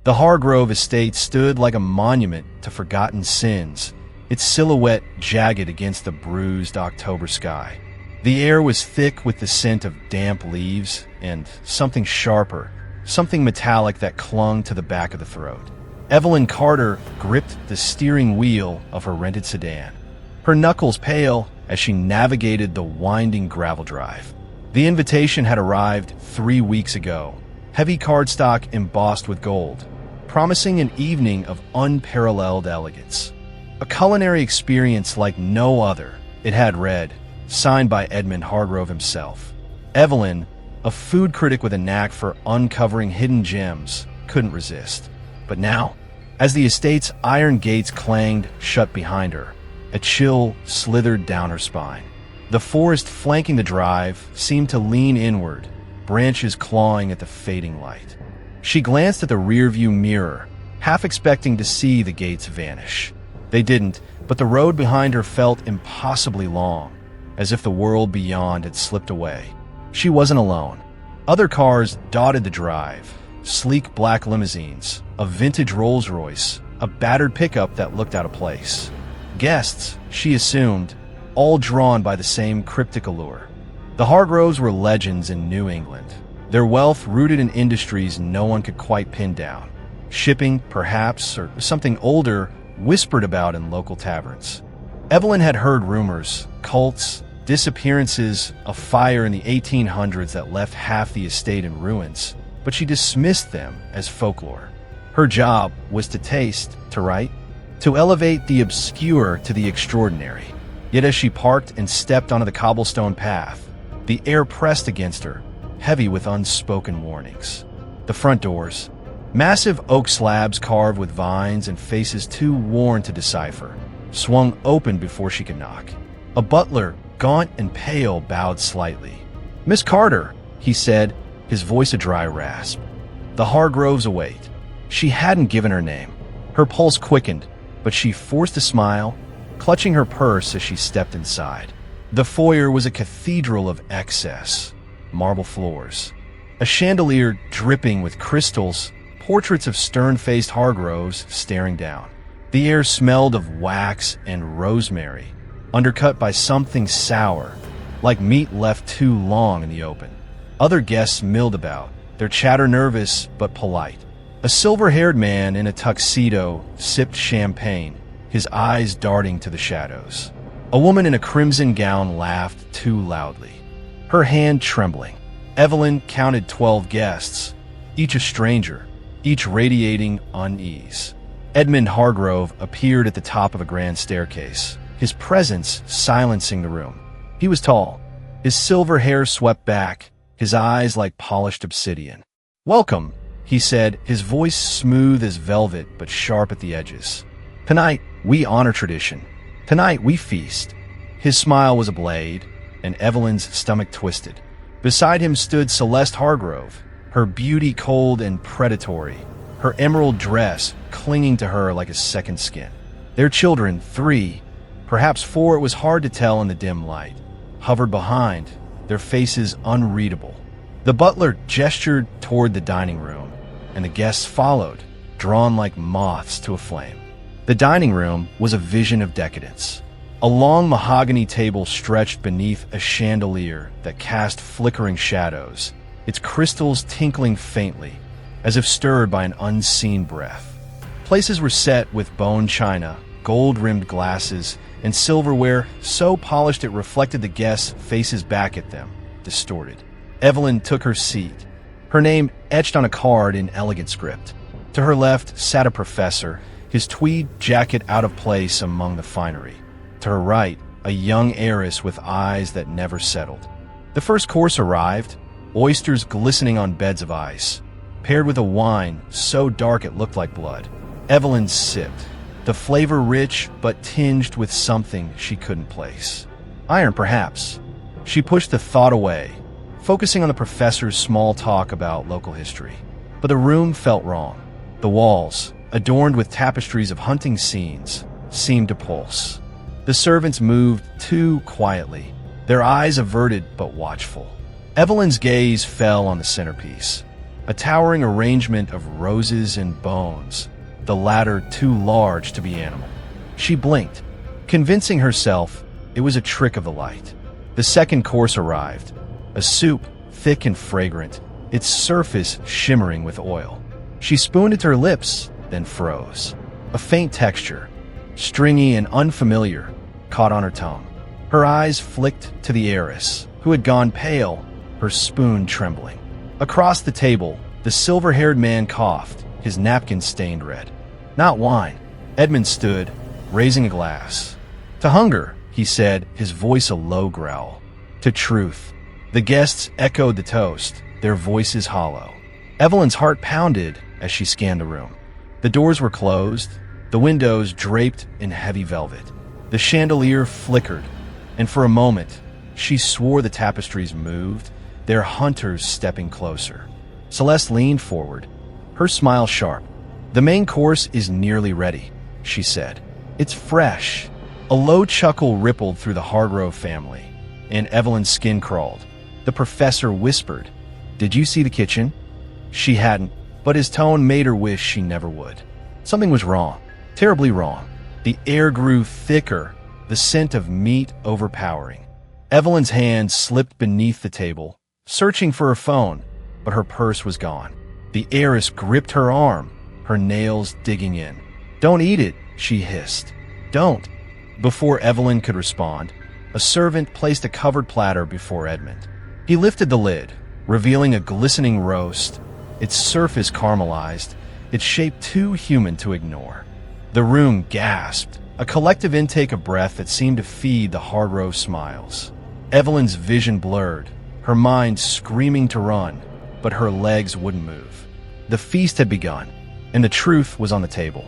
The Hargrove estate stood like a monument to forgotten sins, its silhouette jagged against the bruised October sky. The air was thick with the scent of damp leaves and something sharper, something metallic that clung to the back of the throat. Evelyn Carter gripped the steering wheel of her rented sedan, her knuckles pale as she navigated the winding gravel drive. The invitation had arrived 3 weeks ago, heavy cardstock embossed with gold, promising an evening of unparalleled elegance. A culinary experience like no other, it had read, signed by Edmund Hargrove himself. Evelyn, a food critic with a knack for uncovering hidden gems, couldn't resist. But now, as the estate's iron gates clanged shut behind her, a chill slithered down her spine. The forest flanking the drive seemed to lean inward, branches clawing at the fading light. She glanced at the rearview mirror, half expecting to see the gates vanish. They didn't, but the road behind her felt impossibly long, as if the world beyond had slipped away. She wasn't alone. Other cars dotted the drive, sleek black limousines, a vintage Rolls-Royce, a battered pickup that looked out of place. Guests, she assumed, all drawn by the same cryptic allure. The Hargroves were legends in New England, their wealth rooted in industries no one could quite pin down. Shipping, perhaps, or something older, whispered about in local taverns. Evelyn had heard rumors, cults, disappearances, a fire in the 1800s that left half the estate in ruins, but she dismissed them as folklore. Her job was to taste, to write, to elevate the obscure to the extraordinary. Yet as she parked and stepped onto the cobblestone path, the air pressed against her, heavy with unspoken warnings. The front doors, massive oak slabs carved with vines and faces too worn to decipher, swung open before she could knock. A butler, gaunt and pale, bowed slightly. "Miss Carter," he said, his voice a dry rasp. The Hargroves await. She hadn't given her name. Her pulse quickened, but she forced a smile, clutching her purse as she stepped inside. The foyer was a cathedral of excess. Marble floors, a chandelier dripping with crystals, portraits of stern-faced Hargroves staring down. The air smelled of wax and rosemary, undercut by something sour, like meat left too long in the open. Other guests milled about, their chatter nervous but polite. A silver-haired man in a tuxedo sipped champagne, his eyes darting to the shadows. A woman in a crimson gown laughed too loudly, her hand trembling. Evelyn counted 12 guests, each a stranger, each radiating unease. Edmund Hargrove appeared at the top of a grand staircase, his presence silencing the room. He was tall, his silver hair swept back, his eyes like polished obsidian. "Welcome," he said, his voice smooth as velvet but sharp at the edges. "Tonight, we honor tradition. Tonight, we feast." His smile was a blade, and Evelyn's stomach twisted. Beside him stood Celeste Hargrove, her beauty cold and predatory, her emerald dress clinging to her like a second skin. Their children, 3, perhaps 4, it was hard to tell in the dim light, hovered behind, their faces unreadable. The butler gestured toward the dining room, and the guests followed, drawn like moths to a flame. The dining room was a vision of decadence. A long mahogany table stretched beneath a chandelier that cast flickering shadows, its crystals tinkling faintly, as if stirred by an unseen breath. Places were set with bone china, gold-rimmed glasses, and silverware so polished it reflected the guests' faces back at them, distorted. Evelyn took her seat, her name etched on a card in elegant script. To her left sat a professor, his tweed jacket out of place among the finery. To her right, a young heiress with eyes that never settled. The first course arrived, oysters glistening on beds of ice, paired with a wine so dark it looked like blood. Evelyn sipped, the flavor rich but tinged with something she couldn't place. Iron, perhaps. She pushed the thought away, focusing on the professor's small talk about local history. But the room felt wrong. The walls, adorned with tapestries of hunting scenes, seemed to pulse. The servants moved too quietly, their eyes averted but watchful. Evelyn's gaze fell on the centerpiece. a towering arrangement of roses and bones, the latter too large to be animal. She blinked, convincing herself it was a trick of the light. The second course arrived, a soup thick and fragrant, its surface shimmering with oil. She spooned it to her lips, then froze. A faint texture, stringy and unfamiliar, caught on her tongue. Her eyes flicked to the heiress, who had gone pale, her spoon trembling. Across the table, the silver-haired man coughed, his napkin stained red. "Not wine." Edmund stood, raising a glass. "To hunger," he said, his voice a low growl. "To truth." The guests echoed the toast, their voices hollow. Evelyn's heart pounded as she scanned the room. The doors were closed, the windows draped in heavy velvet. The chandelier flickered, and for a moment, she swore the tapestries moved, their hunters stepping closer. Celeste leaned forward, her smile sharp. "The main course is nearly ready," she said. "It's fresh." A low chuckle rippled through the Hargrove family, and Evelyn's skin crawled. The professor whispered, "Did you see the kitchen?" She hadn't, but his tone made her wish she never would. Something was wrong, terribly wrong. The air grew thicker, the scent of meat overpowering. Evelyn's hand slipped beneath the table, searching for her phone, but her purse was gone. The heiress gripped her arm, her nails digging in. "Don't eat it," she hissed. "Don't." Before Evelyn could respond, a servant placed a covered platter before Edmund. He lifted the lid, revealing a glistening roast, its surface caramelized, its shape too human to ignore. The room gasped, a collective intake of breath that seemed to feed the Hargrove smiles. Evelyn's vision blurred, her mind screaming to run, but her legs wouldn't move. The feast had begun, and the truth was on the table.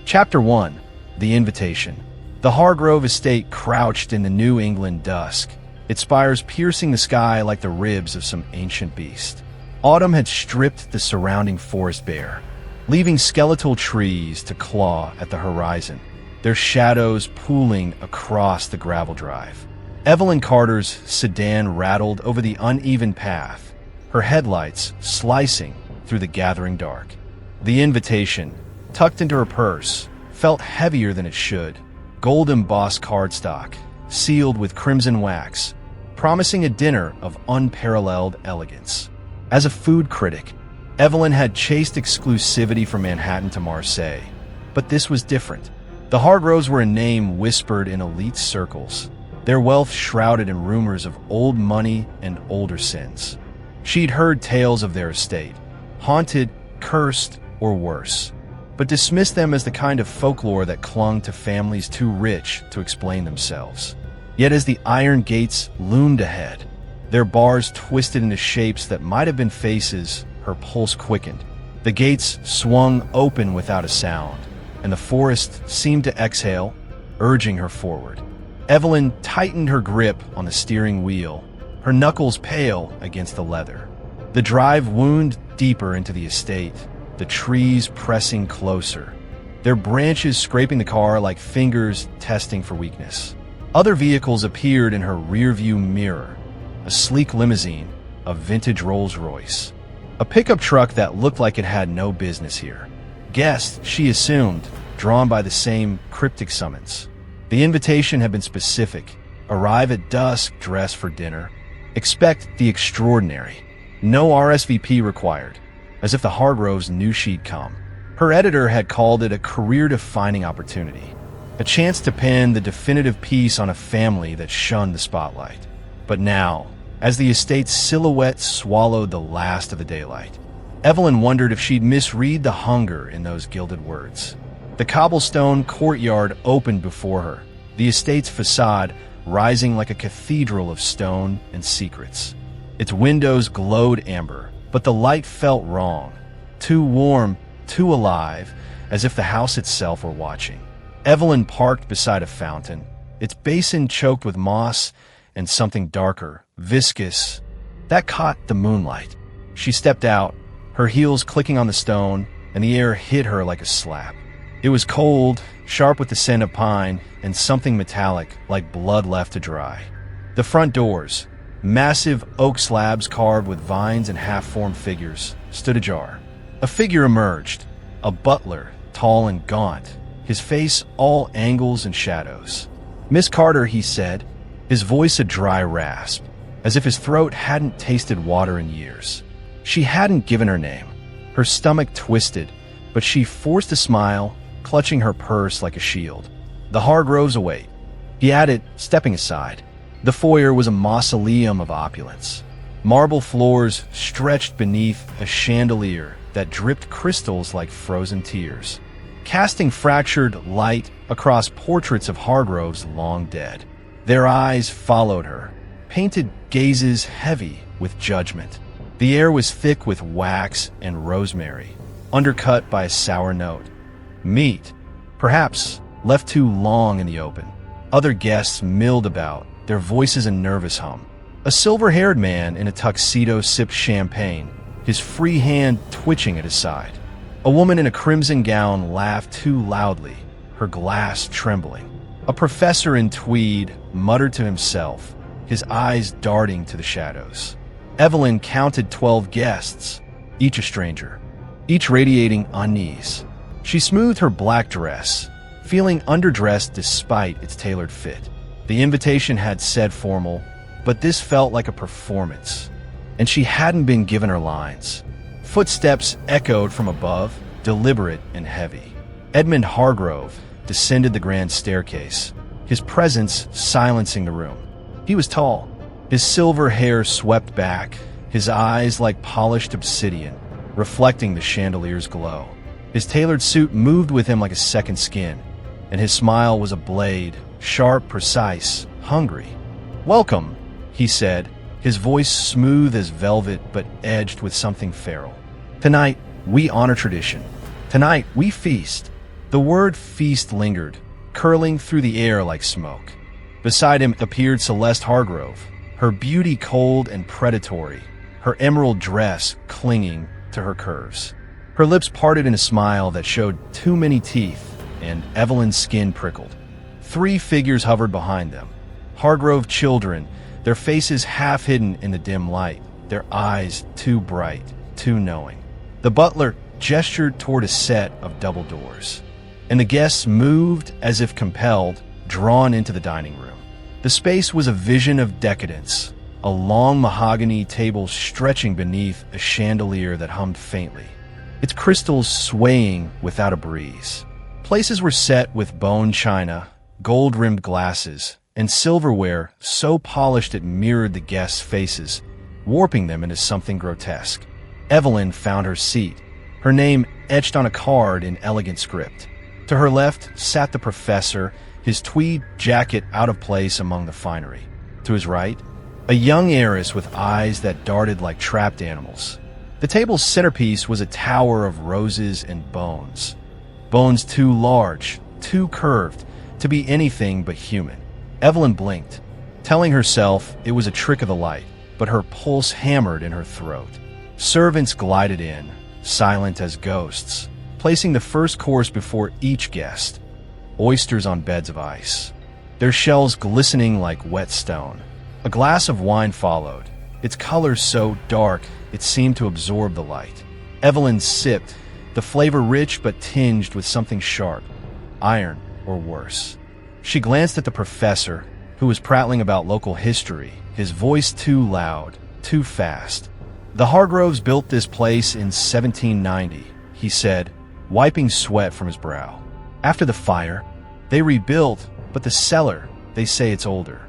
Chapter 1. The Invitation. The Hargrove estate crouched in the New England dusk, its spires piercing the sky like the ribs of some ancient beast. Autumn had stripped the surrounding forest bare, leaving skeletal trees to claw at the horizon, their shadows pooling across the gravel drive. Evelyn Carter's sedan rattled over the uneven path, her headlights slicing through the gathering dark. The invitation, tucked into her purse, felt heavier than it should. Gold-embossed cardstock, sealed with crimson wax, promising a dinner of unparalleled elegance. As a food critic, Evelyn had chased exclusivity from Manhattan to Marseille, but this was different. The Hargroves were a name whispered in elite circles, their wealth shrouded in rumors of old money and older sins. She'd heard tales of their estate, haunted, cursed, or worse, but dismissed them as the kind of folklore that clung to families too rich to explain themselves. Yet as the iron gates loomed ahead, their bars twisted into shapes that might have been faces, her pulse quickened. The gates swung open without a sound, and the forest seemed to exhale, urging her forward. Evelyn tightened her grip on the steering wheel, her knuckles pale against the leather. The drive wound deeper into the estate, the trees pressing closer, their branches scraping the car like fingers testing for weakness. Other vehicles appeared in her rearview mirror, a sleek limousine, a vintage Rolls-Royce, a pickup truck that looked like it had no business here. Guests, she assumed, drawn by the same cryptic summons. The invitation had been specific. Arrive at dusk, dress for dinner. Expect the extraordinary. No RSVP required. As if the Hargroves knew she'd come. Her editor had called it a career-defining opportunity, a chance to pen the definitive piece on a family that shunned the spotlight. But now, as the estate's silhouette swallowed the last of the daylight, Evelyn wondered if she'd misread the hunger in those gilded words. The cobblestone courtyard opened before her, the estate's facade rising like a cathedral of stone and secrets. Its windows glowed amber, but the light felt wrong, too warm, too alive, as if the house itself were watching. Evelyn parked beside a fountain, its basin choked with moss and something darker, viscous, that caught the moonlight. She stepped out, her heels clicking on the stone, and the air hit her like a slap. It was cold, sharp with the scent of pine, and something metallic, like blood left to dry. The front doors, Massive oak slabs carved with vines and half-formed figures stood ajar. A figure emerged, a butler, tall and gaunt, his face all angles and shadows. "Miss Carter," he said, his voice a dry rasp, as if his throat hadn't tasted water in years. She hadn't given her name. Her stomach twisted, but she forced a smile, clutching her purse like a shield. "The Hargroves await," he added, stepping aside. The foyer was a mausoleum of opulence. Marble floors stretched beneath a chandelier that dripped crystals like frozen tears, casting fractured light across portraits of Hargroves long dead. Their eyes followed her, painted gazes heavy with judgment. The air was thick with wax and rosemary, undercut by a sour note. Meat, perhaps left too long in the open. Other guests milled about, their voices a nervous hum. A silver-haired man in a tuxedo sipped champagne, his free hand twitching at his side. A woman in a crimson gown laughed too loudly, her glass trembling. A professor in tweed muttered to himself, his eyes darting to the shadows. Evelyn counted 12 guests, each a stranger, each radiating unease. She smoothed her black dress, feeling underdressed despite its tailored fit. The invitation had said formal, but this felt like a performance, and she hadn't been given her lines. Footsteps echoed from above, deliberate and heavy. Edmund Hargrove descended the grand staircase, his presence silencing the room. He was tall, his silver hair swept back, his eyes like polished obsidian, reflecting the chandelier's glow. His tailored suit moved with him like a second skin, and his smile was a blade, sharp, precise, hungry. "Welcome," he said, his voice smooth as velvet but edged with something feral. "Tonight, we honor tradition. Tonight, we feast." The word feast lingered, curling through the air like smoke. Beside him appeared Celeste Hargrove, her beauty cold and predatory, her emerald dress clinging to her curves. Her lips parted in a smile that showed too many teeth, and Evelyn's skin prickled. 3 figures hovered behind them. Hargrove children, their faces half hidden in the dim light, their eyes too bright, too knowing. The butler gestured toward a set of double doors, and the guests moved as if compelled, drawn into the dining room. The space was a vision of decadence, a long mahogany table stretching beneath a chandelier that hummed faintly, its crystals swaying without a breeze. Places were set with bone china, gold-rimmed glasses, and silverware so polished it mirrored the guests' faces, warping them into something grotesque. Evelyn found her seat, her name etched on a card in elegant script. To her left sat the professor, his tweed jacket out of place among the finery. To his right, a young heiress with eyes that darted like trapped animals. The table's centerpiece was a tower of roses and bones. Bones too large, too curved, to be anything but human. Evelyn blinked, telling herself it was a trick of the light, but her pulse hammered in her throat. Servants glided in, silent as ghosts, placing the first course before each guest. Oysters on beds of ice, their shells glistening like wet stone. A glass of wine followed, its color so dark it seemed to absorb the light. Evelyn sipped, the flavor rich but tinged with something sharp, iron or worse. She glanced at the professor, who was prattling about local history, his voice too loud, too fast. "The Hargroves built this place in 1790, he said, wiping sweat from his brow. "After the fire, they rebuilt, but the cellar, they say it's older.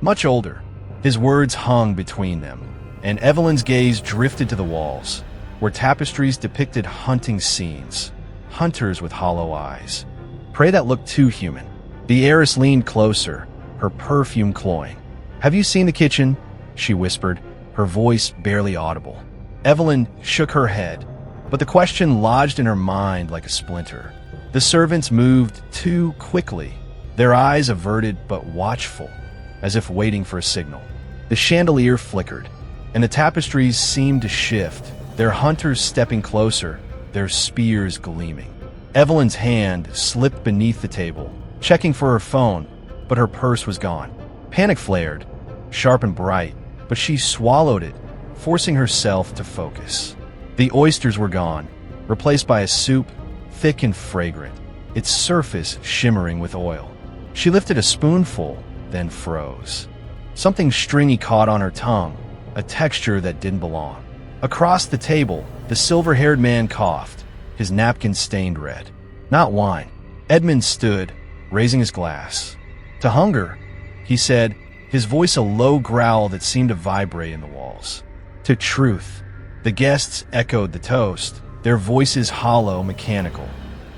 Much older." His words hung between them, and Evelyn's gaze drifted to the walls, where tapestries depicted hunting scenes, hunters with hollow eyes. Prey that looked too human. The heiress leaned closer, her perfume cloying. "Have you seen the kitchen?" she whispered, her voice barely audible. Evelyn shook her head, but the question lodged in her mind like a splinter. The servants moved too quickly, their eyes averted but watchful, as if waiting for a signal. The chandelier flickered, and the tapestries seemed to shift, their hunters stepping closer, their spears gleaming. Evelyn's hand slipped beneath the table, checking for her phone, but her purse was gone. Panic flared, sharp and bright, but she swallowed it, forcing herself to focus. The oysters were gone, replaced by a soup, thick and fragrant, its surface shimmering with oil. She lifted a spoonful, then froze. Something stringy caught on her tongue, a texture that didn't belong. Across the table, the silver-haired man coughed, his napkin stained red. Not wine. Edmund stood, raising his glass. To hunger, he said, his voice a low growl that seemed to vibrate in the walls. To truth. The guests echoed the toast, their voices hollow, mechanical.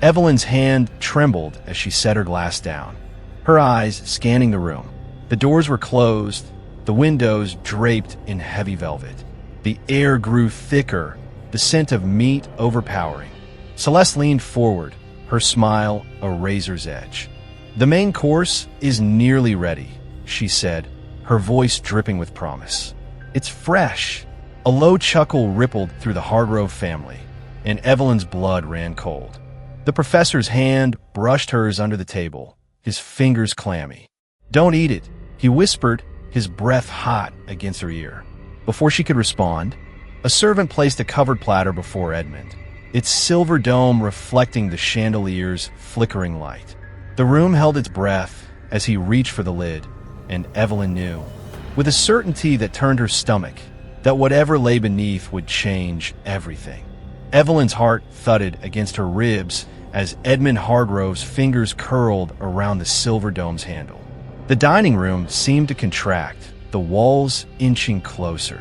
Evelyn's hand trembled as she set her glass down, her eyes scanning the room. The doors were closed, the windows draped in heavy velvet. The air grew thicker, the scent of meat overpowering. Celeste leaned forward, her smile a razor's edge. "The main course is nearly ready," she said, her voice dripping with promise. "It's fresh." A low chuckle rippled through the Hargrove family, and Evelyn's blood ran cold. The professor's hand brushed hers under the table, his fingers clammy. "Don't eat it," he whispered, his breath hot against her ear. Before she could respond, a servant placed a covered platter before Edmund, its silver dome reflecting the chandelier's flickering light. The room held its breath as he reached for the lid, and Evelyn knew, with a certainty that turned her stomach, that whatever lay beneath would change everything. Evelyn's heart thudded against her ribs as Edmund Hargrove's fingers curled around the silver dome's handle. The dining room seemed to contract, the walls inching closer,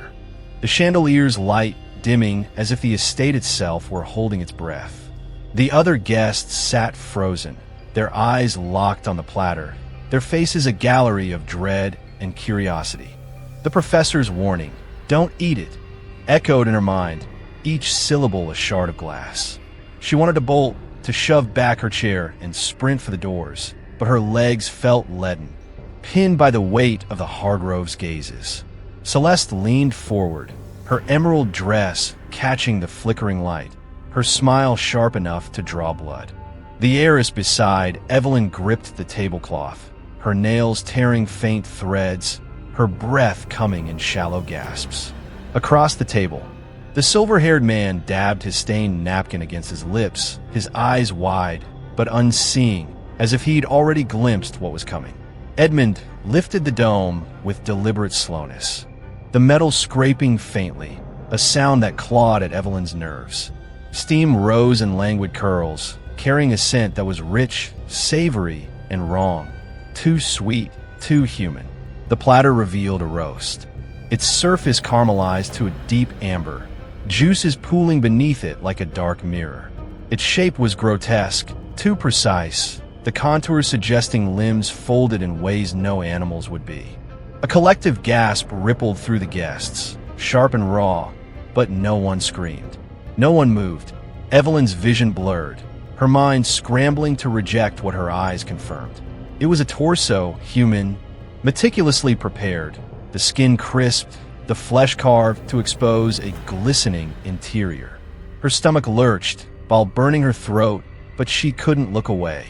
the chandelier's light dimming as if the estate itself were holding its breath. The other guests sat frozen, their eyes locked on the platter, their faces a gallery of dread and curiosity. The professor's warning, "Don't eat it," echoed in her mind, each syllable a shard of glass. She wanted to bolt, to shove back her chair and sprint for the doors, but her legs felt leaden, pinned by the weight of the Hargroves' gazes. Celeste leaned forward, her emerald dress catching the flickering light, her smile sharp enough to draw blood. The heiress beside Evelyn gripped the tablecloth, her nails tearing faint threads, her breath coming in shallow gasps. Across the table, the silver-haired man dabbed his stained napkin against his lips, his eyes wide, but unseeing, as if he'd already glimpsed what was coming. Edmund lifted the dome with deliberate slowness, the metal scraping faintly, a sound that clawed at Evelyn's nerves. Steam rose in languid curls, carrying a scent that was rich, savory, and wrong. Too sweet, too human. The platter revealed a roast, its surface caramelized to a deep amber, juices pooling beneath it like a dark mirror. Its shape was grotesque, too precise, the contours suggesting limbs folded in ways no animals would be. A collective gasp rippled through the guests, sharp and raw, but no one screamed. No one moved. Evelyn's vision blurred, her mind scrambling to reject what her eyes confirmed. It was a torso, human, meticulously prepared, the skin crisped, the flesh carved to expose a glistening interior. Her stomach lurched, while burning her throat, but she couldn't look away.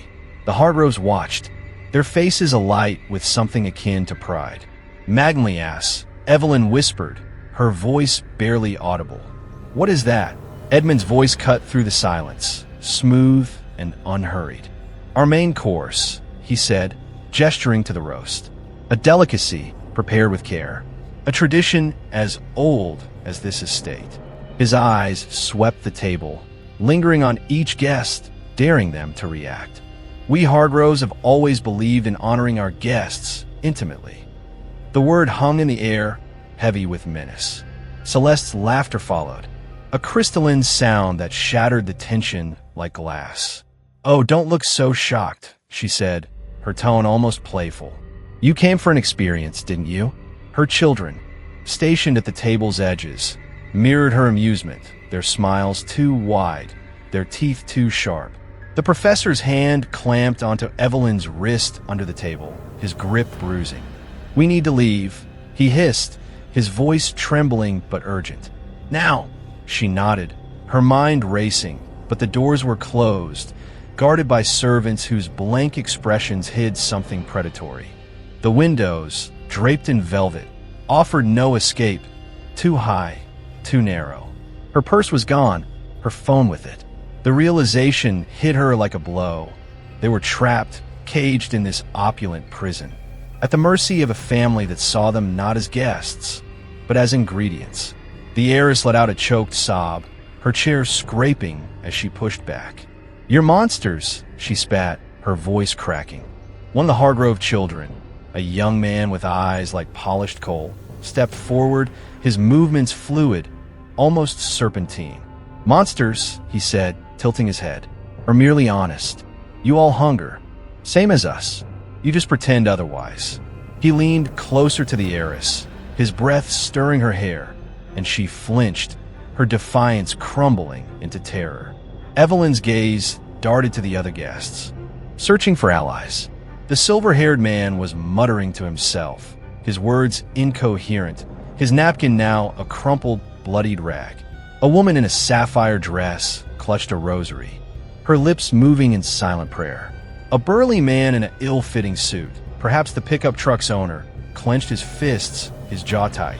The Hargroves watched, their faces alight with something akin to pride. "Magnolias," Evelyn whispered, her voice barely audible. "What is that?" Edmund's voice cut through the silence, smooth and unhurried. "Our main course," he said, gesturing to the roast. "A delicacy prepared with care. A tradition as old as this estate." His eyes swept the table, lingering on each guest, daring them to react. "We Hargroves have always believed in honoring our guests intimately." The word hung in the air, heavy with menace. Celeste's laughter followed, a crystalline sound that shattered the tension like glass. "Oh, don't look so shocked," she said, her tone almost playful. "You came for an experience, didn't you?" Her children, stationed at the table's edges, mirrored her amusement, their smiles too wide, their teeth too sharp. The professor's hand clamped onto Evelyn's wrist under the table, his grip bruising. "We need to leave," he hissed, his voice trembling but urgent. "Now!" She nodded, her mind racing, but the doors were closed, guarded by servants whose blank expressions hid something predatory. The windows, draped in velvet, offered no escape. Too high, too narrow. Her purse was gone, her phone with it. The realization hit her like a blow. They were trapped, caged in this opulent prison, at the mercy of a family that saw them not as guests, but as ingredients. The heiress let out a choked sob, her chair scraping as she pushed back. "You're monsters," she spat, her voice cracking. One of the Hargrove children, a young man with eyes like polished coal, stepped forward, his movements fluid, almost serpentine. "Monsters," he said, tilting his head, "are merely honest. You all hunger. Same as us. You just pretend otherwise." He leaned closer to the heiress, his breath stirring her hair, and she flinched, her defiance crumbling into terror. Evelyn's gaze darted to the other guests, searching for allies. The silver-haired man was muttering to himself, his words incoherent, his napkin now a crumpled, bloodied rag. A woman in a sapphire dress clutched a rosary, her lips moving in silent prayer. A burly man in an ill-fitting suit, perhaps the pickup truck's owner, clenched his fists, his jaw tight.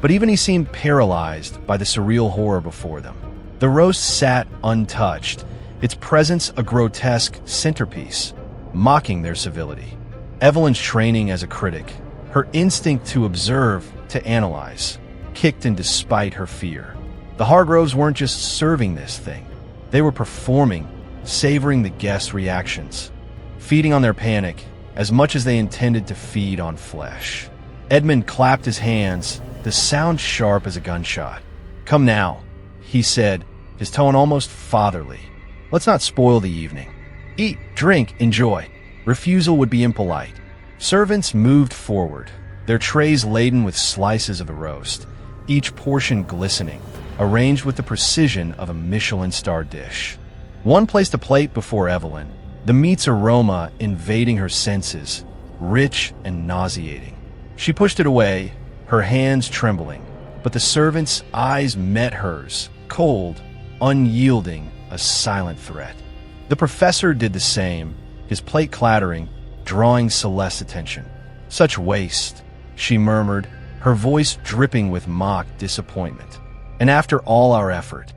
But even he seemed paralyzed by the surreal horror before them. The roast sat untouched, its presence a grotesque centerpiece, mocking their civility. Evelyn's training as a critic, her instinct to observe, to analyze, kicked in despite her fear. The Hargroves weren't just serving this thing. They were performing, savoring the guests' reactions, feeding on their panic as much as they intended to feed on flesh. Edmund clapped his hands, the sound sharp as a gunshot. "Come now," he said, his tone almost fatherly. "Let's not spoil the evening. Eat, drink, enjoy." Refusal would be impolite. Servants moved forward, their trays laden with slices of the roast, each portion glistening, arranged with the precision of a Michelin-starred dish. One placed a plate before Evelyn, the meat's aroma invading her senses, rich and nauseating. She pushed it away, her hands trembling, but the servant's eyes met hers, cold, unyielding, a silent threat. The professor did the same, his plate clattering, drawing Celeste's attention. "Such waste," she murmured, her voice dripping with mock disappointment. "And after all our effort."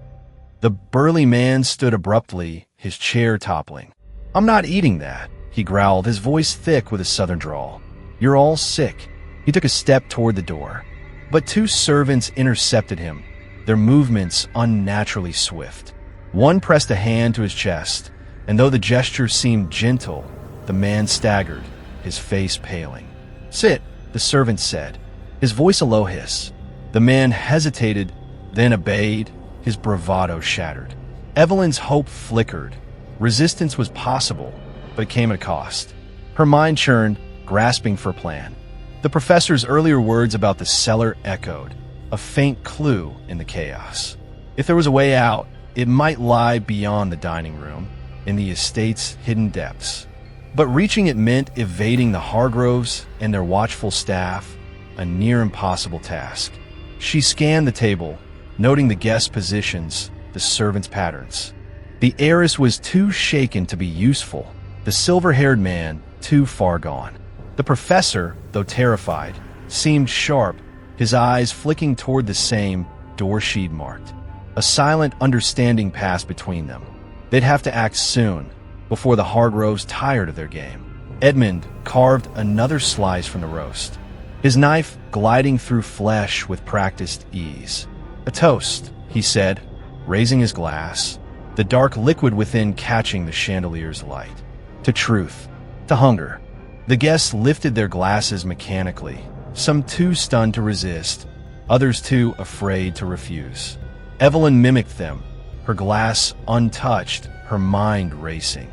The burly man stood abruptly, his chair toppling. "I'm not eating that," he growled, his voice thick with a southern drawl. "You're all sick." He took a step toward the door, but two servants intercepted him, their movements unnaturally swift. One pressed a hand to his chest, and though the gesture seemed gentle, the man staggered, his face paling. "Sit," the servant said, his voice a low hiss. The man hesitated, then obeyed, his bravado shattered. Evelyn's hope flickered. Resistance was possible, but it came at a cost. Her mind churned, grasping for a plan. The professor's earlier words about the cellar echoed, a faint clue in the chaos. If there was a way out, it might lie beyond the dining room, in the estate's hidden depths. But reaching it meant evading the Hargroves and their watchful staff, a near impossible task. She scanned the table, noting the guests' positions, the servants' patterns. The heiress was too shaken to be useful, the silver-haired man too far gone. The professor, though terrified, seemed sharp, his eyes flicking toward the same door she'd marked. A silent understanding passed between them. They'd have to act soon, before the Hargroves tired of their game. Edmund carved another slice from the roast, his knife gliding through flesh with practiced ease. "A toast," he said, raising his glass, the dark liquid within catching the chandelier's light. "To truth, to hunger." The guests lifted their glasses mechanically, some too stunned to resist, others too afraid to refuse. Evelyn mimicked them, her glass untouched, her mind racing.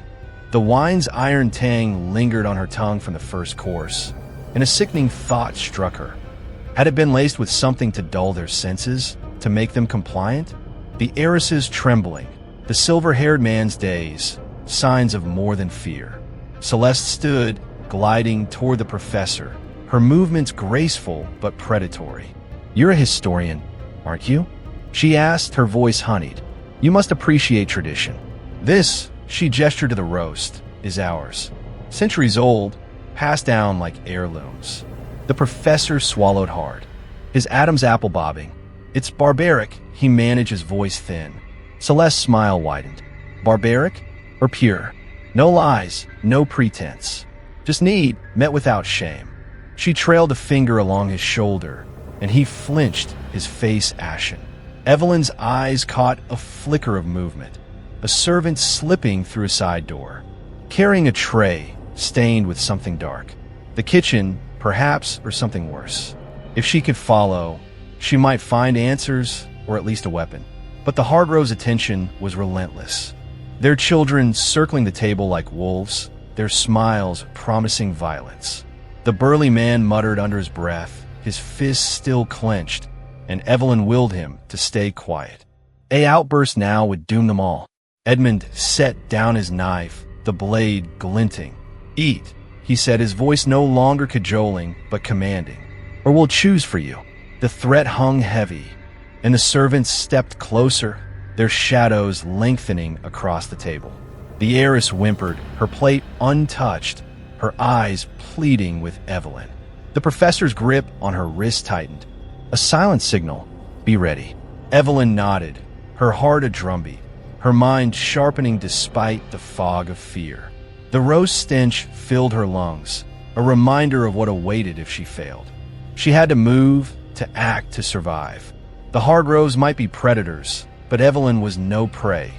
The wine's iron tang lingered on her tongue from the first course, and a sickening thought struck her. Had it been laced with something to dull their senses, to make them compliant? The heiress's trembling, the silver-haired man's daze, signs of more than fear. Celeste stood, gliding toward the professor, her movements graceful but predatory. "You're a historian, aren't you?" she asked, her voice honeyed. "You must appreciate tradition. This," she gestured to the roast, "is ours. Centuries old, passed down like heirlooms." The professor swallowed hard. his Adam's apple bobbing. "It's barbaric," he managed, his voice thin. Celeste's smile widened. "Barbaric or pure? No lies, no pretense. Just need met without shame." She trailed a finger along his shoulder, and he flinched, his face ashen. Evelyn's eyes caught a flicker of movement. A servant slipping through a side door, carrying a tray stained with something dark. The kitchen, perhaps, or something worse. If she could follow, she might find answers, or at least a weapon. But the Hardrows' attention was relentless. Their children circling the table like wolves, their smiles promising violence. The burly man muttered under his breath, his fists still clenched, and Evelyn willed him to stay quiet. A outburst now would doom them all. Edmund set down his knife, the blade glinting. "Eat," he said, his voice no longer cajoling, but commanding. "Or we'll choose for you." The threat hung heavy, and the servants stepped closer, their shadows lengthening across the table. The heiress whimpered, her plate untouched, her eyes pleading with Evelyn. The professor's grip on her wrist tightened. A silent signal. "Be ready." Evelyn nodded, her heart a drumbeat, her mind sharpening despite the fog of fear. The roast stench filled her lungs, a reminder of what awaited if she failed. She had to move, to act, to survive. The Hardrows might be predators, but Evelyn was no prey.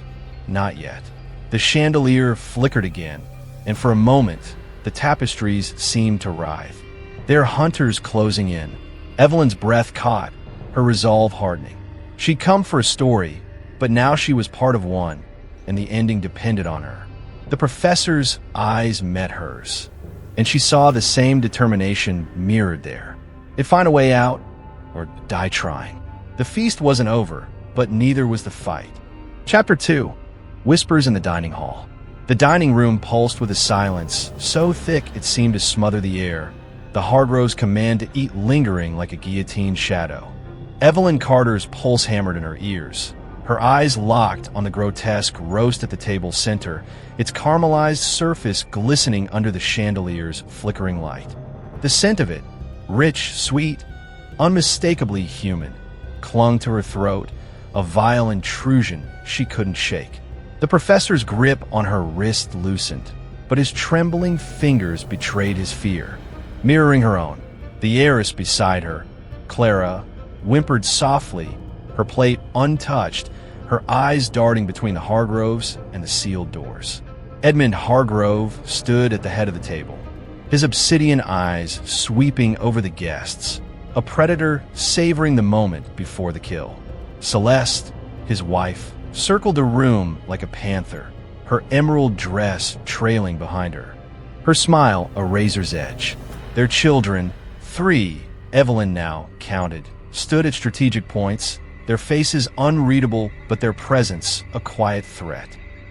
Not yet. The chandelier flickered again, and for a moment, the tapestries seemed to writhe. Their hunters closing in. Evelyn's breath caught, her resolve hardening. She'd come for a story, but now she was part of one, and the ending depended on her. The professor's eyes met hers, and she saw the same determination mirrored there. They'd find a way out, or die trying. The feast wasn't over, but neither was the fight. Chapter 2. Whispers in the dining hall. The dining room pulsed with a silence so thick it seemed to smother the air, the Hardrows' command to eat lingering like a guillotine shadow. Evelyn Carter's pulse hammered in her ears, her eyes locked on the grotesque roast at the table's center, its caramelized surface glistening under the chandelier's flickering light. The scent of it, rich, sweet, unmistakably human, clung to her throat, a vile intrusion she couldn't shake. The professor's grip on her wrist loosened, but his trembling fingers betrayed his fear. Mirroring her own, the heiress beside her, Clara, whimpered softly, her plate untouched, her eyes darting between the Hargroves and the sealed doors. Edmund Hargrove stood at the head of the table, his obsidian eyes sweeping over the guests, a predator savoring the moment before the kill. Celeste, his wife, circled the room like a panther, her emerald dress trailing behind her, her smile a razor's edge. Their children, 3, Evelyn now counted, stood at strategic points, their faces unreadable but their presence a quiet threat.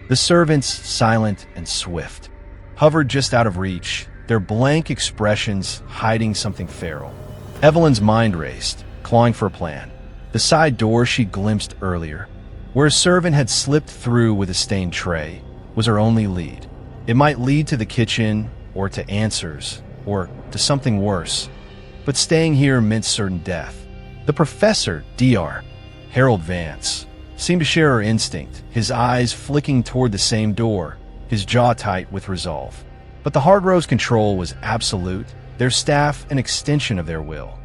The servants, silent and swift, hovered just out of reach, their blank expressions hiding something feral. Evelyn's mind raced, clawing for a plan. The side door she glimpsed earlier, where a servant had slipped through with a stained tray, was her only lead. It might lead to the kitchen, or to answers, or to something worse. But staying here meant certain death. The professor, Dr. Harold Vance, seemed to share her instinct, his eyes flicking toward the same door, his jaw tight with resolve. But the Hardrows' control was absolute, their staff an extension of their will.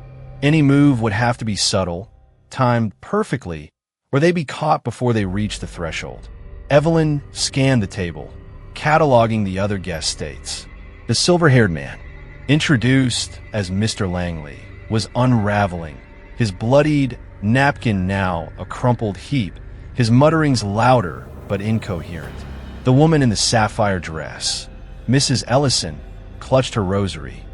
Any move would have to be subtle, timed perfectly, or they'd be caught before they reached the threshold. Evelyn scanned the table, cataloging the other guest states. The silver-haired man, introduced as Mr. Langley, was unraveling, his bloodied napkin now a crumpled heap, his mutterings louder but incoherent. The woman in the sapphire dress, Mrs. Ellison, clutched her rosary,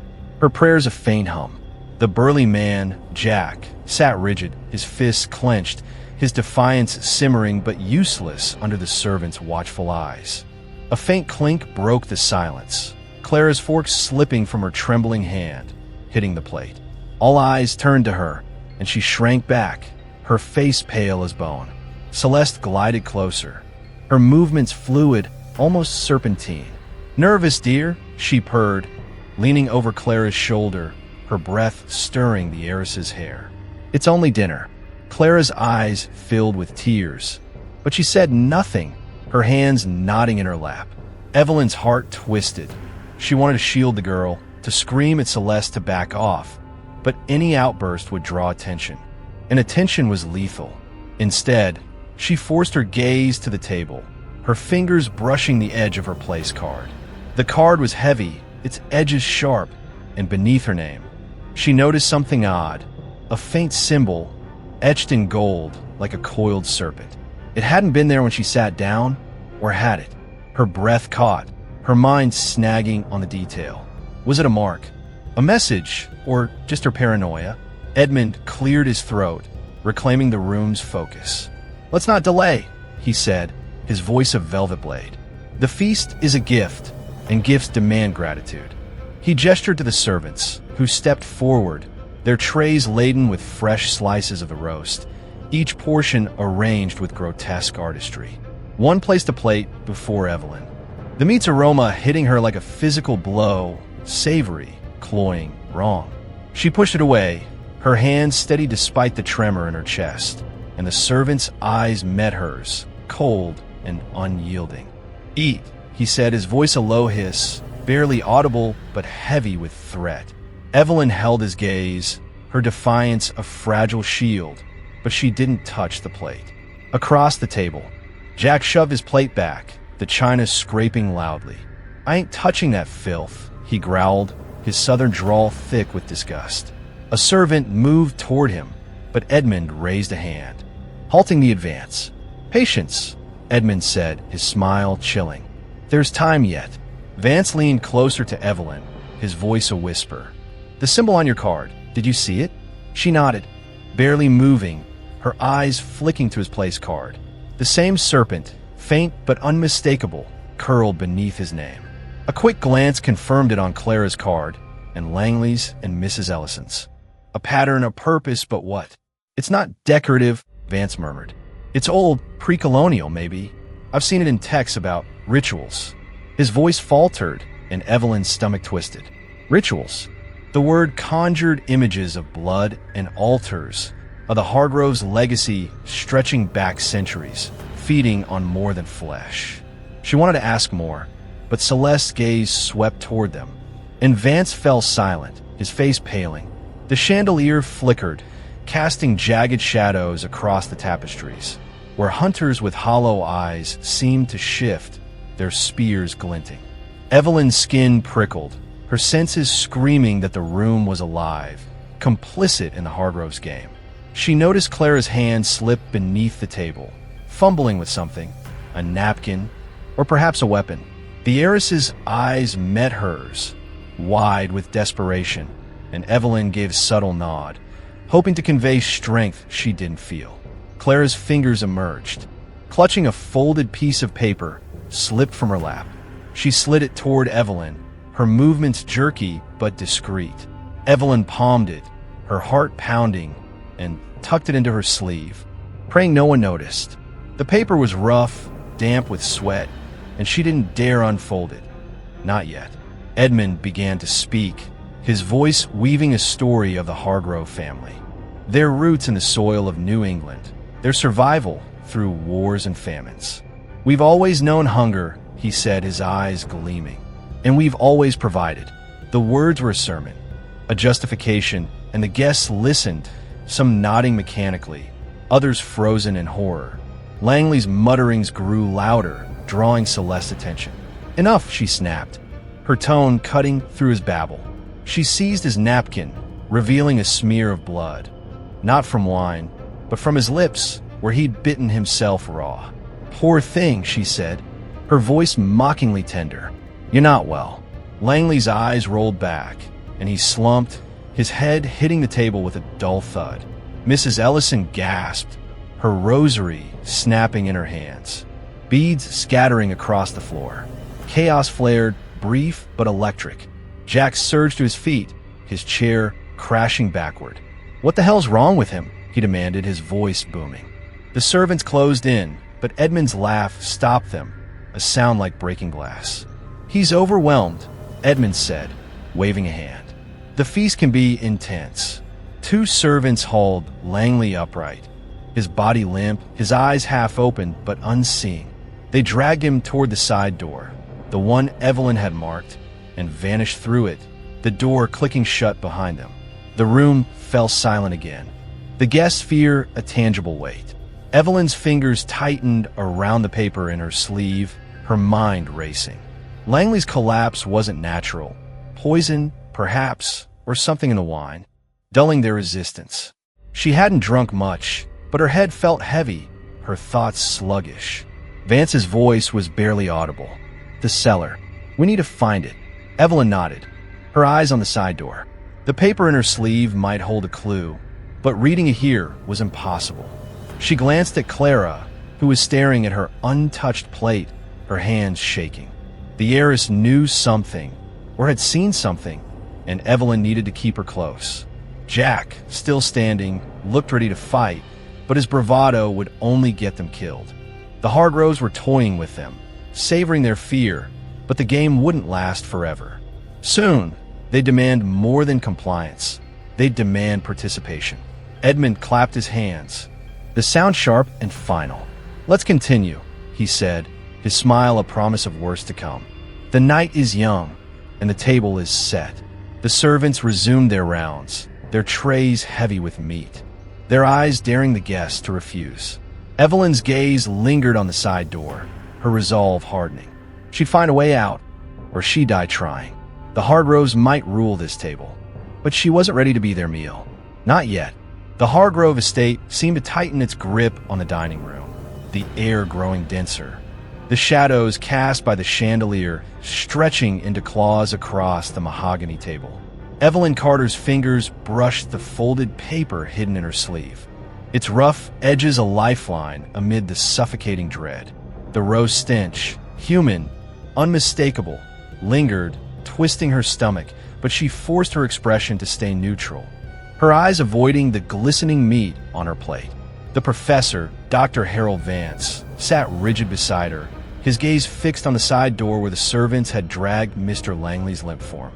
her prayers a faint hum. The burly man, Jack, sat rigid, his fists clenched, his defiance simmering but useless under the servant's watchful eyes. A faint clink broke the silence, Clara's fork slipping from her trembling hand, hitting the plate. All eyes turned to her, and she shrank back, her face pale as bone. Celeste glided closer, her movements fluid, almost serpentine. "Nervous, dear," she purred, leaning over Clara's shoulder, her breath stirring the heiress's hair. "It's only dinner." Clara's eyes filled with tears, but she said nothing, her hands nodding in her lap. Evelyn's heart twisted. She wanted to shield the girl, to scream at Celeste to back off, but any outburst would draw attention, and attention was lethal. Instead, she forced her gaze to the table, her fingers brushing the edge of her place card. The card was heavy, its edges sharp, and beneath her name, she noticed something odd, a faint symbol etched in gold like a coiled serpent. It hadn't been there when she sat down, or had it? Her breath caught, her mind snagging on the detail. Was it a mark? A message? Or just her paranoia? Edmund cleared his throat, reclaiming the room's focus. "Let's not delay," he said, his voice a velvet blade. "The feast is a gift, and gifts demand gratitude." He gestured to the servants, who stepped forward, their trays laden with fresh slices of the roast, each portion arranged with grotesque artistry. One placed a plate before Evelyn, the meat's aroma hitting her like a physical blow, savory, cloying, wrong. She pushed it away, her hand steady despite the tremor in her chest, and the servant's eyes met hers, cold and unyielding. "Eat," he said, his voice a low hiss, barely audible but heavy with threat. Evelyn held his gaze, her defiance a fragile shield, but she didn't touch the plate. Across the table, Jack shoved his plate back, the china scraping loudly. "I ain't touching that filth," he growled, his southern drawl thick with disgust. A servant moved toward him, but Edmund raised a hand, halting the advance. "Patience," Edmund said, his smile chilling. "There's time yet." Vance leaned closer to Evelyn, his voice a whisper. "The symbol on your card, did you see it?" She nodded, barely moving, her eyes flicking to his place card. The same serpent, faint but unmistakable, curled beneath his name. A quick glance confirmed it on Clara's card, and Langley's and Mrs. Ellison's. "A pattern, a purpose, but what?" "It's not decorative," Vance murmured. "It's old, pre-colonial, maybe. I've seen it in texts about rituals." His voice faltered, and Evelyn's stomach twisted. Rituals. The word conjured images of blood and altars, of the Hargroves' legacy stretching back centuries, feeding on more than flesh. She wanted to ask more, but Celeste's gaze swept toward them, and Vance fell silent, his face paling. The chandelier flickered, casting jagged shadows across the tapestries, where hunters with hollow eyes seemed to shift, their spears glinting. Evelyn's skin prickled, her senses screaming that the room was alive, complicit in the Hargroves' game. She noticed Clara's hand slip beneath the table, fumbling with something, a napkin, or perhaps a weapon. The heiress's eyes met hers, wide with desperation, and Evelyn gave a subtle nod, hoping to convey strength she didn't feel. Clara's fingers emerged, clutching a folded piece of paper, slipped from her lap. She slid it toward Evelyn, her movements jerky but discreet. Evelyn palmed it, her heart pounding, and tucked it into her sleeve, praying no one noticed. The paper was rough, damp with sweat, and she didn't dare unfold it. Not yet. Edmund began to speak, his voice weaving a story of the Hargrove family. Their roots in the soil of New England, their survival through wars and famines. "We've always known hunger," he said, his eyes gleaming. "And we've always provided." The words were a sermon, a justification, and the guests listened, some nodding mechanically, others frozen in horror. Langley's mutterings grew louder, drawing Celeste's attention. "Enough," she snapped, her tone cutting through his babble. She seized his napkin, revealing a smear of blood. Not from wine, but from his lips, where he'd bitten himself raw. "Poor thing," she said, her voice mockingly tender. "You're not well." Langley's eyes rolled back, and he slumped, his head hitting the table with a dull thud. Mrs. Ellison gasped, her rosary snapping in her hands, beads scattering across the floor. Chaos flared, brief but electric. Jack surged to his feet, his chair crashing backward. "What the hell's wrong with him?" he demanded, his voice booming. The servants closed in, but Edmund's laugh stopped them, a sound like breaking glass. "He's overwhelmed," Edmund said, waving a hand. "The feast can be intense. Two servants hauled Langley upright, his body limp, his eyes half open but unseeing. They dragged him toward the side door, the one Evelyn had marked, and vanished through it, the door clicking shut behind them. The room fell silent again. The guests fear a tangible weight. Evelyn's fingers tightened around the paper in her sleeve, her mind racing. Langley's collapse wasn't natural. Poison, perhaps, or something in the wine, dulling their resistance. She hadn't drunk much, but her head felt heavy, her thoughts sluggish. Vance's voice was barely audible. The cellar. We need to find it. Evelyn nodded, her eyes on the side door. The paper in her sleeve might hold a clue, but reading it here was impossible. She glanced at Clara, who was staring at her untouched plate, her hands shaking. The heiress knew something, or had seen something, and Evelyn needed to keep her close. Jack, still standing, looked ready to fight, but his bravado would only get them killed. The Hargroves were toying with them, savoring their fear, but the game wouldn't last forever. Soon, they'd demand more than compliance. They'd demand participation. Edmund clapped his hands, the sound sharp and final. "Let's continue," he said, his smile a promise of worse to come. "The night is young, and the table is set." The servants resumed their rounds, their trays heavy with meat, their eyes daring the guests to refuse. Evelyn's gaze lingered on the side door, her resolve hardening. She'd find a way out, or she'd die trying. The Hargroves might rule this table, but she wasn't ready to be their meal. Not yet. The Hargrove estate seemed to tighten its grip on the dining room, the air growing denser, the shadows cast by the chandelier stretching into claws across the mahogany table. Evelyn Carter's fingers brushed the folded paper hidden in her sleeve, its rough edges a lifeline amid the suffocating dread. The roast stench, human, unmistakable, lingered, twisting her stomach, but she forced her expression to stay neutral, her eyes avoiding the glistening meat on her plate. The professor, Dr. Harold Vance, sat rigid beside her, his gaze fixed on the side door where the servants had dragged Mr. Langley's limp form.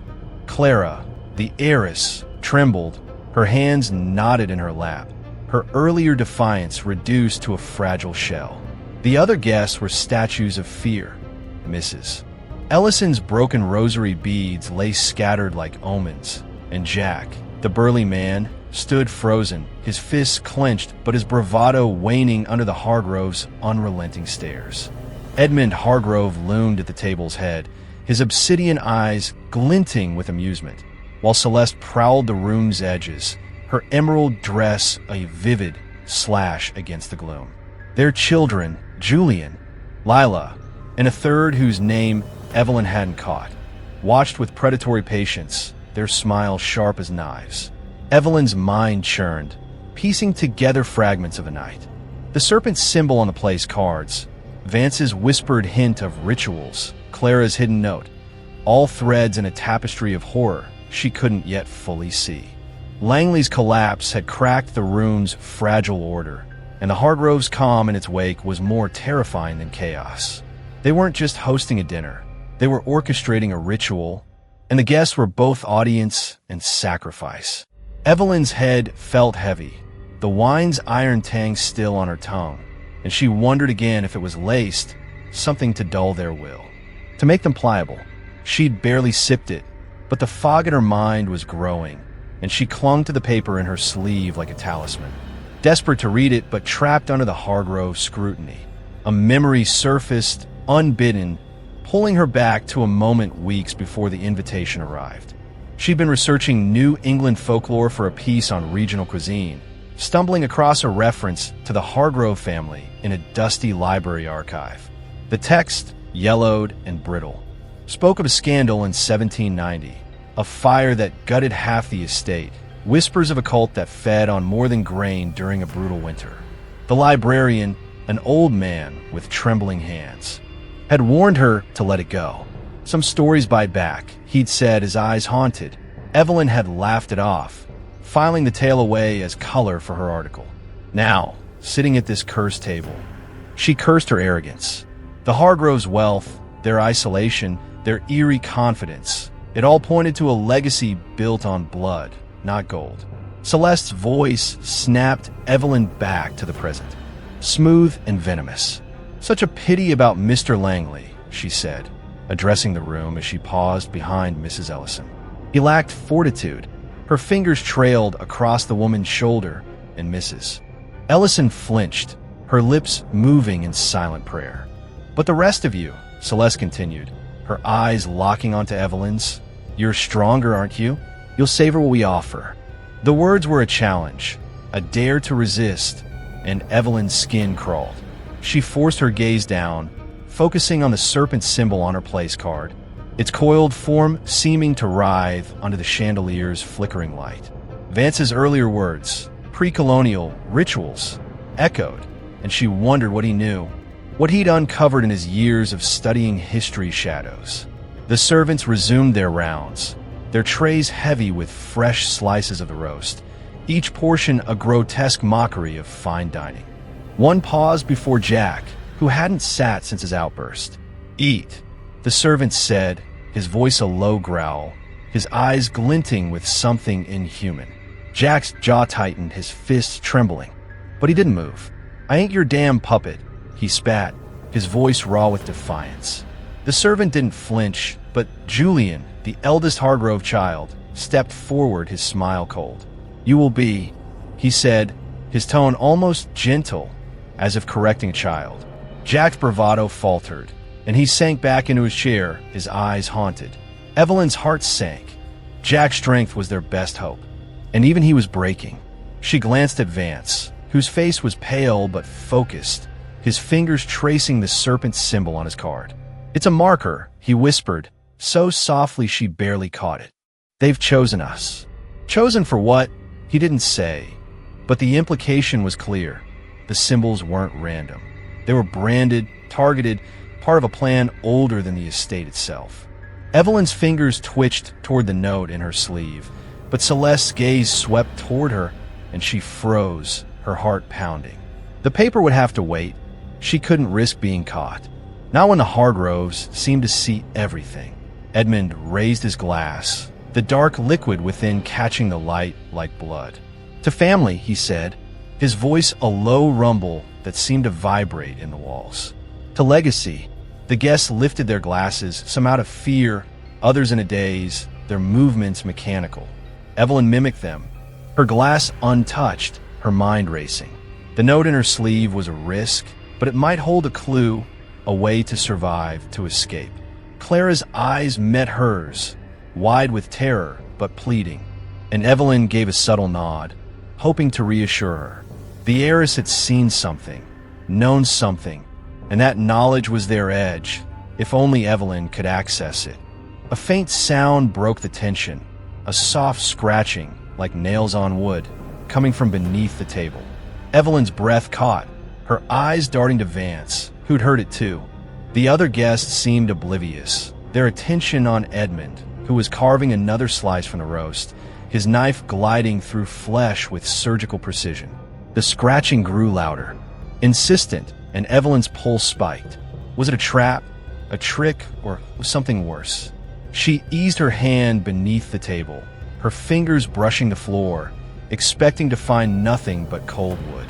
Clara, the heiress, trembled, her hands knotted in her lap, her earlier defiance reduced to a fragile shell. The other guests were statues of fear. Mrs. Ellison's broken rosary beads lay scattered like omens, and Jack, the burly man, stood frozen, his fists clenched but his bravado waning under the Hargroves' unrelenting stares. Edmund Hargrove loomed at the table's head, his obsidian eyes glinting with amusement, while Celeste prowled the room's edges, her emerald dress a vivid slash against the gloom. Their children, Julian, Lila, and a third whose name Evelyn hadn't caught, watched with predatory patience, their smiles sharp as knives. Evelyn's mind churned, piecing together fragments of a night. The serpent's symbol on the place cards, Vance's whispered hint of rituals, Clara's hidden note, all threads in a tapestry of horror she couldn't yet fully see. Langley's collapse had cracked the room's fragile order, and the Hargroves' calm in its wake was more terrifying than chaos. They weren't just hosting a dinner, they were orchestrating a ritual, and the guests were both audience and sacrifice. Evelyn's head felt heavy, the wine's iron tang still on her tongue, and she wondered again if it was laced, something to dull their will, to make them pliable. She'd barely sipped it, but the fog in her mind was growing, and she clung to the paper in her sleeve like a talisman, desperate to read it but trapped under the Hargrove scrutiny. A memory surfaced, unbidden, pulling her back to a moment weeks before the invitation arrived. She'd been researching New England folklore for a piece on regional cuisine, stumbling across a reference to the Hargrove family in a dusty library archive. The text, yellowed and brittle, spoke of a scandal in 1790, a fire that gutted half the estate, whispers of a cult that fed on more than grain during a brutal winter. The librarian, an old man with trembling hands, had warned her to let it go. Some stories bite back, he'd said, his eyes haunted. Evelyn had laughed it off, filing the tale away as color for her article. Now, sitting at this cursed table, she cursed her arrogance. The Hargroves' wealth, their isolation, their eerie confidence, it all pointed to a legacy built on blood, not gold. Celeste's voice snapped Evelyn back to the present, smooth and venomous. "Such a pity about Mr. Langley," she said, addressing the room as she paused behind Mrs. Ellison. He lacked fortitude. Her fingers trailed across the woman's shoulder, and Mrs. Ellison flinched, her lips moving in silent prayer. "But the rest of you," Celeste continued, her eyes locking onto Evelyn's, "you're stronger, aren't you? You'll savor what we offer." The words were a challenge, a dare to resist, and Evelyn's skin crawled. She forced her gaze down, focusing on the serpent symbol on her place card, its coiled form seeming to writhe under the chandelier's flickering light. Vance's earlier words, pre-colonial rituals, echoed, and she wondered what he knew, what he'd uncovered in his years of studying history shadows. The servants resumed their rounds, their trays heavy with fresh slices of the roast, each portion a grotesque mockery of fine dining. One paused before Jack, who hadn't sat since his outburst. "Eat," the servant said, his voice a low growl, his eyes glinting with something inhuman. Jack's jaw tightened, his fists trembling, but he didn't move. "I ain't your damn puppet," he spat, his voice raw with defiance. The servant didn't flinch, but Julian, the eldest Hargrove child, stepped forward, his smile cold. "You will be," he said, his tone almost gentle, as if correcting a child. Jack's bravado faltered, and he sank back into his chair, his eyes haunted. Evelyn's heart sank. Jack's strength was their best hope, and even he was breaking. She glanced at Vance, whose face was pale but focused, his fingers tracing the serpent symbol on his card. "It's a marker," he whispered, so softly she barely caught it. "They've chosen us." Chosen for what? He didn't say, but the implication was clear. The symbols weren't random. They were branded, targeted, part of a plan older than the estate itself. Evelyn's fingers twitched toward the note in her sleeve, but Celeste's gaze swept toward her, and she froze, her heart pounding. The paper would have to wait. She couldn't risk being caught. Not when the Hargroves seemed to see everything. Edmund raised his glass, the dark liquid within catching the light like blood. "To family," he said, his voice a low rumble that seemed to vibrate in the walls. "To legacy." The guests lifted their glasses, some out of fear, others in a daze, their movements mechanical. Evelyn mimicked them, her glass untouched, her mind racing. The note in her sleeve was a risk, but it might hold a clue, a way to survive, to escape. Clara's eyes met hers, wide with terror, but pleading, and Evelyn gave a subtle nod, hoping to reassure her. The heiress had seen something, known something, and that knowledge was their edge, if only Evelyn could access it. A faint sound broke the tension, a soft scratching, like nails on wood, coming from beneath the table. Evelyn's breath caught, her eyes darting to Vance, who'd heard it too. The other guests seemed oblivious, their attention on Edmund, who was carving another slice from the roast, his knife gliding through flesh with surgical precision. The scratching grew louder, insistent, and Evelyn's pulse spiked. Was it a trap, a trick, or something worse? She eased her hand beneath the table, her fingers brushing the floor, expecting to find nothing but cold wood.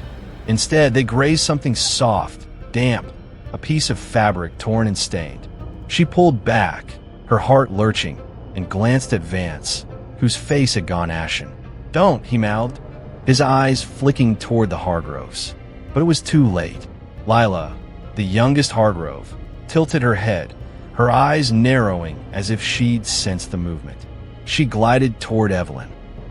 Instead, they grazed something soft, damp, a piece of fabric torn and stained. She pulled back, her heart lurching, and glanced at Vance, whose face had gone ashen. "Don't," he mouthed, his eyes flicking toward the Hargroves. But it was too late. Lila, the youngest Hargrove, tilted her head, her eyes narrowing as if she'd sensed the movement. She glided toward Evelyn,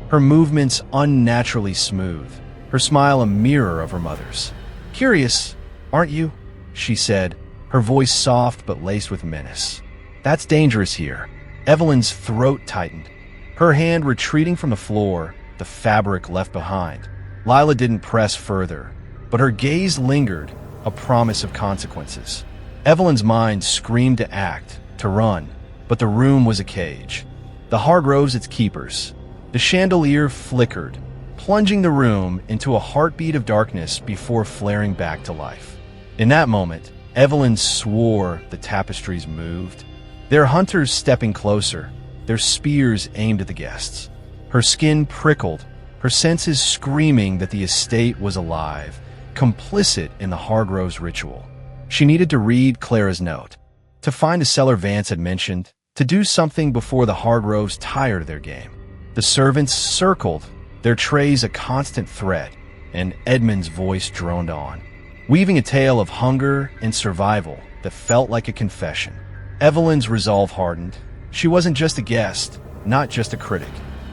her movements unnaturally smooth, her smile a mirror of her mother's. "Curious, aren't you?" she said, her voice soft but laced with menace. "That's dangerous here." Evelyn's throat tightened, her hand retreating from the floor, the fabric left behind. Lila didn't press further, but her gaze lingered, a promise of consequences. Evelyn's mind screamed to act, to run, but the room was a cage. The Hargroves its keepers. The chandelier flickered, plunging the room into a heartbeat of darkness before flaring back to life. In that moment, Evelyn swore the tapestries moved. Their hunters stepping closer, their spears aimed at the guests. Her skin prickled, her senses screaming that the estate was alive, complicit in the Hargroves ritual. She needed to read Clara's note, to find a cellar Vance had mentioned, to do something before the Hargroves tired of their game. The servants circled, their trays a constant threat, and Edmund's voice droned on, weaving a tale of hunger and survival that felt like a confession. Evelyn's resolve hardened. She wasn't just a guest, not just a critic.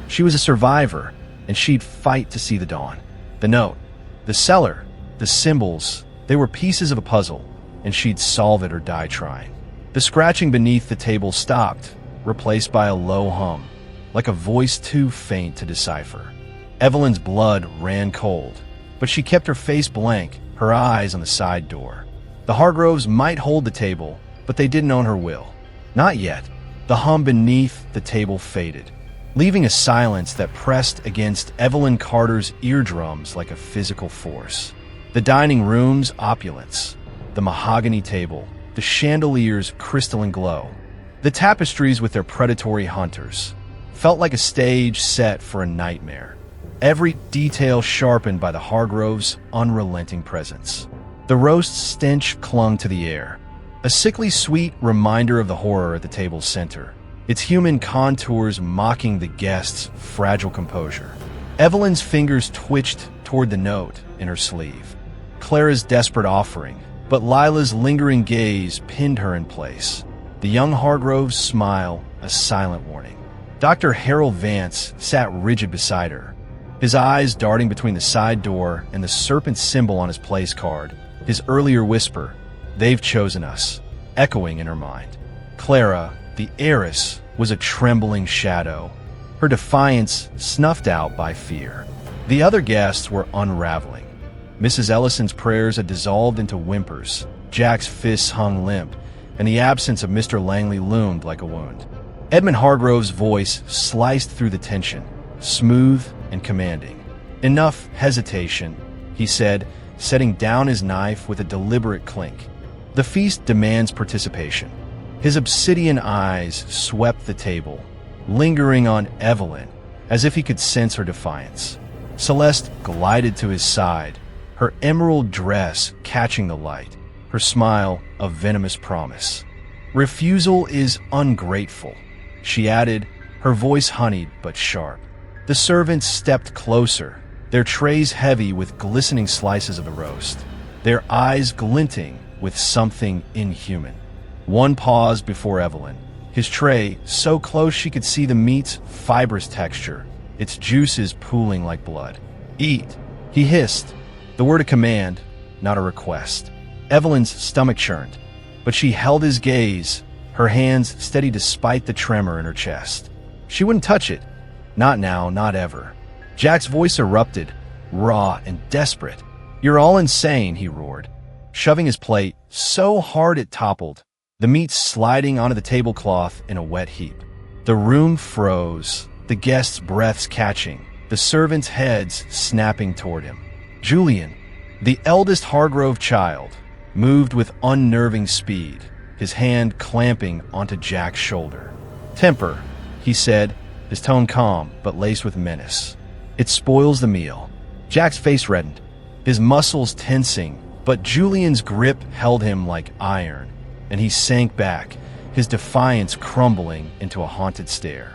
She was a survivor, and she'd fight to see the dawn. The note, the cellar, the symbols, they were pieces of a puzzle, and she'd solve it or die trying. The scratching beneath the table stopped, replaced by a low hum, like a voice too faint to decipher. Evelyn's blood ran cold, but she kept her face blank, her eyes on the side door. The Hargroves might hold the table, but they didn't own her will. Not yet. The hum beneath the table faded, leaving a silence that pressed against Evelyn Carter's eardrums like a physical force. The dining room's opulence, the mahogany table, the chandelier's crystalline glow, the tapestries with their predatory hunters, felt like a stage set for a nightmare. Every detail sharpened by the Hargroves' unrelenting presence. The roast stench clung to the air, a sickly sweet reminder of the horror at the table's center, its human contours mocking the guests' fragile composure. Evelyn's fingers twitched toward the note in her sleeve. Clara's desperate offering, but Lila's lingering gaze pinned her in place. The young Hargrove's smile, a silent warning. Dr. Harold Vance sat rigid beside her, his eyes darting between the side door and the serpent symbol on his place card, his earlier whisper, "They've chosen us," echoing in her mind. Clara, the heiress, was a trembling shadow, her defiance snuffed out by fear. The other guests were unraveling. Mrs. Ellison's prayers had dissolved into whimpers, Jack's fists hung limp, and the absence of Mr. Langley loomed like a wound. Edmund Hargrove's voice sliced through the tension, smooth and commanding. "Enough hesitation," he said, setting down his knife with a deliberate clink. "The feast demands participation." His obsidian eyes swept the table, lingering on Evelyn, as if he could sense her defiance. Celeste glided to his side, her emerald dress catching the light, her smile a venomous promise. "Refusal is ungrateful," she added, her voice honeyed but sharp. The servants stepped closer, their trays heavy with glistening slices of the roast, their eyes glinting with something inhuman. One paused before Evelyn, his tray so close she could see the meat's fibrous texture, its juices pooling like blood. "Eat," he hissed, the word a command, not a request. Evelyn's stomach churned, but she held his gaze, her hands steady despite the tremor in her chest. She wouldn't touch it. Not now, not ever. Jack's voice erupted, raw and desperate. "You're all insane," he roared, shoving his plate so hard it toppled, the meat sliding onto the tablecloth in a wet heap. The room froze, the guests' breaths catching, the servants' heads snapping toward him. Julian, the eldest Hargrove child, moved with unnerving speed, his hand clamping onto Jack's shoulder. "Temper," he said, his tone calm but laced with menace. "It spoils the meal." Jack's face reddened, his muscles tensing, but Julian's grip held him like iron, and he sank back, his defiance crumbling into a haunted stare.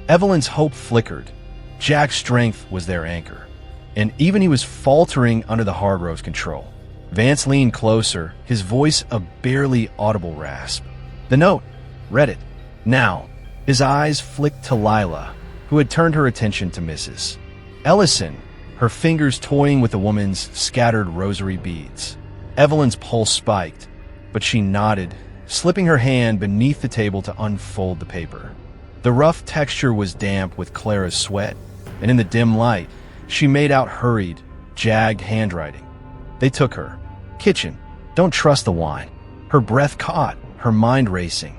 Evelyn's hope flickered. Jack's strength was their anchor, and even he was faltering under the Hargrove's control. Vance leaned closer, his voice a barely audible rasp. "The note. Read it. Now." His eyes flicked to Lila, who had turned her attention to Mrs. Ellison, her fingers toying with the woman's scattered rosary beads. Evelyn's pulse spiked, but she nodded, slipping her hand beneath the table to unfold the paper. The rough texture was damp with Clara's sweat, and in the dim light, she made out hurried, jagged handwriting. They took her. "Kitchen. Don't trust the wine." Her breath caught, her mind racing.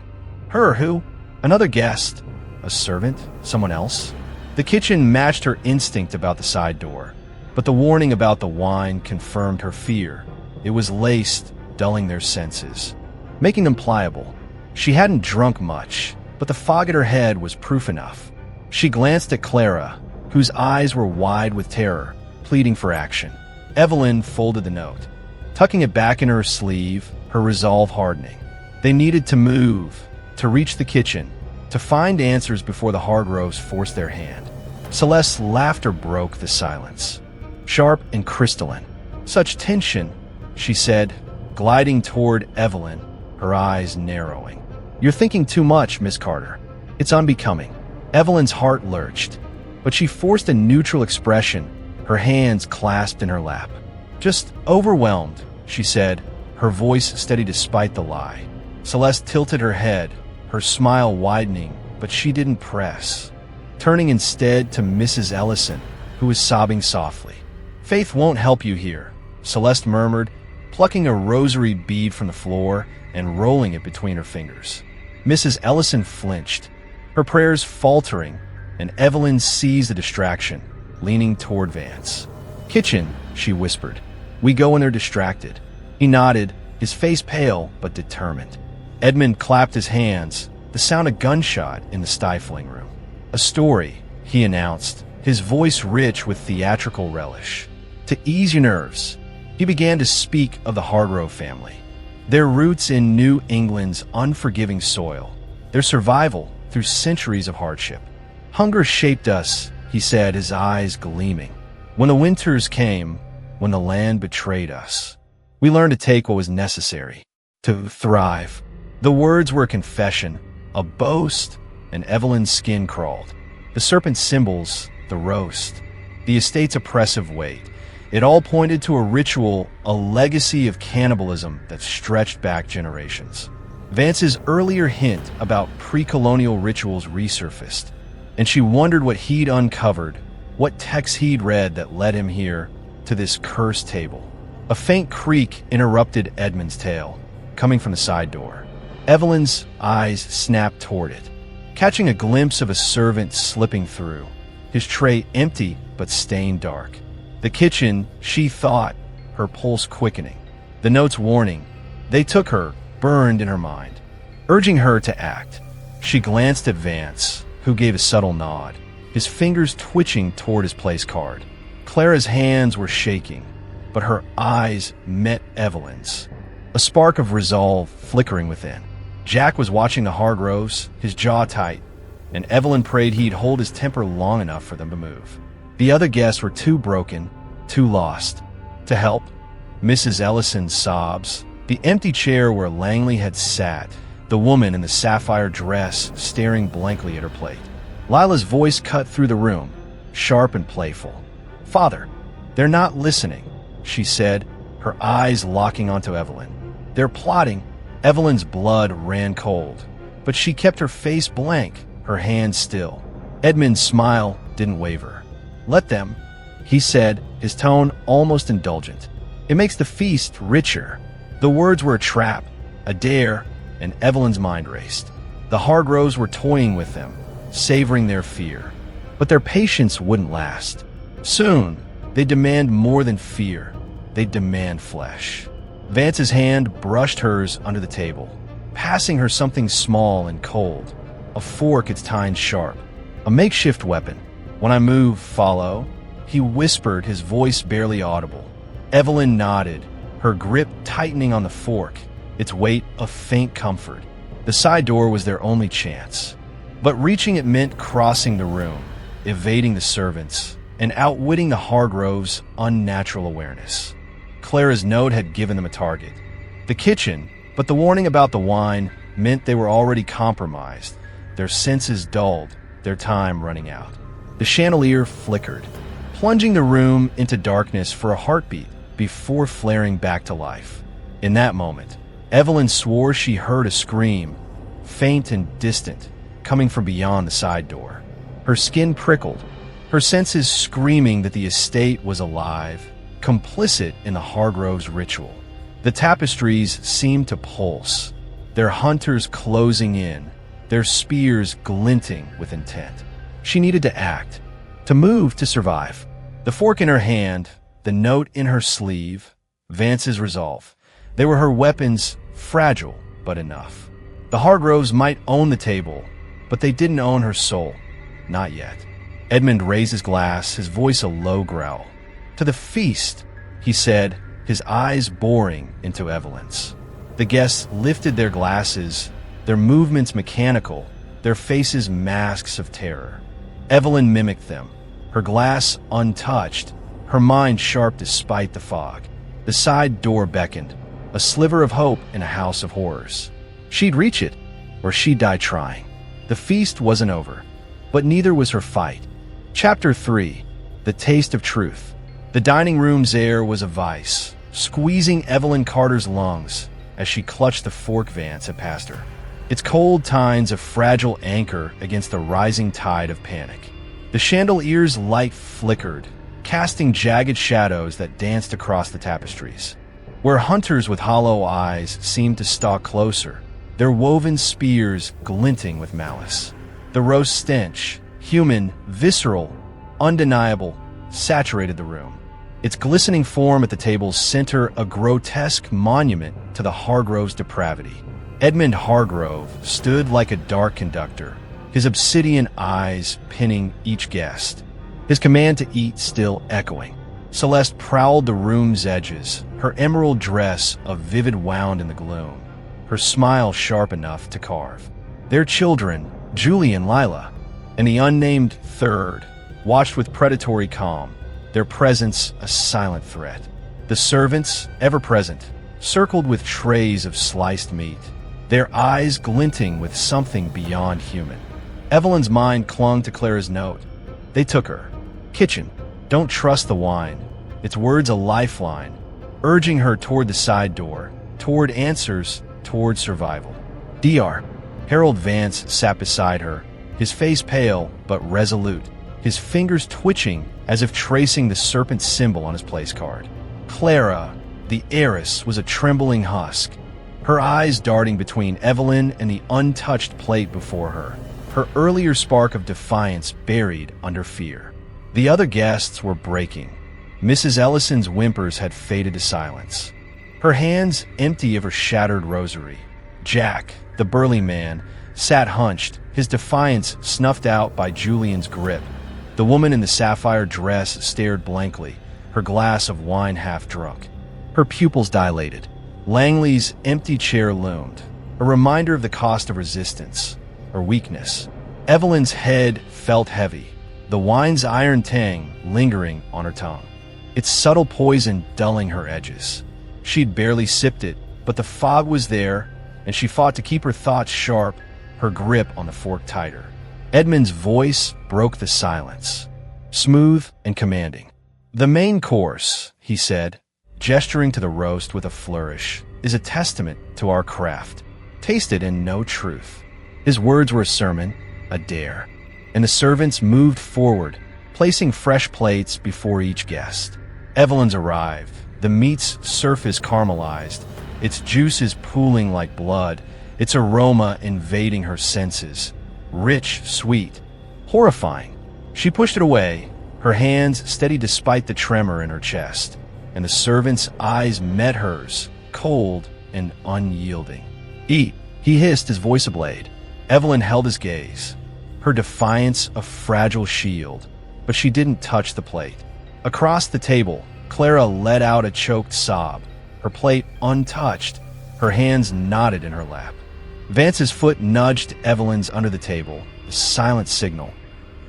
Her who? Another guest? A servant? Someone else? The kitchen matched her instinct about the side door, but the warning about the wine confirmed her fear. It was laced, dulling their senses, making them pliable. She hadn't drunk much, but the fog at her head was proof enough. She glanced at Clara, whose eyes were wide with terror, pleading for action. Evelyn folded the note, tucking it back in her sleeve, her resolve hardening. They needed to move, to reach the kitchen, to find answers before the Hargroves forced their hand. Celeste's laughter broke the silence. Sharp and crystalline. Such tension, she said, gliding toward Evelyn, her eyes narrowing. You're thinking too much, Miss Carter. It's unbecoming. Evelyn's heart lurched, but she forced a neutral expression, her hands clasped in her lap. Just overwhelmed, she said, her voice steady despite the lie. Celeste tilted her head, her smile widening, but she didn't press, turning instead to Mrs. Ellison, who was sobbing softly. Faith won't help you here, Celeste murmured, plucking a rosary bead from the floor and rolling it between her fingers. Mrs. Ellison flinched, her prayers faltering, and Evelyn seized the distraction, leaning toward Vance. Kitchen, she whispered. We go when they're distracted. He nodded, his face pale but determined. Edmund clapped his hands, the sound of gunshot in the stifling room. A story, he announced, his voice rich with theatrical relish. To ease your nerves, he began to speak of the Hargrove family, their roots in New England's unforgiving soil, their survival through centuries of hardship. Hunger shaped us, he said, his eyes gleaming. When the winters came, when the land betrayed us, we learned to take what was necessary, to thrive. The words were a confession, a boast, and Evelyn's skin crawled. The serpent symbols, the roast, the estate's oppressive weight. It all pointed to a ritual, a legacy of cannibalism that stretched back generations. Vance's earlier hint about pre-colonial rituals resurfaced, and she wondered what he'd uncovered, what texts he'd read that led him here, to this cursed table. A faint creak interrupted Edmund's tale, coming from the side door. Evelyn's eyes snapped toward it, catching a glimpse of a servant slipping through, his tray empty but stained dark. The kitchen, she thought, her pulse quickening. The note's warning, they took her, burned in her mind, urging her to act. She glanced at Vance, who gave a subtle nod, his fingers twitching toward his place card. Clara's hands were shaking, but her eyes met Evelyn's, a spark of resolve flickering within. Jack was watching the Hargroves, his jaw tight, and Evelyn prayed he'd hold his temper long enough for them to move. The other guests were too broken, too lost. To help, Mrs. Ellison's sobs, the empty chair where Langley had sat, the woman in the sapphire dress staring blankly at her plate. Lila's voice cut through the room, sharp and playful. Father, they're not listening, she said, her eyes locking onto Evelyn. They're plotting. Evelyn's blood ran cold, but she kept her face blank, her hands still. Edmund's smile didn't waver. Let them, he said, his tone almost indulgent. It makes the feast richer. The words were a trap, a dare, and Evelyn's mind raced. The Hargroves were toying with them, savoring their fear. But their patience wouldn't last. Soon, they'd demand more than fear. They'd demand flesh. Vance's hand brushed hers under the table, passing her something small and cold, a fork its tine sharp, a makeshift weapon. When I move, follow, he whispered, his voice barely audible. Evelyn nodded, her grip tightening on the fork, its weight a faint comfort. The side door was their only chance. But reaching it meant crossing the room, evading the servants, and outwitting the Hargroves' unnatural awareness. Clara's note had given them a target. The kitchen, but the warning about the wine meant they were already compromised, their senses dulled, their time running out. The chandelier flickered, plunging the room into darkness for a heartbeat before flaring back to life. In that moment, Evelyn swore she heard a scream, faint and distant, coming from beyond the side door. Her skin prickled, her senses screaming that the estate was alive, complicit in the Hargroves' ritual. The tapestries seemed to pulse, their hunters closing in, their spears glinting with intent. She needed to act, to move to survive. The fork in her hand, the note in her sleeve, Vance's resolve. They were her weapons, fragile but enough. The Hargroves might own the table, but they didn't own her soul. Not yet. Edmund raised his glass, his voice a low growl. "To the feast," he said, his eyes boring into Evelyn's. The guests lifted their glasses, their movements mechanical, their faces masks of terror. Evelyn mimicked them, her glass untouched, her mind sharp despite the fog. The side door beckoned, a sliver of hope in a house of horrors. She'd reach it, or she'd die trying. The feast wasn't over, but neither was her fight. Chapter 3. The Taste of Truth. The dining room's air was a vice, squeezing Evelyn Carter's lungs as she clutched the fork Vance had passed her. Its cold tines a fragile anchor against the rising tide of panic. The chandelier's light flickered, casting jagged shadows that danced across the tapestries. Where hunters with hollow eyes seemed to stalk closer, their woven spears glinting with malice. The roast stench, human, visceral, undeniable, saturated the room. Its glistening form at the table's center a grotesque monument to the Hargrove's depravity. Edmund Hargrove stood like a dark conductor, his obsidian eyes pinning each guest, his command to eat still echoing. Celeste prowled the room's edges, her emerald dress a vivid wound in the gloom, her smile sharp enough to carve. Their children, Julie and Lila, and the unnamed third, watched with predatory calm, their presence a silent threat. The servants, ever present, circled with trays of sliced meat, their eyes glinting with something beyond human. Evelyn's mind clung to Clara's note. They took her. Kitchen. Don't trust the wine. Its words a lifeline, urging her toward the side door, toward answers, toward survival. DR. Harold Vance sat beside her, his face pale but resolute, his fingers twitching as if tracing the serpent symbol on his place card. Clara, the heiress, was a trembling husk, her eyes darting between Evelyn and the untouched plate before her, her earlier spark of defiance buried under fear. The other guests were breaking. Mrs. Ellison's whimpers had faded to silence, her hands empty of her shattered rosary. Jack, the burly man, sat hunched, his defiance snuffed out by Julian's grip. The woman in the sapphire dress stared blankly, her glass of wine half drunk. Her pupils dilated. Langley's empty chair loomed, a reminder of the cost of resistance, or weakness. Evelyn's head felt heavy, the wine's iron tang lingering on her tongue, its subtle poison dulling her edges. She'd barely sipped it, but the fog was there, and she fought to keep her thoughts sharp, her grip on the fork tighter. Edmund's voice broke the silence, smooth and commanding. "The main course," he said, gesturing to the roast with a flourish, "is a testament to our craft. Taste it and know truth." His words were a sermon, a dare, and the servants moved forward, placing fresh plates before each guest. Evelyn's arrived, the meat's surface caramelized, its juices pooling like blood, its aroma invading her senses. Rich, sweet, horrifying. She pushed it away, her hands steady despite the tremor in her chest, and the servant's eyes met hers, cold and unyielding. "Eat," he hissed, his voice a blade. Evelyn held his gaze, her defiance a fragile shield, but she didn't touch the plate. Across the table, Clara let out a choked sob, her plate untouched, her hands knotted in her lap. Vance's foot nudged Evelyn's under the table, a silent signal.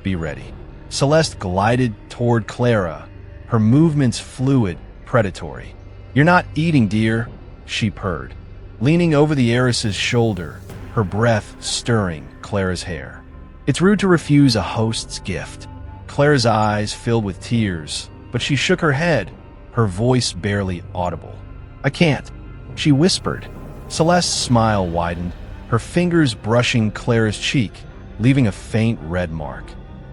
"Be ready." Celeste glided toward Clara, her movements fluid, predatory. "You're not eating, dear," she purred, leaning over the heiress's shoulder, her breath stirring Clara's hair. "It's rude to refuse a host's gift." Clara's eyes filled with tears, but she shook her head, her voice barely audible. "I can't," she whispered. Celeste's smile widened, her fingers brushing Clara's cheek, leaving a faint red mark.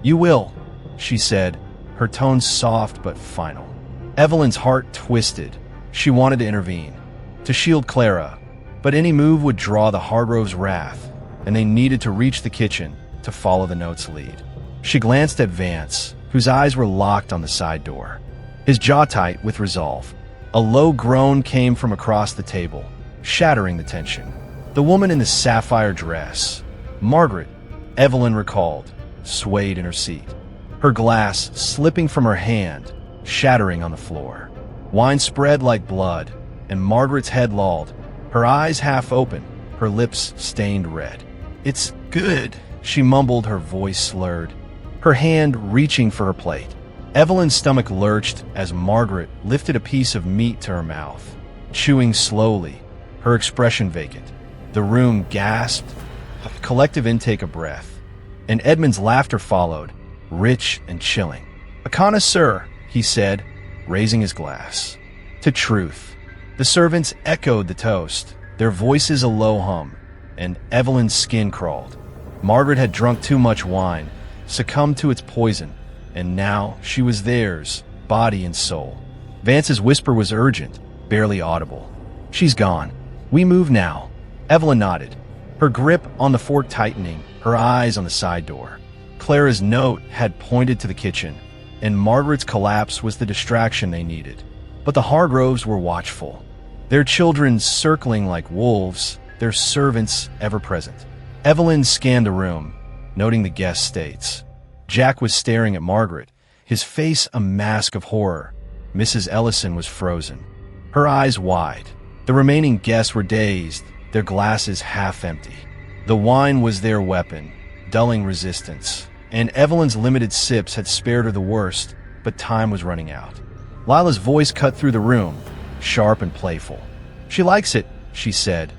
"You will," she said, her tone soft but final. Evelyn's heart twisted. She wanted to intervene, to shield Clara, but any move would draw the Hargrove's wrath, and they needed to reach the kitchen to follow the note's lead. She glanced at Vance, whose eyes were locked on the side door, his jaw tight with resolve. A low groan came from across the table, shattering the tension. The woman in the sapphire dress, Margaret, Evelyn recalled, swayed in her seat. her glass slipping from her hand, shattering on the floor. Wine spread like blood, and Margaret's head lolled, her eyes half open, her lips stained red. "It's good," she mumbled, her voice slurred, her hand reaching for her plate. Evelyn's stomach lurched as Margaret lifted a piece of meat to her mouth, chewing slowly, her expression vacant. The room gasped, a collective intake of breath, and Edmund's laughter followed, rich and chilling. "A connoisseur," he said, raising his glass. "To truth." The servants echoed the toast, their voices a low hum, and Evelyn's skin crawled. Margaret had drunk too much wine, succumbed to its poison, and now she was theirs, body and soul. Vance's whisper was urgent, barely audible. "She's gone. We move now." Evelyn nodded, her grip on the fork tightening, her eyes on the side door. Clara's note had pointed to the kitchen, and Margaret's collapse was the distraction they needed. But the Hargroves were watchful, their children circling like wolves, their servants ever present. Evelyn scanned the room, noting the guest states. Jack was staring at Margaret, his face a mask of horror. Mrs. Ellison was frozen, her eyes wide. The remaining guests were dazed, their glasses half empty. The wine was their weapon, dulling resistance, and Evelyn's limited sips had spared her the worst, but time was running out. Lila's voice cut through the room, sharp and playful. "She likes it," she said,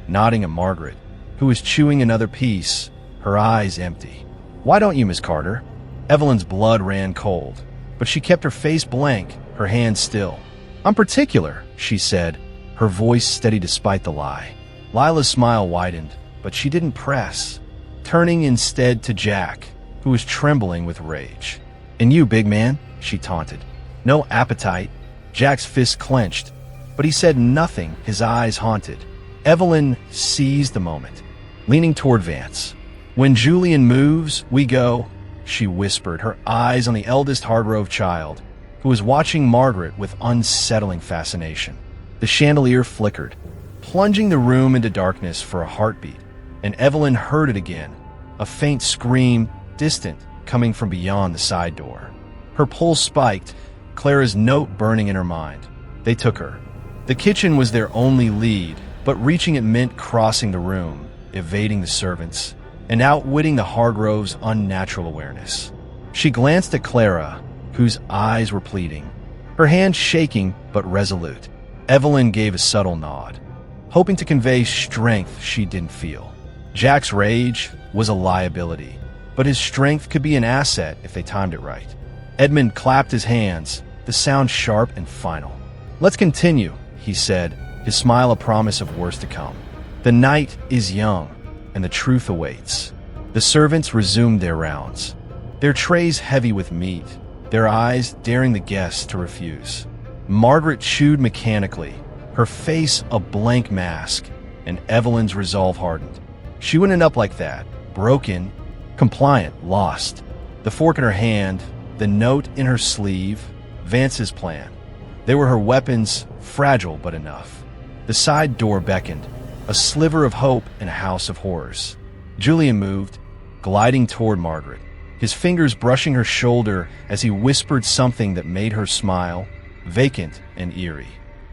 nodding at Margaret, who was chewing another piece, her eyes empty. "Why don't you, Miss Carter?" Evelyn's blood ran cold, but she kept her face blank, her hands still. "I'm particular," she said, her voice steady despite the lie. Lila's smile widened, but she didn't press, turning instead to Jack, who was trembling with rage. "And you, big man?" she taunted. "No appetite." Jack's fist clenched, but he said nothing, his eyes haunted. Evelyn seized the moment, leaning toward Vance. "When Julian moves, we go," she whispered, her eyes on the eldest Hargrove child, who was watching Margaret with unsettling fascination. The chandelier flickered, plunging the room into darkness for a heartbeat, and Evelyn heard it again, a faint scream, distant, coming from beyond the side door. Her pulse spiked, Clara's note burning in her mind. They took her. The kitchen was their only lead, but reaching it meant crossing the room, evading the servants, and outwitting the Hargroves' unnatural awareness. She glanced at Clara, whose eyes were pleading, her hand shaking but resolute. Evelyn gave a subtle nod, hoping to convey strength she didn't feel. Jack's rage was a liability, but his strength could be an asset if they timed it right. Edmund clapped his hands, the sound sharp and final. "Let's continue," he said, his smile a promise of worse to come. "The night is young, and the truth awaits." The servants resumed their rounds, their trays heavy with meat, their eyes daring the guests to refuse. Margaret chewed mechanically, her face a blank mask, and Evelyn's resolve hardened. She wouldn't end up like that, broken, compliant, lost. The fork in her hand, the note in her sleeve, Vance's plan. They were her weapons, fragile but enough. The side door beckoned, a sliver of hope in a house of horrors. Julian moved, gliding toward Margaret, his fingers brushing her shoulder as he whispered something that made her smile, vacant and eerie.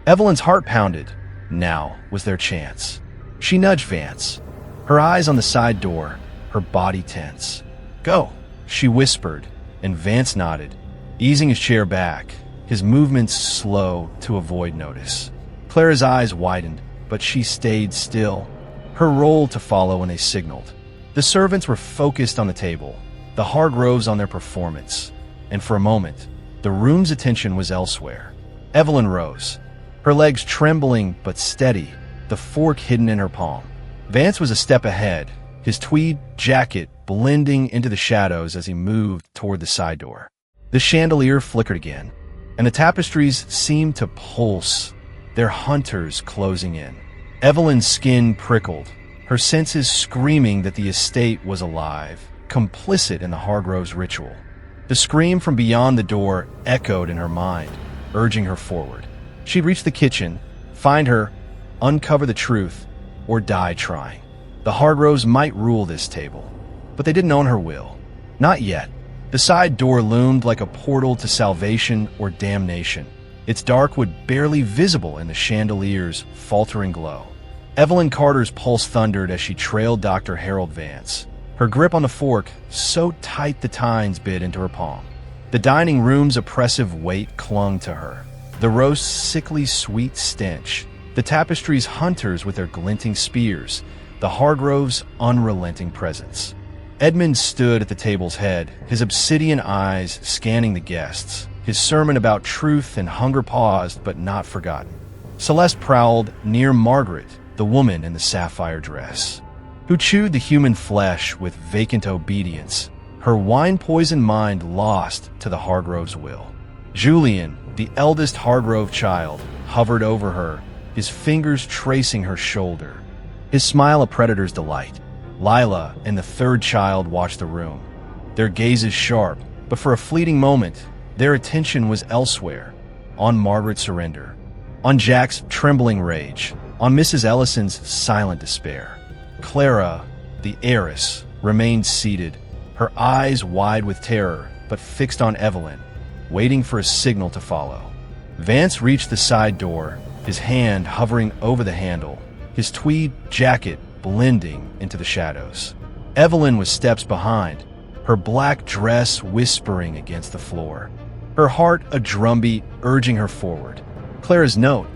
Evelyn's heart pounded. Now was their chance. She nudged Vance, her eyes on the side door, her body tense. "Go," she whispered, and Vance nodded, easing his chair back, his movements slow to avoid notice. Clara's eyes widened, but she stayed still, her role to follow when they signaled. The servants were focused on the table, the Hargroves on their performance, and for a moment, the room's attention was elsewhere. Evelyn rose, her legs trembling but steady, the fork hidden in her palm. Vance was a step ahead, his tweed jacket blending into the shadows as he moved toward the side door. The chandelier flickered again, and the tapestries seemed to pulse, their hunters closing in. Evelyn's skin prickled, her senses screaming that the estate was alive, complicit in the Hargroves' ritual. The scream from beyond the door echoed in her mind, urging her forward. She'd reach the kitchen, find her, uncover the truth, or die trying. The Hargroves might rule this table, but they didn't own her will. Not yet. The side door loomed like a portal to salvation or damnation, its dark wood barely visible in the chandelier's faltering glow. Evelyn Carter's pulse thundered as she trailed Dr. Harold Vance, her grip on the fork so tight the tines bit into her palm. The dining room's oppressive weight clung to her. The roast's sickly sweet stench, the tapestry's hunters with their glinting spears, the Hargroves' unrelenting presence. Edmund stood at the table's head, his obsidian eyes scanning the guests. His sermon about truth and hunger paused but not forgotten. Celeste prowled near Margaret, the woman in the sapphire dress, who chewed the human flesh with vacant obedience, her wine-poisoned mind lost to the Hargrove's will. Julian, the eldest Hargrove child, hovered over her, his fingers tracing her shoulder, his smile a predator's delight. Lila and the third child watched the room, their gazes sharp, but for a fleeting moment, their attention was elsewhere, on Margaret's surrender, on Jack's trembling rage, on Mrs. Ellison's silent despair. Clara, the heiress, remained seated, her eyes wide with terror, but fixed on Evelyn, waiting for a signal to follow. Vance reached the side door, his hand hovering over the handle, his tweed jacket blending into the shadows. Evelyn was steps behind, her black dress whispering against the floor, her heart a drumbeat urging her forward. Clara's note.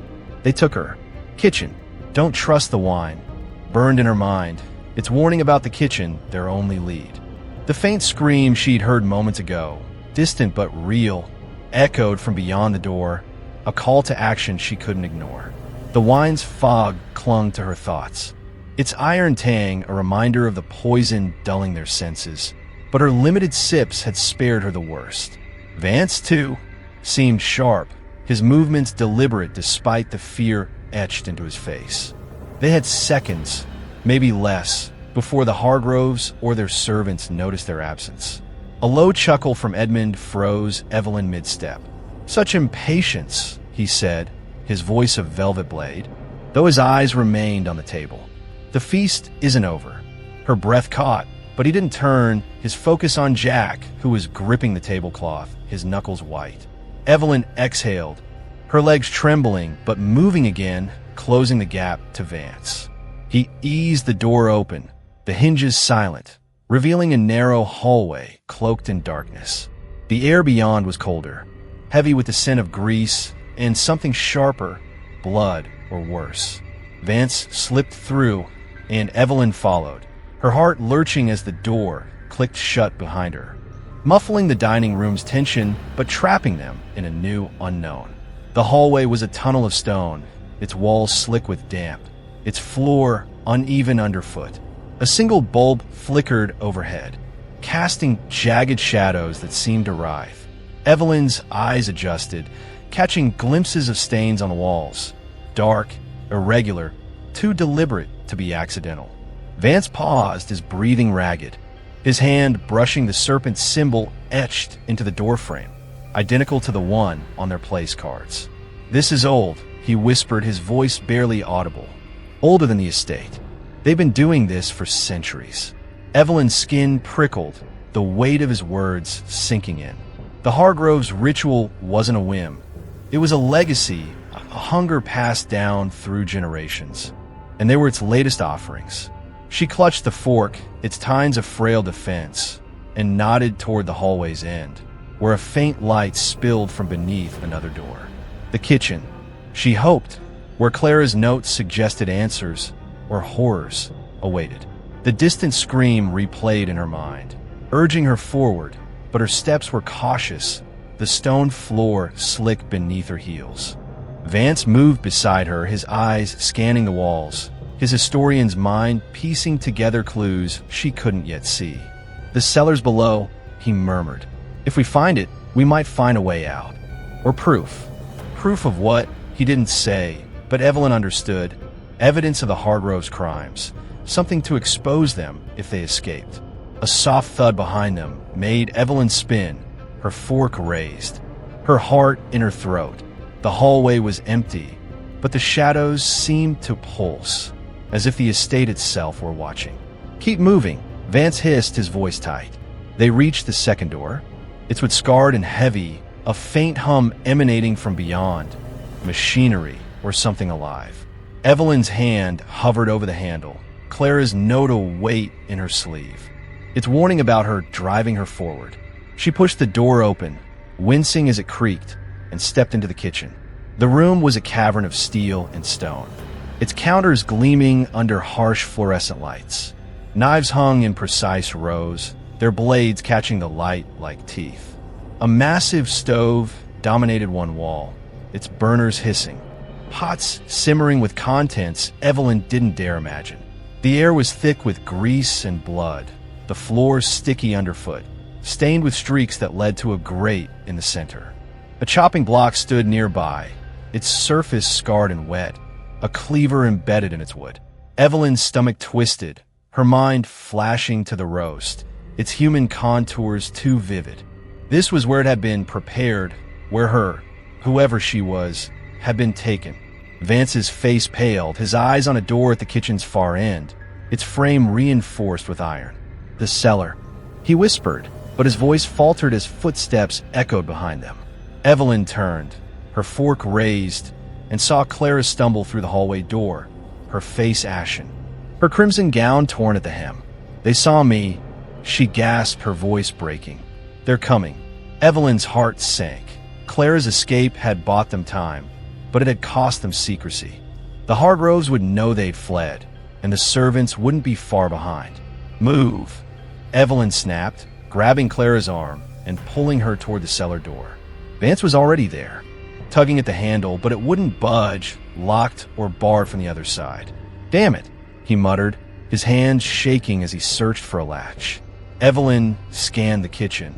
They took her. Kitchen. Don't trust the wine. Burned in her mind, its warning about the kitchen, their only lead. The faint scream she'd heard moments ago, distant but real, echoed from beyond the door, a call to action she couldn't ignore. The wine's fog clung to her thoughts, its iron tang a reminder of the poison dulling their senses, but her limited sips had spared her the worst. Vance, too, seemed sharp, his movements deliberate despite the fear etched into his face. They had seconds, maybe less, before the Hargroves or their servants noticed their absence. A low chuckle from Edmund froze Evelyn mid-step. Such impatience, he said, his voice a velvet blade, though his eyes remained on the table. The feast isn't over. Her breath caught, but he didn't turn, his focus on Jack, who was gripping the tablecloth, his knuckles white. Evelyn exhaled, her legs trembling but moving again, closing the gap to Vance. He eased the door open, the hinges silent, revealing a narrow hallway cloaked in darkness. The air beyond was colder, heavy with the scent of grease and something sharper, blood or worse. Vance slipped through, and Evelyn followed, her heart lurching as the door clicked shut behind her, muffling the dining room's tension but trapping them in a new unknown. The hallway was a tunnel of stone, its walls slick with damp, its floor uneven underfoot. A single bulb flickered overhead, casting jagged shadows that seemed to writhe. Evelyn's eyes adjusted, catching glimpses of stains on the walls, dark, irregular, too deliberate to be accidental. Vance paused, his breathing ragged, his hand brushing the serpent symbol etched into the doorframe, identical to the one on their place cards. "This is old," he whispered, his voice barely audible. "Older than the estate. They've been doing this for centuries." Evelyn's skin prickled, the weight of his words sinking in. The Hargroves' ritual wasn't a whim. It was a legacy, a hunger passed down through generations. And they were its latest offerings. She clutched the fork, its tines a frail defense, and nodded toward the hallway's end, where a faint light spilled from beneath another door. The kitchen, she hoped, where Clara's notes suggested answers, or horrors, awaited. The distant scream replayed in her mind, urging her forward, but her steps were cautious, the stone floor slick beneath her heels. Vance moved beside her, his eyes scanning the walls, his historian's mind piecing together clues she couldn't yet see. "The cellars below," he murmured. "If we find it, we might find a way out. Or proof." Proof of what? He didn't say, but Evelyn understood. Evidence of the Hargroves' crimes, something to expose them if they escaped. A soft thud behind them made Evelyn spin, her fork raised, her heart in her throat. The hallway was empty, but the shadows seemed to pulse, as if the estate itself were watching. "Keep moving," Vance hissed, his voice tight. They reached the second door. It was scarred and heavy, a faint hum emanating from beyond. Machinery or something alive. Evelyn's hand hovered over the handle. Clara's noted a weight in her sleeve. Its warning about her driving her forward. She pushed the door open, wincing as it creaked, and stepped into the kitchen. The room was a cavern of steel and stone, its counters gleaming under harsh fluorescent lights. Knives hung in precise rows, their blades catching the light like teeth. A massive stove dominated one wall, its burners hissing. Pots simmering with contents Evelyn didn't dare imagine. The air was thick with grease and blood, the floor sticky underfoot, stained with streaks that led to a grate in the center. A chopping block stood nearby, its surface scarred and wet, a cleaver embedded in its wood. Evelyn's stomach twisted, her mind flashing to the roast, its human contours too vivid. This was where it had been prepared, where whoever she was, had been taken. Vance's face paled, his eyes on a door at the kitchen's far end, its frame reinforced with iron. The cellar. He whispered, but his voice faltered as footsteps echoed behind them. Evelyn turned, her fork raised, and saw Clara stumble through the hallway door, her face ashen, her crimson gown torn at the hem. "They saw me," she gasped, her voice breaking. "They're coming." Evelyn's heart sank. Clara's escape had bought them time, but it had cost them secrecy. The Hargroves would know they'd fled, and the servants wouldn't be far behind. "Move," Evelyn snapped, grabbing Clara's arm and pulling her toward the cellar door. Vance was already there, tugging at the handle, but it wouldn't budge, locked or barred from the other side. "Damn it," he muttered, his hands shaking as he searched for a latch. Evelyn scanned the kitchen,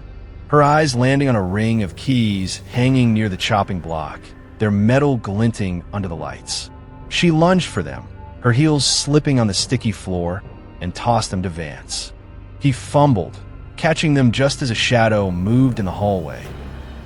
her eyes landing on a ring of keys hanging near the chopping block, their metal glinting under the lights. She lunged for them, her heels slipping on the sticky floor, and tossed them to Vance. He fumbled, catching them just as a shadow moved in the hallway.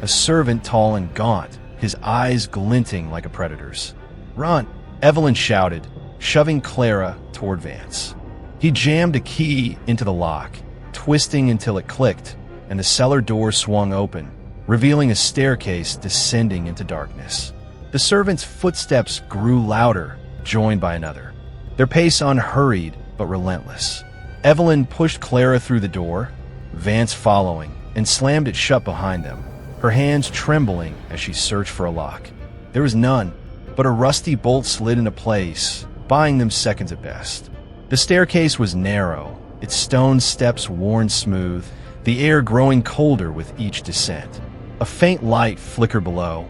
A servant tall and gaunt, his eyes glinting like a predator's. "Run!" Evelyn shouted, shoving Clara toward Vance. He jammed a key into the lock, twisting until it clicked, and the cellar door swung open, revealing a staircase descending into darkness. The servant's footsteps grew louder, joined by another, their pace unhurried but relentless. Evelyn pushed Clara through the door, Vance following, and slammed it shut behind them, her hands trembling as she searched for a lock. There was none, but a rusty bolt slid into place, buying them seconds at best. The staircase was narrow, its stone steps worn smooth, the air growing colder with each descent. A faint light flickered below,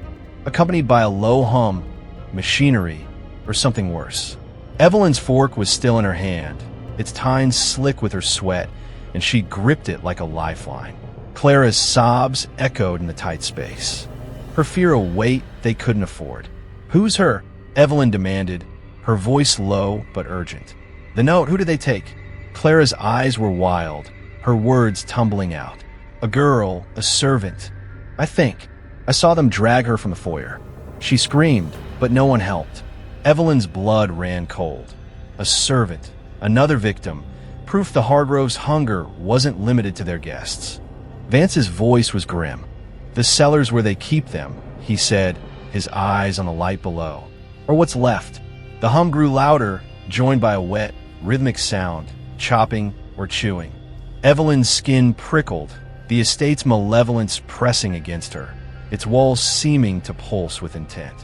accompanied by a low hum, machinery, or something worse. Evelyn's fork was still in her hand, its tines slick with her sweat, and she gripped it like a lifeline. Clara's sobs echoed in the tight space, her fear a weight they couldn't afford. "Who's her?" Evelyn demanded, her voice low but urgent. "The note, who did they take?" Clara's eyes were wild, her words tumbling out. "A girl, a servant. I think. I saw them drag her from the foyer." She screamed, but no one helped. Evelyn's blood ran cold. A servant, another victim, proof the Hargroves' hunger wasn't limited to their guests. Vance's voice was grim. "The cellar's where they keep them," he said, his eyes on the light below. "Or what's left." The hum grew louder, joined by a wet, rhythmic sound, chopping or chewing. Evelyn's skin prickled, the estate's malevolence pressing against her, its walls seeming to pulse with intent.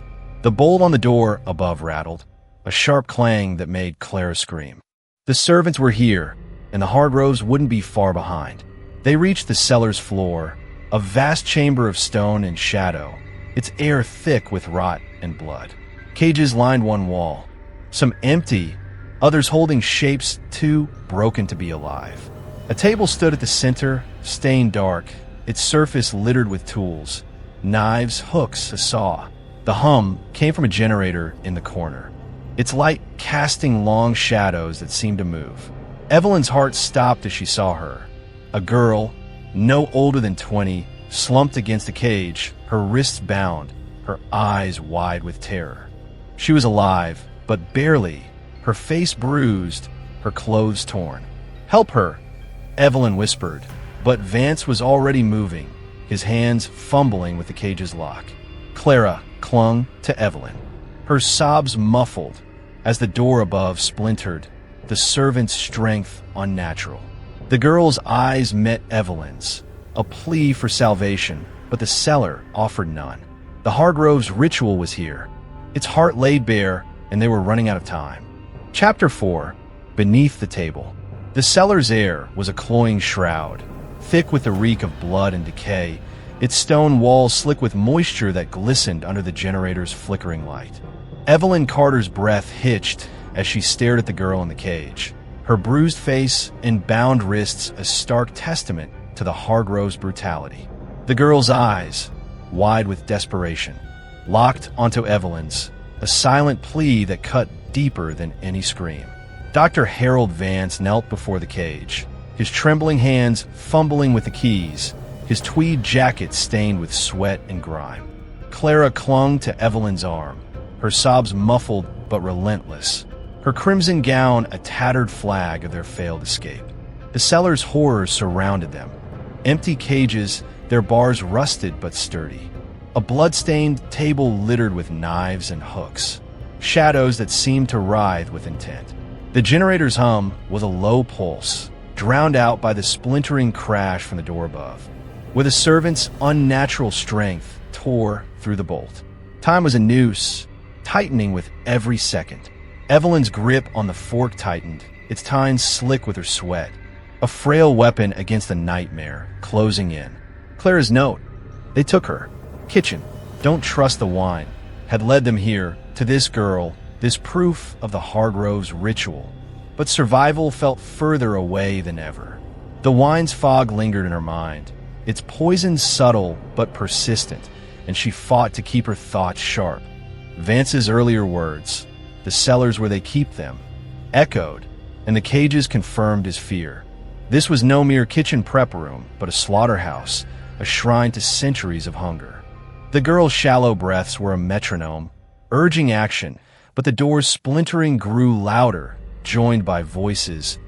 The bolt on the door above rattled, a sharp clang that made Clara scream. The servants were here, and the Hargroves wouldn't be far behind. They reached the cellar's floor, a vast chamber of stone and shadow, its air thick with rot and blood. Cages lined one wall, some empty, others holding shapes too broken to be alive. A table stood at the center, stained dark, its surface littered with tools, knives, hooks, a saw. The hum came from a generator in the corner, its light casting long shadows that seemed to move. Evelyn's heart stopped as she saw her. A girl, no older than 20, slumped against the cage, her wrists bound, her eyes wide with terror. She was alive, but barely, her face bruised, her clothes torn. "Help her," Evelyn whispered, But Vance was already moving, his hands fumbling with the cage's lock. Clara clung to Evelyn, her sobs muffled as the door above splintered, the servant's strength unnatural. The girl's eyes met Evelyn's, a plea for salvation, but the cellar offered none. The Hargroves' ritual was here, its heart laid bare, and they were running out of time. Chapter 4. Beneath the Table. The cellar's air was a cloying shroud, thick with the reek of blood and decay, its stone walls slick with moisture that glistened under the generator's flickering light. Evelyn Carter's breath hitched as she stared at the girl in the cage, her bruised face and bound wrists a stark testament to the Hargroves' brutality. The girl's eyes, wide with desperation, locked onto Evelyn's, a silent plea that cut deeper than any scream. Dr. Harold Vance knelt before the cage, his trembling hands fumbling with the keys, his tweed jacket stained with sweat and grime. Clara clung to Evelyn's arm, her sobs muffled but relentless, her crimson gown a tattered flag of their failed escape. The cellar's horrors surrounded them. Empty cages, their bars rusted but sturdy. A blood-stained table littered with knives and hooks, shadows that seemed to writhe with intent. The generator's hum was a low pulse, drowned out by the splintering crash from the door above, where the servant's unnatural strength tore through the bolt. Time was a noose, tightening with every second. Evelyn's grip on the fork tightened, its tines slick with her sweat, a frail weapon against the nightmare closing in. Clara's note. They took her. Kitchen. Don't trust the wine. Had led them here, to this girl, this proof of the Hargroves' ritual. But survival felt further away than ever. The wine's fog lingered in her mind, its poison subtle but persistent, and she fought to keep her thoughts sharp. Vance's earlier words, the cellars where they keep them, echoed, and the cages confirmed his fear. This was no mere kitchen prep room, but a slaughterhouse, a shrine to centuries of hunger. The girl's shallow breaths were a metronome, urging action, but the door's splintering grew louder, joined by voices,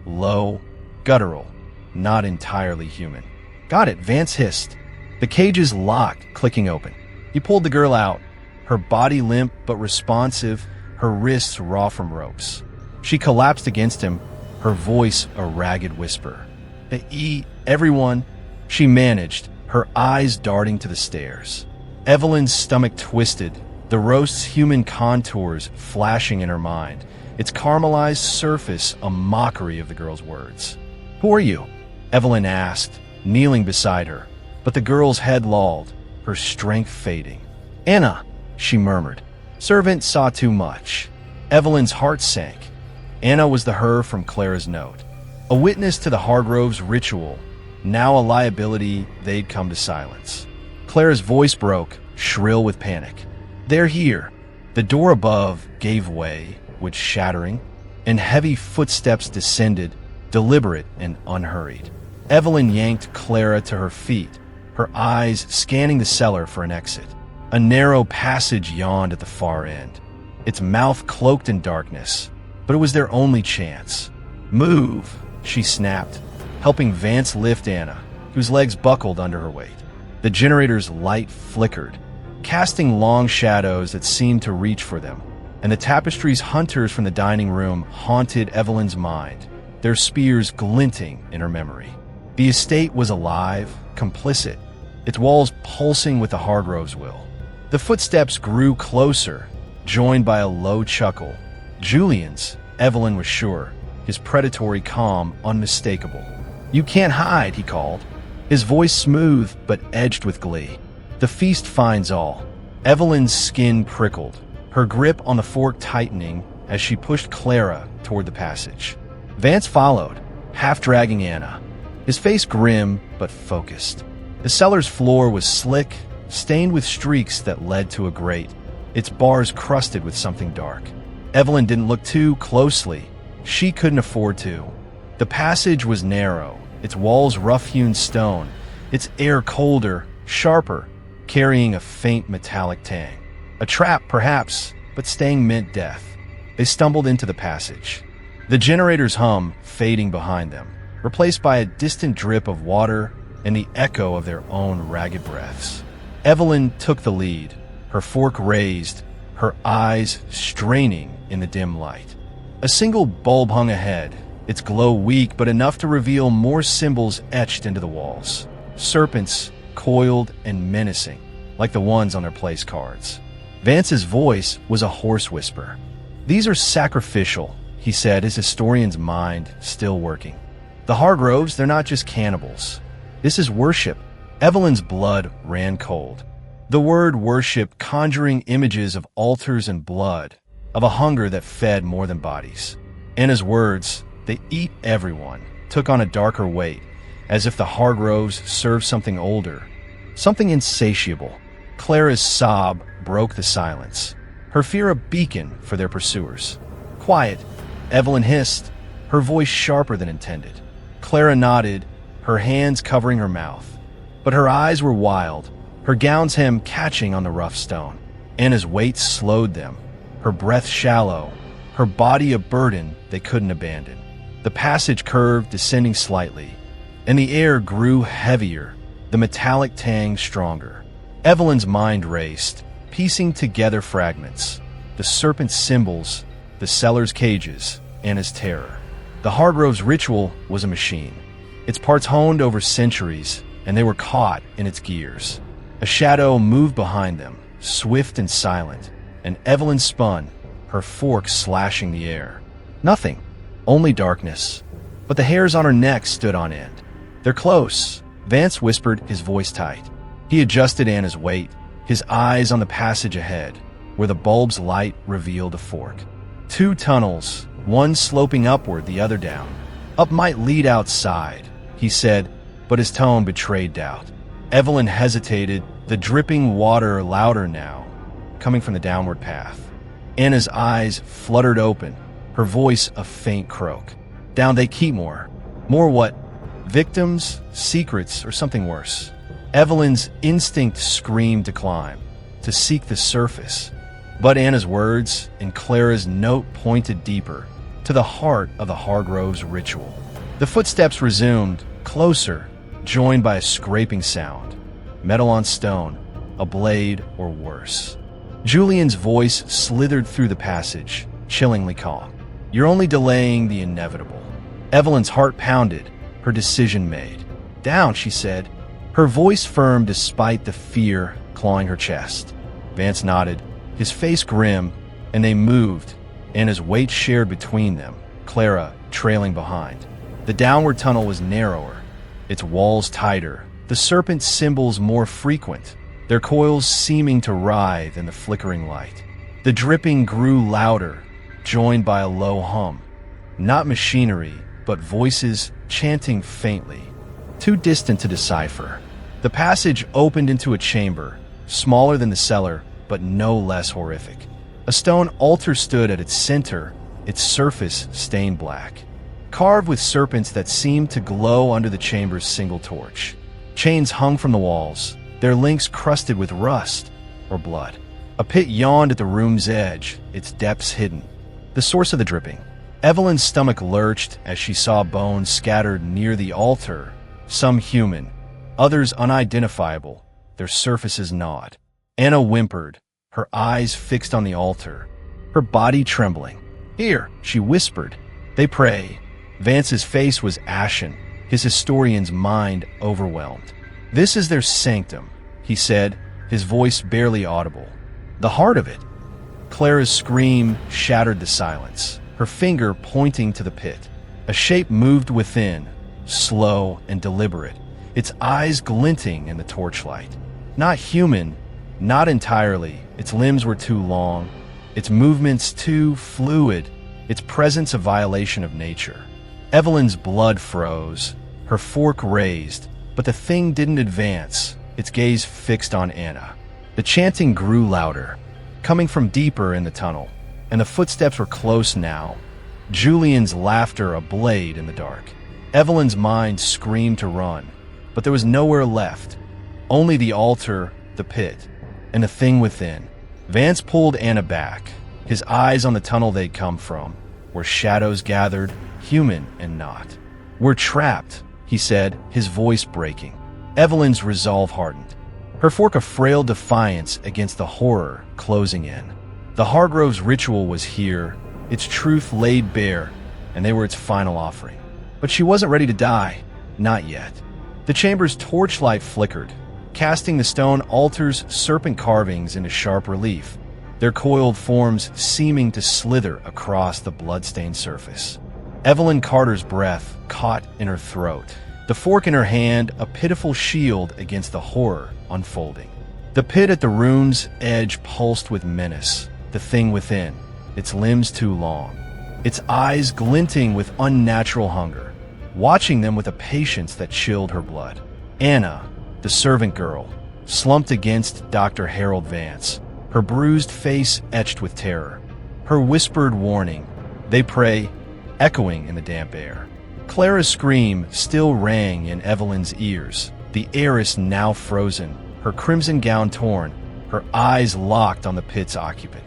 low, guttural, not entirely human. Got it, Vance hissed. The cages locked, clicking open. He pulled the girl out, her body limp but responsive, her wrists raw from ropes. She collapsed against him, her voice a ragged whisper. They eat, everyone, she managed, her eyes darting to the stairs. Evelyn's stomach twisted, the roast's human contours flashing in her mind, its caramelized surface a mockery of the girl's words. Who are you? Evelyn asked, kneeling beside her, but the girl's head lolled, her strength fading. Anna, she murmured. Servant saw too much. Evelyn's heart sank. Anna was the her from Clara's note, a witness to the Hargroves' ritual, now a liability they'd come to silence. Clara's voice broke, shrill with panic. They're here. The door above gave way, with shattering, and heavy footsteps descended, deliberate and unhurried. Evelyn yanked Clara to her feet, her eyes scanning the cellar for an exit. A narrow passage yawned at the far end, its mouth cloaked in darkness, but it was their only chance. Move, she snapped, helping Vance lift Anna, whose legs buckled under her weight. The generator's light flickered, casting long shadows that seemed to reach for them, and the tapestry's hunters from the dining room haunted Evelyn's mind, their spears glinting in her memory. The estate was alive, complicit, its walls pulsing with the Hargroves' will. The footsteps grew closer, joined by a low chuckle. Julian's, Evelyn was sure, his predatory calm unmistakable. You can't hide, he called, his voice smooth but edged with glee. The feast finds all. Evelyn's skin prickled, her grip on the fork tightening as she pushed Clara toward the passage. Vance followed, half-dragging Anna, his face grim but focused. The cellar's floor was slick, stained with streaks that led to a grate, its bars crusted with something dark. Evelyn didn't look too closely. She couldn't afford to. The passage was narrow, its walls rough-hewn stone, its air colder, sharper, carrying a faint metallic tang. A trap, perhaps, but staying meant death. They stumbled into the passage, the generator's hum fading behind them. replaced by a distant drip of water and the echo of their own ragged breaths. Evelyn took the lead, her fork raised, her eyes straining in the dim light. A single bulb hung ahead, its glow weak but enough to reveal more symbols etched into the walls. Serpents, coiled and menacing, like the ones on their place cards. Vance's voice was a hoarse whisper. "These are sacrificial," he said, his historian's mind still working. "The Hargroves, they're not just cannibals. This is worship." Evelyn's blood ran cold. The word worship conjuring images of altars and blood, of a hunger that fed more than bodies. Anna's words, "they eat everyone," took on a darker weight, as if the Hargroves served something older, something insatiable. Clara's sob broke the silence, her fear a beacon for their pursuers. "Quiet," Evelyn hissed, her voice sharper than intended. Clara nodded, her hands covering her mouth. But her eyes were wild, her gown's hem catching on the rough stone. Anna's weight slowed them, her breath shallow, her body a burden they couldn't abandon. The passage curved, descending slightly, and the air grew heavier, the metallic tang stronger. Evelyn's mind raced, piecing together fragments. The serpent's symbols, the cellar's cages, Anna's terror. The Hargrove's ritual was a machine, its parts honed over centuries, and they were caught in its gears. A shadow moved behind them, swift and silent, and Evelyn spun, her fork slashing the air. Nothing, only darkness. But the hairs on her neck stood on end. "They're close," Vance whispered, his voice tight. He adjusted Anna's weight, his eyes on the passage ahead, where the bulb's light revealed a fork. 2 tunnels, one sloping upward, the other down. "Up might lead outside," he said, but his tone betrayed doubt. Evelyn hesitated, the dripping water louder now, coming from the downward path. Anna's eyes fluttered open, her voice a faint croak. "Down they keep more. More what? Victims, secrets, or something worse?" Evelyn's instinct screamed to climb, to seek the surface. But Anna's words and Clara's note pointed deeper, to the heart of the Hargrove's ritual. The footsteps resumed, closer, joined by a scraping sound. Metal on stone, a blade or worse. Julian's voice slithered through the passage, chillingly calm. "You're only delaying the inevitable." Evelyn's heart pounded, her decision made. "Down," she said, her voice firm despite the fear clawing her chest. Vance nodded, his face grim, and they moved, and his weight shared between them, Clara trailing behind. The downward tunnel was narrower, its walls tighter, the serpent's symbols more frequent, their coils seeming to writhe in the flickering light. The dripping grew louder, joined by a low hum. Not machinery, but voices chanting faintly, too distant to decipher. The passage opened into a chamber, smaller than the cellar, but no less horrific. A stone altar stood at its center, its surface stained black, carved with serpents that seemed to glow under the chamber's single torch. Chains hung from the walls, their links crusted with rust or blood. A pit yawned at the room's edge, its depths hidden. The source of the dripping. Evelyn's stomach lurched as she saw bones scattered near the altar, some human, others unidentifiable, their surfaces gnawed. Anna whimpered, her eyes fixed on the altar, her body trembling. "Here," she whispered. "They pray." Vance's face was ashen, his historian's mind overwhelmed. "This is their sanctum," he said, his voice barely audible. "The heart of it." Clara's scream shattered the silence, her finger pointing to the pit. A shape moved within, slow and deliberate, its eyes glinting in the torchlight. Not human, not entirely. Its limbs were too long, its movements too fluid, its presence a violation of nature. Evelyn's blood froze, her fork raised, but the thing didn't advance, its gaze fixed on Anna. The chanting grew louder, coming from deeper in the tunnel, and the footsteps were close now. Julian's laughter a blade in the dark. Evelyn's mind screamed to run, but there was nowhere left. Only the altar, the pit, and the thing within. Vance pulled Anna back, his eyes on the tunnel they'd come from, where shadows gathered, human and not. "We're trapped," he said, his voice breaking. Evelyn's resolve hardened. Her fork a frail defiance against the horror closing in. The Hargroves' ritual was here, its truth laid bare, and they were its final offering. But she wasn't ready to die. Not yet. The chamber's torchlight flickered, casting the stone altar's serpent carvings into sharp relief, their coiled forms seeming to slither across the blood-stained surface. Evelyn Carter's breath caught in her throat, the fork in her hand a pitiful shield against the horror unfolding. The pit at the rune's edge pulsed with menace, the thing within, its limbs too long, its eyes glinting with unnatural hunger, watching them with a patience that chilled her blood. Anna, the servant girl, slumped against Dr. Harold Vance, her bruised face etched with terror. Her whispered warning, "They pray," echoing in the damp air. Clara's scream still rang in Evelyn's ears, the heiress now frozen, her crimson gown torn, her eyes locked on the pit's occupant.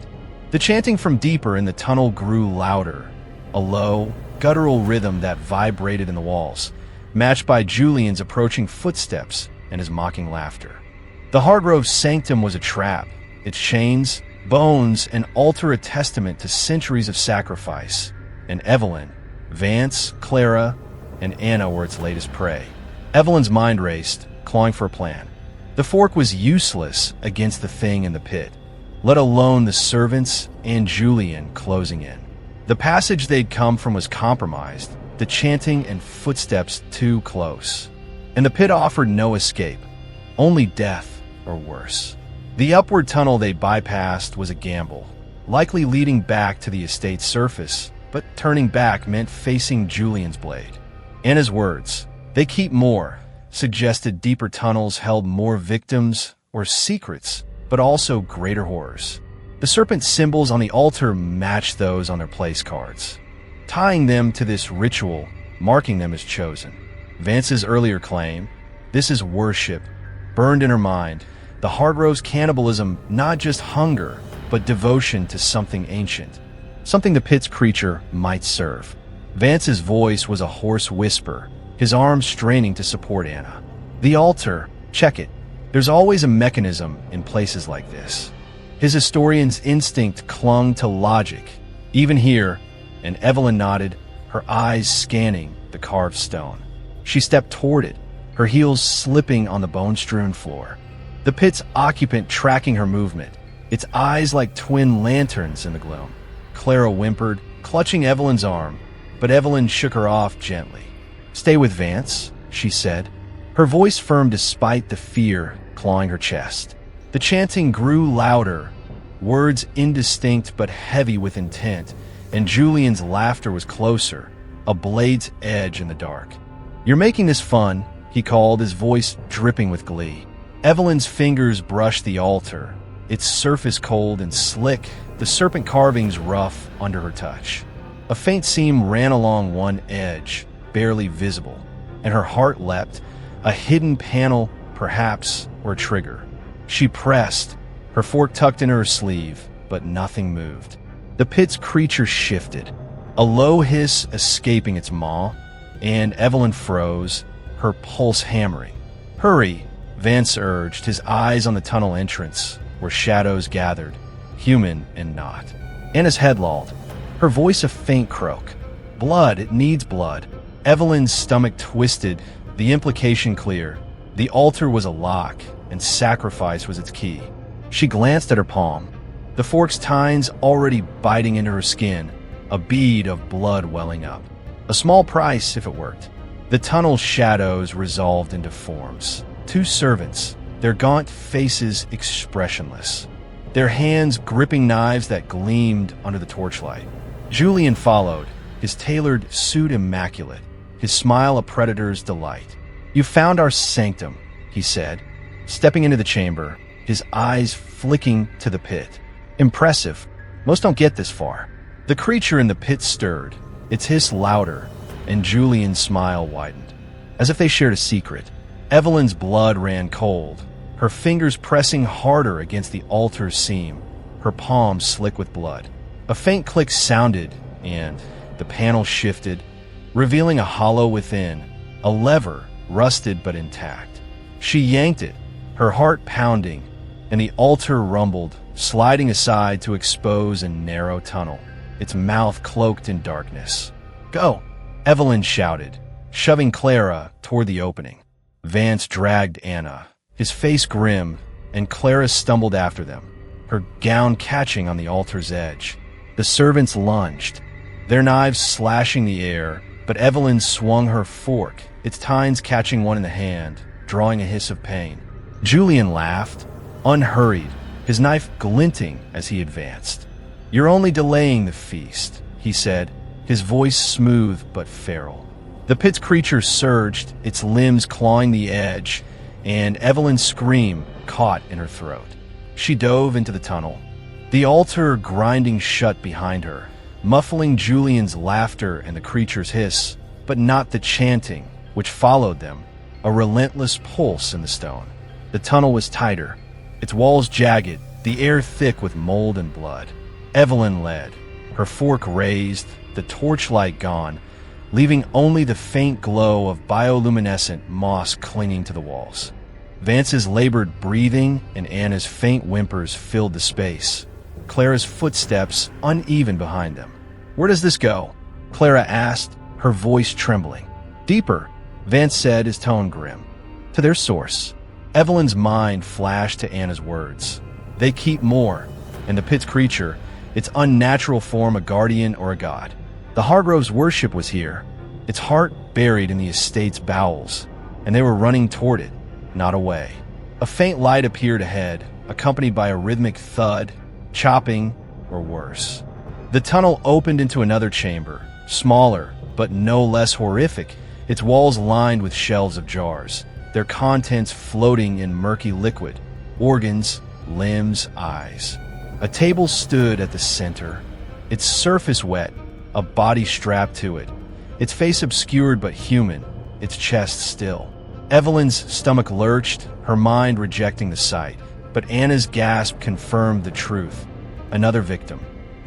The chanting from deeper in the tunnel grew louder, a low, guttural rhythm that vibrated in the walls, matched by Julian's approaching footsteps and his mocking laughter. The Hargrove's sanctum was a trap, its chains, bones, and altar a testament to centuries of sacrifice, and Evelyn, Vance, Clara, and Anna were its latest prey. Evelyn's mind raced, clawing for a plan. The fork was useless against the thing in the pit, let alone the servants and Julian closing in. The passage they'd come from was compromised, the chanting and footsteps too close. And the pit offered no escape, only death or worse. The upward tunnel they bypassed was a gamble, likely leading back to the estate's surface, but turning back meant facing Julian's blade. Anna's words, "They keep more," suggested deeper tunnels held more victims or secrets, but also greater horrors. The serpent symbols on the altar matched those on their place cards, tying them to this ritual, marking them as chosen. Vance's earlier claim, "This is worship," burned in her mind. The Hargrove's cannibalism, not just hunger, but devotion to something ancient, something the pit's creature might serve. Vance's voice was a hoarse whisper, his arms straining to support Anna. "The altar, check it. There's always a mechanism in places like this." His historian's instinct clung to logic, even here, and Evelyn nodded, her eyes scanning the carved stone. She stepped toward it, her heels slipping on the bone-strewn floor. The pit's occupant tracking her movement, its eyes like twin lanterns in the gloom. Clara whimpered, clutching Evelyn's arm, but Evelyn shook her off gently. "Stay with Vance," she said, her voice firm despite the fear clawing her chest. The chanting grew louder, words indistinct but heavy with intent, and Julian's laughter was closer, a blade's edge in the dark. "You're making this fun," he called, his voice dripping with glee. Evelyn's fingers brushed the altar, its surface cold and slick, the serpent carvings rough under her touch. A faint seam ran along one edge, barely visible, and her heart leapt, a hidden panel, perhaps, or a trigger. She pressed, her fork tucked in her sleeve, but nothing moved. The pit's creature shifted, a low hiss escaping its maw, and Evelyn froze, her pulse hammering. "Hurry," Vance urged, his eyes on the tunnel entrance, where shadows gathered, human and not. Anna's head lolled, her voice a faint croak. "Blood, it needs blood." Evelyn's stomach twisted, the implication clear. The altar was a lock, and sacrifice was its key. She glanced at her palm, the fork's tines already biting into her skin, a bead of blood welling up. A small price if it worked. The tunnel's shadows resolved into forms. Two servants, their gaunt faces expressionless, their hands gripping knives that gleamed under the torchlight. Julian followed, his tailored suit immaculate, his smile a predator's delight. "You found our sanctum," he said, stepping into the chamber, his eyes flicking to the pit. "Impressive. Most don't get this far." The creature in the pit stirred, its hiss louder, and Julian's smile widened, as if they shared a secret. Evelyn's blood ran cold, her fingers pressing harder against the altar's seam, her palms slick with blood. A faint click sounded, and the panel shifted, revealing a hollow within, a lever, rusted but intact. She yanked it, her heart pounding, and the altar rumbled, sliding aside to expose a narrow tunnel, its mouth cloaked in darkness. "Go!" Evelyn shouted, shoving Clara toward the opening. Vance dragged Anna, his face grim, and Clara stumbled after them, her gown catching on the altar's edge. The servants lunged, their knives slashing the air, but Evelyn swung her fork, its tines catching one in the hand, drawing a hiss of pain. Julian laughed, unhurried, his knife glinting as he advanced. "You're only delaying the feast," he said, his voice smooth but feral. The pit's creature surged, its limbs clawing the edge, and Evelyn's scream caught in her throat. She dove into the tunnel, the altar grinding shut behind her, muffling Julian's laughter and the creature's hiss, but not the chanting, which followed them, a relentless pulse in the stone. The tunnel was tighter, its walls jagged, the air thick with mold and blood. Evelyn led, her fork raised, the torchlight gone, leaving only the faint glow of bioluminescent moss clinging to the walls. Vance's labored breathing and Anna's faint whimpers filled the space, Clara's footsteps uneven behind them. "Where does this go?" Clara asked, her voice trembling. "Deeper," Vance said, his tone grim. "To their source." Evelyn's mind flashed to Anna's words. "They keep more, and the pit's creature, its unnatural form a guardian or a god. The Hargroves' worship was here, its heart buried in the estate's bowels, and they were running toward it, not away." A faint light appeared ahead, accompanied by a rhythmic thud, chopping, or worse. The tunnel opened into another chamber, smaller, but no less horrific, its walls lined with shelves of jars, their contents floating in murky liquid, organs, limbs, eyes. A table stood at the center, its surface wet, a body strapped to it, its face obscured but human, its chest still. Evelyn's stomach lurched, her mind rejecting the sight, but Anna's gasp confirmed the truth. Another victim.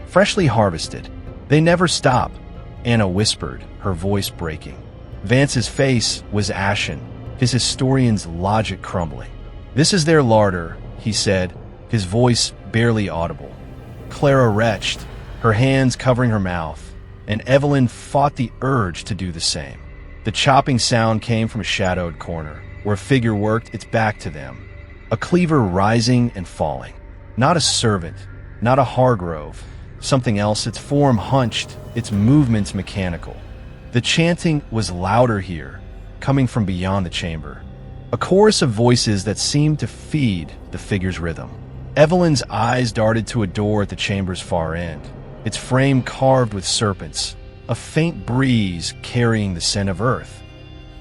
Freshly harvested. "They never stop," Anna whispered, her voice breaking. Vance's face was ashen, his historian's logic crumbling. "This is their larder," he said, his voice barely audible. Clara retched, her hands covering her mouth, and Evelyn fought the urge to do the same. The chopping sound came from a shadowed corner, where a figure worked its back to them, a cleaver rising and falling. Not a servant, not a Hargrove, something else, its form hunched, its movements mechanical. The chanting was louder here, coming from beyond the chamber, a chorus of voices that seemed to feed the figure's rhythm. Evelyn's eyes darted to a door at the chamber's far end, its frame carved with serpents, a faint breeze carrying the scent of earth.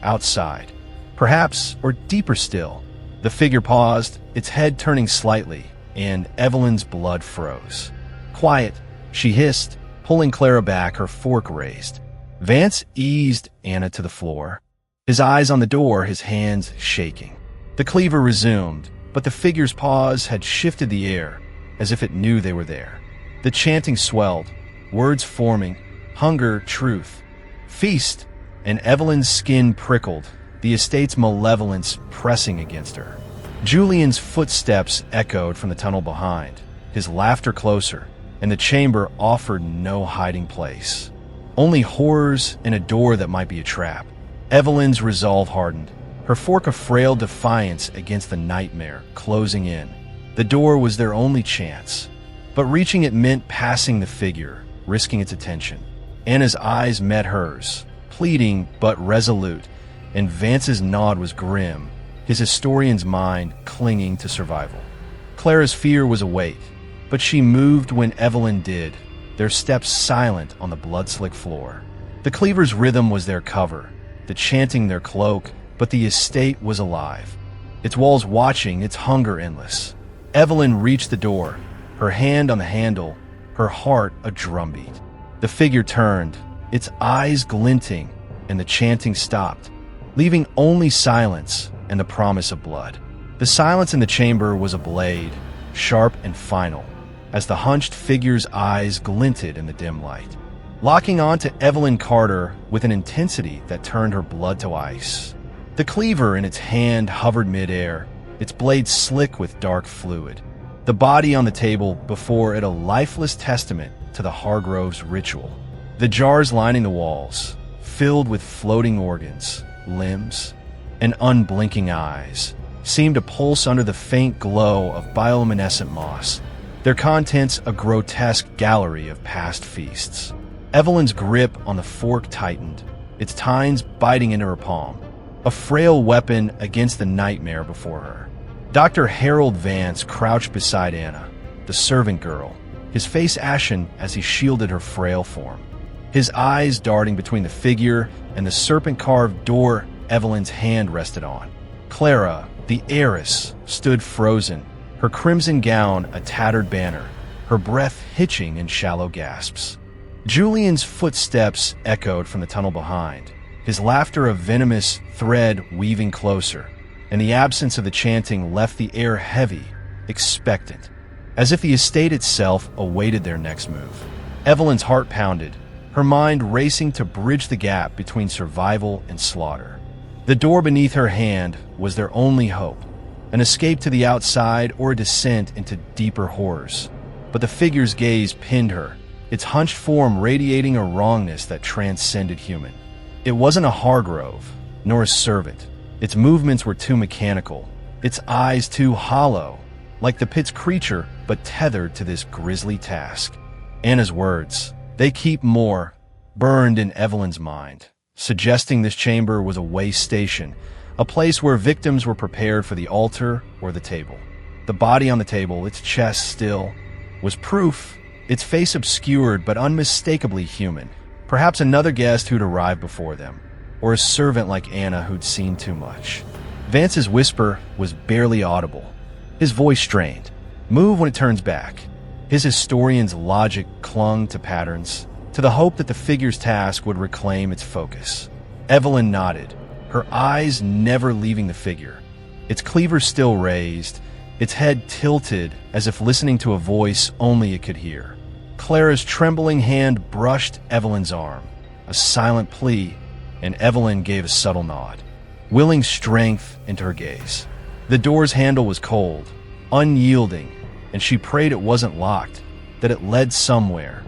Outside, perhaps, or deeper still, the figure paused, its head turning slightly, and Evelyn's blood froze. "Quiet," she hissed, pulling Clara back, her fork raised. Vance eased Anna to the floor, his eyes on the door, his hands shaking. The cleaver resumed, but the figure's paws had shifted the air, as if it knew they were there. The chanting swelled, words forming, hunger, truth, feast, and Evelyn's skin prickled, the estate's malevolence pressing against her. Julian's footsteps echoed from the tunnel behind, his laughter closer, and the chamber offered no hiding place. Only horrors and a door that might be a trap. Evelyn's resolve hardened, her fork a frail defiance against the nightmare closing in. The door was their only chance, but reaching it meant passing the figure, risking its attention. Anna's eyes met hers, pleading but resolute, and Vance's nod was grim, his historian's mind clinging to survival. Clara's fear was a weight, but she moved when Evelyn did, their steps silent on the blood-slick floor. The cleaver's rhythm was their cover, the chanting their cloak, but the estate was alive, its walls watching, its hunger endless. Evelyn reached the door, her hand on the handle, her heart a drumbeat. The figure turned, its eyes glinting, and the chanting stopped, leaving only silence and the promise of blood. The silence in the chamber was a blade, sharp and final, as the hunched figure's eyes glinted in the dim light. locking on to Evelyn Carter with an intensity that turned her blood to ice. The cleaver in its hand hovered midair, its blade slick with dark fluid. The body on the table before it a lifeless testament to the Hargroves' ritual. The jars lining the walls, filled with floating organs, limbs, and unblinking eyes, seemed to pulse under the faint glow of bioluminescent moss, their contents a grotesque gallery of past feasts. Evelyn's grip on the fork tightened, its tines biting into her palm, a frail weapon against the nightmare before her. Dr. Harold Vance crouched beside Anna, the servant girl, his face ashen as he shielded her frail form, his eyes darting between the figure and the serpent-carved door Evelyn's hand rested on. Clara, the heiress, stood frozen, her crimson gown a tattered banner, her breath hitching in shallow gasps. Julian's footsteps echoed from the tunnel behind, his laughter a venomous thread weaving closer, and the absence of the chanting left the air heavy, expectant, as if the estate itself awaited their next move. Evelyn's heart pounded, her mind racing to bridge the gap between survival and slaughter. The door beneath her hand was their only hope, an escape to the outside or a descent into deeper horrors. But the figure's gaze pinned her, its hunched form radiating a wrongness that transcended human. It wasn't a Hargrove, nor a servant. Its movements were too mechanical, its eyes too hollow, like the pit's creature, but tethered to this grisly task. Anna's words, "They keep more," burned in Evelyn's mind, suggesting this chamber was a way station, a place where victims were prepared for the altar or the table. The body on the table, its chest still, was proof, its face obscured but unmistakably human. Perhaps another guest who'd arrived before them, or a servant like Anna who'd seen too much. Vance's whisper was barely audible, his voice strained. "Move when it turns back." His historian's logic clung to patterns, to the hope that the figure's task would reclaim its focus. Evelyn nodded, her eyes never leaving the figure, its cleaver still raised, its head tilted as if listening to a voice only it could hear. Clara's trembling hand brushed Evelyn's arm, a silent plea, and Evelyn gave a subtle nod, willing strength into her gaze. The door's handle was cold, unyielding, and she prayed it wasn't locked, that it led somewhere,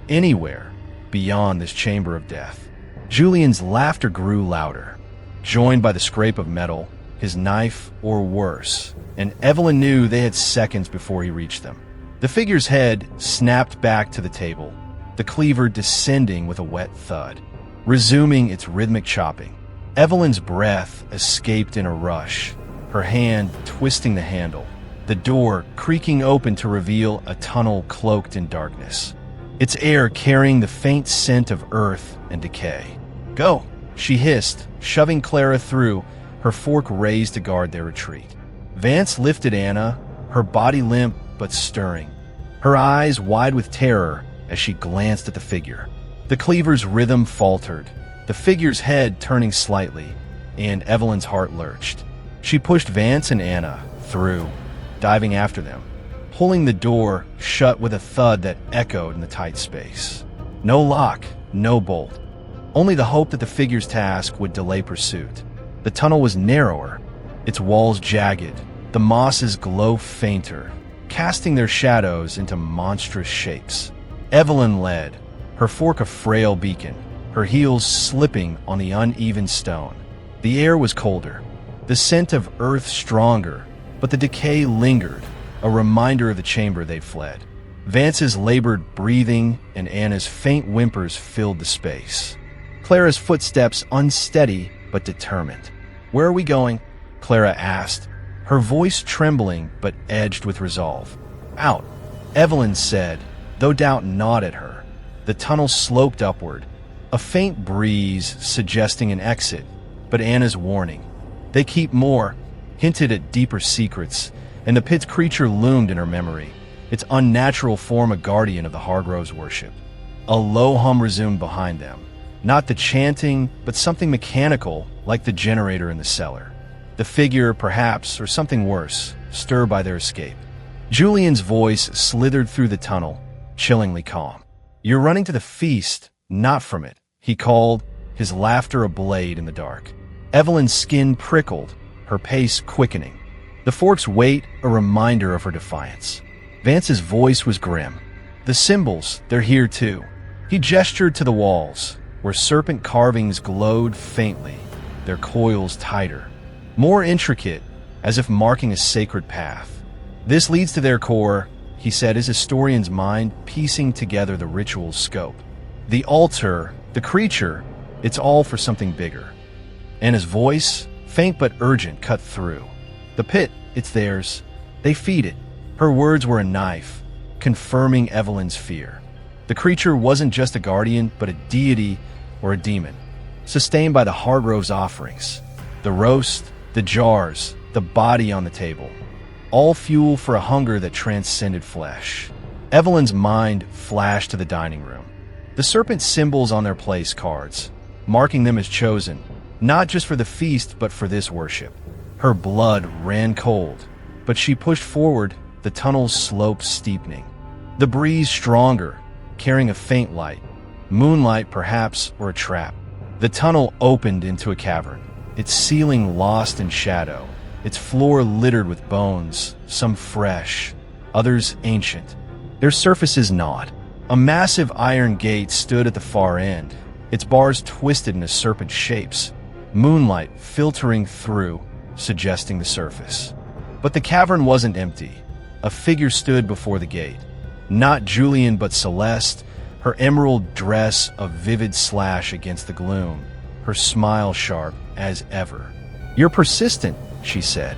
anywhere, beyond this chamber of death. Julian's laughter grew louder, joined by the scrape of metal, his knife or worse, and Evelyn knew they had seconds before he reached them. The figure's head snapped back to the table, the cleaver descending with a wet thud, resuming its rhythmic chopping. Evelyn's breath escaped in a rush, her hand twisting the handle, the door creaking open to reveal a tunnel cloaked in darkness, its air carrying the faint scent of earth and decay. "Go," she hissed, shoving Clara through, her fork raised to guard their retreat. Vance lifted Anna, her body limp but stirring, her eyes wide with terror as she glanced at the figure. The cleaver's rhythm faltered, the figure's head turning slightly, and Evelyn's heart lurched. She pushed Vance and Anna through, diving after them, pulling the door shut with a thud that echoed in the tight space. No lock, no bolt, only the hope that the figure's task would delay pursuit. The tunnel was narrower, its walls jagged, the mosses glow fainter, casting their shadows into monstrous shapes. Evelyn led, her fork a frail beacon, her heels slipping on the uneven stone. The air was colder, the scent of earth stronger, but the decay lingered, a reminder of the chamber they fled. Vance's labored breathing and Anna's faint whimpers filled the space. Clara's footsteps unsteady but determined. "Where are we going?" Clara asked, her voice trembling but edged with resolve. "Out," Evelyn said, though doubt gnawed at her. The tunnel sloped upward, a faint breeze suggesting an exit, but Anna's warning, "They keep more," hinted at deeper secrets, and the pit's creature loomed in her memory, its unnatural form a guardian of the Hargroves' worship. A low hum resumed behind them, not the chanting, but something mechanical like the generator in the cellar. The figure, perhaps, or something worse, stirred by their escape. Julian's voice slithered through the tunnel, chillingly calm. "You're running to the feast," "Not from it," he called, his laughter a blade in the dark. Evelyn's skin prickled, her pace quickening. The fork's weight a reminder of her defiance. Vance's voice was grim. "The symbols, they're here too." He gestured to the walls, where serpent carvings glowed faintly, their coils tighter, more intricate, as if marking a sacred path. "This leads to their core," he said, his historian's mind piecing together the ritual's scope. "The altar, the creature, it's all for something bigger." Anna's voice, faint but urgent, cut through. "The pit, it's theirs. They feed it." Her words were a knife, confirming Evelyn's fear. The creature wasn't just a guardian, but a deity or a demon, sustained by the Hardrove's offerings. The roast, the jars, the body on the table, all fuel for a hunger that transcended flesh. Evelyn's mind flashed to the dining room. The serpent symbols on their place cards, marking them as chosen, not just for the feast, but for this worship. Her blood ran cold, but she pushed forward, the tunnel's slope steepening. The breeze stronger, carrying a faint light. Moonlight, perhaps, or a trap. The tunnel opened into a cavern, its ceiling lost in shadow, its floor littered with bones, some fresh, others ancient, their surfaces gnawed. A massive iron gate stood at the far end, its bars twisted into serpent shapes, moonlight filtering through, suggesting the surface. But the cavern wasn't empty. A figure stood before the gate. Not Julian, but Celeste, her emerald dress a vivid slash against the gloom, her smile sharp as ever. "You're persistent," she said,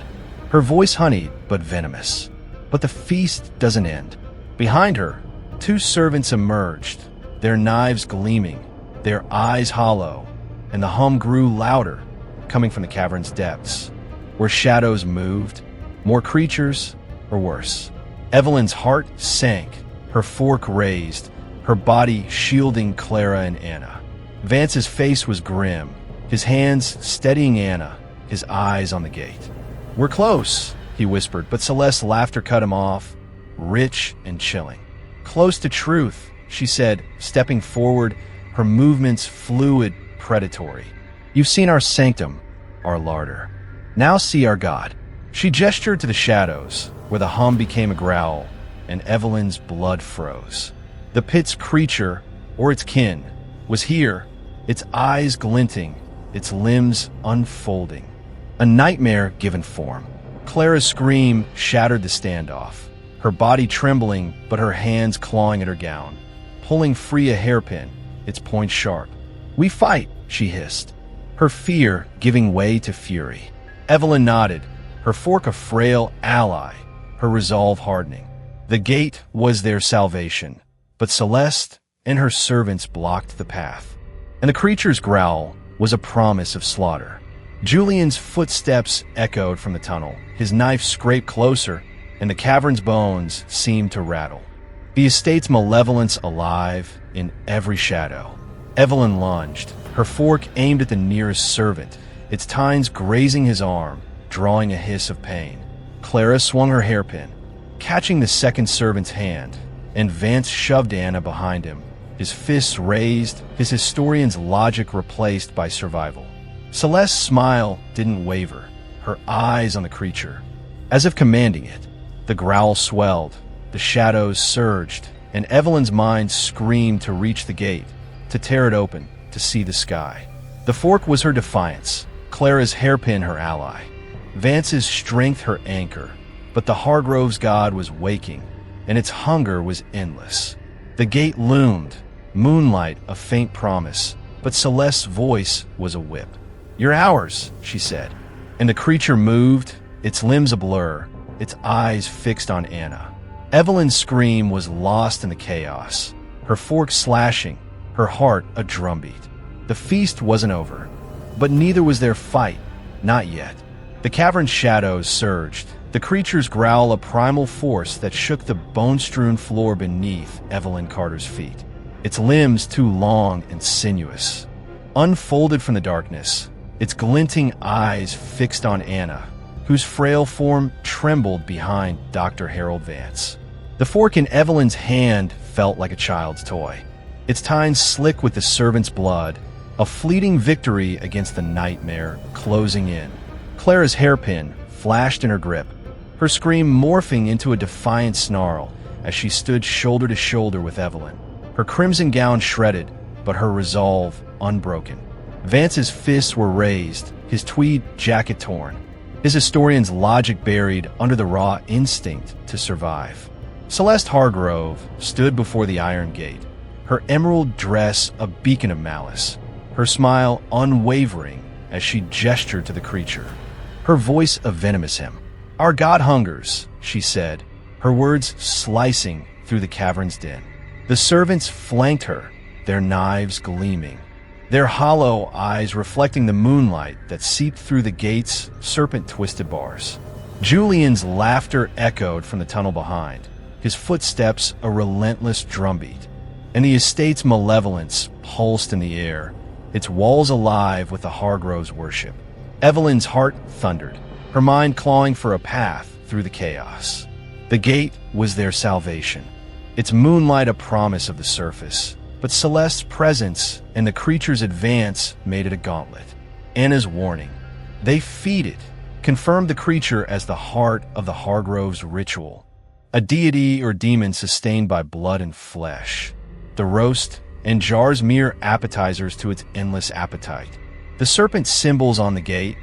her voice honeyed but venomous. "But the feast doesn't end." Behind her, two servants emerged, their knives gleaming, their eyes hollow, and the hum grew louder, coming from the cavern's depths, where shadows moved, more creatures, or worse. Evelyn's heart sank, her fork raised, her body shielding Clara and Anna. Vance's face was grim, his hands steadying Anna, his eyes on the gate. "We're close," he whispered, but Celeste's laughter cut him off, rich and chilling. "Close to truth," she said, stepping forward, her movements fluid, predatory. "You've seen our sanctum, our larder. Now see our God." She gestured to the shadows, where the hum became a growl, and Evelyn's blood froze. The pit's creature, or its kin, was here, its eyes glinting, its limbs unfolding. A nightmare given form. Clara's scream shattered the standoff, her body trembling but her hands clawing at her gown, pulling free a hairpin, its point sharp. "We fight," she hissed, her fear giving way to fury. Evelyn nodded, her fork a frail ally, her resolve hardening. The gate was their salvation, but Celeste and her servants blocked the path. And the creature's growl was a promise of slaughter. Julian's footsteps echoed from the tunnel, his knife scraped closer, and the cavern's bones seemed to rattle. The estate's malevolence alive in every shadow. Evelyn lunged, her fork aimed at the nearest servant, its tines grazing his arm, drawing a hiss of pain. Clara swung her hairpin, catching the second servant's hand, and Vance shoved Anna behind him, his fists raised, his historian's logic replaced by survival. Celeste's smile didn't waver, her eyes on the creature, as if commanding it. The growl swelled, the shadows surged, and Evelyn's mind screamed to reach the gate, to tear it open, to see the sky. The fork was her defiance, Clara's hairpin her ally, Vance's strength her anchor. But the Hardrove's god was waking, and its hunger was endless. The gate loomed, moonlight a faint promise, but Celeste's voice was a whip. "You're ours," she said. And the creature moved, its limbs a blur, its eyes fixed on Anna. Evelyn's scream was lost in the chaos, her fork slashing, her heart a drumbeat. The feast wasn't over, but neither was their fight, not yet. The cavern's shadows surged, the creature's growl a primal force that shook the bone-strewn floor beneath Evelyn Carter's feet. Its limbs too long and sinuous, unfolded from the darkness, its glinting eyes fixed on Anna, whose frail form trembled behind Dr. Harold Vance. The fork in Evelyn's hand felt like a child's toy. its tines slick with the servant's blood, a fleeting victory against the nightmare closing in. Clara's hairpin flashed in her grip, her scream morphing into a defiant snarl as she stood shoulder to shoulder with Evelyn, her crimson gown shredded, but her resolve unbroken. Vance's fists were raised, his tweed jacket torn, his historian's logic buried under the raw instinct to survive. Celeste Hargrove stood before the iron gate, her emerald dress a beacon of malice, her smile unwavering as she gestured to the creature, her voice a venomous hymn. "Our god hungers," she said, her words slicing through the cavern's den. The servants flanked her, their knives gleaming, their hollow eyes reflecting the moonlight that seeped through the gate's serpent-twisted bars. Julian's laughter echoed from the tunnel behind, his footsteps a relentless drumbeat, and the estate's malevolence pulsed in the air, its walls alive with the Hargrove's worship. Evelyn's heart thundered, her mind clawing for a path through the chaos. The gate was their salvation, its moonlight a promise of the surface, but Celeste's presence and the creature's advance made it a gauntlet. Anna's warning. They feed it, confirmed the creature as the heart of the Hargrove's ritual, a deity or demon sustained by blood and flesh. The roast and jars mere appetizers to its endless appetite. The serpent symbols on the gate,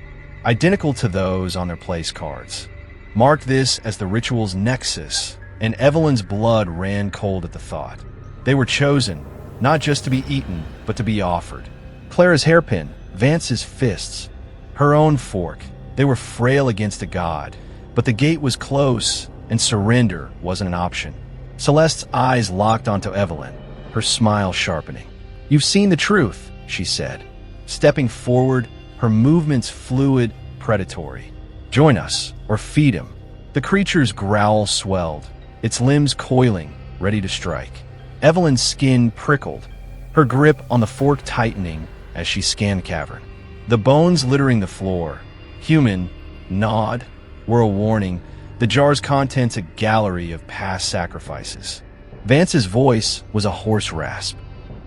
identical to those on their place cards, marked this as the ritual's nexus, and Evelyn's blood ran cold at the thought. They were chosen, not just to be eaten, but to be offered. Clara's hairpin, Vance's fists, her own fork. They were frail against a god, but the gate was close, and surrender wasn't an option. Celeste's eyes locked onto Evelyn, her smile sharpening. "You've seen the truth," she said, stepping forward, her movements fluid, predatory. "Join us, or feed him." The creature's growl swelled, its limbs coiling, ready to strike. Evelyn's skin prickled, her grip on the fork tightening as she scanned the cavern. The bones littering the floor, human, gnawed, were a warning, the jar's contents a gallery of past sacrifices. Vance's voice was a hoarse rasp.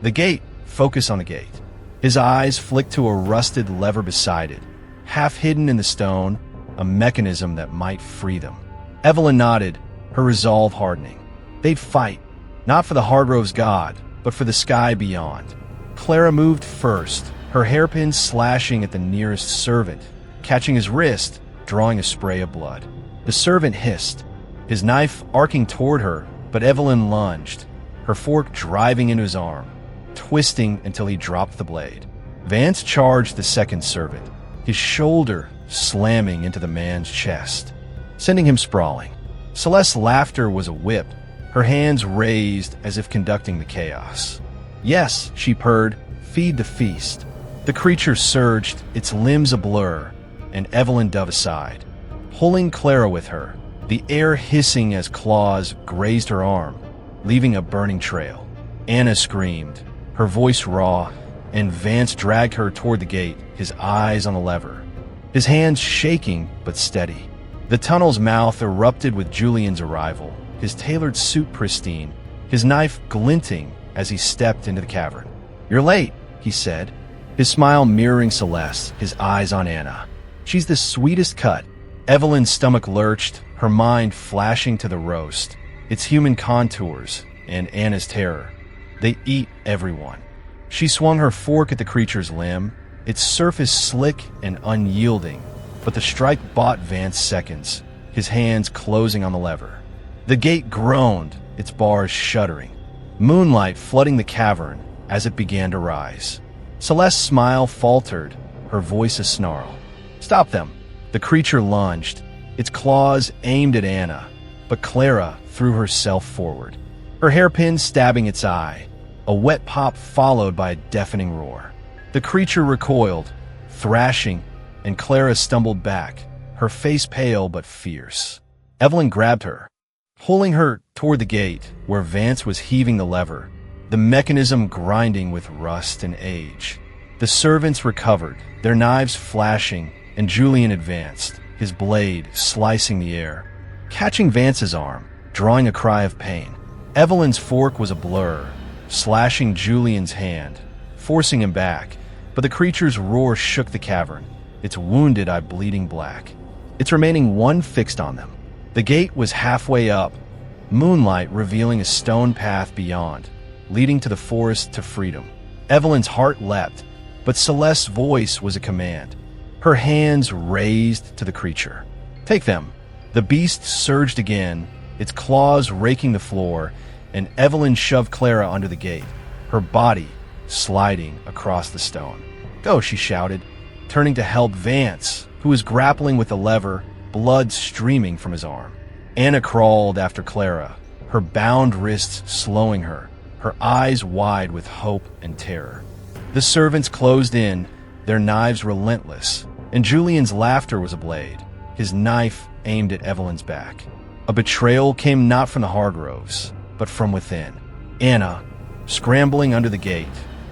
"The gate, focus on the gate." His eyes flicked to a rusted lever beside it, half hidden in the stone, a mechanism that might free them. Evelyn nodded, her resolve hardening. They'd fight, not for the Hargrove's god, but for the sky beyond. Clara moved first, her hairpin slashing at the nearest servant, catching his wrist, drawing a spray of blood. The servant hissed, his knife arcing toward her, but Evelyn lunged, her fork driving into his arm, twisting until he dropped the blade. Vance charged the second servant, his shoulder slamming into the man's chest, sending him sprawling. Celeste's laughter was a whip, her hands raised as if conducting the chaos. "Yes," she purred, "feed the feast." The creature surged, its limbs a blur, and Evelyn dove aside, pulling Clara with her, the air hissing as claws grazed her arm, leaving a burning trail. Anna screamed, her voice raw, and Vance dragged her toward the gate, his eyes on the lever, his hands shaking but steady. The tunnel's mouth erupted with Julian's arrival, his tailored suit pristine, his knife glinting as he stepped into the cavern. "You're late," he said, his smile mirroring Celeste, his eyes on Anna. "She's the sweetest cut." Evelyn's stomach lurched, her mind flashing to the roast, its human contours, and Anna's terror. They eat everyone. She swung her fork at the creature's limb, its surface slick and unyielding, but the strike bought Vance seconds, his hands closing on the lever. The gate groaned, its bars shuddering, moonlight flooding the cavern as it began to rise. Celeste's smile faltered, her voice a snarl. "Stop them!" The creature lunged, its claws aimed at Anna, but Clara threw herself forward, her hairpin stabbing its eye, a wet pop followed by a deafening roar. The creature recoiled, thrashing, and Clara stumbled back, her face pale but fierce. Evelyn grabbed her, pulling her toward the gate where Vance was heaving the lever, the mechanism grinding with rust and age. The servants recovered, their knives flashing, and Julian advanced, his blade slicing the air, catching Vance's arm, drawing a cry of pain. Evelyn's fork was a blur, slashing Julian's hand, forcing him back, but the creature's roar shook the cavern, its wounded eye bleeding black, its remaining one fixed on them. The gate was halfway up, moonlight revealing a stone path beyond, leading to the forest to freedom. Evelyn's heart leapt, but Celeste's voice was a command. Her hands raised to the creature. "Take them." The beast surged again, its claws raking the floor, and Evelyn shoved Clara under the gate, her body sliding across the stone. "Go," she shouted, turning to help Vance, who was grappling with the lever, blood streaming from his arm. Anna crawled after Clara, her bound wrists slowing her eyes wide with hope and terror. The servants closed in, their knives relentless, and Julian's laughter was a blade, his knife aimed at Evelyn's back. A betrayal came not from the Hargroves, but from within. Anna, scrambling under the gate,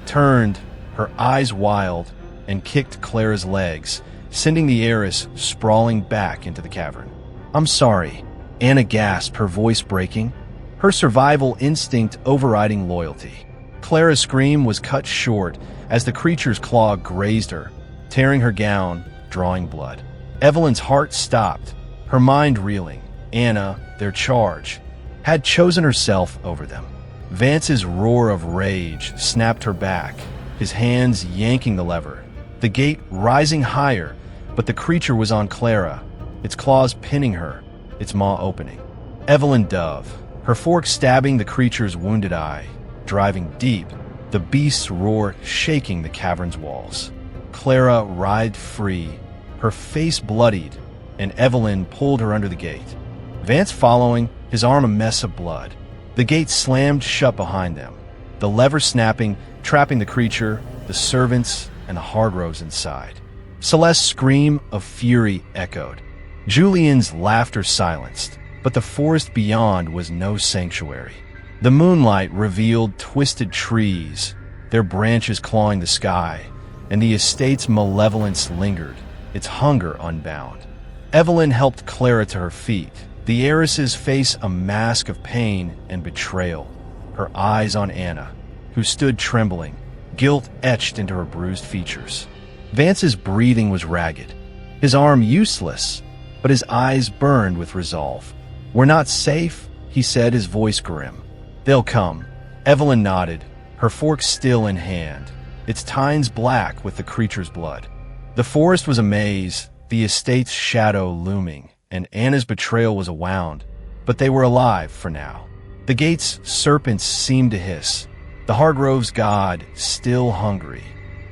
turned, her eyes wild, and kicked Clara's legs, sending the heiress sprawling back into the cavern. "I'm sorry," Anna gasped, her voice breaking, her survival instinct overriding loyalty. Clara's scream was cut short as the creature's claw grazed her, tearing her gown, drawing blood. Evelyn's heart stopped, her mind reeling. Anna, their charge, had chosen herself over them. Vance's roar of rage snapped her back, his hands yanking the lever, the gate rising higher, but the creature was on Clara, its claws pinning her, its maw opening. Evelyn dove, her fork stabbing the creature's wounded eye, driving deep, the beast's roar shaking the cavern's walls. Clara writhed free, her face bloodied, and Evelyn pulled her under the gate. Vance following, his arm a mess of blood. The gate slammed shut behind them, the lever snapping, trapping the creature, the servants, and the Hargroves inside. Celeste's scream of fury echoed. Julian's laughter silenced, but the forest beyond was no sanctuary. The moonlight revealed twisted trees, their branches clawing the sky, and the estate's malevolence lingered, its hunger unbound. Evelyn helped Clara to her feet, the heiress's face a mask of pain and betrayal, her eyes on Anna, who stood trembling, guilt etched into her bruised features. Vance's breathing was ragged, his arm useless, but his eyes burned with resolve. "We're not safe," he said, his voice grim. "They'll come." Evelyn nodded, her fork still in hand, its tines black with the creature's blood. The forest was a maze, the estate's shadow looming, and Anna's betrayal was a wound, but they were alive for now. The gate's serpents seemed to hiss, the Hargrove's god still hungry,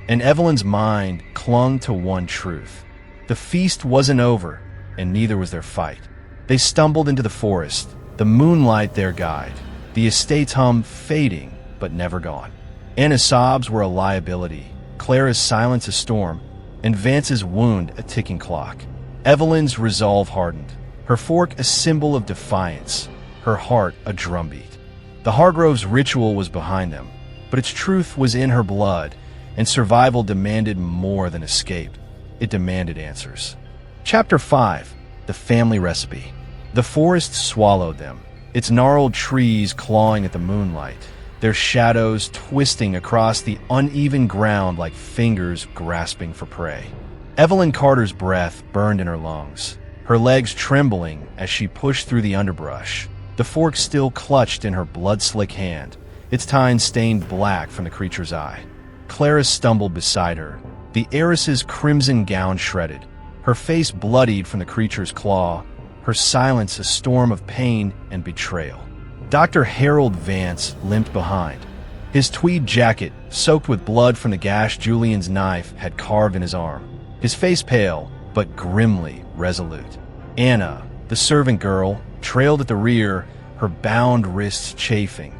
and Evelyn's mind clung to one truth. The feast wasn't over, and neither was their fight. They stumbled into the forest, the moonlight their guide, the estate's hum fading but never gone. Anna's sobs were a liability, Clara's silence a storm, and Vance's wound a ticking clock. Evelyn's resolve hardened, her fork a symbol of defiance, her heart a drumbeat. The Hargrove's ritual was behind them, but its truth was in her blood, and survival demanded more than escape. It demanded answers. Chapter 5. The Family Recipe. The forest swallowed them, its gnarled trees clawing at the moonlight, their shadows twisting across the uneven ground like fingers grasping for prey. Evelyn Carter's breath burned in her lungs, her legs trembling as she pushed through the underbrush, the fork still clutched in her blood-slick hand, its tines stained black from the creature's eye. Clara stumbled beside her, the heiress's crimson gown shredded, her face bloodied from the creature's claw, her silence a storm of pain and betrayal. Dr. Harold Vance limped behind, his tweed jacket soaked with blood from the gash Julian's knife had carved in his arm, his face pale but grimly resolute. Anna, the servant girl, trailed at the rear, her bound wrists chafing,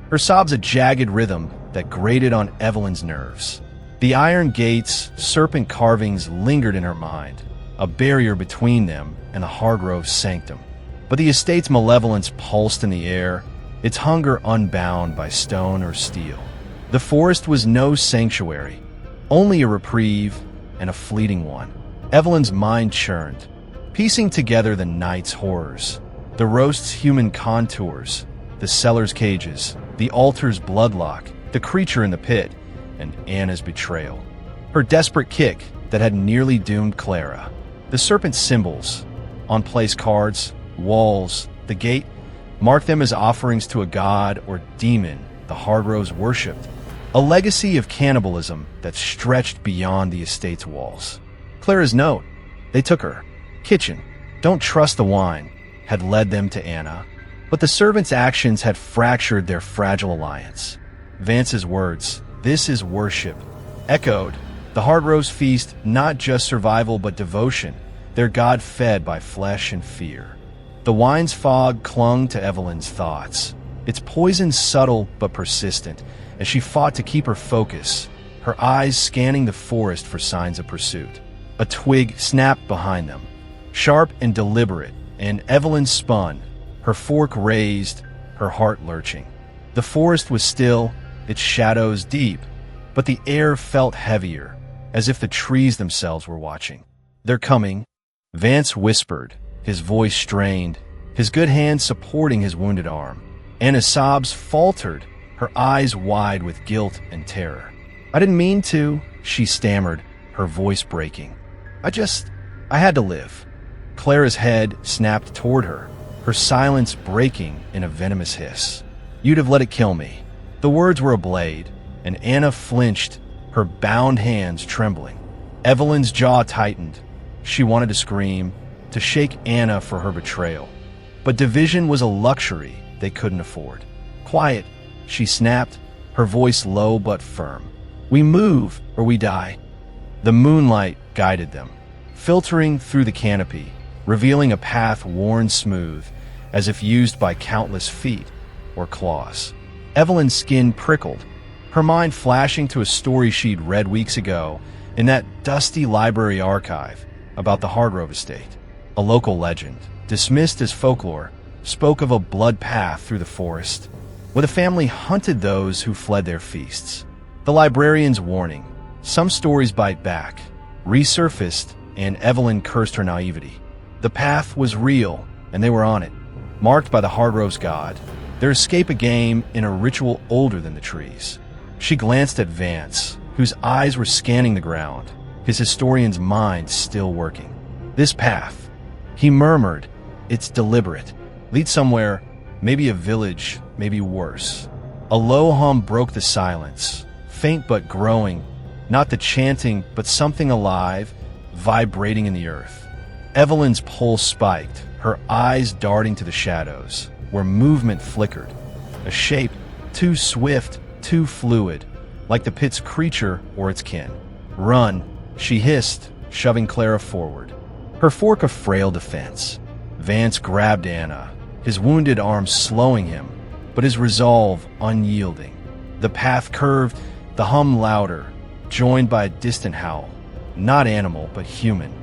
her sobs a jagged rhythm that grated on Evelyn's nerves. The iron gates, serpent carvings lingered in her mind, a barrier between them and the Hargrove's sanctum. But the estate's malevolence pulsed in the air, its hunger unbound by stone or steel. The forest was no sanctuary, only a reprieve and a fleeting one. Evelyn's mind churned, piecing together the night's horrors, the roast's human contours, the cellar's cages, the altar's bloodlock, the creature in the pit, and Anna's betrayal. Her desperate kick that had nearly doomed Clara. The serpent's symbols on place cards, walls, the gate, marked them as offerings to a god or demon the Hargroves worshipped. A legacy of cannibalism that stretched beyond the estate's walls. Clara's note, they took her. Kitchen, don't trust the wine, had led them to Anna. But the servants' actions had fractured their fragile alliance. Vance's words, this is worship, echoed. The Hargroves feast not just survival but devotion, their god fed by flesh and fear. The wine's fog clung to Evelyn's thoughts, its poison subtle but persistent, as she fought to keep her focus, her eyes scanning the forest for signs of pursuit. A twig snapped behind them, sharp and deliberate, and Evelyn spun, her fork raised, her heart lurching. The forest was still, its shadows deep, but the air felt heavier, as if the trees themselves were watching. They're coming, Vance whispered, his voice strained, his good hand supporting his wounded arm. Anna's sobs faltered, her eyes wide with guilt and terror. I didn't mean to, she stammered, her voice breaking. I had to live. Clara's head snapped toward her, her silence breaking in a venomous hiss. You'd have let it kill me. The words were a blade, and Anna flinched, her bound hands trembling. Evelyn's jaw tightened. She wanted to scream, to shake Anna for her betrayal. But division was a luxury they couldn't afford. Quiet, she snapped, her voice low but firm. We move or we die. The moonlight guided them, filtering through the canopy, revealing a path worn smooth, as if used by countless feet or claws. Evelyn's skin prickled, her mind flashing to a story she'd read weeks ago in that dusty library archive about the Hargrove estate. A local legend, dismissed as folklore, spoke of a blood path through the forest, where the family hunted those who fled their feasts. The librarian's warning, some stories bite back, resurfaced, and Evelyn cursed her naivety. The path was real, and they were on it, marked by the Hargrove's god, their escape a game in a ritual older than the trees. She glanced at Vance, whose eyes were scanning the ground, his historian's mind still working. This path, he murmured, it's deliberate. Lead somewhere, maybe a village, maybe worse. A low hum broke the silence, faint but growing, not the chanting, but something alive, vibrating in the earth. Evelyn's pulse spiked, her eyes darting to the shadows, where movement flickered. A shape, too swift, too fluid, like the pit's creature or its kin. Run, she hissed, shoving Clara forward. Her fork a frail defense. Vance grabbed Anna, his wounded arm slowing him, but his resolve unyielding. The path curved, the hum louder, joined by a distant howl. Not animal, but human,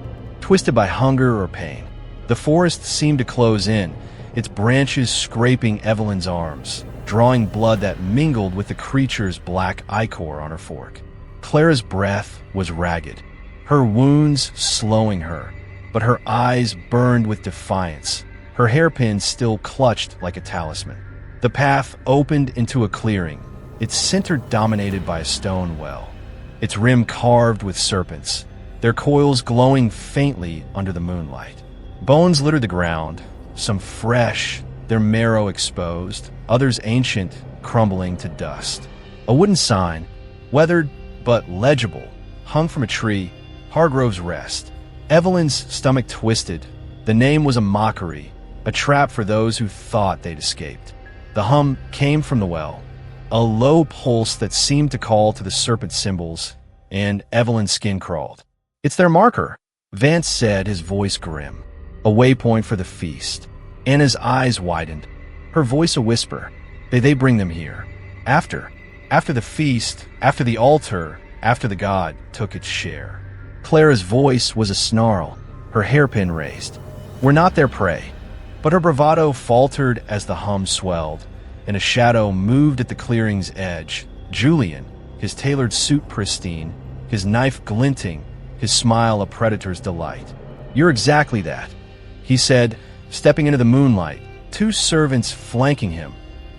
twisted by hunger or pain. The forest seemed to close in, its branches scraping Evelyn's arms, drawing blood that mingled with the creature's black ichor on her fork. Clara's breath was ragged, her wounds slowing her, but her eyes burned with defiance, her hairpin still clutched like a talisman. The path opened into a clearing, its center dominated by a stone well, its rim carved with serpents, their coils glowing faintly under the moonlight. Bones littered the ground, some fresh, their marrow exposed, others ancient, crumbling to dust. A wooden sign, weathered but legible, hung from a tree, Hargrove's Rest. Evelyn's stomach twisted. The name was a mockery, a trap for those who thought they'd escaped. The hum came from the well, a low pulse that seemed to call to the serpent symbols, and Evelyn's skin crawled. It's their marker, Vance said, his voice grim. A waypoint for the feast. Anna's eyes widened, her voice a whisper. They bring them here. After the feast, after the altar, after the god took its share. Clara's voice was a snarl, her hairpin raised. We're not their prey. But her bravado faltered as the hum swelled, and a shadow moved at the clearing's edge. Julian, his tailored suit pristine, his knife glinting, his smile a predator's delight. You're exactly that, he said, stepping into the moonlight, two servants flanking him,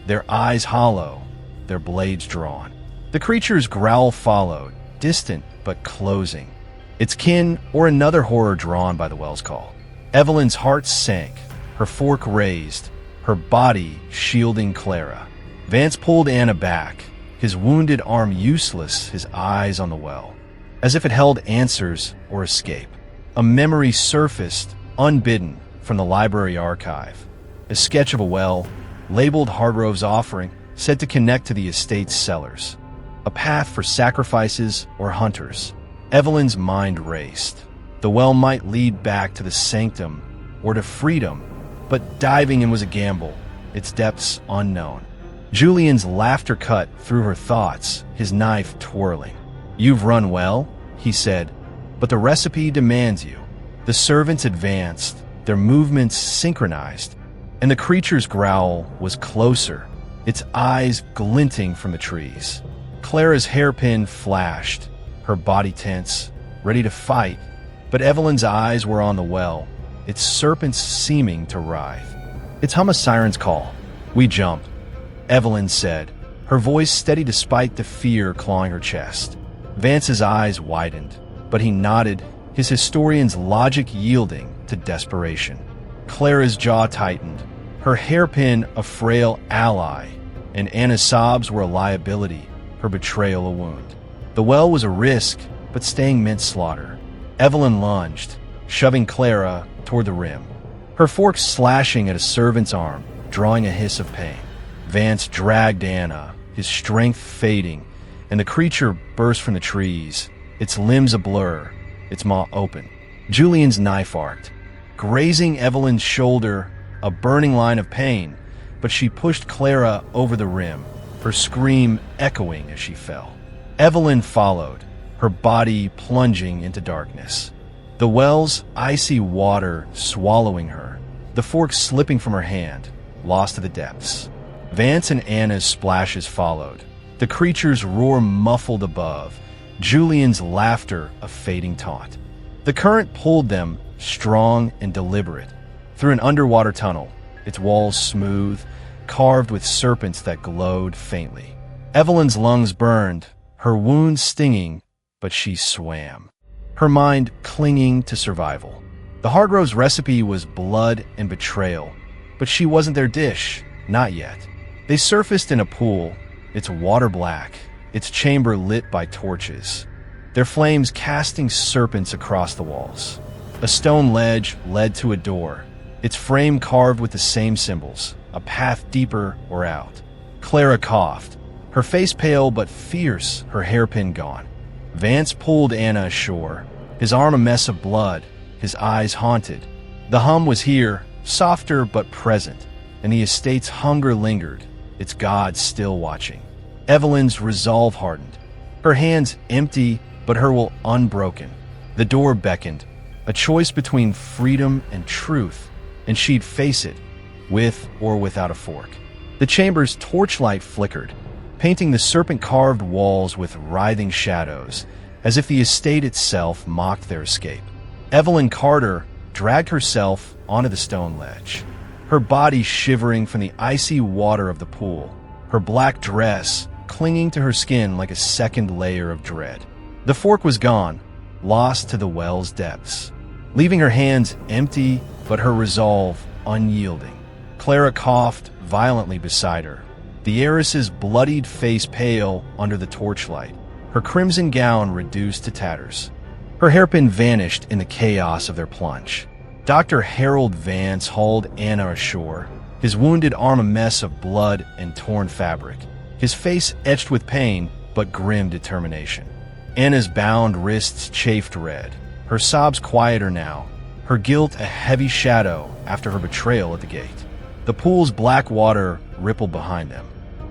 their eyes hollow, their blades drawn. The creature's growl followed, distant but closing. Its kin or another horror drawn by the well's call. Evelyn's heart sank, her fork raised, her body shielding Clara. Vance pulled Anna back, his wounded arm useless, his eyes on the well, as if it held answers or escape. A memory surfaced, unbidden, from the library archive. A sketch of a well, labeled Hargrove's offering, said to connect to the estate's cellars. A path for sacrifices or hunters. Evelyn's mind raced. The well might lead back to the sanctum or to freedom, but diving in was a gamble, its depths unknown. Julian's laughter cut through her thoughts, his knife twirling. "You've run well," he said, "but the recipe demands you." The servants advanced, their movements synchronized, and the creature's growl was closer, its eyes glinting from the trees. Clara's hairpin flashed, her body tense, ready to fight, but Evelyn's eyes were on the well, its serpents seeming to writhe. "It's hum a siren's call. We jump," Evelyn said, her voice steady despite the fear clawing her chest. Vance's eyes widened, but he nodded, his historian's logic yielding to desperation. Clara's jaw tightened, her hairpin a frail ally, and Anna's sobs were a liability, her betrayal a wound. The well was a risk, but staying meant slaughter. Evelyn lunged, shoving Clara toward the rim, her fork slashing at a servant's arm, drawing a hiss of pain. Vance dragged Anna, his strength fading, and the creature burst from the trees, its limbs a blur, its maw open. Julian's knife arced, grazing Evelyn's shoulder, a burning line of pain, but she pushed Clara over the rim, her scream echoing as she fell. Evelyn followed, her body plunging into darkness. The well's icy water swallowing her, the fork slipping from her hand, lost to the depths. Vance and Anna's splashes followed, the creature's roar muffled above, Julian's laughter a fading taunt. The current pulled them, strong and deliberate, through an underwater tunnel, its walls smooth, carved with serpents that glowed faintly. Evelyn's lungs burned, her wounds stinging, but she swam, her mind clinging to survival. The Hargroves' recipe was blood and betrayal, but she wasn't their dish, not yet. They surfaced in a pool, its water black, its chamber lit by torches, their flames casting serpents across the walls. A stone ledge led to a door, its frame carved with the same symbols, a path deeper or out. Clara coughed, her face pale but fierce, her hairpin gone. Vance pulled Anna ashore, his arm a mess of blood, his eyes haunted. The hum was here, softer but present, and the estate's hunger lingered, its god still watching. Evelyn's resolve hardened, her hands empty but her will unbroken. The door beckoned, a choice between freedom and truth, and she'd face it, with or without a fork. The chamber's torchlight flickered, painting the serpent-carved walls with writhing shadows, as if the estate itself mocked their escape. Evelyn Carter dragged herself onto the stone ledge, her body shivering from the icy water of the pool, her black dress clinging to her skin like a second layer of dread. The fork was gone, lost to the well's depths, leaving her hands empty but her resolve unyielding. Clara coughed violently beside her, the heiress's bloodied face pale under the torchlight, her crimson gown reduced to tatters. Her hairpin vanished in the chaos of their plunge. Dr. Harold Vance hauled Anna ashore, his wounded arm a mess of blood and torn fabric, his face etched with pain but grim determination. Anna's bound wrists chafed red, her sobs quieter now, her guilt a heavy shadow after her betrayal at the gate. The pool's black water rippled behind them,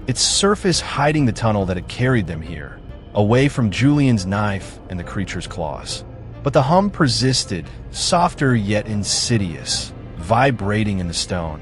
its surface hiding the tunnel that had carried them here, away from Julian's knife and the creature's claws. But the hum persisted, softer yet insidious, vibrating in the stone,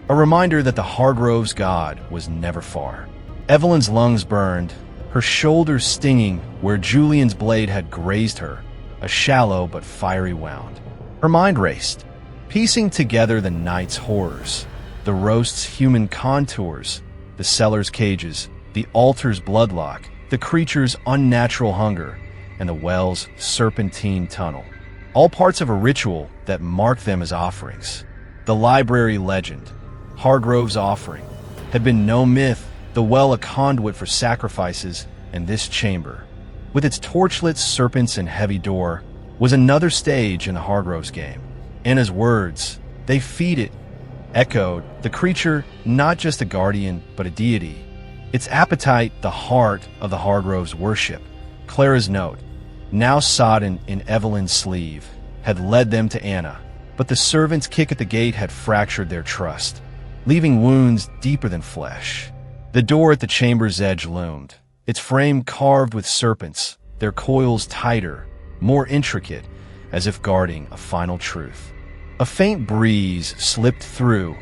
a reminder that the Hargroves' god was never far. Evelyn's lungs burned, her shoulders stinging where Julian's blade had grazed her, a shallow but fiery wound. Her mind raced, piecing together the night's horrors, the roast's human contours, the cellar's cages, the altar's bloodlock, the creature's unnatural hunger, and the well's serpentine tunnel. All parts of a ritual that marked them as offerings. The library legend, Hargrove's offering, had been no myth, the well a conduit for sacrifices, and this chamber, with its torchlit serpents and heavy door, was another stage in the Hargrove's game. Anna's words, "They feed it," echoed, the creature not just a guardian, but a deity. Its appetite, the heart of the Hargrove's worship. Clara's note, now sodden in Evelyn's sleeve, had led them to Anna, but the servant's kick at the gate had fractured their trust, leaving wounds deeper than flesh. The door at the chamber's edge loomed, its frame carved with serpents, their coils tighter, more intricate, as if guarding a final truth. A faint breeze slipped through,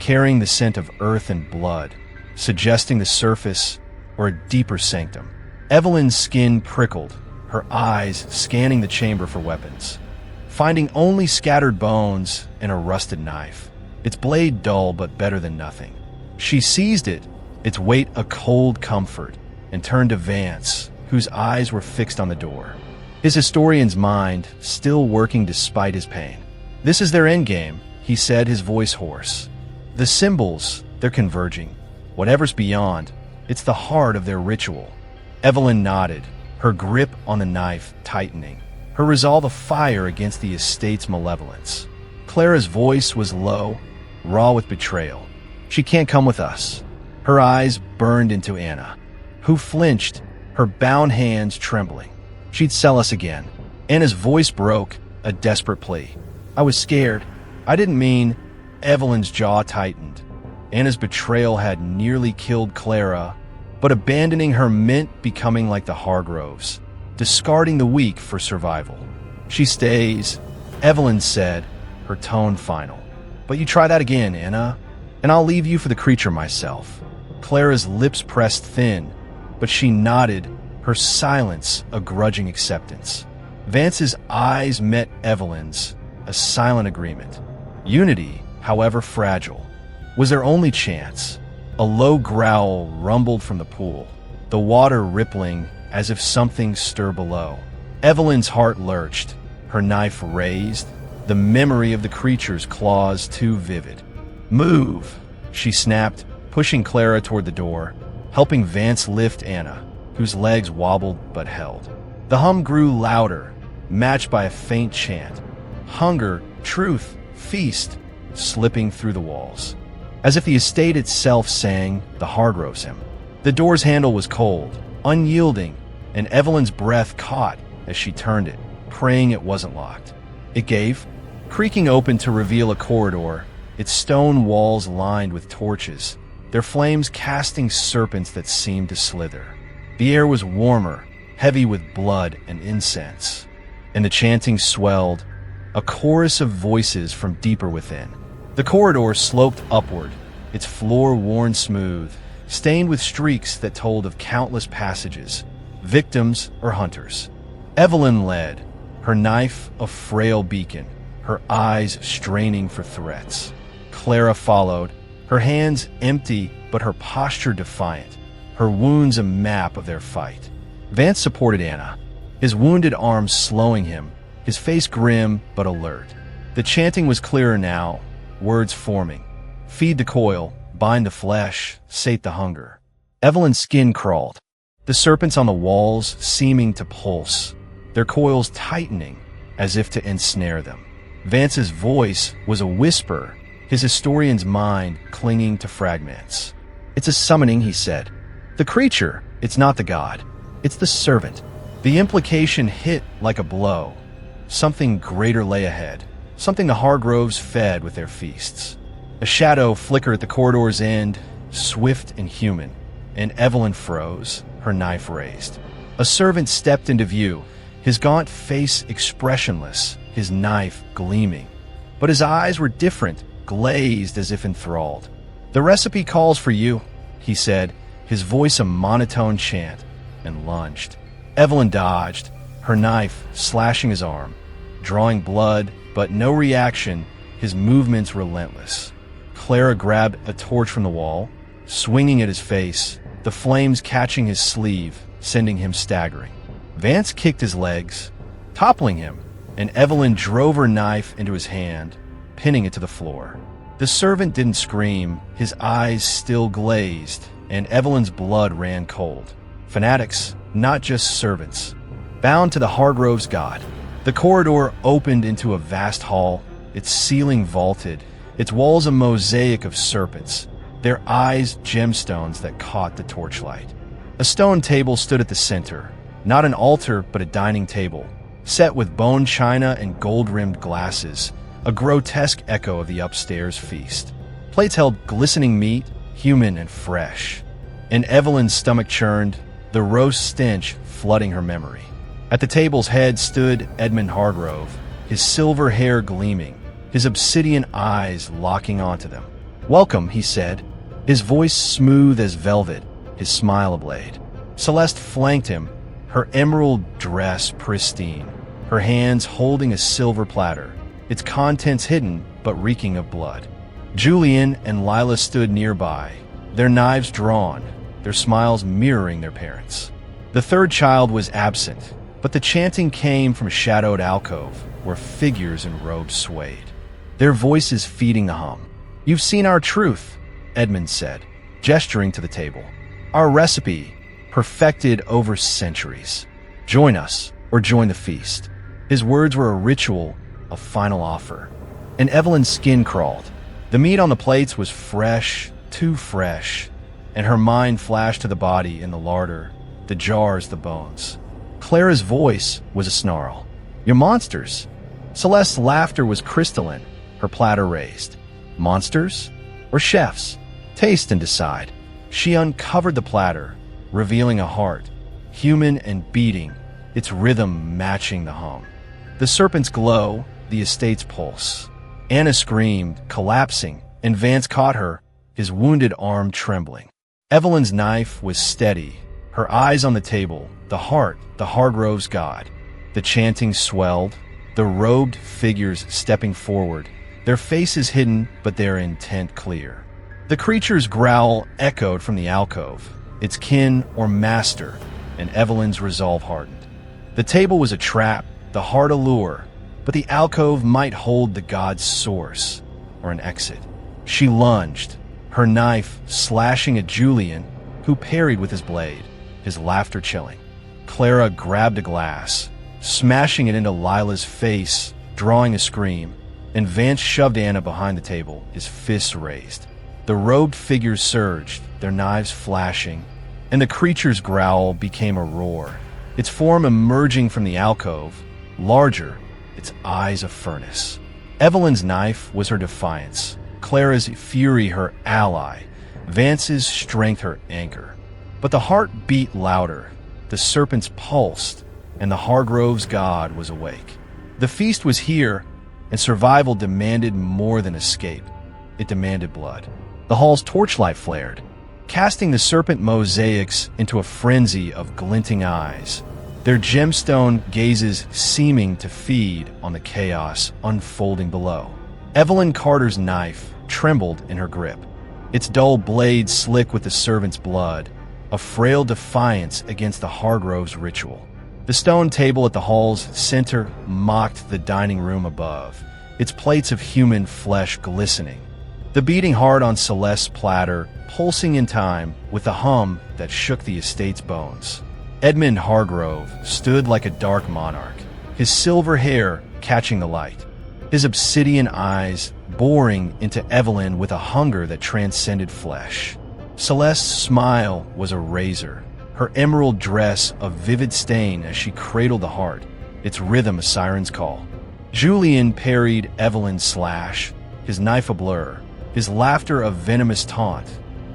carrying the scent of earth and blood, suggesting the surface or a deeper sanctum. Evelyn's skin prickled, her eyes scanning the chamber for weapons, finding only scattered bones and a rusted knife, its blade dull but better than nothing. She seized it, its weight a cold comfort, and turned to Vance, whose eyes were fixed on the door, his historian's mind still working despite his pain. "This is their endgame," he said, his voice hoarse. "The symbols, they're converging. Whatever's beyond, it's the heart of their ritual." Evelyn nodded, her grip on the knife tightening, her resolve afire against the estate's malevolence. Clara's voice was low, raw with betrayal. "She can't come with us." Her eyes burned into Anna, who flinched, her bound hands trembling. "She'd sell us again." Anna's voice broke, a desperate plea. "I was scared. I didn't mean—" Evelyn's jaw tightened. Anna's betrayal had nearly killed Clara, but abandoning her meant becoming like the Hargroves, discarding the weak for survival. "She stays," Evelyn said, her tone final. "But you try that again, Anna, and I'll leave you for the creature myself." Clara's lips pressed thin, but she nodded, her silence a grudging acceptance. Vance's eyes met Evelyn's, a silent agreement. Unity, however fragile, was their only chance. A low growl rumbled from the pool, the water rippling as if something stirred below. Evelyn's heart lurched, her knife raised, the memory of the creature's claws too vivid. "Move," she snapped, pushing Clara toward the door, helping Vance lift Anna, whose legs wobbled but held. The hum grew louder, matched by a faint chant. Hunger, truth, feast, slipping through the walls. As if the estate itself sang the Hargroves hymn. The door's handle was cold, unyielding, and Evelyn's breath caught as she turned it, praying it wasn't locked. It gave, creaking open to reveal a corridor, its stone walls lined with torches, their flames casting serpents that seemed to slither. The air was warmer, heavy with blood and incense, and the chanting swelled, a chorus of voices from deeper within. The corridor sloped upward, its floor worn smooth, stained with streaks that told of countless passages, victims or hunters. Evelyn led, her knife a frail beacon, her eyes straining for threats. Clara followed, her hands empty but her posture defiant, her wounds a map of their fight. Vance supported Anna, his wounded arm slowing him, his face grim but alert. The chanting was clearer now, words forming. Feed the coil, bind the flesh, sate the hunger. Evelyn's skin crawled, the serpents on the walls seeming to pulse, their coils tightening as if to ensnare them. Vance's voice was a whisper, his historian's mind clinging to fragments. "It's a summoning," he said. "The creature, it's not the god. It's the servant." The implication hit like a blow. Something greater lay ahead, something the Hargroves fed with their feasts. A shadow flickered at the corridor's end, swift and human, and Evelyn froze, her knife raised. A servant stepped into view, his gaunt face expressionless, his knife gleaming. But his eyes were different, glazed as if enthralled. "The recipe calls for you," he said, his voice a monotone chant, and lunged. Evelyn dodged, her knife slashing his arm, drawing blood, but no reaction, his movements relentless. Clara grabbed a torch from the wall, swinging at his face, the flames catching his sleeve, sending him staggering. Vance kicked his legs, toppling him, and Evelyn drove her knife into his hand, pinning it to the floor. The servant didn't scream, his eyes still glazed, and Evelyn's blood ran cold. Fanatics, not just servants. Bound to the Hargrove's god. The corridor opened into a vast hall, its ceiling vaulted, its walls a mosaic of serpents, their eyes gemstones that caught the torchlight. A stone table stood at the center, not an altar but a dining table, set with bone china and gold-rimmed glasses, a grotesque echo of the upstairs feast. Plates held glistening meat, human and fresh. And Evelyn's stomach churned, the roast stench flooding her memory. At the table's head stood Edmund Hargrove, his silver hair gleaming, his obsidian eyes locking onto them. "Welcome," he said, his voice smooth as velvet, his smile a blade. Celeste flanked him, her emerald dress pristine, her hands holding a silver platter, its contents hidden but reeking of blood. Julian and Lila stood nearby, their knives drawn, their smiles mirroring their parents. The third child was absent, but the chanting came from a shadowed alcove where figures in robes swayed, their voices feeding the hum. "You've seen our truth," Edmund said, gesturing to the table. "Our recipe, perfected over centuries. Join us, or join the feast." His words were a ritual, a final offer. And Evelyn's skin crawled. The meat on the plates was fresh, too fresh, and her mind flashed to the body in the larder, the jars, the bones. Clara's voice was a snarl. "You're monsters." Celeste's laughter was crystalline, her platter raised. "Monsters? Or chefs? Taste and decide." She uncovered the platter, revealing a heart, human and beating, its rhythm matching the hum. The serpent's glow, the estate's pulse. Anna screamed, collapsing, and Vance caught her, his wounded arm trembling. Evelyn's knife was steady, her eyes on the table, the heart, the Hargrove's god. The chanting swelled, the robed figures stepping forward, their faces hidden but their intent clear. The creature's growl echoed from the alcove, its kin or master, and Evelyn's resolve hardened. The table was a trap, the heart a lure, but the alcove might hold the god's source, or an exit. She lunged, her knife slashing at Julian, who parried with his blade, his laughter chilling. Clara grabbed a glass, smashing it into Lila's face, drawing a scream, and Vance shoved Anna behind the table, his fists raised. The robed figures surged, their knives flashing, and the creature's growl became a roar, its form emerging from the alcove, larger, its eyes a furnace. Evelyn's knife was her defiance, Clara's fury her ally, Vance's strength her anchor. But the heart beat louder, the serpents pulsed, and the Hargrove's god was awake. The feast was here, and survival demanded more than escape. It demanded blood. The hall's torchlight flared, casting the serpent mosaics into a frenzy of glinting eyes, their gemstone gazes seeming to feed on the chaos unfolding below. Evelyn Carter's knife trembled in her grip, its dull blade slick with the servant's blood, a frail defiance against the Hargrove's ritual. The stone table at the hall's center mocked the dining room above, its plates of human flesh glistening. The beating heart on Celeste's platter pulsing in time with the hum that shook the estate's bones. Edmund Hargrove stood like a dark monarch, his silver hair catching the light, his obsidian eyes boring into Evelyn with a hunger that transcended flesh. Celeste's smile was a razor, her emerald dress a vivid stain as she cradled the heart, its rhythm a siren's call. Julian parried Evelyn's slash, his knife a blur, his laughter a venomous taunt,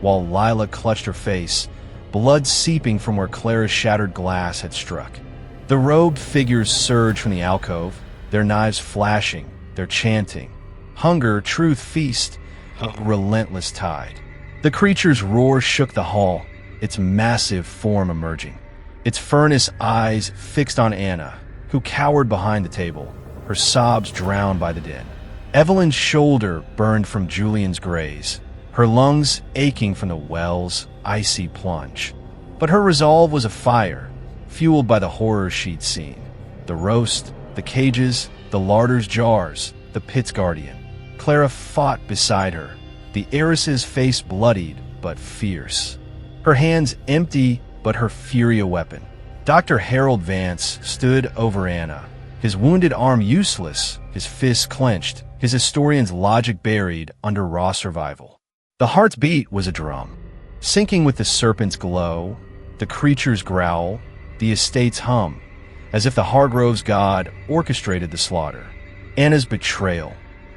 while Lila clutched her face, blood seeping from where Clara's shattered glass had struck. The robed figures surged from the alcove, their knives flashing, their chanting. Hunger, truth, feast, a relentless tide. The creature's roar shook the hall, its massive form emerging, its furnace eyes fixed on Anna, who cowered behind the table, her sobs drowned by the din. Evelyn's shoulder burned from Julian's graze, her lungs aching from the well's icy plunge. But her resolve was afire, fueled by the horrors she'd seen. The roast, the cages, the larder's jars, the pit's guardian. Clara fought beside her, the heiress's face bloodied but fierce. Her hands empty, but her fury a weapon. Dr. Harold Vance stood over Anna, his wounded arm useless, his fists clenched, his historian's logic buried under raw survival. The heart's beat was a drum, syncing with the serpent's glow, the creature's growl, the estate's hum, as if the Hargrove's god orchestrated the slaughter. Anna's betrayal,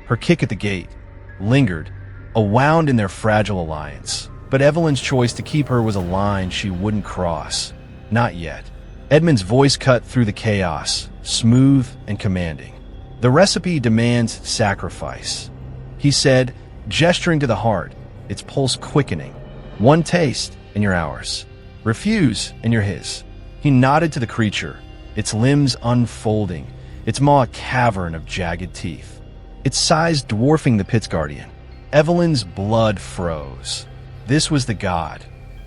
her kick at the gate, lingered, a wound in their fragile alliance. But Evelyn's choice to keep her was a line she wouldn't cross. Not yet. Edmund's voice cut through the chaos, smooth and commanding. The recipe demands sacrifice. He said, gesturing to the heart, its pulse quickening. One taste, and you're ours. Refuse, and you're his. He nodded to the creature, its limbs unfolding, its maw a cavern of jagged teeth, its size dwarfing the pit's guardian. Evelyn's blood froze. This was the god,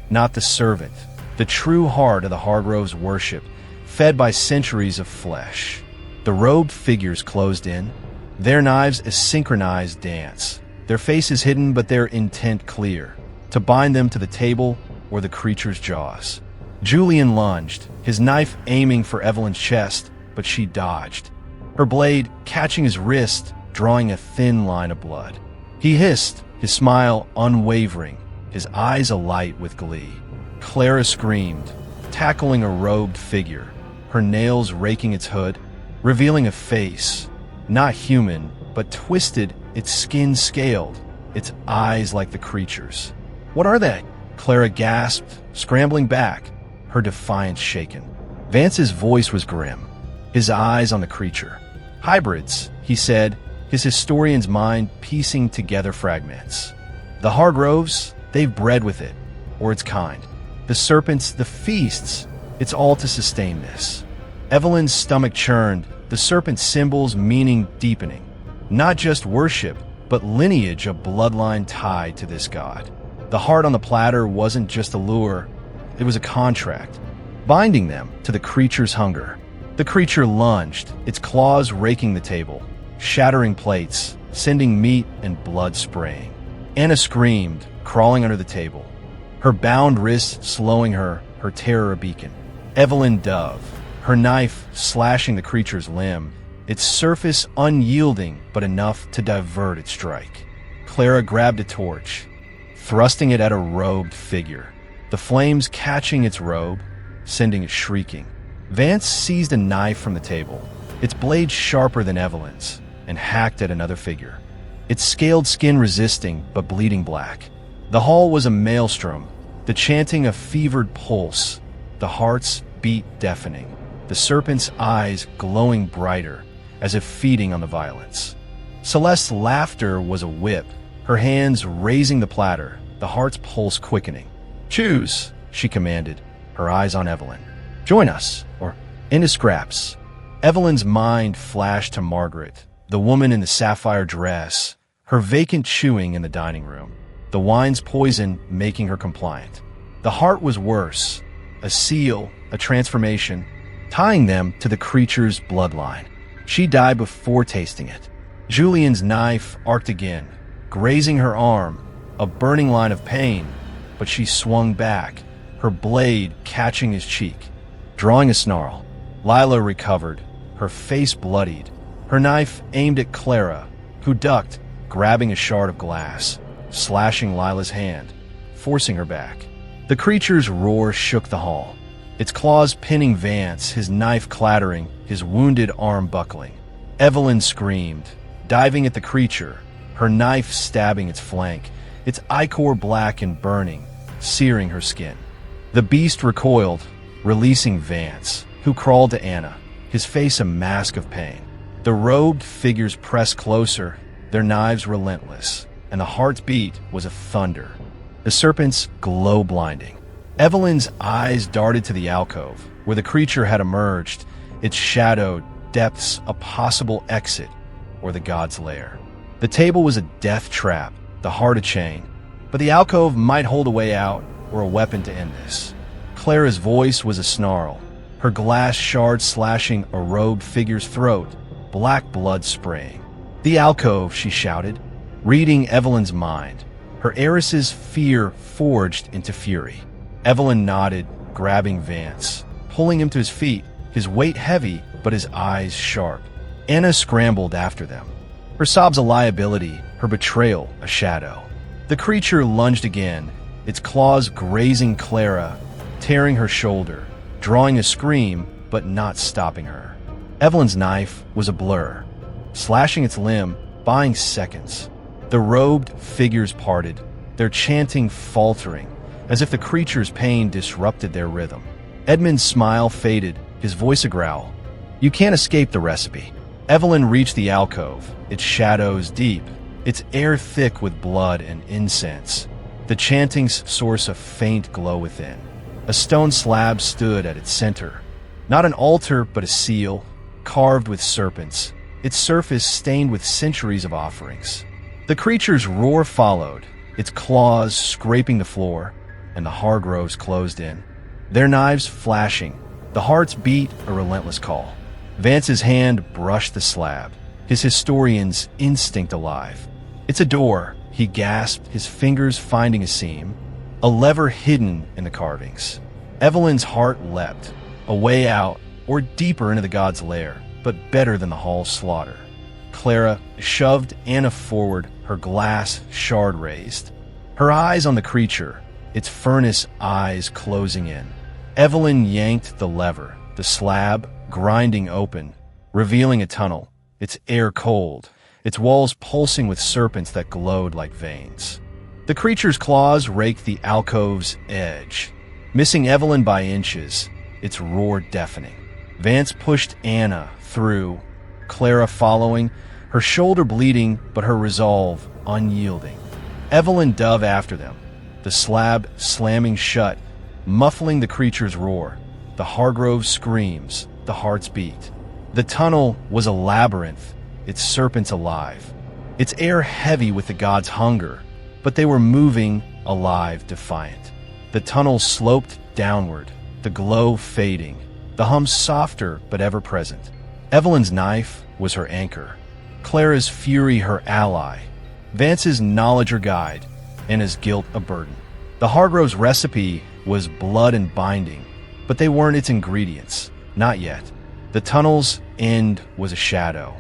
not the servant, the true heart of the Hargroves' worship, fed by centuries of flesh. The robed figures closed in, their knives a synchronized dance, their faces hidden but their intent clear, to bind them to the table or the creature's jaws. Julian lunged, his knife aiming for Evelyn's chest, but she dodged, her blade catching his wrist, drawing a thin line of blood. He hissed, his smile unwavering, his eyes alight with glee. Clara screamed, tackling a robed figure, her nails raking its hood, revealing a face, not human, but twisted, its skin scaled, its eyes like the creature's. "What are they?" Clara gasped, scrambling back, her defiance shaken. Vance's voice was grim, his eyes on the creature. "Hybrids," he said, his historian's mind piecing together fragments. "The Hargroves, they've bred with it, or its kind. The serpents, the feasts, it's all to sustain this." Evelyn's stomach churned, the serpent's symbols meaning deepening. Not just worship, but lineage of bloodline tied to this god. The heart on the platter wasn't just a lure, it was a contract, binding them to the creature's hunger. The creature lunged, its claws raking the table, shattering plates, sending meat and blood spraying. Anna screamed, crawling under the table, her bound wrists slowing her terror a beacon. Evelyn dove, her knife slashing the creature's limb, its surface unyielding but enough to divert its strike. Clara grabbed a torch, thrusting it at a robed figure, the flames catching its robe, sending it shrieking. Vance seized a knife from the table, its blade sharper than Evelyn's, and hacked at another figure, its scaled skin resisting but bleeding black. The hall was a maelstrom, the chanting a fevered pulse, the heart's beat deafening, the serpent's eyes glowing brighter, as if feeding on the violence. Celeste's laughter was a whip, her hands raising the platter, the heart's pulse quickening. "Choose," she commanded, her eyes on Evelyn. "Join us, or into scraps." Evelyn's mind flashed to Margaret, the woman in the sapphire dress, her vacant chewing in the dining room, the wine's poison making her compliant. The heart was worse, a seal, a transformation, tying them to the creature's bloodline. She died before tasting it. Julian's knife arced again, grazing her arm, a burning line of pain, but she swung back, her blade catching his cheek. Drawing a snarl, Lila recovered, her face bloodied, her knife aimed at Clara, who ducked, grabbing a shard of glass, slashing Lila's hand, forcing her back. The creature's roar shook the hall, its claws pinning Vance, his knife clattering, his wounded arm buckling. Evelyn screamed, diving at the creature, her knife stabbing its flank, its ichor black and burning, searing her skin. The beast recoiled, releasing Vance, who crawled to Anna, his face a mask of pain. The robed figures pressed closer, their knives relentless, and the heart's beat was a thunder, the serpent's glow blinding. Evelyn's eyes darted to the alcove, where the creature had emerged, its shadowed depths a possible exit, or the god's lair. The table was a death trap, the heart a chain. but the alcove might hold a way out or a weapon to end this. Clara's voice was a snarl, her glass shard slashing a robed figure's throat, black blood spraying. "The alcove," she shouted, reading Evelyn's mind, her heiress's fear forged into fury. Evelyn nodded, grabbing Vance, pulling him to his feet, his weight heavy but his eyes sharp. Anna scrambled after them, her sobs a liability, her betrayal a shadow. The creature lunged again, its claws grazing Clara, tearing her shoulder, drawing a scream but not stopping her. Evelyn's knife was a blur, slashing its limb, buying seconds. The robed figures parted, their chanting faltering, as if the creature's pain disrupted their rhythm. Edmund's smile faded, his voice a growl. "You can't escape the recipe." Evelyn reached the alcove, its shadows deep, its air thick with blood and incense, the chanting's source a faint glow within. A stone slab stood at its center, not an altar but a seal, carved with serpents, its surface stained with centuries of offerings. The creature's roar followed, its claws scraping the floor, and the Hargroves closed in, their knives flashing, the heart's beat a relentless call. Vance's hand brushed the slab, his historian's instinct alive. "It's a door," he gasped, his fingers finding a seam, a lever hidden in the carvings. Evelyn's heart leapt, a way out, or deeper into the god's lair, but better than the hall's slaughter. Clara shoved Anna forward, her glass shard raised, her eyes on the creature, its furnace eyes closing in. Evelyn yanked the lever, the slab grinding open, revealing a tunnel, its air cold, its walls pulsing with serpents that glowed like veins. The creature's claws raked the alcove's edge, missing Evelyn by inches, its roar deafening. Vance pushed Anna through, Clara following, her shoulder bleeding but her resolve unyielding. Evelyn dove after them, the slab slamming shut, muffling the creature's roar, the Hargrove's screams, the heart's beat. The tunnel was a labyrinth, its serpents alive, its air heavy with the gods' hunger, but they were moving, alive, defiant. The tunnel sloped downward, the glow fading, the hum softer but ever present. Evelyn's knife was her anchor, Clara's fury her ally, Vance's knowledge her guide, and his guilt a burden. The Hargrove's recipe was blood and binding, but they weren't its ingredients, not yet. The tunnel's end was a shadow,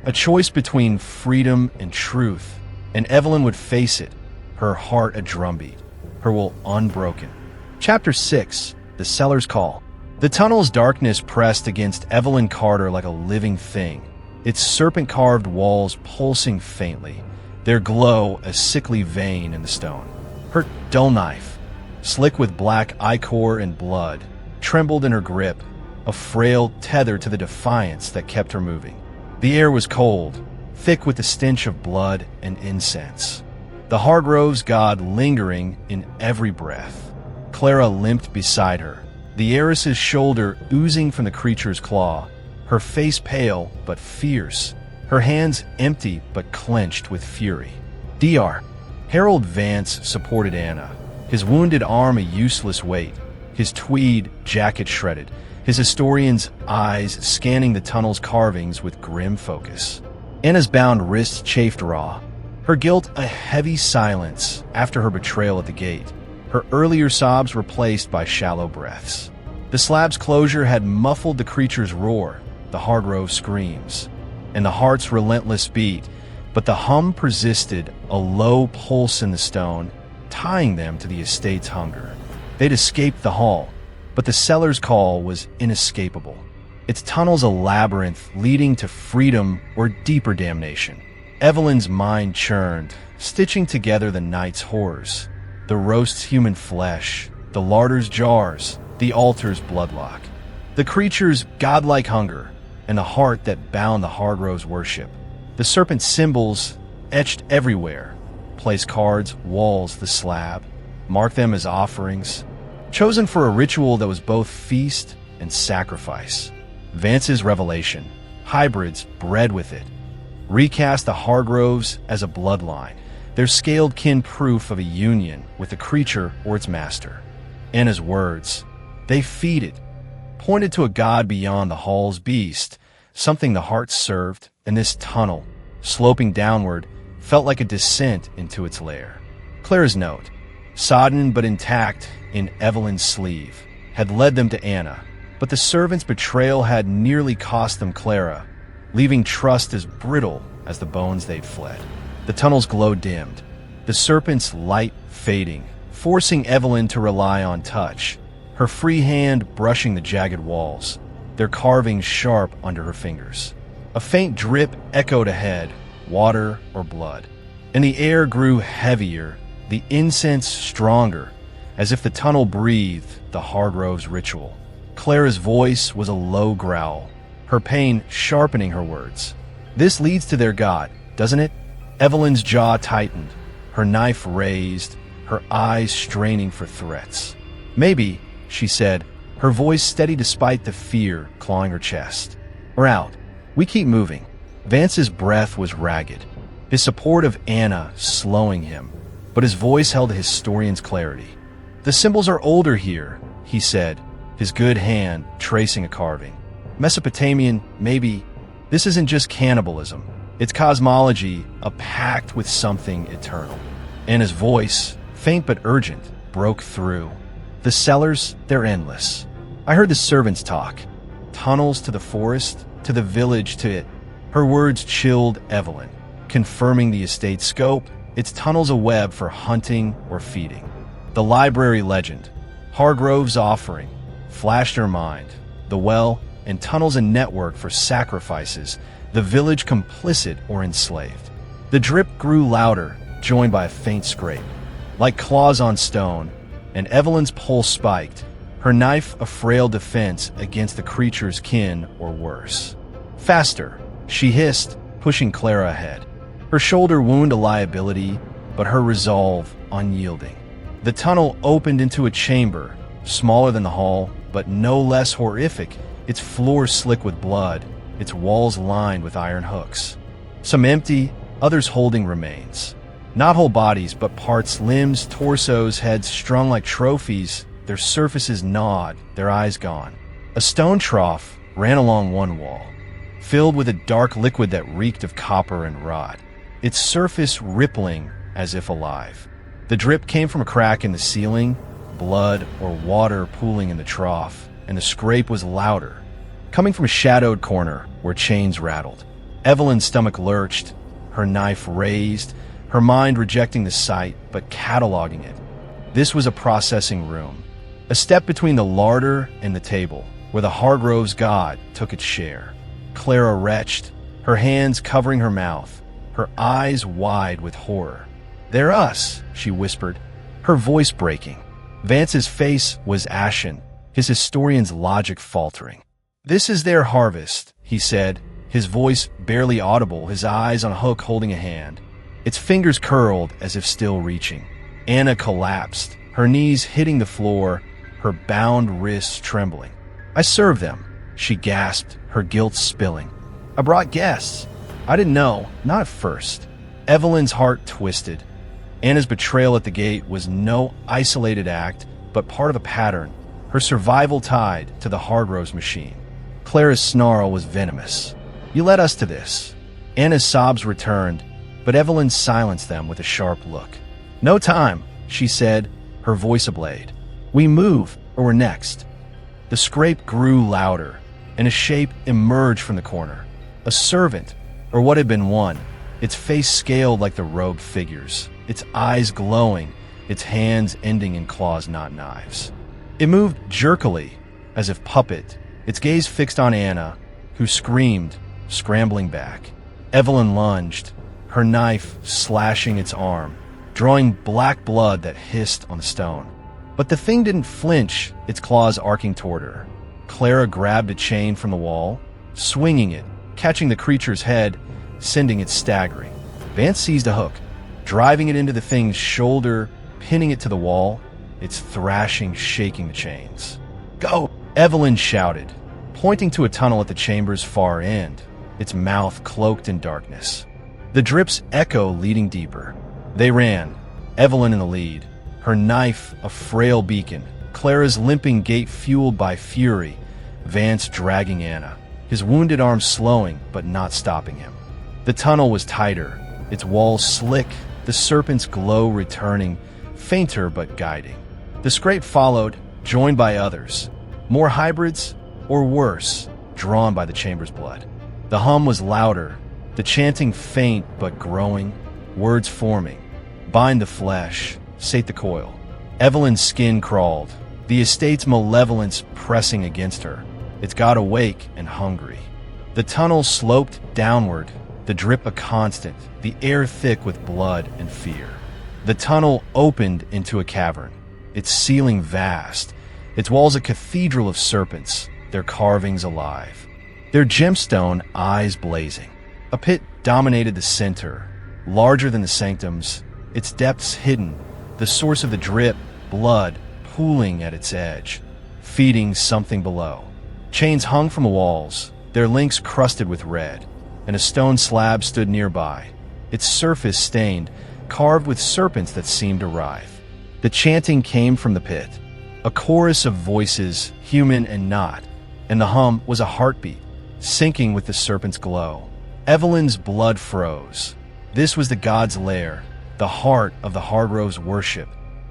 a choice between freedom and truth, and Evelyn would face it, her heart a drumbeat, her will unbroken. Chapter 6, The Seller's Call. The tunnel's darkness pressed against Evelyn Carter like a living thing, its serpent-carved walls pulsing faintly, their glow a sickly vein in the stone. Her dull knife, slick with black ichor and blood, trembled in her grip, a frail tether to the defiance that kept her moving. The air was cold, thick with the stench of blood and incense. The Hargrove's god lingering in every breath. Clara limped beside her, the heiress's shoulder oozing from the creature's claw, her face pale but fierce, her hands empty but clenched with fury. Dr. Harold Vance supported Anna, his wounded arm a useless weight, his tweed jacket shredded, his historian's eyes scanning the tunnel's carvings with grim focus. Anna's bound wrists chafed raw, her guilt a heavy silence after her betrayal at the gate, her earlier sobs replaced by shallow breaths. The slab's closure had muffled the creature's roar, the Hargrove screams, and the heart's relentless beat, but the hum persisted, a low pulse in the stone, tying them to the estate's hunger. They'd escaped the hall, but the seller's call was inescapable. Its tunnel's a labyrinth leading to freedom or deeper damnation. Evelyn's mind churned, stitching together the night's horrors. The roast's human flesh, the larder's jars, the altar's bloodlock, the creature's godlike hunger, and the heart that bound the Hargrove's worship. The serpent's symbols etched everywhere, place cards, walls, the slab, mark them as offerings, chosen for a ritual that was both feast and sacrifice. Vance's revelation, hybrids bred with it, recast the Hargroves as a bloodline, their scaled kin proof of a union with the creature or its master. Anna's words, they feed it, pointed to a god beyond the hall's beast, something the heart served, and this tunnel, sloping downward, felt like a descent into its lair. Clara's note, sodden but intact in Evelyn's sleeve, had led them to Anna, but the servant's betrayal had nearly cost them Clara, leaving trust as brittle as the bones they'd fled. The tunnel's glow dimmed, the serpent's light fading, forcing Evelyn to rely on touch, her free hand brushing the jagged walls, their carvings sharp under her fingers. A faint drip echoed ahead, water or blood, and the air grew heavier, the incense stronger, as if the tunnel breathed the Hargrove's ritual. Clara's voice was a low growl, her pain sharpening her words. This leads to their god, doesn't it? Evelyn's jaw tightened, her knife raised, her eyes straining for threats. Maybe, she said, her voice steady despite the fear clawing her chest. We're out. We keep moving. Vance's breath was ragged, his support of Anna slowing him, but his voice held a historian's clarity. The symbols are older here, he said, his good hand tracing a carving. Mesopotamian, maybe. This isn't just cannibalism. It's cosmology, a pact with something eternal. Anna's voice, faint but urgent, broke through. The cellars, they're endless. I heard the servants talk. Tunnels to the forest, to the village, to it. Her words chilled Evelyn, confirming the estate's scope. Its tunnels a web for hunting or feeding. The library legend, Hargrove's offering, flashed her mind. The well, and tunnels a network for sacrifices, the village complicit or enslaved. The drip grew louder, joined by a faint scrape, like claws on stone, and Evelyn's pulse spiked, her knife a frail defense against the creature's kin or worse. Faster, she hissed, pushing Clara ahead. Her shoulder wound a liability, but her resolve unyielding. The tunnel opened into a chamber, smaller than the hall, but no less horrific, its floor slick with blood, its walls lined with iron hooks. Some empty, others holding remains. Not whole bodies, but parts, limbs, torsos, heads strung like trophies, their surfaces gnawed, their eyes gone. A stone trough ran along one wall, filled with a dark liquid that reeked of copper and rot, its surface rippling as if alive. The drip came from a crack in the ceiling, blood or water pooling in the trough, and the scrape was louder, coming from a shadowed corner where chains rattled. Evelyn's stomach lurched, her knife raised, her mind rejecting the sight but cataloging it. This was a processing room, a step between the larder and the table, where the Hargrove's god took its share. Clara retched, her hands covering her mouth, her eyes wide with horror. "They're us," she whispered, her voice breaking. Vance's face was ashen, his historian's logic faltering. "This is their harvest," he said, his voice barely audible, his eyes on a hook holding a hand. Its fingers curled as if still reaching. Anna collapsed, her knees hitting the floor, her bound wrists trembling. "I served them," she gasped, her guilt spilling. "I brought guests. I didn't know, not at first." Evelyn's heart twisted. Anna's betrayal at the gate was no isolated act, but part of a pattern, her survival tied to the Hargrove's machine. Clara's snarl was venomous. "You led us to this." Anna's sobs returned, but Evelyn silenced them with a sharp look. "No time," she said, her voice ablade. "We move, or we're next." The scrape grew louder, and a shape emerged from the corner. A servant, or what had been one, its face scaled like the robed figures, its eyes glowing, its hands ending in claws not knives. It moved jerkily, as if puppet, its gaze fixed on Anna, who screamed, scrambling back. Evelyn lunged, her knife slashing its arm, drawing black blood that hissed on the stone. But the thing didn't flinch, its claws arcing toward her. Clara grabbed a chain from the wall, swinging it, catching the creature's head, sending it staggering. Vance seized a hook, driving it into the thing's shoulder, pinning it to the wall, its thrashing shaking the chains. "Go!" Evelyn shouted, pointing to a tunnel at the chamber's far end, its mouth cloaked in darkness. The drip's echo leading deeper. They ran, Evelyn in the lead, her knife a frail beacon, Clara's limping gait fueled by fury, Vance dragging Anna, his wounded arm slowing but not stopping him. The tunnel was tighter, its walls slick, the serpent's glow returning, fainter but guiding. The scrape followed, joined by others, more hybrids, or worse, drawn by the chamber's blood. The hum was louder, the chanting faint but growing, words forming. Bind the flesh, sate the coil. Evelyn's skin crawled, the estate's malevolence pressing against her, its god awake and hungry. The tunnel sloped downward, the drip a constant, the air thick with blood and fear. The tunnel opened into a cavern, its ceiling vast, its walls a cathedral of serpents, their carvings alive, their gemstone eyes blazing. A pit dominated the center, larger than the sanctums, its depths hidden, the source of the drip, blood, pooling at its edge, feeding something below. Chains hung from the walls, their links crusted with red, and a stone slab stood nearby, its surface stained, carved with serpents that seemed to writhe. The chanting came from the pit, a chorus of voices, human and not, and the hum was a heartbeat, syncing with the serpent's glow. Evelyn's blood froze. This was the god's lair, the heart of the Hardrove's worship,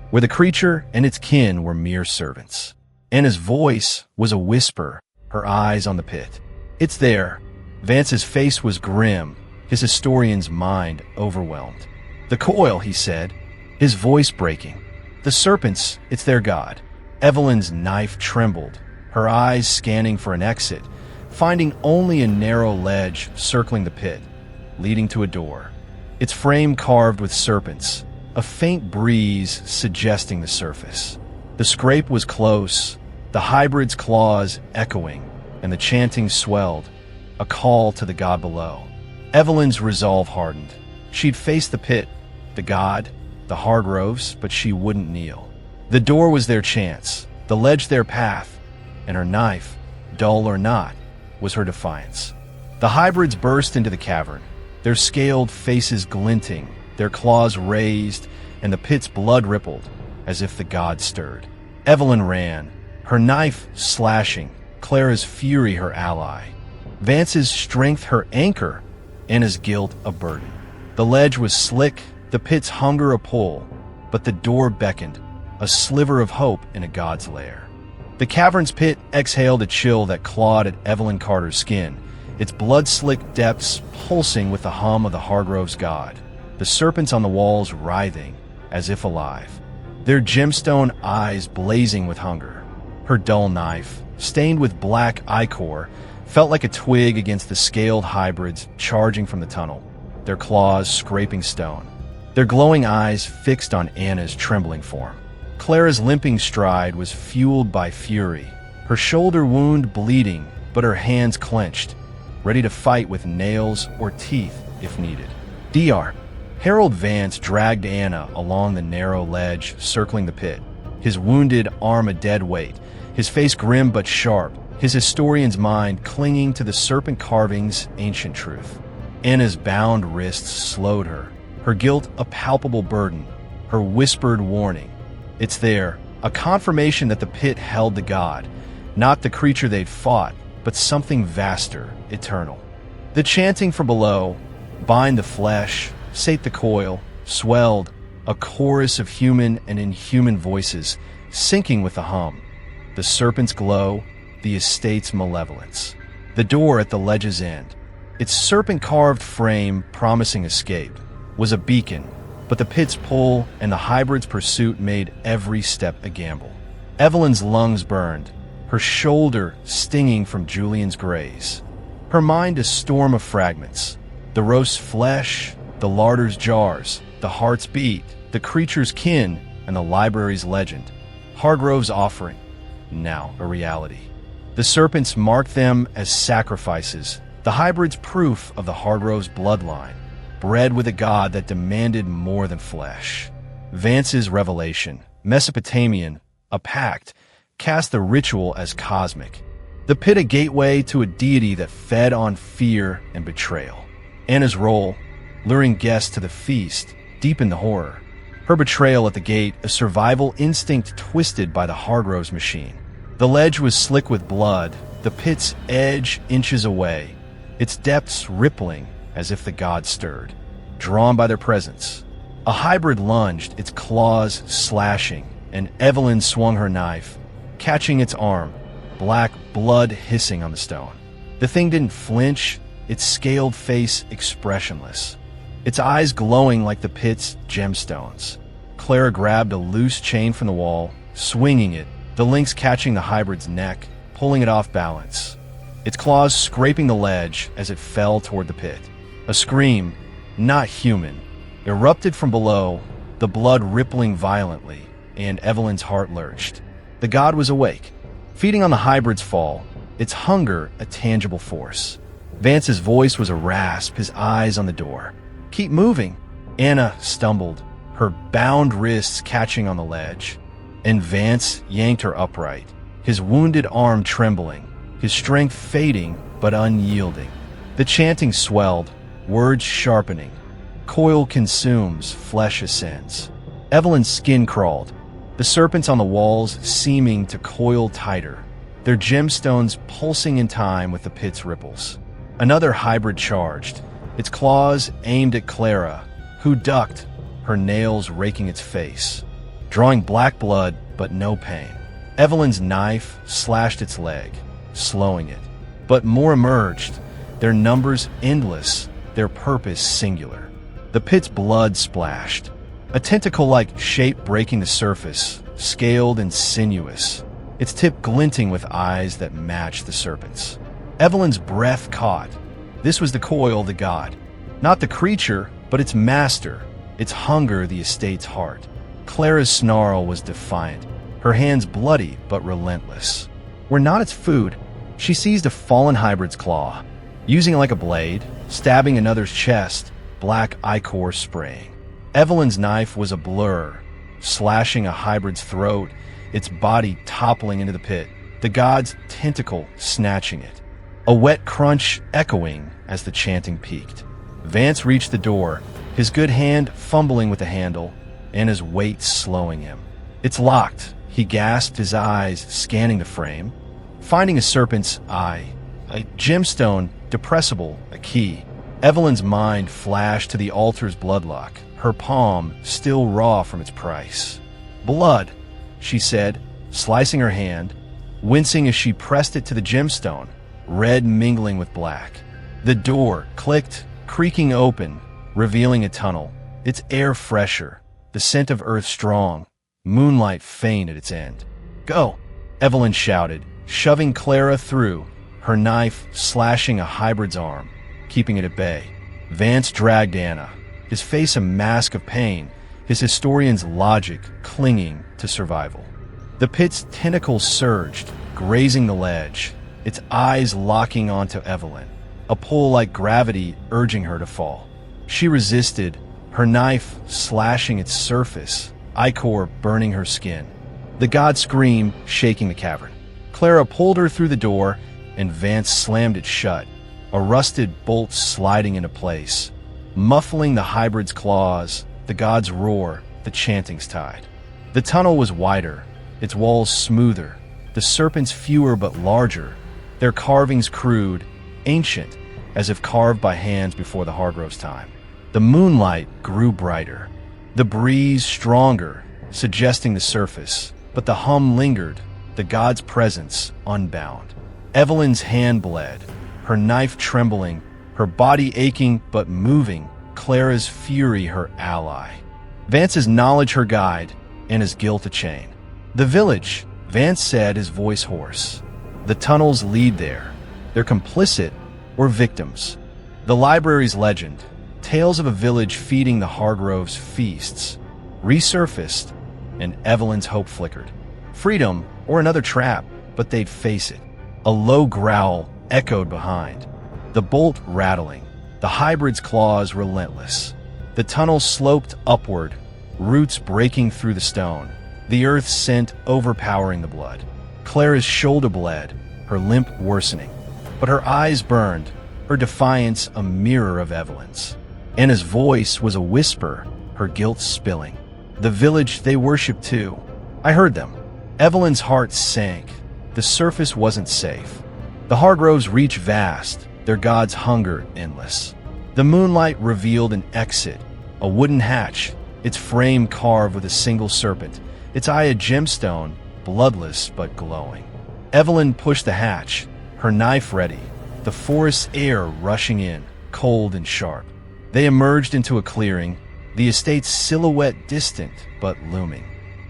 where the creature and its kin were mere servants. Anna's voice was a whisper, her eyes on the pit. It's there. Vance's face was grim, his historian's mind overwhelmed. The coil, he said, his voice breaking. The serpents, it's their god. Evelyn's knife trembled, her eyes scanning for an exit, finding only a narrow ledge circling the pit, leading to a door. Its frame carved with serpents, a faint breeze suggesting the surface. The scrape was close, the hybrid's claws echoing, and the chanting swelled, a call to the god below. Evelyn's resolve hardened. She'd face the pit, the god, the Hardroves, but she wouldn't kneel. The door was their chance, the ledge their path, and her knife, dull or not, was her defiance. The hybrids burst into the cavern, their scaled faces glinting, their claws raised, and the pit's blood rippled, as if the god stirred. Evelyn ran, her knife slashing, Clara's fury her ally, Vance's strength her anchor, Anna's guilt a burden. The ledge was slick, the pit's hunger a pull, but the door beckoned, a sliver of hope in a god's lair. The cavern's pit exhaled a chill that clawed at Evelyn Carter's skin, its blood-slick depths pulsing with the hum of the Hardrove's god, the serpents on the walls writhing, as if alive, their gemstone eyes blazing with hunger. Her dull knife, stained with black ichor, felt like a twig against the scaled hybrids charging from the tunnel, their claws scraping stone, their glowing eyes fixed on Anna's trembling form. Clara's limping stride was fueled by fury, her shoulder wound bleeding, but her hands clenched, ready to fight with nails or teeth if needed. Dr. Harold Vance dragged Anna along the narrow ledge circling the pit, his wounded arm a dead weight, his face grim but sharp, his historian's mind clinging to the serpent carving's ancient truth. Anna's bound wrists slowed her, her guilt a palpable burden, her whispered warning. It's there, a confirmation that the pit held the god, not the creature they'd fought, but something vaster, eternal. The chanting from below, bind the flesh, sate the coil, swelled, a chorus of human and inhuman voices, syncing with the hum, the serpent's glow, the estate's malevolence. The door at the ledge's end, its serpent-carved frame promising escape, was a beacon, but the pit's pull and the hybrid's pursuit made every step a gamble. Evelyn's lungs burned, her shoulder stinging from Julian's graze, her mind a storm of fragments, the roast flesh, the larder's jars, the heart's beat, the creature's kin, and the library's legend. Hardrove's offering, now a reality. The serpents marked them as sacrifices, the hybrid's proof of the Hardrove's bloodline, bred with a god that demanded more than flesh. Vance's revelation, Mesopotamian, a pact, cast the ritual as cosmic, the pit a gateway to a deity that fed on fear and betrayal. Anna's role, luring guests to the feast, deepened the horror. Her betrayal at the gate, a survival instinct twisted by the Hargroves machine. The ledge was slick with blood, the pit's edge inches away, its depths rippling as if the gods stirred, drawn by their presence. A hybrid lunged, its claws slashing, and Evelyn swung her knife, catching its arm, black blood hissing on the stone. The thing didn't flinch, its scaled face expressionless, its eyes glowing like the pit's gemstones. Clara grabbed a loose chain from the wall, swinging it, the lynx catching the hybrid's neck, pulling it off balance, its claws scraping the ledge as it fell toward the pit. A scream, not human, erupted from below, the blood rippling violently, and Evelyn's heart lurched. The god was awake, feeding on the hybrid's fall, its hunger a tangible force. Vance's voice was a rasp, his eyes on the door. "Keep moving." Anna stumbled, her bound wrists catching on the ledge, and Vance yanked her upright, his wounded arm trembling, his strength fading but unyielding. The chanting swelled, words sharpening. Coil consumes, flesh ascends. Evelyn's skin crawled, the serpents on the walls seeming to coil tighter, their gemstones pulsing in time with the pit's ripples. Another hybrid charged, its claws aimed at Clara, who ducked, her nails raking its face, drawing black blood but no pain. Evelyn's knife slashed its leg, slowing it. But more emerged, their numbers endless, their purpose singular. The pit's blood splashed, a tentacle-like shape breaking the surface, scaled and sinuous, its tip glinting with eyes that matched the serpent's. Evelyn's breath caught. This was the coil, the god. Not the creature, but its master, its hunger the estate's heart. Clara's snarl was defiant, her hands bloody but relentless. "We're not its food." She seized a fallen hybrid's claw, using it like a blade, stabbing another's chest, black ichor spraying. Evelyn's knife was a blur, slashing a hybrid's throat, its body toppling into the pit, the god's tentacle snatching it. A wet crunch echoing as the chanting peaked. Vance reached the door, his good hand fumbling with the handle, and his weight slowing him. "It's locked," he gasped, his eyes scanning the frame, finding a serpent's eye, a gemstone, depressible, a key. Evelyn's mind flashed to the altar's bloodlock, her palm still raw from its price. "Blood," she said, slicing her hand, wincing as she pressed it to the gemstone, red mingling with black. The door clicked, creaking open, revealing a tunnel, its air fresher, the scent of earth strong, moonlight faint at its end. "Go," Evelyn shouted, shoving Clara through, her knife slashing a hybrid's arm, keeping it at bay. Vance dragged Anna, his face a mask of pain, his historian's logic clinging to survival. The pit's tentacles surged, grazing the ledge, its eyes locking onto Evelyn, a pull like gravity urging her to fall. She resisted, her knife slashing its surface, ichor burning her skin. The god screamed, shaking the cavern. Clara pulled her through the door, and Vance slammed it shut, a rusted bolt sliding into place, muffling the hybrid's claws, the god's roar, the chanting's tide. The tunnel was wider, its walls smoother, the serpents fewer but larger, their carvings crude, ancient, as if carved by hands before the Hargroves' time. The moonlight grew brighter, the breeze stronger, suggesting the surface, but the hum lingered, the god's presence unbound. Evelyn's hand bled, her knife trembling, her body aching but moving, Clara's fury her ally. Vance's knowledge her guide, and his guilt a chain. "The village," Vance said, his voice hoarse. "The tunnels lead there. They're complicit or victims." The library's legend, tales of a village feeding the Hargroves' feasts, resurfaced, and Evelyn's hope flickered. Freedom or another trap, but they'd face it. A low growl echoed behind, the bolt rattling, the hybrid's claws relentless. The tunnel sloped upward, roots breaking through the stone, the earth's scent overpowering the blood. Clara's shoulder bled, her limp worsening, but her eyes burned, her defiance a mirror of Evelyn's. Anna's voice was a whisper, her guilt spilling. The village they worshipped too. I heard them. Evelyn's heart sank. The surface wasn't safe. The Hargroves' reach vast, their gods' hunger endless. The moonlight revealed an exit, a wooden hatch, its frame carved with a single serpent, its eye a gemstone, bloodless but glowing. Evelyn pushed the hatch, her knife ready, the forest's air rushing in, cold and sharp. They emerged into a clearing, the estate's silhouette distant but looming.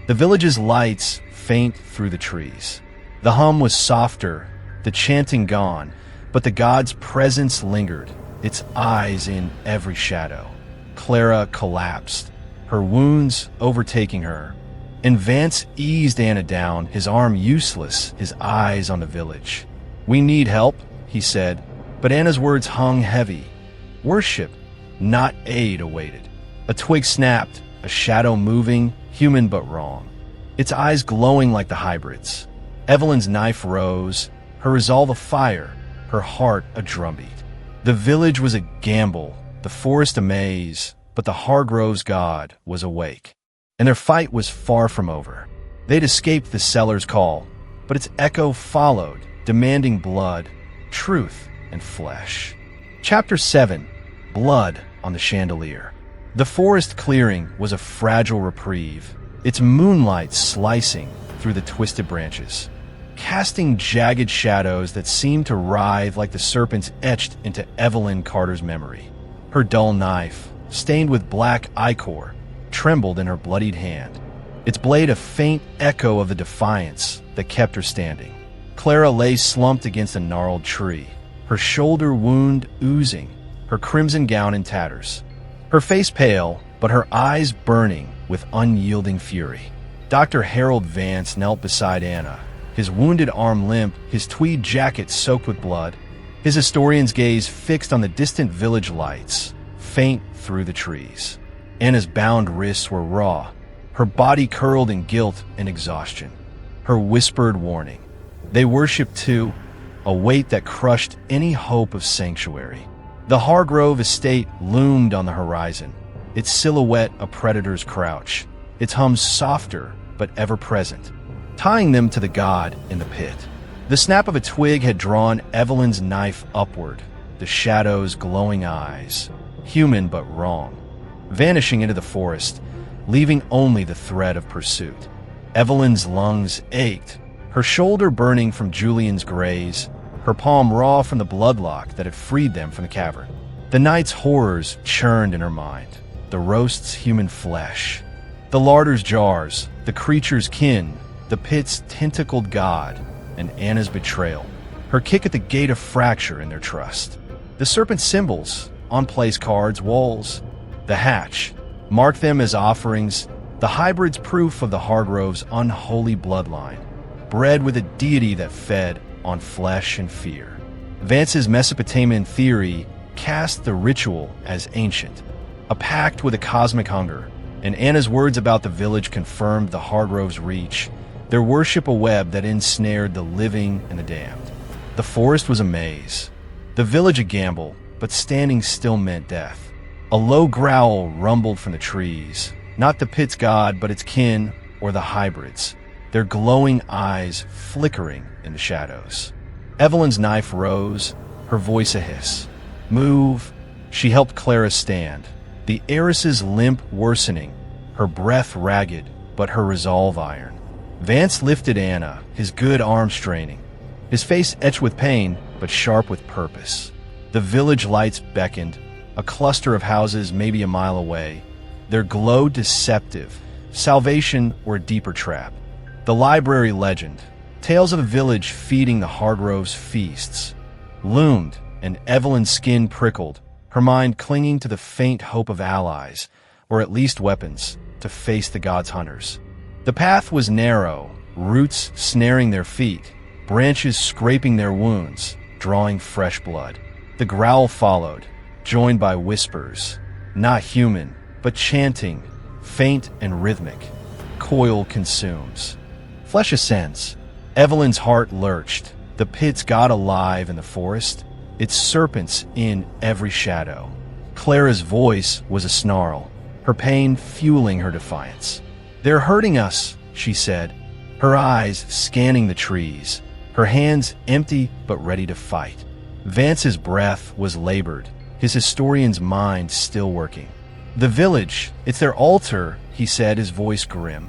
The village's lights faint through the trees. The hum was softer, the chanting gone, but the god's presence lingered, its eyes in every shadow. Clara collapsed, her wounds overtaking her, and Vance eased Anna down, his arm useless, his eyes on the village. "We need help," he said, but Anna's words hung heavy. Worship, not aid, awaited. A twig snapped, a shadow moving, human but wrong, its eyes glowing like the hybrids. Evelyn's knife rose, her resolve a fire, her heart a drumbeat. The village was a gamble, the forest a maze, but the Hargroves' god was awake. And their fight was far from over. They'd escaped the seller's call, but its echo followed, demanding blood, truth, and flesh. Chapter 7. Blood on the Chandelier. The forest clearing was a fragile reprieve, its moonlight slicing through the twisted branches, casting jagged shadows that seemed to writhe like the serpents etched into Evelyn Carter's memory. Her dull knife, stained with black ichor, trembled in her bloodied hand, its blade a faint echo of the defiance that kept her standing. Clara lay slumped against a gnarled tree, her shoulder wound oozing, her crimson gown in tatters. Her face pale, but her eyes burning with unyielding fury. Dr. Harold Vance knelt beside Anna, his wounded arm limp, his tweed jacket soaked with blood, his historian's gaze fixed on the distant village lights, faint through the trees. Anna's bound wrists were raw, her body curled in guilt and exhaustion. Her whispered warning. They worshipped too, a weight that crushed any hope of sanctuary. The Hargrove estate loomed on the horizon, its silhouette a predator's crouch, its hum softer but ever present, tying them to the god in the pit. The snap of a twig had drawn Evelyn's knife upward, the shadow's glowing eyes, human but wrong, vanishing into the forest, leaving only the thread of pursuit. Evelyn's lungs ached, her shoulder burning from Julian's graze, her palm raw from the bloodlock that had freed them from the cavern. The night's horrors churned in her mind, the roast's human flesh, the larder's jars, the creature's kin, the pit's tentacled god, and Anna's betrayal, her kick at the gate of fracture in their trust. The serpent's symbols, on place cards, walls, the hatch, marked them as offerings, the hybrid's proof of the Hargrove's unholy bloodline, bred with a deity that fed on flesh and fear. Vance's Mesopotamian theory cast the ritual as ancient, a pact with a cosmic hunger, and Anna's words about the village confirmed the Hargroves' reach, their worship a web that ensnared the living and the damned. The forest was a maze, the village a gamble, but standing still meant death. A low growl rumbled from the trees, not the pit's god, but its kin or the hybrids, their glowing eyes flickering in the shadows. Evelyn's knife rose, her voice a hiss. "Move." She helped Clara stand, the heiress's limp worsening, her breath ragged, but her resolve iron. Vance lifted Anna, his good arm straining, his face etched with pain, but sharp with purpose. The village lights beckoned, a cluster of houses maybe a mile away, their glow deceptive, salvation or a deeper trap. The library legend, tales of a village feeding the Hargroves' feasts, loomed, and Evelyn's skin prickled, her mind clinging to the faint hope of allies, or at least weapons, to face the god's hunters. The path was narrow, roots snaring their feet, branches scraping their wounds, drawing fresh blood. The growl followed, joined by whispers, not human, but chanting, faint and rhythmic. Coil consumes. Flesh ascends. Evelyn's heart lurched, the pit's god alive in the forest, its serpents in every shadow. Clara's voice was a snarl. her pain fueling her defiance. "They're hurting us," she said, her eyes scanning the trees, her hands empty but ready to fight. Vance's breath was labored, his historian's mind still working. "The village, it's their altar," he said, his voice grim.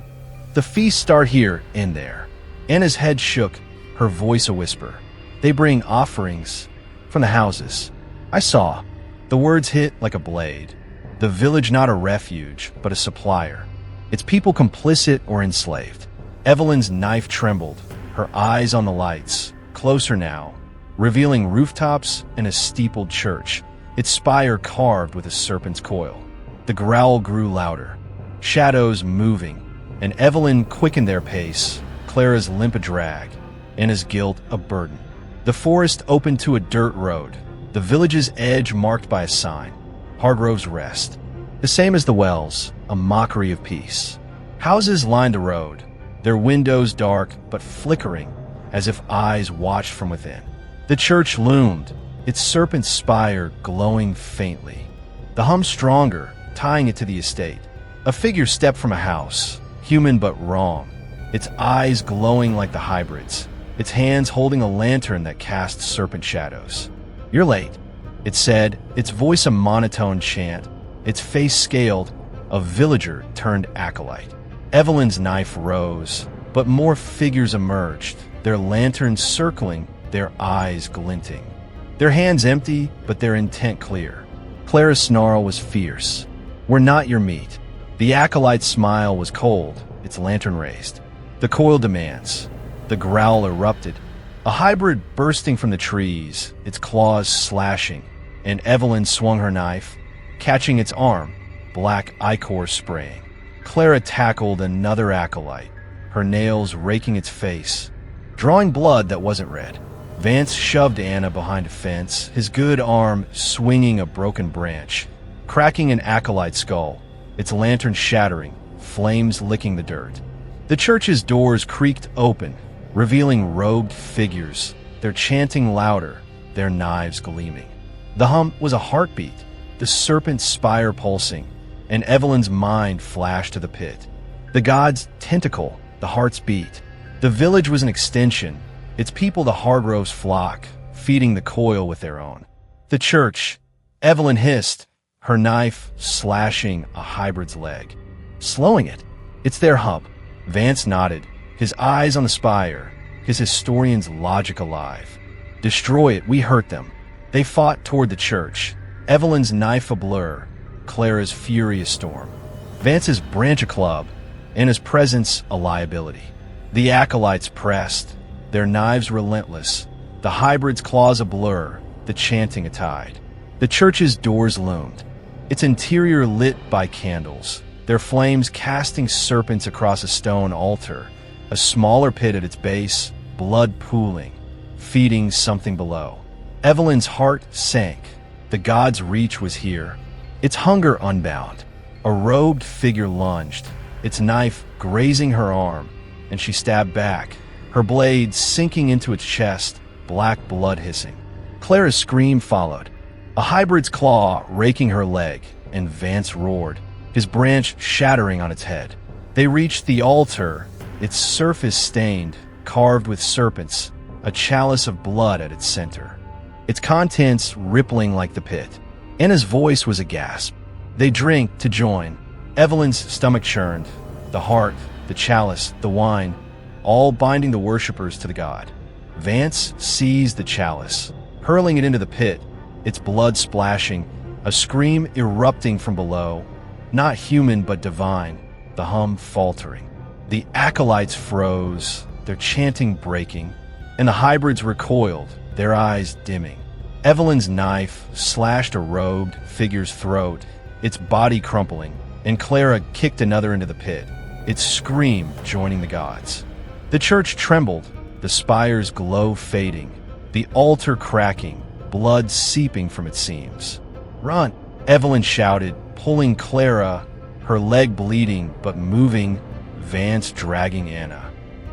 "The feasts start here and there." Anna's head shook, her voice a whisper. "They bring offerings from the houses." "I saw." The words hit like a blade. The village not a refuge, but a supplier. Its people complicit or enslaved. Evelyn's knife trembled, her eyes on the lights, closer now, revealing rooftops and a steepled church, its spire carved with a serpent's coil. The growl grew louder, shadows moving, and Evelyn quickened their pace, Clara's limp a drag, Anna's guilt a burden. The forest opened to a dirt road, the village's edge marked by a sign, Hargrove's Rest. The same as the wells, a mockery of peace. Houses lined the road, their windows dark but flickering, as if eyes watched from within. The church loomed, its serpent spire glowing faintly. The hum stronger, tying it to the estate. A figure stepped from a house, human but wrong, its eyes glowing like the hybrids, its hands holding a lantern that cast serpent shadows. "You're late," it said, its voice a monotone chant, its face scaled, a villager turned acolyte. Evelyn's knife rose, but more figures emerged, their lanterns circling, their eyes glinting. Their hands empty, but their intent clear. Clara's snarl was fierce. "We're not your meat." The acolyte's smile was cold, its lantern raised. "The coil demands." The growl erupted, a hybrid bursting from the trees, its claws slashing, and Evelyn swung her knife, catching its arm, black ichor spraying. Clara tackled another acolyte, her nails raking its face, drawing blood that wasn't red. Vance shoved Anna behind a fence, his good arm swinging a broken branch, cracking an acolyte's skull, its lantern shattering, flames licking the dirt. The church's doors creaked open, revealing robed figures, their chanting louder, their knives gleaming. The hum was a heartbeat, the serpent's spire pulsing, and Evelyn's mind flashed to the pit. The god's tentacle, the heart's beat. The village was an extension, its people the Hargroves' flock, feeding the coil with their own. The church, Evelyn hissed, her knife slashing a hybrid's leg. "Slowing it. It's their hub." Vance nodded, his eyes on the spire, his historian's logic alive. "Destroy it, we hurt them." They fought toward the church, Evelyn's knife a blur, Clara's fury a storm. Vance's branch a club, and his presence a liability. The acolytes pressed, their knives relentless, the hybrid's claws a blur, the chanting a tide. The church's doors loomed, its interior lit by candles, their flames casting serpents across a stone altar, a smaller pit at its base, blood pooling, feeding something below. Evelyn's heart sank. The god's reach was here, its hunger unbound. A robed figure lunged, its knife grazing her arm, and she stabbed back, her blade sinking into its chest, black blood hissing. Clara's scream followed, a hybrid's claw raking her leg, and Vance roared, his branch shattering on its head. They reached the altar, its surface stained, carved with serpents, a chalice of blood at its center, its contents rippling like the pit. Anna's voice was a gasp. They drank to join. Evelyn's stomach churned, the heart, the chalice, the wine, all binding the worshippers to the god. Vance seized the chalice, hurling it into the pit, its blood splashing, a scream erupting from below, not human but divine, the hum faltering. The acolytes froze, their chanting breaking, and the hybrids recoiled, their eyes dimming. Evelyn's knife slashed a robed figure's throat, its body crumpling, and Clara kicked another into the pit, its scream joining the gods. The church trembled, the spire's glow fading, the altar cracking, blood seeping from its seams. "Run!" Evelyn shouted, pulling Clara, her leg bleeding but moving, Vance dragging Anna,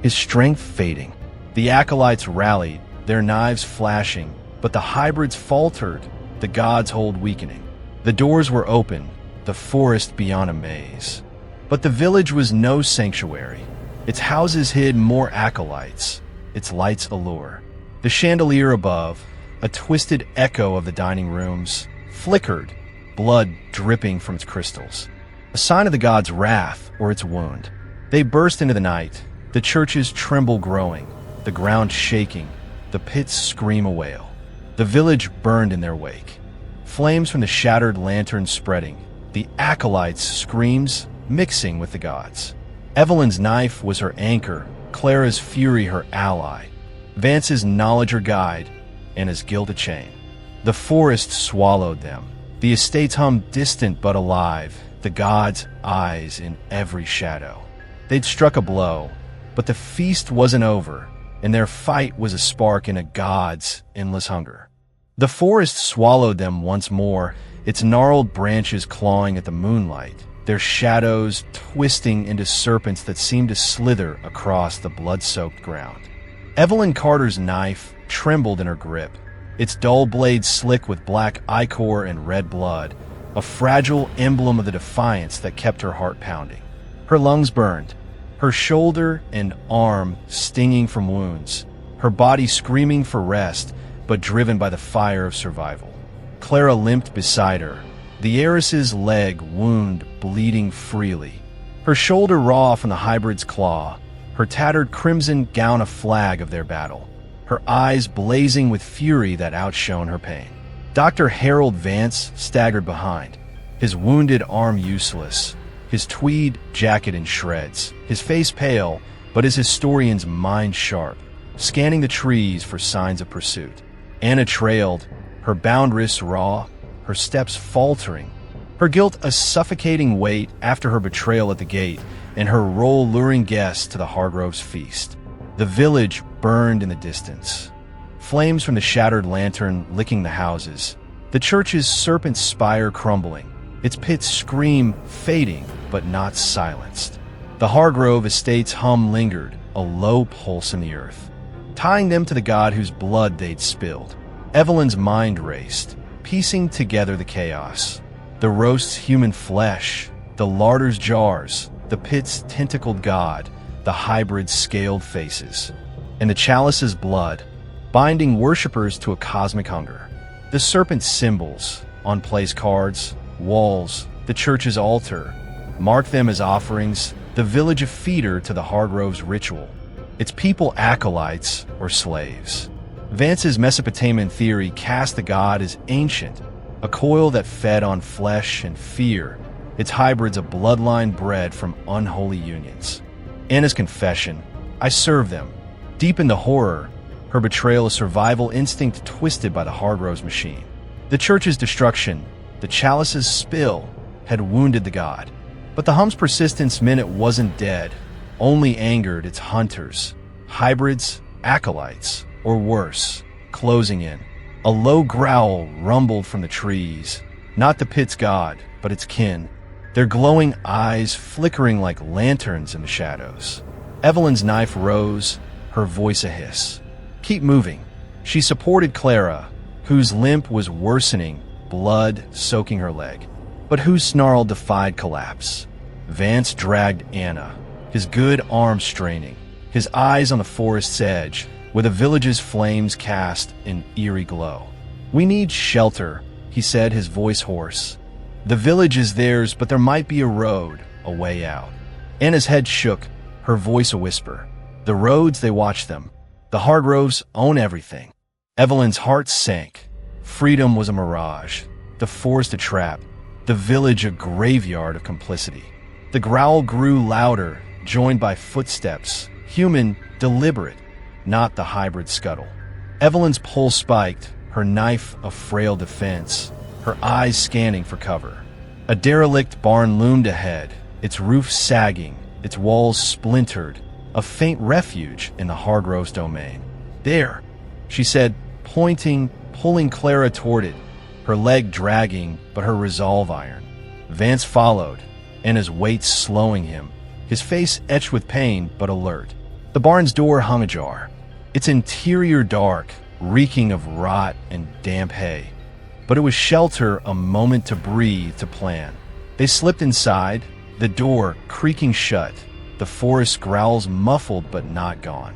his strength fading. The acolytes rallied, their knives flashing, but the hybrids faltered, the god's hold weakening. The doors were open, the forest beyond a maze. But the village was no sanctuary. Its houses hid more acolytes, its lights allure. The chandelier above, a twisted echo of the dining rooms, flickered, blood dripping from its crystals. A sign of the god's wrath or its wound. They burst into the night, the churches tremble growing, the ground shaking, the pits scream a wail. The village burned in their wake. Flames from the shattered lanterns spreading, the acolytes' screams mixing with the gods. Evelyn's knife was her anchor, Clara's fury her ally, Vance's knowledge her guide, and his guilt a chain. The forest swallowed them. The estates hummed distant but alive, the gods' eyes in every shadow. They'd struck a blow, but the feast wasn't over, and their fight was a spark in a god's endless hunger. The forest swallowed them once more, its gnarled branches clawing at the moonlight, their shadows twisting into serpents that seemed to slither across the blood-soaked ground. Evelyn Carter's knife trembled in her grip, its dull blade slick with black ichor and red blood, a fragile emblem of the defiance that kept her heart pounding. Her lungs burned, her shoulder and arm stinging from wounds, her body screaming for rest, but driven by the fire of survival. Clara limped beside her, the heiress's leg wound bleeding freely, her shoulder raw from the hybrid's claw, her tattered crimson gown a flag of their battle, her eyes blazing with fury that outshone her pain. Dr. Harold Vance staggered behind, his wounded arm useless, his tweed jacket in shreds, his face pale, but his historian's mind sharp, scanning the trees for signs of pursuit. Anna trailed, her bound wrists raw, her steps faltering, her guilt a suffocating weight after her betrayal at the gate, and her role luring guests to the Hargroves' feast. The village burned in the distance, flames from the shattered lantern licking the houses, the church's serpent spire crumbling, its pits scream fading but not silenced. The Hargrove estate's hum lingered, a low pulse in the earth, tying them to the god whose blood they'd spilled. Evelyn's mind raced, piecing together the chaos. The roast's human flesh, the larder's jars, the pit's tentacled god, the hybrid's scaled faces, and the chalice's blood, binding worshippers to a cosmic hunger. The serpent's symbols, on place cards, walls, the church's altar, mark them as offerings, the village a feeder to the Hargroves' ritual, its people acolytes or slaves. Vance's Mesopotamian theory cast the god as ancient, a coil that fed on flesh and fear, its hybrids a bloodline bred from unholy unions. Anna's confession, I serve them, deep in the horror, her betrayal a survival instinct twisted by the Hargroves machine. The church's destruction, the chalice's spill, had wounded the god, but the hum's persistence meant it wasn't dead, only angered its hunters, hybrids, acolytes, or worse, closing in. A low growl rumbled from the trees, not the pit's god, but its kin, their glowing eyes flickering like lanterns in the shadows. Evelyn's knife rose, her voice a hiss. Keep moving. She supported Clara, whose limp was worsening, blood soaking her leg, but whose snarl defied collapse. Vance dragged Anna, his good arm straining, his eyes on the forest's edge, where the village's flames cast an eerie glow. We need shelter, he said, his voice hoarse. The village is theirs, but there might be a road, a way out. Anna's head shook, her voice a whisper. The roads, they watched them. The Hargroves own everything. Evelyn's heart sank. Freedom was a mirage, the forest a trap, the village a graveyard of complicity. The growl grew louder, joined by footsteps, human, deliberate, not the hybrid scuttle. Evelyn's pulse spiked, her knife a frail defense, her eyes scanning for cover. A derelict barn loomed ahead, its roof sagging, its walls splintered, a faint refuge in the Hargroves' domain. There, she said, pointing, pulling Clara toward it, her leg dragging, but her resolve iron. Vance followed, and his weight slowing him, his face etched with pain but alert. The barn's door hung ajar, its interior dark, reeking of rot and damp hay. But it was shelter, a moment to breathe, to plan. They slipped inside, the door creaking shut. The forest growls muffled but not gone.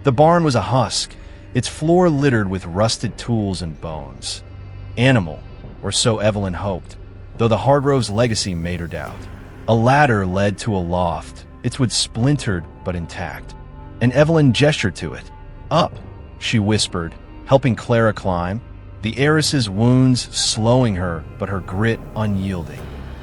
The barn was a husk, its floor littered with rusted tools and bones. Animal, or so Evelyn hoped, though the Hargroves' legacy made her doubt. A ladder led to a loft, its wood splintered but intact, and Evelyn gestured to it. "Up," she whispered, helping Clara climb, the heiress's wounds slowing her but her grit unyielding.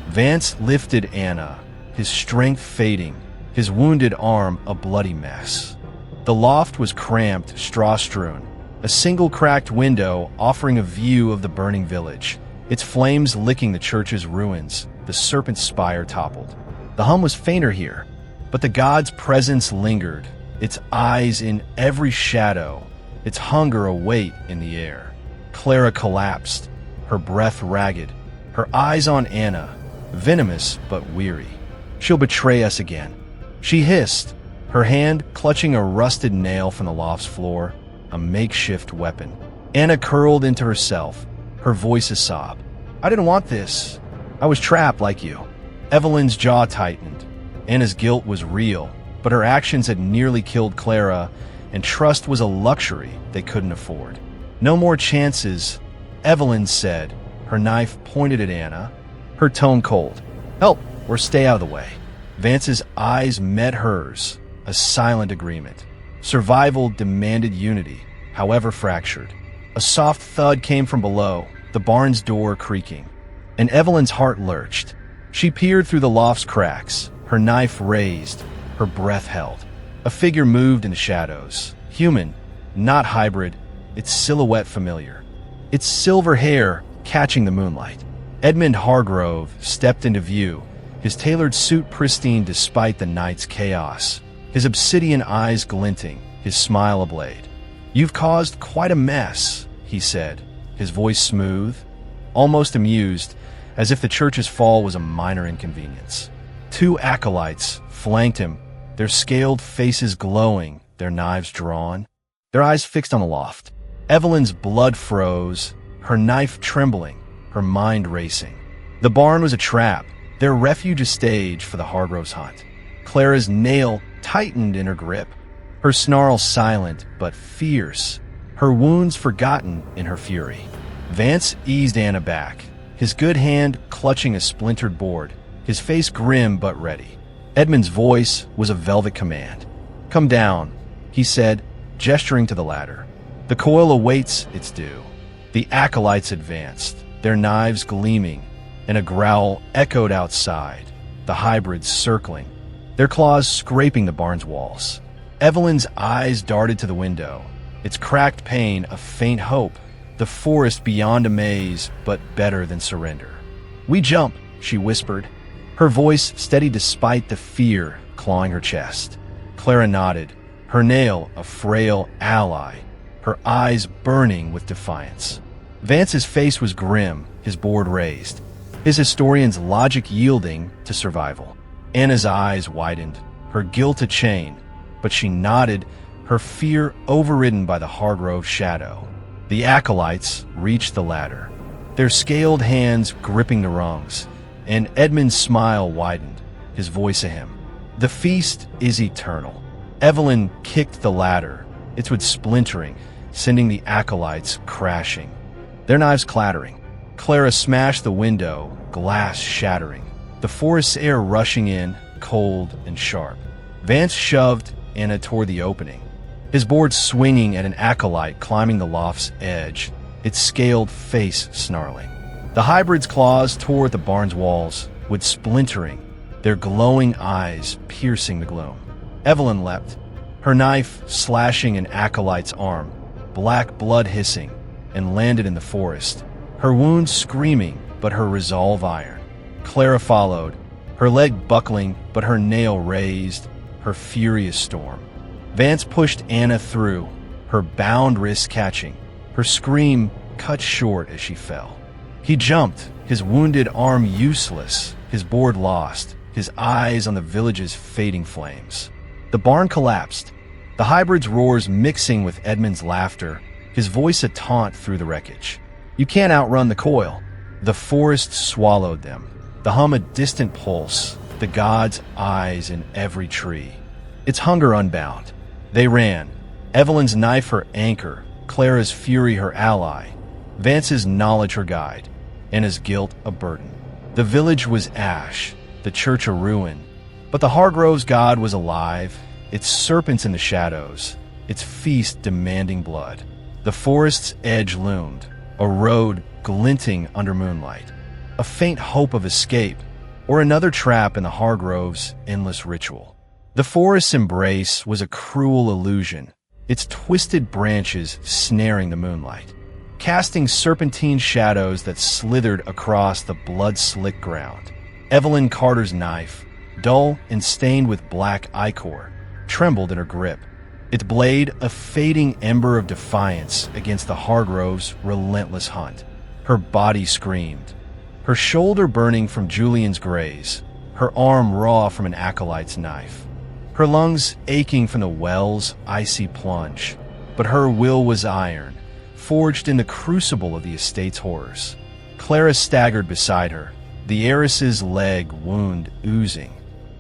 Vance lifted Anna, his strength fading, his wounded arm a bloody mess. The loft was cramped, straw-strewn, a single cracked window offering a view of the burning village, its flames licking the church's ruins, the serpent spire toppled. The hum was fainter here, but the god's presence lingered, its eyes in every shadow, its hunger a weight in the air. Clara collapsed, her breath ragged, her eyes on Anna, venomous but weary. "She'll betray us again," she hissed, her hand clutching a rusted nail from the loft's floor, a makeshift weapon. Anna curled into herself, her voice a sob. "I didn't want this. I was trapped like you." Evelyn's jaw tightened. Anna's guilt was real, but her actions had nearly killed Clara, and trust was a luxury they couldn't afford. "No more chances," Evelyn said, her knife pointed at Anna, her tone cold. "Help, or stay out of the way." Vance's eyes met hers, a silent agreement. Survival demanded unity, however fractured. A soft thud came from below, the barn's door creaking, and Evelyn's heart lurched. She peered through the loft's cracks, her knife raised, her breath held. A figure moved in the shadows, human, not hybrid, its silhouette familiar, its silver hair catching the moonlight. Edmund Hargrove stepped into view, his tailored suit pristine despite the night's chaos, his obsidian eyes glinting, his smile ablade. "You've caused quite a mess," he said, his voice smooth, almost amused, as if the church's fall was a minor inconvenience. Two acolytes flanked him, their scaled faces glowing, their knives drawn, their eyes fixed on the loft. Evelyn's blood froze, her knife trembling, her mind racing. The barn was a trap, their refuge a stage for the Hargroves' hunt. Clara's nail tightened in her grip, her snarl silent but fierce, her wounds forgotten in her fury. Vance eased Anna back, his good hand clutching a splintered board, his face grim but ready. Edmund's voice was a velvet command. "Come down," he said, gesturing to the ladder. "The coil awaits its due." The acolytes advanced, their knives gleaming, and a growl echoed outside, the hybrids circling, their claws scraping the barn's walls. Evelyn's eyes darted to the window, its cracked pane a faint hope, the forest beyond a maze, but better than surrender. "We jump," she whispered, her voice steady despite the fear clawing her chest. Clara nodded, her nail a frail ally, her eyes burning with defiance. Vance's face was grim, his board raised, his historian's logic yielding to survival. Anna's eyes widened, her guilt a chain, but she nodded, her fear overridden by the Hargrove shadow. The acolytes reached the ladder, their scaled hands gripping the rungs, and Edmund's smile widened, his voice a hymn. "The feast is eternal." Evelyn kicked the ladder, its wood splintering, sending the acolytes crashing, their knives clattering. Clara smashed the window, glass shattering, the forest's air rushing in, cold and sharp. Vance shoved Anna toward the opening, his board swinging at an acolyte climbing the loft's edge, its scaled face snarling. The hybrid's claws tore at the barn's walls, wood splintering, their glowing eyes piercing the gloom. Evelyn leapt, her knife slashing an acolyte's arm, black blood hissing, and landed in the forest, her wounds screaming but her resolve iron. Clara followed, her leg buckling but her nail raised, her furious storm. Vance pushed Anna through, her bound wrist catching, her scream cut short as she fell. He jumped, his wounded arm useless, his board lost, his eyes on the village's fading flames. The barn collapsed, the hybrid's roars mixing with Edmund's laughter, his voice a taunt through the wreckage. "You can't outrun the coil." The forest swallowed them, the hum a distant pulse, the god's eyes in every tree. Its hunger unbound. They ran. Evelyn's knife her anchor, Clara's fury her ally, Vance's knowledge her guide, Anna's guilt a burden. The village was ash, the church a ruin, but the Hargroves' god was alive, its serpents in the shadows, its feast demanding blood. The forest's edge loomed, a road glinting under moonlight, a faint hope of escape, or another trap in the Hargroves' endless ritual. The forest's embrace was a cruel illusion, its twisted branches snaring the moonlight, casting serpentine shadows that slithered across the blood-slick ground. Evelyn Carter's knife, dull and stained with black ichor, trembled in her grip, its blade a fading ember of defiance against the Hargroves' relentless hunt. Her body screamed, her shoulder burning from Julian's graze, her arm raw from an acolyte's knife, her lungs aching from the well's icy plunge. But her will was iron, forged in the crucible of the estate's horrors. Clara staggered beside her, the heiress's leg wound oozing,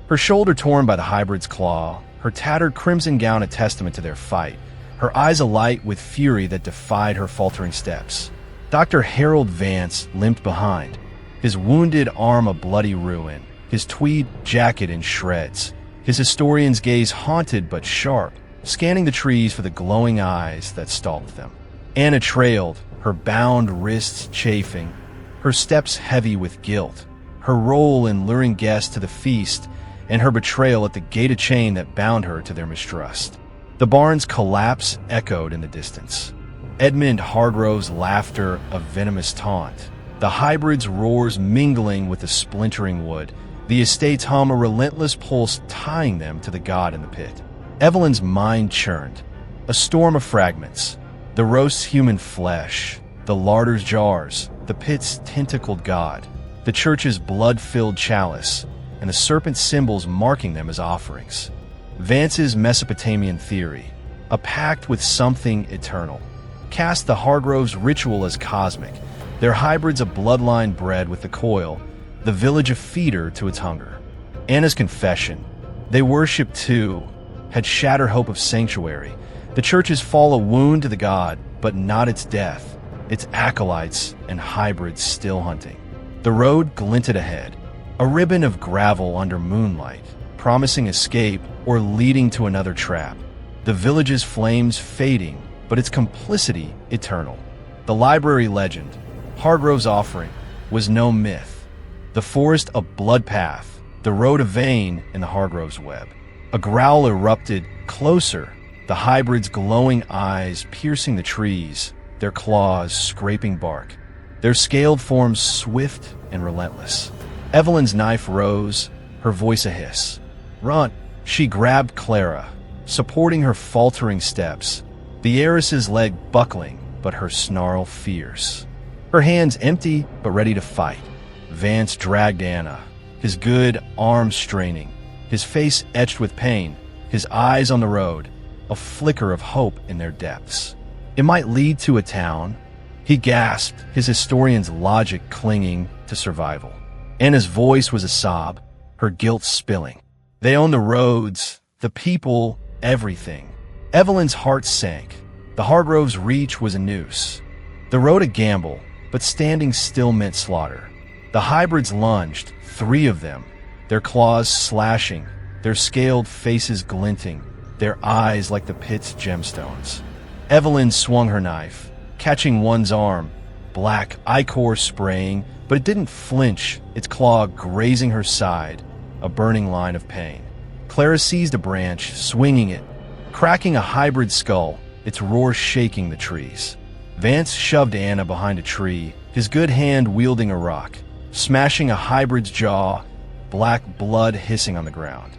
her shoulder torn by the hybrid's claw, her tattered crimson gown a testament to their fight, her eyes alight with fury that defied her faltering steps. Dr. Harold Vance limped behind, his wounded arm a bloody ruin, his tweed jacket in shreds, his historian's gaze haunted but sharp, scanning the trees for the glowing eyes that stalked them. Anna trailed, her bound wrists chafing, her steps heavy with guilt, her role in luring guests to the feast, and her betrayal at the gated chain that bound her to their mistrust. The barn's collapse echoed in the distance. Edmund Hargrove's laughter a venomous taunt, the hybrid's roars mingling with the splintering wood, the estate's hum a relentless pulse tying them to the god in the pit. Evelyn's mind churned, a storm of fragments, the roast's human flesh, the larder's jars, the pit's tentacled god, the church's blood-filled chalice, and the serpent symbols marking them as offerings. Vance's Mesopotamian theory, a pact with something eternal, cast the Hargroves' ritual as cosmic, their hybrids a bloodline bred with the coil, the village a feeder to its hunger. Anna's confession, they worshipped too, had shattered hope of sanctuary, the church's fall a wound to the god, but not its death, its acolytes and hybrids still hunting. The road glinted ahead, a ribbon of gravel under moonlight, promising escape or leading to another trap. The village's flames fading, but its complicity eternal. The library legend, Hargrove's offering, was no myth. The forest a blood path, the road a vein in the Hargrove's web. A growl erupted, closer, the hybrid's glowing eyes piercing the trees, their claws scraping bark, their scaled forms swift and relentless. Evelyn's knife rose, her voice a hiss. Run! She grabbed Clara, supporting her faltering steps, the heiress's leg buckling, but her snarl fierce. Her hands empty, but ready to fight. Vance dragged Anna, his good arms straining, his face etched with pain, his eyes on the road, a flicker of hope in their depths. It might lead to a town. He gasped, his historian's logic clinging to survival. Anna's voice was a sob, her guilt spilling. They own the roads, the people, everything. Evelyn's heart sank. The Hargroves' reach was a noose. The road a gamble, but standing still meant slaughter. The hybrids lunged, 3 of them, their claws slashing, their scaled faces glinting, their eyes like the pit's gemstones. Evelyn swung her knife, catching one's arm, black ichor spraying, but it didn't flinch, its claw grazing her side, a burning line of pain. Clara seized a branch, swinging it, cracking a hybrid skull, its roar shaking the trees. Vance shoved Anna behind a tree, his good hand wielding a rock, smashing a hybrid's jaw, black blood hissing on the ground.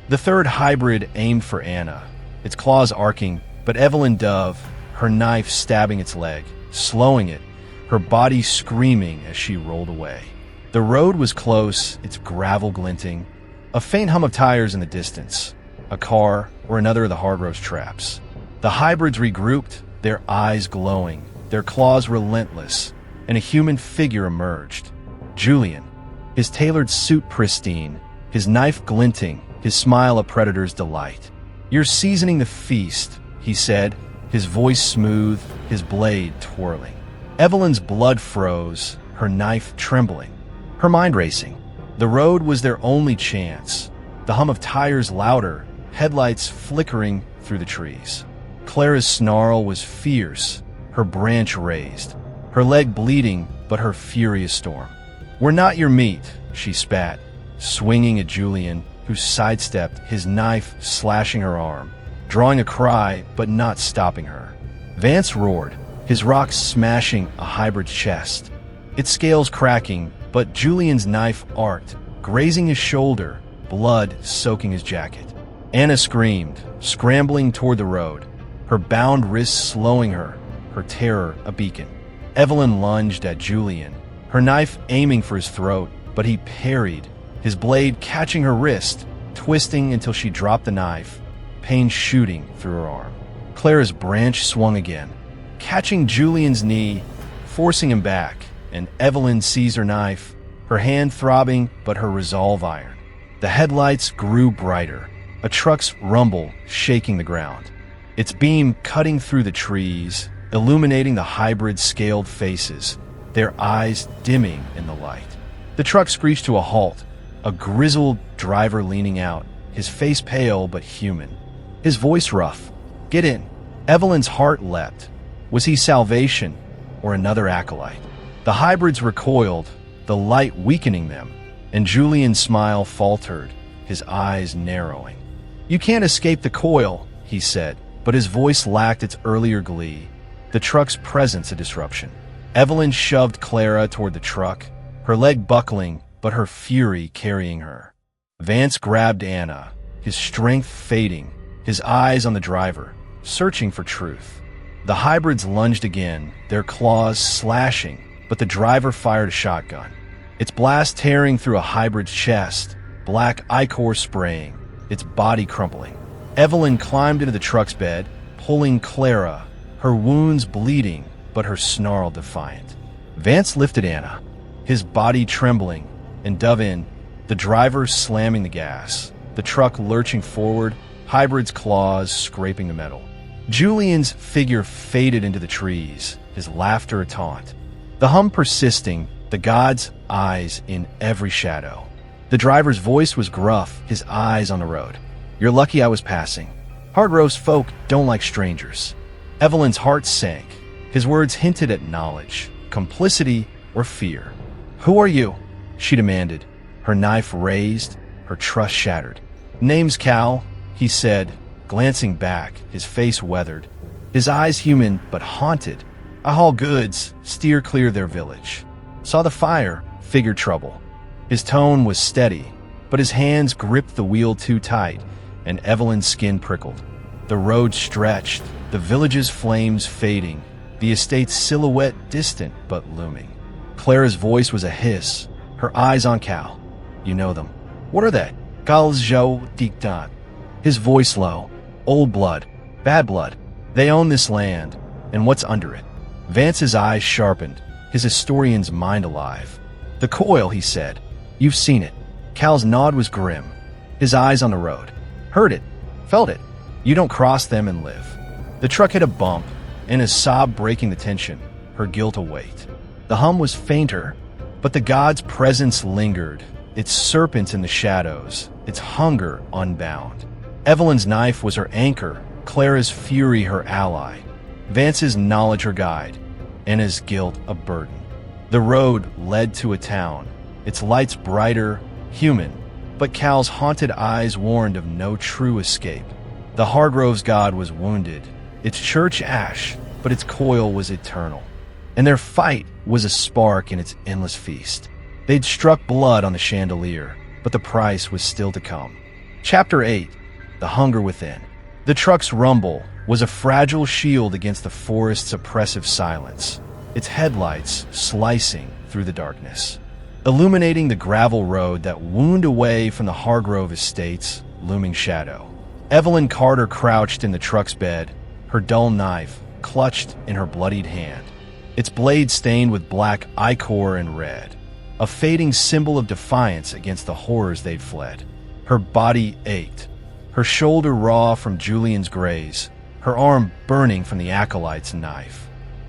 The third hybrid aimed for Anna, its claws arcing, but Evelyn dove, her knife stabbing its leg, slowing it, her body screaming as she rolled away. The road was close, its gravel glinting, a faint hum of tires in the distance, a car or another of the Hargroves' traps. The hybrids regrouped, their eyes glowing, their claws relentless, and a human figure emerged. Julian. his tailored suit pristine, his knife glinting, his smile a predator's delight. "You're seasoning the feast," he said, his voice smooth, his blade twirling. Evelyn's blood froze, her knife trembling, her mind racing. The road was their only chance. The hum of tires louder, headlights flickering through the trees. Clara's snarl was fierce, her branch raised, her leg bleeding, but her fury a storm. "We're not your meat," she spat, swinging at Julian, who sidestepped, his knife slashing her arm, drawing a cry but not stopping her. Vance roared, his rock smashing a hybrid's chest, its scales cracking, but Julian's knife arced, grazing his shoulder, blood soaking his jacket. Anna screamed, scrambling toward the road, her bound wrists slowing her, her terror a beacon. Evelyn lunged at Julian, her knife aiming for his throat, but he parried, his blade catching her wrist, twisting until she dropped the knife, pain shooting through her arm. Clara's branch swung again, catching Julian's knee, forcing him back, and Evelyn seized her knife, her hand throbbing but her resolve iron. The headlights grew brighter, a truck's rumble shaking the ground, its beam cutting through the trees, illuminating the hybrid's scaled faces, their eyes dimming in the light. The truck screeched to a halt, a grizzled driver leaning out, his face pale but human, his voice rough. "Get in." Evelyn's heart leapt. Was he salvation or another acolyte? The hybrids recoiled, the light weakening them, and Julian's smile faltered, his eyes narrowing. "You can't escape the coil," he said, but his voice lacked its earlier glee, the truck's presence a disruption. Evelyn shoved Clara toward the truck, her leg buckling, but her fury carrying her. Vance grabbed Anna, his strength fading, his eyes on the driver, searching for truth. The hybrids lunged again, their claws slashing, but the driver fired a shotgun, its blast tearing through a hybrid's chest, black ichor spraying, its body crumpling. Evelyn climbed into the truck's bed, pulling Clara, her wounds bleeding, but her snarl defiant. Vance lifted Anna, his body trembling, and dove in, the driver slamming the gas, the truck lurching forward, hybrid's claws scraping the metal. Julian's figure faded into the trees, his laughter a taunt. The hum persisting, the god's eyes in every shadow. The driver's voice was gruff, his eyes on the road. "You're lucky I was passing. Hard-roast folk don't like strangers." Evelyn's heart sank. His words hinted at knowledge, complicity, or fear. "Who are you?" she demanded, her knife raised, her trust shattered. "Name's Cal," he said, glancing back, his face weathered, his eyes human but haunted. "I haul goods, steer clear their village. Saw the fire, figured trouble." His tone was steady, but his hands gripped the wheel too tight, and Evelyn's skin prickled. The road stretched, the village's flames fading, the estate's silhouette distant but looming. Clara's voice was a hiss, her eyes on Cal. "You know them. What are they?" "Galjo Diktat." His voice low. "Old blood. Bad blood. They own this land, and what's under it." Vance's eyes sharpened, his historian's mind alive. "The coil," he said. "You've seen it." Cal's nod was grim, his eyes on the road. "Heard it. Felt it. You don't cross them and live." The truck hit a bump, and a sob breaking the tension, her guilt a weight. The hum was fainter, but the god's presence lingered, its serpents in the shadows, its hunger unbound. Evelyn's knife was her anchor, Clara's fury her ally, Vance's knowledge her guide, Anna's guilt a burden. The road led to a town, its lights brighter, human, but Cal's haunted eyes warned of no true escape. The Hargrove's god was wounded, its church ash, but its coil was eternal. And their fight was a spark in its endless feast. They'd struck blood on the chandelier, but the price was still to come. Chapter 8. The Hunger Within. The truck's rumble was a fragile shield against the forest's oppressive silence, its headlights slicing through the darkness, illuminating the gravel road that wound away from the Hargrove estate's looming shadow. Evelyn Carter crouched in the truck's bed, her dull knife clutched in her bloodied hand, its blade stained with black ichor and red. a fading symbol of defiance against the horrors they'd fled. Her body ached, her shoulder raw from Julian's graze, her arm burning from the acolyte's knife,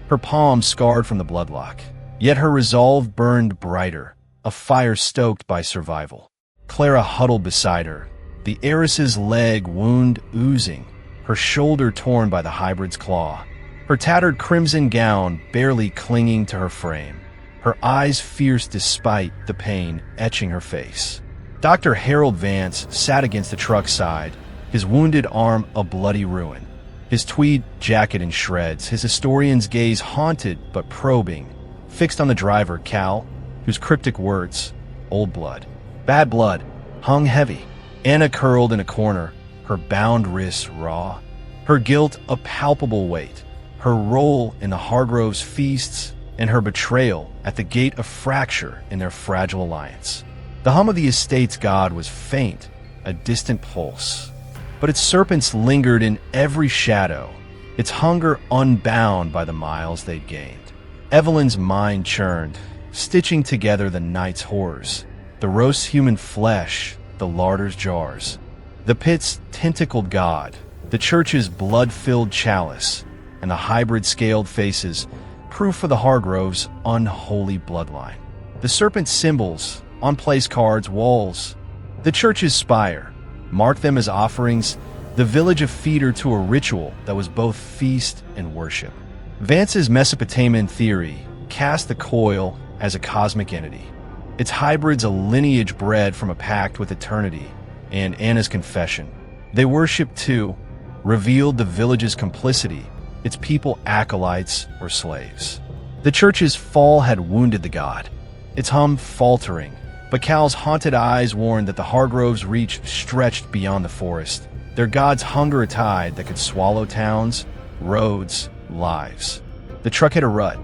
her palm scarred from the bloodlock. Yet her resolve burned brighter, a fire stoked by survival. Clara huddled beside her, the heiress's leg wound oozing, her shoulder torn by the hybrid's claw, her tattered crimson gown barely clinging to her frame, her eyes fierce despite the pain etching her face. Dr. Harold Vance sat against the truck's side, his wounded arm a bloody ruin, his tweed jacket in shreds, his historian's gaze haunted but probing, fixed on the driver, Cal, whose cryptic words, old blood, bad blood, hung heavy. Anna curled in a corner, her bound wrists raw, her guilt a palpable weight, her role in the Hargroves' feasts and her betrayal at the gate of fracture in their fragile alliance. The hum of the estate's god was faint, a distant pulse, but its serpents lingered in every shadow, its hunger unbound by the miles they'd gained. Evelyn's mind churned, stitching together the night's horrors, the roast human flesh, the larder's jars, the pit's tentacled god, the church's blood-filled chalice, and the hybrid scaled faces, proof of the Hargroves' unholy bloodline. The serpent symbols on place cards, walls, the church's spire, marked them as offerings, the village a feeder to a ritual that was both feast and worship. Vance's Mesopotamian theory cast the coil as a cosmic entity, its hybrids a lineage bred from a pact with eternity, and Anna's confession. They worshipped too, revealed the village's complicity, its people acolytes or slaves. The church's fall had wounded the god, its hum faltering, but Cal's haunted eyes warned that the Hargroves' reach stretched beyond the forest, their god's hunger a tide that could swallow towns, roads, lives. The truck hit a rut,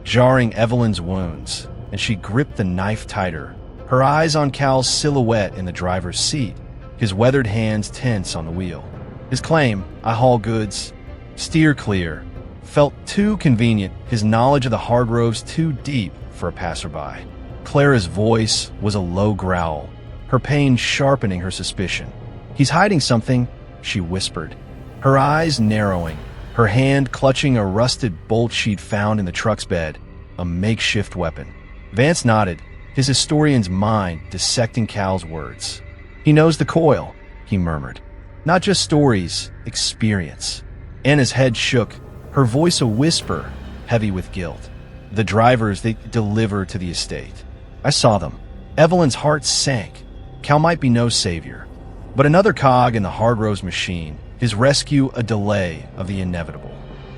jarring Evelyn's wounds, and she gripped the knife tighter, her eyes on Cal's silhouette in the driver's seat, his weathered hands tense on the wheel. His claim, I haul goods, steer clear, felt too convenient, his knowledge of the Hargroves too deep for a passerby. Clara's voice was a low growl, her pain sharpening her suspicion. He's hiding something, she whispered, her eyes narrowing, her hand clutching a rusted bolt she'd found in the truck's bed, a makeshift weapon. Vance nodded, his historian's mind dissecting Cal's words. He knows the coil, he murmured. Not just stories, experience. Anna's head shook, her voice a whisper, heavy with guilt. The drivers they deliver to the estate. I saw them. Evelyn's heart sank. Cal might be no savior, but another cog in the Hargroves' machine, his rescue a delay of the inevitable.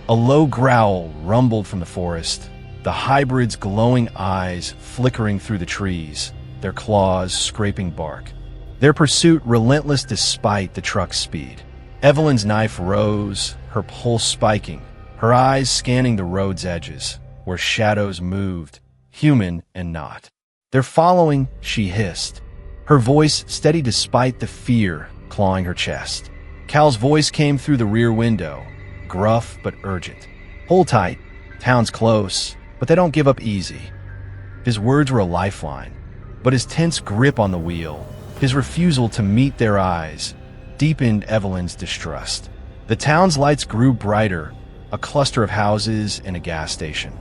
A low growl rumbled from the forest, the hybrid's glowing eyes flickering through the trees, their claws scraping bark. Their pursuit relentless despite the truck's speed. Evelyn's knife rose, her pulse spiking, her eyes scanning the road's edges, where shadows moved, human and not. They're following, she hissed, her voice steady despite the fear clawing her chest. Cal's voice came through the rear window, gruff but urgent. Hold tight, town's close, but they don't give up easy. His words were a lifeline, but his tense grip on the wheel, his refusal to meet their eyes, deepened Evelyn's distrust. The town's lights grew brighter, a cluster of houses and a gas station.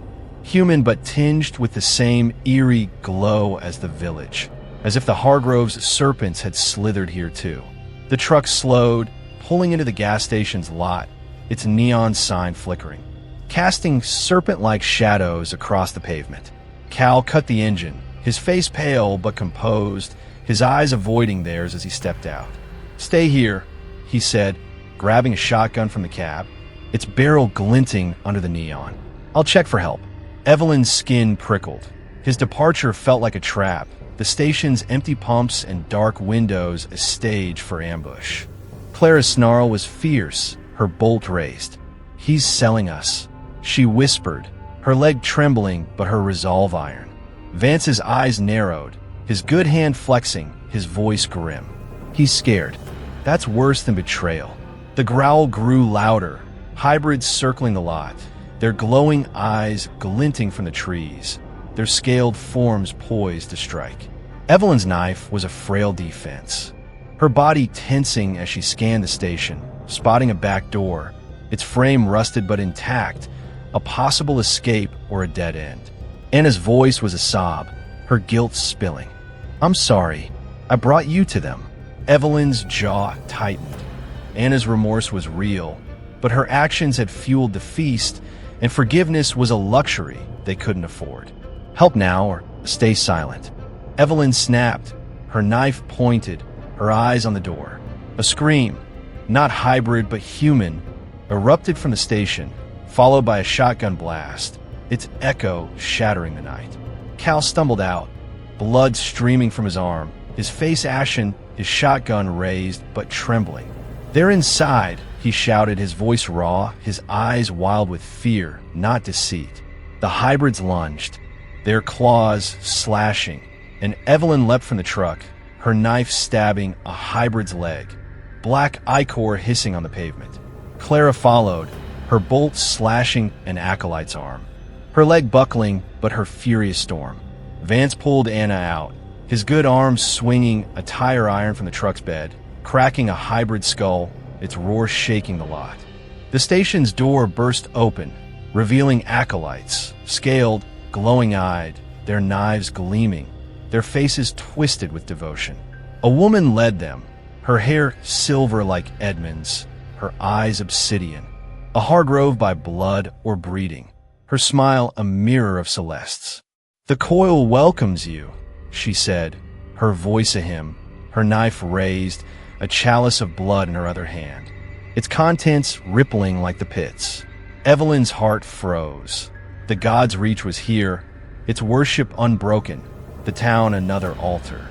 Human but tinged with the same eerie glow as the village, as if the Hargroves' serpents had slithered here too. The truck slowed, pulling into the gas station's lot, its neon sign flickering, casting serpent-like shadows across the pavement. Cal cut the engine, his face pale but composed, his eyes avoiding theirs as he stepped out. Stay here, he said, grabbing a shotgun from the cab, its barrel glinting under the neon. I'll check for help. Evelyn's skin prickled. His departure felt like a trap, the station's empty pumps and dark windows a stage for ambush. Clara's snarl was fierce, her bolt raised. He's selling us, she whispered, her leg trembling but her resolve iron. Vance's eyes narrowed, his good hand flexing, his voice grim. He's scared. That's worse than betrayal. The growl grew louder, hybrids circling the lot, their glowing eyes glinting from the trees, their scaled forms poised to strike. Evelyn's knife was a frail defense, her body tensing as she scanned the station, spotting a back door, its frame rusted but intact, a possible escape or a dead end. Anna's voice was a sob, her guilt spilling. "I'm sorry. I brought you to them." Evelyn's jaw tightened. Anna's remorse was real, but her actions had fueled the feast, and forgiveness was a luxury they couldn't afford. "Help now or stay silent." Evelyn snapped, her knife pointed, her eyes on the door. A scream, not hybrid but human, erupted from the station, followed by a shotgun blast, its echo shattering the night. Cal stumbled out, blood streaming from his arm, his face ashen, his shotgun raised but trembling. "They're inside," he shouted, his voice raw, his eyes wild with fear, not deceit. The hybrids lunged, their claws slashing, and Evelyn leapt from the truck, her knife stabbing a hybrid's leg, black ichor hissing on the pavement. Clara followed, her bolt slashing an acolyte's arm, her leg buckling but her furious storm. Vance pulled Anna out, his good arm swinging a tire iron from the truck's bed, cracking a hybrid skull, its roar shaking the lot. The station's door burst open, revealing acolytes, scaled, glowing-eyed, their knives gleaming, their faces twisted with devotion. A woman led them, her hair silver like Edmund's, her eyes obsidian, a Hargrove by blood or breeding, her smile a mirror of Celeste's. "The coil welcomes you," she said, her voice a hymn, her knife raised, a chalice of blood in her other hand, its contents rippling like the pits. Evelyn's heart froze. The god's reach was here, its worship unbroken, the town another altar.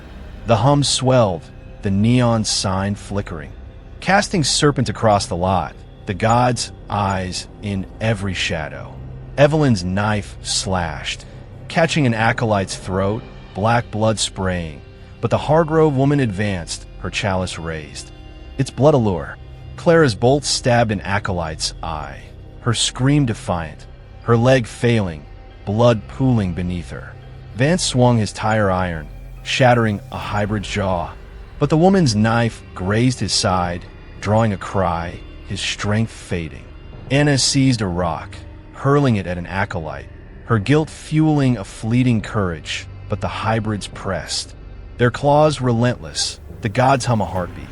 The hum swelled, the neon sign flickering, casting serpent across the lot, the god's eyes in every shadow. Evelyn's knife slashed, catching an acolyte's throat, black blood spraying, but the Hargrove woman advanced, her chalice raised. Its blood allure. Clara's bolt stabbed an acolyte's eye, her scream defiant, her leg failing, blood pooling beneath her. Vance swung his tire iron, shattering a hybrid's jaw, but the woman's knife grazed his side, drawing a cry, his strength fading. Anna seized a rock, hurling it at an acolyte, her guilt fueling a fleeting courage, but the hybrids pressed. Their claws relentless, the gods hum a heartbeat.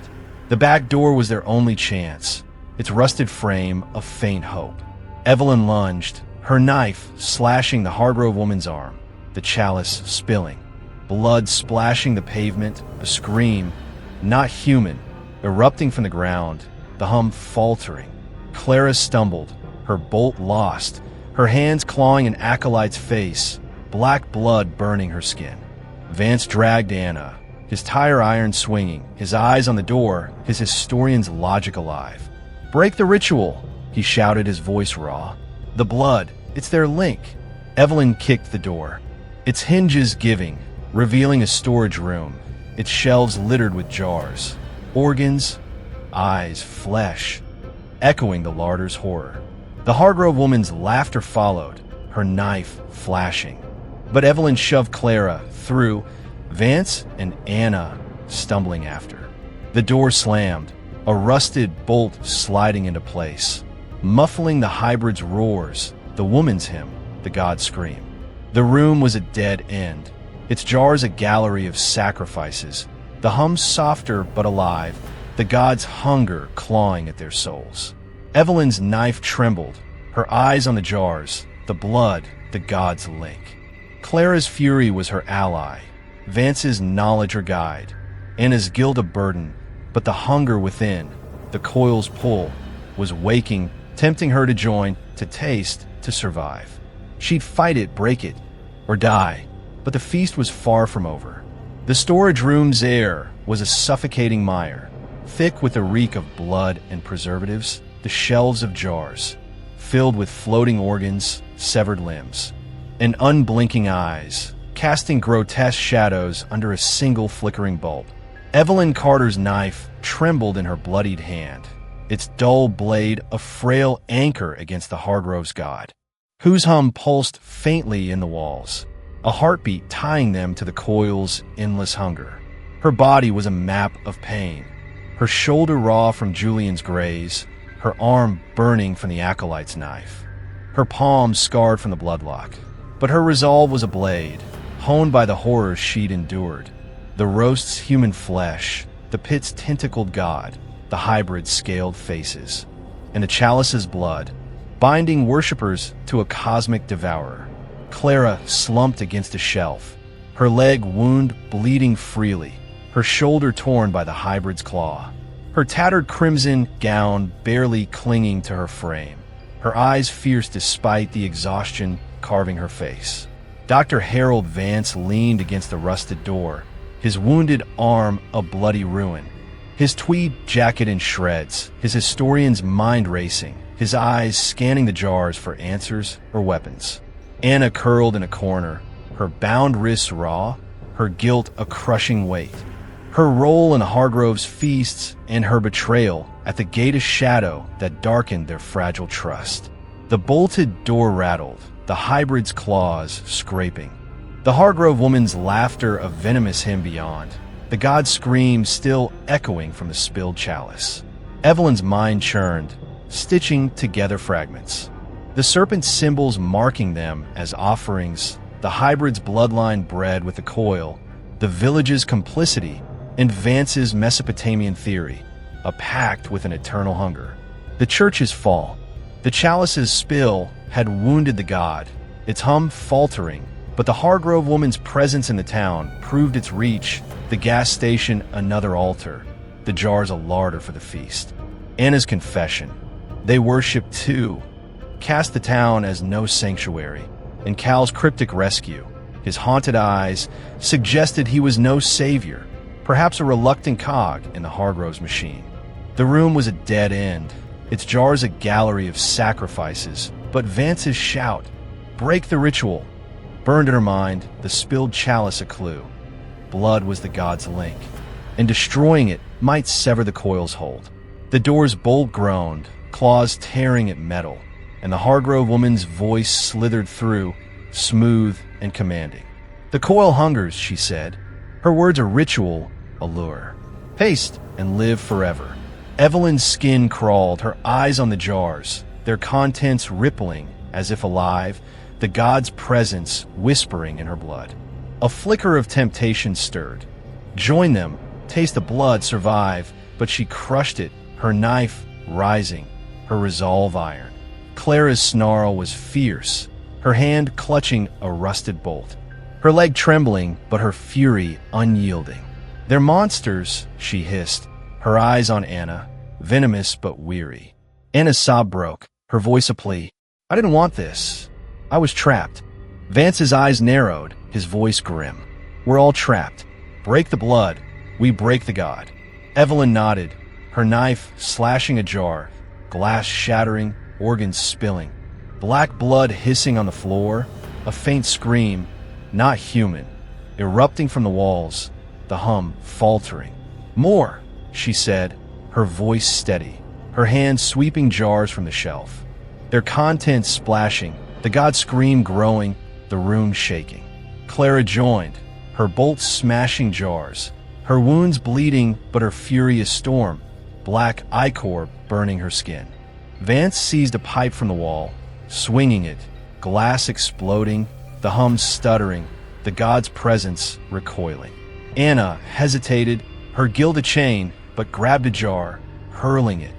The back door was their only chance, its rusted frame a faint hope. Evelyn lunged, her knife slashing the Hargrove woman's arm, the chalice spilling, blood splashing the pavement, a scream, not human, erupting from the ground, the hum faltering. Clara stumbled, her bolt lost, her hands clawing an acolyte's face, black blood burning her skin. Vance dragged Anna, his tire iron swinging, his eyes on the door, his historian's logic alive. "Break the ritual," he shouted, his voice raw. "The blood, it's their link." Evelyn kicked the door, its hinges giving, revealing a storage room, its shelves littered with jars, organs, eyes, flesh, echoing the larder's horror. The Hargrove woman's laughter followed, her knife flashing. But Evelyn shoved Clara through, Vance and Anna stumbling after. The door slammed, a rusted bolt sliding into place, muffling the hybrid's roars, the woman's hymn, the god scream. The room was a dead end, its jars a gallery of sacrifices, the hum softer but alive, the gods' hunger clawing at their souls. Evelyn's knife trembled, her eyes on the jars, the blood, the god's link. Clara's fury was her ally, Vance's knowledge her guide, Anna's guilt a burden, but the hunger within, the coil's pull, was waking, tempting her to join, to taste, to survive. She'd fight it, break it, or die, but the feast was far from over. The storage room's air was a suffocating mire, thick with the reek of blood and preservatives, the shelves of jars, filled with floating organs, severed limbs, and unblinking eyes, casting grotesque shadows under a single flickering bulb. Evelyn Carter's knife trembled in her bloodied hand, its dull blade a frail anchor against the Hargrove's god, whose hum pulsed faintly in the walls. a heartbeat tying them to the coil's endless hunger. Her body was a map of pain, her shoulder raw from Julian's graze, her arm burning from the acolyte's knife, her palm scarred from the bloodlock. But her resolve was a blade, honed by the horrors she'd endured. The roast's human flesh, the pit's tentacled god, the hybrid's scaled faces, and the chalice's blood, binding worshippers to a cosmic devourer. Clara slumped against a shelf, her leg wound bleeding freely, her shoulder torn by the hybrid's claw, her tattered crimson gown barely clinging to her frame, her eyes fierce despite the exhaustion carving her face. Dr. Harold Vance leaned against the rusted door, his wounded arm a bloody ruin, his tweed jacket in shreds, his historian's mind racing, his eyes scanning the jars for answers or weapons. Anna curled in a corner, her bound wrists raw, her guilt a crushing weight. Her role in Hargrove's feasts and her betrayal at the gate of shadow that darkened their fragile trust. The bolted door rattled, the hybrid's claws scraping. The Hargrove woman's laughter a venomous hymn beyond, the god's scream still echoing from the spilled chalice. Evelyn's mind churned, stitching together fragments. The serpent's symbols marking them as offerings, the hybrid's bloodline bred with the coil, the village's complicity, and Vance's Mesopotamian theory, a pact with an eternal hunger. The church's fall, the chalice's spill had wounded the god, its hum faltering, but the Hargrove woman's presence in the town proved its reach, the gas station another altar, the jars a larder for the feast. Anna's confession. They worshipped too, cast the town as no sanctuary, and Cal's cryptic rescue, his haunted eyes, suggested he was no savior, perhaps a reluctant cog in the Hargrove's machine. The room was a dead end, its jars a gallery of sacrifices, but Vance's shout, "Break the ritual," burned in her mind, the spilled chalice a clue. Blood was the god's link, and destroying it might sever the coil's hold. The door's bolt groaned, claws tearing at metal, and the Hargrove woman's voice slithered through, smooth and commanding. "The coil hungers," she said, her words a ritual allure. "Haste and live forever." Evelyn's skin crawled, her eyes on the jars, their contents rippling as if alive, the god's presence whispering in her blood. A flicker of temptation stirred. Join them, taste the blood, survive, but she crushed it, her knife rising, her resolve iron. Clara's snarl was fierce, her hand clutching a rusted bolt, her leg trembling, but her fury unyielding. "They're monsters," she hissed, her eyes on Anna, venomous but weary. Anna's sob broke, her voice a plea. "I didn't want this. I was trapped." Vance's eyes narrowed, his voice grim. "We're all trapped. Break the blood. We break the god." Evelyn nodded, her knife slashing a jar, glass shattering, organs spilling. Black blood hissing on the floor, a faint scream, not human, erupting from the walls, the hum faltering. "More," she said, her voice steady, her hand sweeping jars from the shelf. Their contents splashing, the god's scream growing, the room shaking. Clara joined, her bolts smashing jars, her wounds bleeding but her fury a storm, black ichor burning her skin. Vance seized a pipe from the wall, swinging it, glass exploding, the hum stuttering, the god's presence recoiling. Anna hesitated, her guilt a chain, but grabbed a jar, hurling it.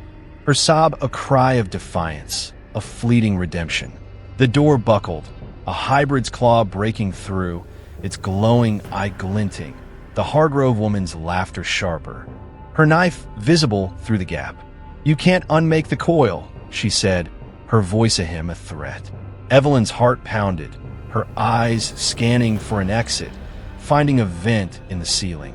Her sob a cry of defiance, of fleeting redemption. The door buckled, a hybrid's claw breaking through, its glowing eye glinting, the Hargrove woman's laughter sharper, her knife visible through the gap. "You can't unmake the coil," she said, her voice a him a threat. Evelyn's heart pounded, her eyes scanning for an exit, finding a vent in the ceiling.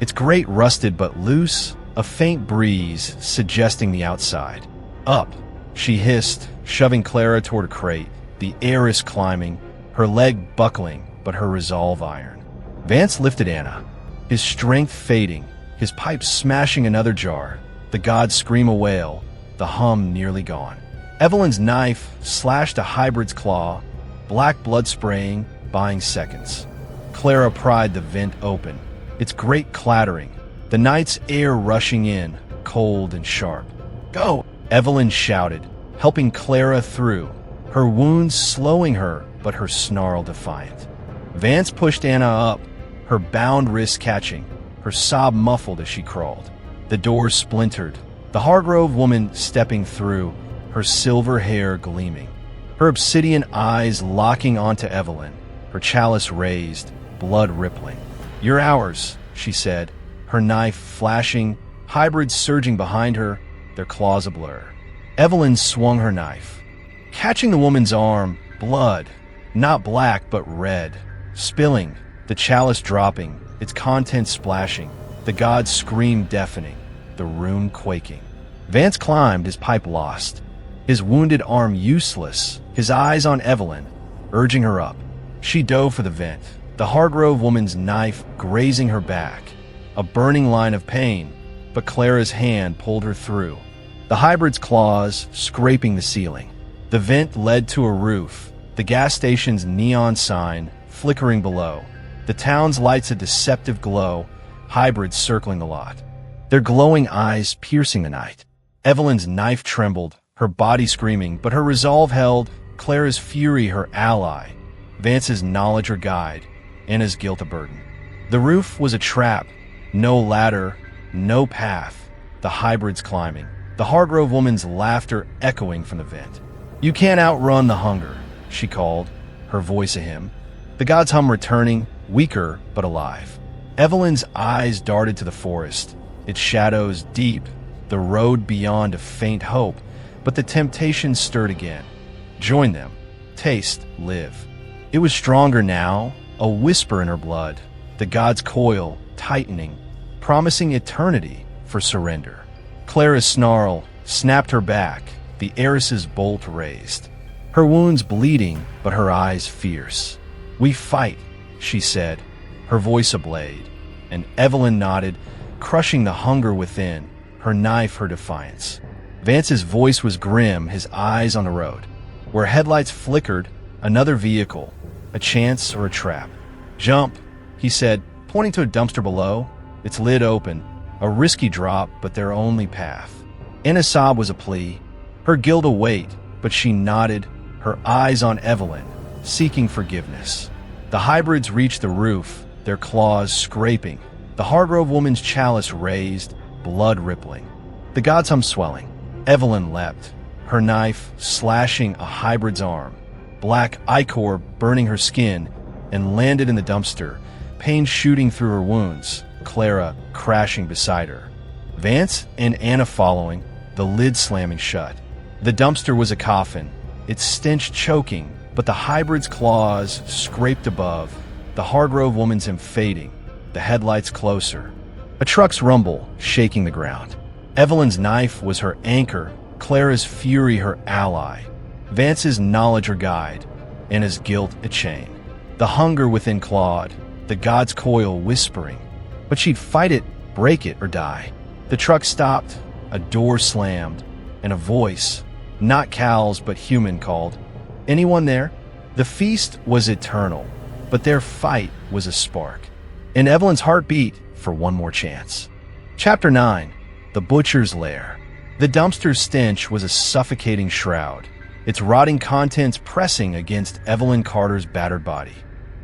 Its grate rusted but loose, a faint breeze suggesting the outside. "Up," she hissed, shoving Clara toward a crate. The air is climbing, her leg buckling, but her resolve iron. Vance lifted Anna, his strength fading, his pipe smashing another jar, the god's scream a wail, the hum nearly gone. Evelyn's knife slashed a hybrid's claw, black blood spraying, buying seconds. Clara pried the vent open, its grate clattering, the night's air rushing in, cold and sharp. "Go!" Evelyn shouted, helping Clara through, her wounds slowing her, but her snarl defiant. Vance pushed Anna up, her bound wrists catching, her sob muffled as she crawled. The door splintered, the Hargrove woman stepping through, her silver hair gleaming, her obsidian eyes locking onto Evelyn, her chalice raised, blood rippling. "You're ours," she said, her knife flashing, hybrids surging behind her, their claws ablur. Evelyn swung her knife, catching the woman's arm, blood, not black but red, spilling, the chalice dropping, its contents splashing, the god's scream deafening, the room quaking. Vance climbed, his pipe lost, his wounded arm useless, his eyes on Evelyn, urging her up. She dove for the vent, the Hargrove woman's knife grazing her back, a burning line of pain, but Clara's hand pulled her through, the hybrid's claws scraping the ceiling. The vent led to a roof, the gas station's neon sign flickering below, the town's lights a deceptive glow, hybrids circling the lot, their glowing eyes piercing the night. Evelyn's knife trembled, her body screaming, but her resolve held, Clara's fury her ally, Vance's knowledge her guide, Anna's guilt a burden. The roof was a trap, no ladder, no path, the hybrids climbing, the Hargrove woman's laughter echoing from the vent. "You can't outrun the hunger," she called, her voice a hymn. The god's hum returning, weaker but alive. Evelyn's eyes darted to the forest, its shadows deep, the road beyond a faint hope, but the temptation stirred again. Join them, taste, live. It was stronger now, a whisper in her blood, the god's coil tightening, promising eternity for surrender. Clara's snarl snapped her back, the heiress's bolt raised, her wounds bleeding but her eyes fierce. "We fight," she said, her voice a blade, and Evelyn nodded, crushing the hunger within, her knife her defiance. Vance's voice was grim, his eyes on the road. Where headlights flickered, another vehicle, a chance or a trap. "Jump," he said, pointing to a dumpster below, its lid open, a risky drop but their only path. Anna's sob was a plea, her guilt a weight, but she nodded, her eyes on Evelyn, seeking forgiveness. The hybrids reached the roof, their claws scraping, the Hargrove woman's chalice raised, blood rippling. The god's hum swelling. Evelyn leapt, her knife slashing a hybrid's arm, black ichor burning her skin, and landed in the dumpster, pain shooting through her wounds, Clara crashing beside her. Vance and Anna following, the lid slamming shut. The dumpster was a coffin, its stench choking, but the hybrid's claws scraped above, the Hargrove woman's hymn fading, the headlights closer. A truck's rumble shaking the ground. Evelyn's knife was her anchor, Clara's fury her ally, Vance's knowledge her guide, Anna's guilt a chain. The hunger within clawed, the god's coil whispering, but she'd fight it, break it, or die. The truck stopped, a door slammed, and a voice, not Cal's but human, called, "Anyone there?" The feast was eternal, but their fight was a spark, and Evelyn's heart beat for one more chance. Chapter 9. The Butcher's Lair. The dumpster's stench was a suffocating shroud, its rotting contents pressing against Evelyn Carter's battered body.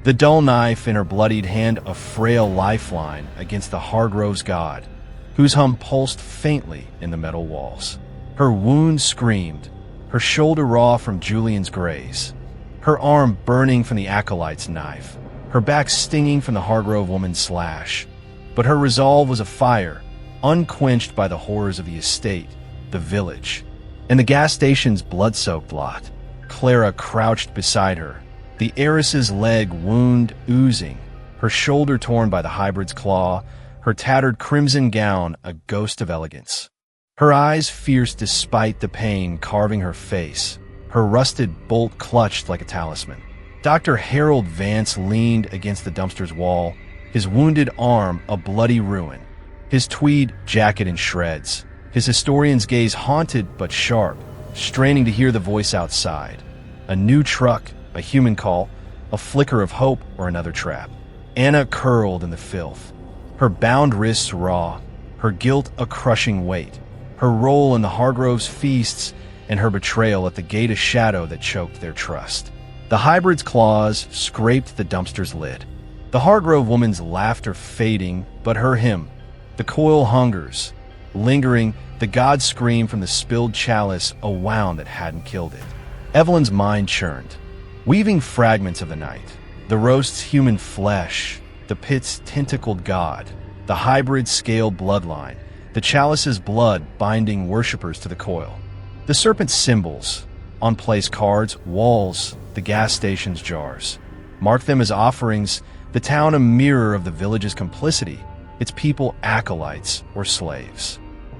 The dull knife in her bloodied hand a frail lifeline against the Hargrove's god, whose hum pulsed faintly in the metal walls. Her wound screamed, her shoulder raw from Julian's graze, her arm burning from the acolyte's knife, her back stinging from the Hargrove woman's slash. But her resolve was afire, unquenched by the horrors of the estate, the village, and the gas station's blood-soaked lot. Clara crouched beside her, the heiress's leg wound oozing, her shoulder torn by the hybrid's claw, her tattered crimson gown a ghost of elegance. Her eyes fierce despite the pain carving her face, her rusted bolt clutched like a talisman. Dr. Harold Vance leaned against the dumpster's wall, his wounded arm a bloody ruin, his tweed jacket in shreds, his historian's gaze haunted but sharp, straining to hear the voice outside. A new truck, a human call, a flicker of hope or another trap. Anna curled in the filth, her bound wrists raw, her guilt a crushing weight, her role in the Hargroves' feasts and her betrayal at the gate of shadow that choked their trust. The hybrid's claws scraped the dumpster's lid. The Hargrove woman's laughter fading, but her hymn. The coil hungers, lingering, the god scream from the spilled chalice, a wound that hadn't killed it. Evelyn's mind churned, weaving fragments of the night. The roast's human flesh, the pit's tentacled god, the hybrid's scaled bloodline, the chalice's blood binding worshippers to the coil. The serpent's symbols, on place cards, walls, the gas station's jars. Mark them as offerings, the town a mirror of the village's complicity, its people acolytes or slaves.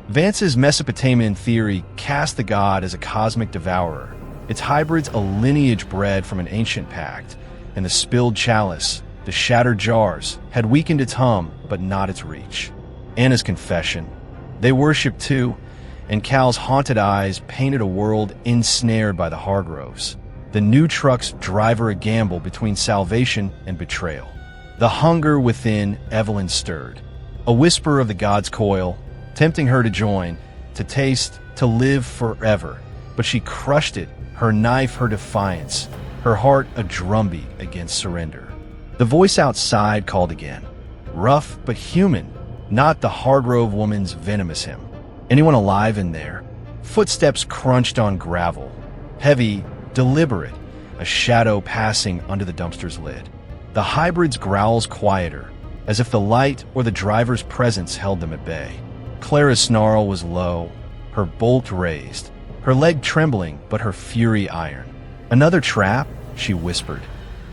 Vance's Mesopotamian theory cast the god as a cosmic devourer, its hybrids a lineage bred from an ancient pact, and the spilled chalice, the shattered jars, had weakened its hum but not its reach. Anna's confession. They worshipped too, and Cal's haunted eyes painted a world ensnared by the Hargroves. The new truck's driver a gamble between salvation and betrayal. The hunger within Evelyn stirred. A whisper of the god's coil, tempting her to join, to taste, to live forever. But she crushed it, her knife her defiance, her heart a drumbeat against surrender. The voice outside called again. Rough but human, not the Hargrove woman's venomous hymn. Anyone alive in there? Footsteps crunched on gravel. Heavy, deliberate, a shadow passing under the dumpster's lid. The hybrid's growls quieter, as if the light or the driver's presence held them at bay. Clara's snarl was low, her bolt raised, her leg trembling but her fury iron. Another trap? She whispered,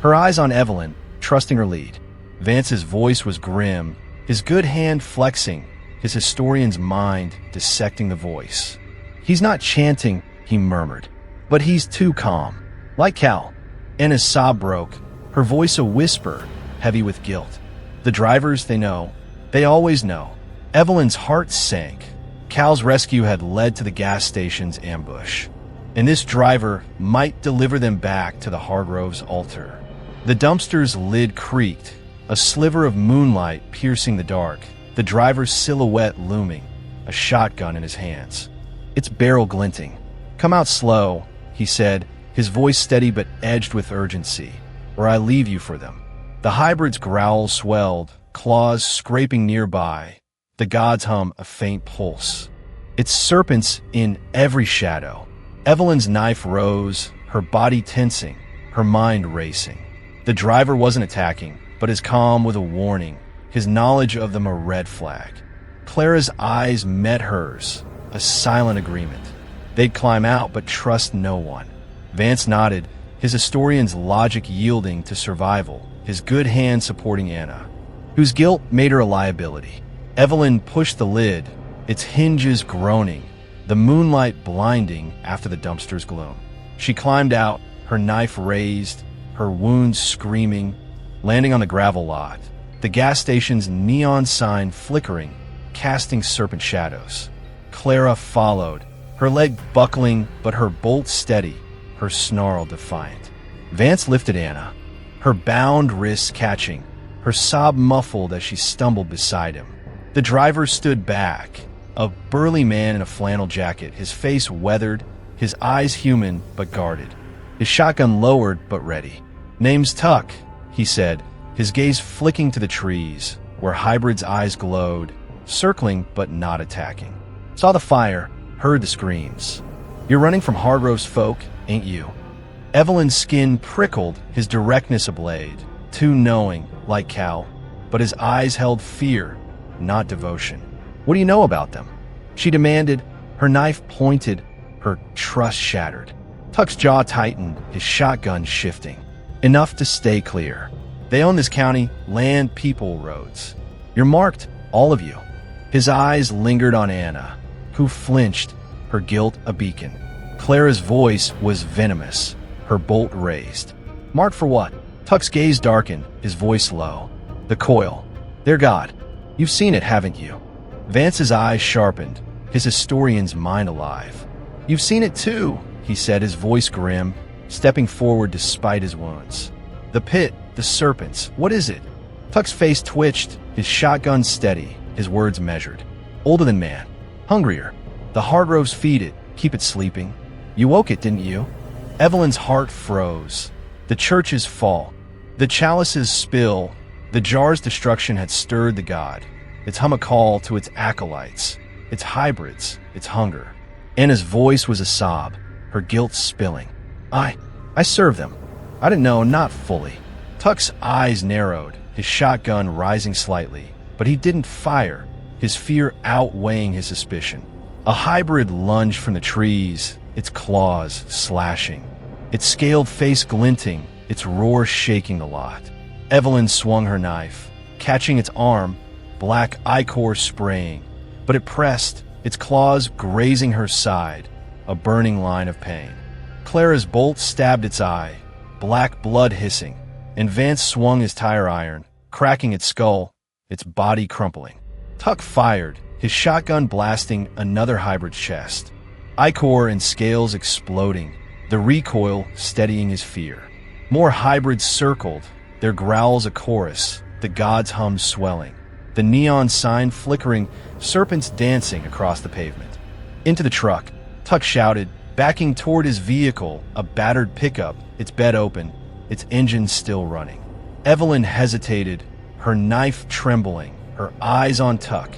her eyes on Evelyn, trusting her lead. Vance's voice was grim, his good hand flexing, his historian's mind dissecting the voice. He's not chanting, he murmured, but he's too calm. Like Cal. Anna's sob broke, her voice a whisper, heavy with guilt. The drivers, they know. They always know. Evelyn's heart sank. Cal's rescue had led to the gas station's ambush, and this driver might deliver them back to the Hargroves' altar. The dumpster's lid creaked, a sliver of moonlight piercing the dark, the driver's silhouette looming, a shotgun in his hands. Its barrel glinting. Come out slow, he said, his voice steady but edged with urgency, or I leave you for them. The hybrid's growl swelled, claws scraping nearby, the god's hum a faint pulse. Its serpents in every shadow. Evelyn's knife rose, her body tensing, her mind racing. The driver wasn't attacking, but his calm was a warning, his knowledge of them a red flag. Clara's eyes met hers, a silent agreement. They'd climb out but trust no one. Vance nodded, his historian's logic yielding to survival, his good hand supporting Anna, whose guilt made her a liability. Evelyn pushed the lid, its hinges groaning, the moonlight blinding after the dumpster's gloom. She climbed out, her knife raised, her wounds screaming, landing on the gravel lot, the gas station's neon sign flickering, casting serpent shadows. Clara followed, her leg buckling but her bolt steady, her snarl defiant. Vance lifted Anna, her bound wrists catching, her sob muffled as she stumbled beside him. The driver stood back, a burly man in a flannel jacket, his face weathered, his eyes human but guarded, his shotgun lowered but ready. Name's Tuck, he said, his gaze flicking to the trees, where Hybrid's eyes glowed, circling but not attacking. Saw the fire, heard the screams. You're running from Hargrove's folk, ain't you? Evelyn's skin prickled, his directness a blade, too knowing, like Cal, but his eyes held fear, not devotion. What do you know about them? She demanded, her knife pointed, her trust shattered. Tuck's jaw tightened, his shotgun shifting. Enough to stay clear. They own this county, land, people, roads. You're marked, all of you. His eyes lingered on Anna, who flinched, her guilt a beacon. Clara's voice was venomous, her bolt raised. Marked for what? Tuck's gaze darkened, his voice low. The coil. Their god. You've seen it, haven't you? Vance's eyes sharpened, his historian's mind alive. You've seen it too, he said, his voice grim, stepping forward despite his wounds. The pit, the serpents, what is it? Tuck's face twitched, his shotgun steady, his words measured. Older than man. Hungrier. The Hargroves feed it, keep it sleeping. You woke it, didn't you? Evelyn's heart froze. The churches fall. The chalices spill. The jar's destruction had stirred the god. Its hum a call to its acolytes, its hybrids, its hunger. Anna's voice was a sob, her guilt spilling. I served them. I didn't know, not fully. Tuck's eyes narrowed, his shotgun rising slightly, but he didn't fire, his fear outweighing his suspicion. A hybrid lunged from the trees, its claws slashing, its scaled face glinting, its roar shaking the lot. Evelyn swung her knife, catching its arm, black ichor spraying, but it pressed, its claws grazing her side, a burning line of pain. Clara's bolt stabbed its eye, black blood hissing, and Vance swung his tire iron, cracking its skull, its body crumpling. Tuck fired, his shotgun blasting another hybrid's chest. Ichor and scales exploding, the recoil steadying his fear. More hybrids circled, their growls a chorus, the god's hum swelling. The neon sign flickering, serpents dancing across the pavement. Into the truck, Tuck shouted, backing toward his vehicle, a battered pickup, its bed open, its engine still running. Evelyn hesitated, her knife trembling, her eyes on Tuck,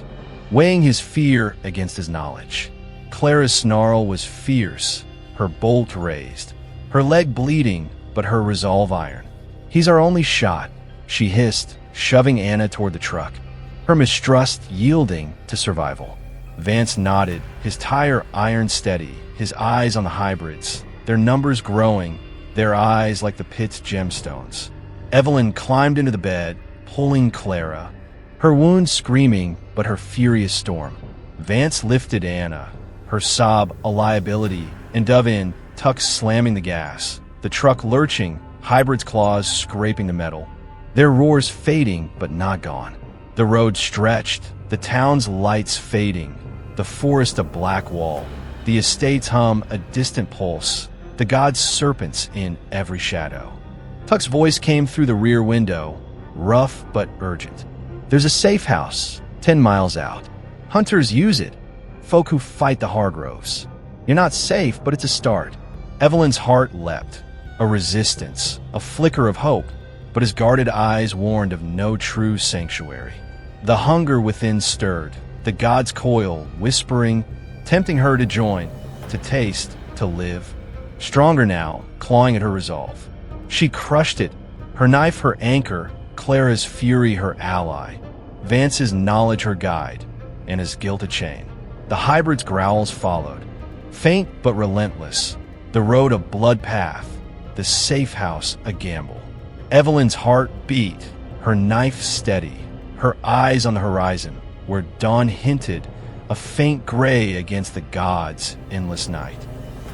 weighing his fear against his knowledge. Clara's snarl was fierce, her bolt raised, her leg bleeding, but her resolve iron. He's our only shot, she hissed, shoving Anna toward the truck, her mistrust yielding to survival. Vance nodded, his tire iron steady, his eyes on the hybrids, their numbers growing, their eyes like the pit's gemstones. Evelyn climbed into the bed, pulling Clara, her wounds screaming, but her furious storm. Vance lifted Anna, her sob a liability, and dove in, Tuck slamming the gas, the truck lurching, hybrid's claws scraping the metal. Their roars fading, but not gone. The road stretched, the town's lights fading, the forest a black wall, the estate's hum a distant pulse, the god's serpents in every shadow. Tuck's voice came through the rear window, rough but urgent. There's a safe house, 10 miles out. Hunters use it, folk who fight the Hargroves. You're not safe, but it's a start. Evelyn's heart leapt, a resistance, a flicker of hope, but his guarded eyes warned of no true sanctuary. The hunger within stirred, the god's coil whispering, tempting her to join, to taste, to live. Stronger now, clawing at her resolve. She crushed it, her knife her anchor, Clara's fury her ally, Vance's knowledge her guide, and his guilt a chain. The hybrid's growls followed, faint but relentless, the road a blood path, the safe house a gamble. Evelyn's heart beat, her knife steady, her eyes on the horizon, where dawn hinted a faint gray against the gods' endless night.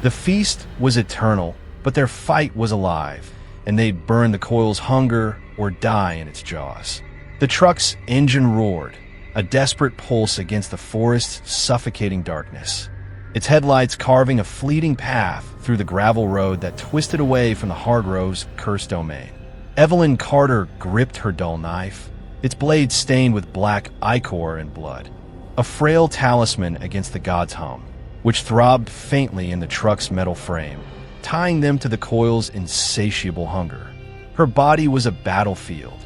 The feast was eternal, but their fight was alive, and they'd burn the coil's hunger or die in its jaws. The truck's engine roared, a desperate pulse against the forest's suffocating darkness, its headlights carving a fleeting path through the gravel road that twisted away from the Hargroves' cursed domain. Evelyn Carter gripped her dull knife, its blade stained with black ichor and blood, a frail talisman against the god's hum, which throbbed faintly in the truck's metal frame, tying them to the coil's insatiable hunger. Her body was a battlefield,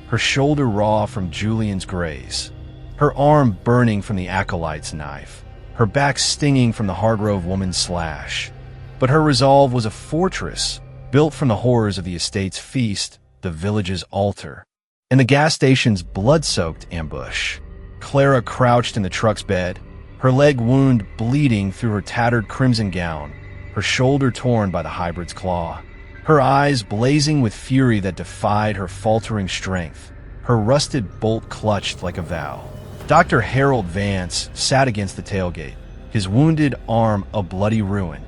her shoulder raw from Julian's graze, her arm burning from the acolyte's knife, her back stinging from the Hargrove woman's slash. But her resolve was a fortress built from the horrors of the estate's feast, the village's altar, and the gas station's blood-soaked ambush. Clara crouched in the truck's bed, her leg wound bleeding through her tattered crimson gown, her shoulder torn by the hybrid's claw, her eyes blazing with fury that defied her faltering strength, her rusted bolt clutched like a vow. Dr. Harold Vance sat against the tailgate, his wounded arm a bloody ruin,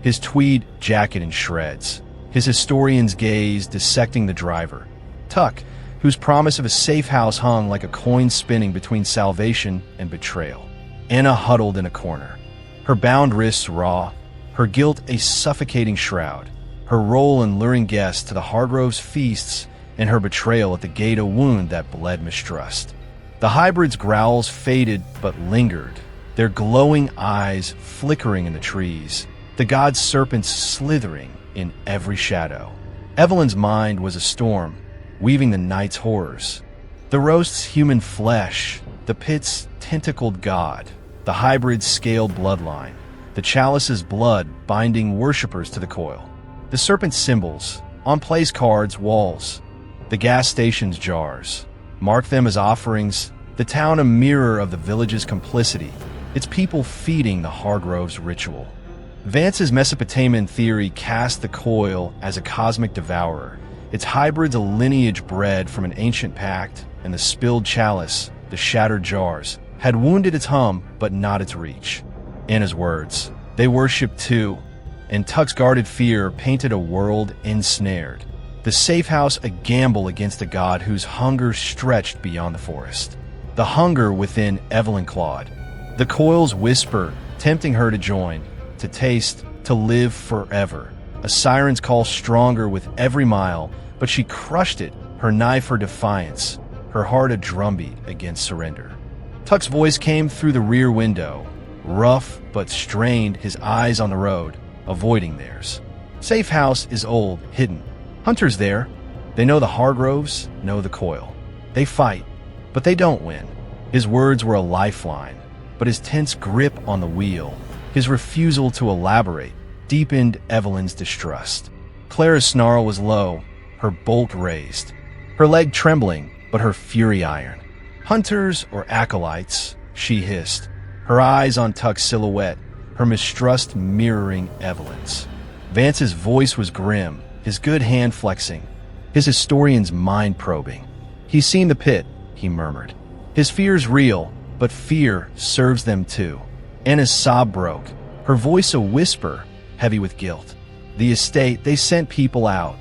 his tweed jacket in shreds, his historian's gaze dissecting the driver, Tuck, whose promise of a safe house hung like a coin spinning between salvation and betrayal. Anna huddled in a corner, her bound wrists raw, her guilt a suffocating shroud. her role in luring guests to the Hargroves' feasts, and her betrayal at the gate, a wound that bled mistrust. The hybrid's growls faded but lingered, their glowing eyes flickering in the trees, the god serpents slithering in every shadow. Evelyn's mind was a storm, weaving the night's horrors. The roast's human flesh, the pit's tentacled god, the hybrid's scaled bloodline, the chalice's blood binding worshippers to the coil, the serpent's symbols on place cards, walls, the gas station's jars. Mark them as offerings, the town a mirror of the village's complicity, its people feeding the Hargroves' ritual. Vance's Mesopotamian theory cast the coil as a cosmic devourer, its hybrids a lineage bred from an ancient pact, and the spilled chalice, the shattered jars, had wounded its hum but not its reach. Anna's words, they worshipped too, and Tuck's guarded fear painted a world ensnared. The safe house a gamble against a god whose hunger stretched beyond the forest. The hunger within Evelyn clawed. The coil's whisper, tempting her to join, to taste, to live forever. A siren's call stronger with every mile, but she crushed it, her knife her defiance, her heart a drumbeat against surrender. Tuck's voice came through the rear window, rough but strained, his eyes on the road, avoiding theirs. Safe house is old, hidden. Hunters there. They know the Hargroves, know the coil. They fight, but they don't win. His words were a lifeline, but his tense grip on the wheel, his refusal to elaborate, deepened Evelyn's distrust. Clara's snarl was low, her bolt raised, her leg trembling, but her fury iron. Hunters or acolytes, she hissed, her eyes on Tuck's silhouette, her mistrust mirroring Evelyn's. Vance's voice was grim, his good hand flexing, his historian's mind probing. He's seen the pit, he murmured. His fear's real, but fear serves them too. Anna's sob broke, her voice a whisper, heavy with guilt. The estate, they sent people out.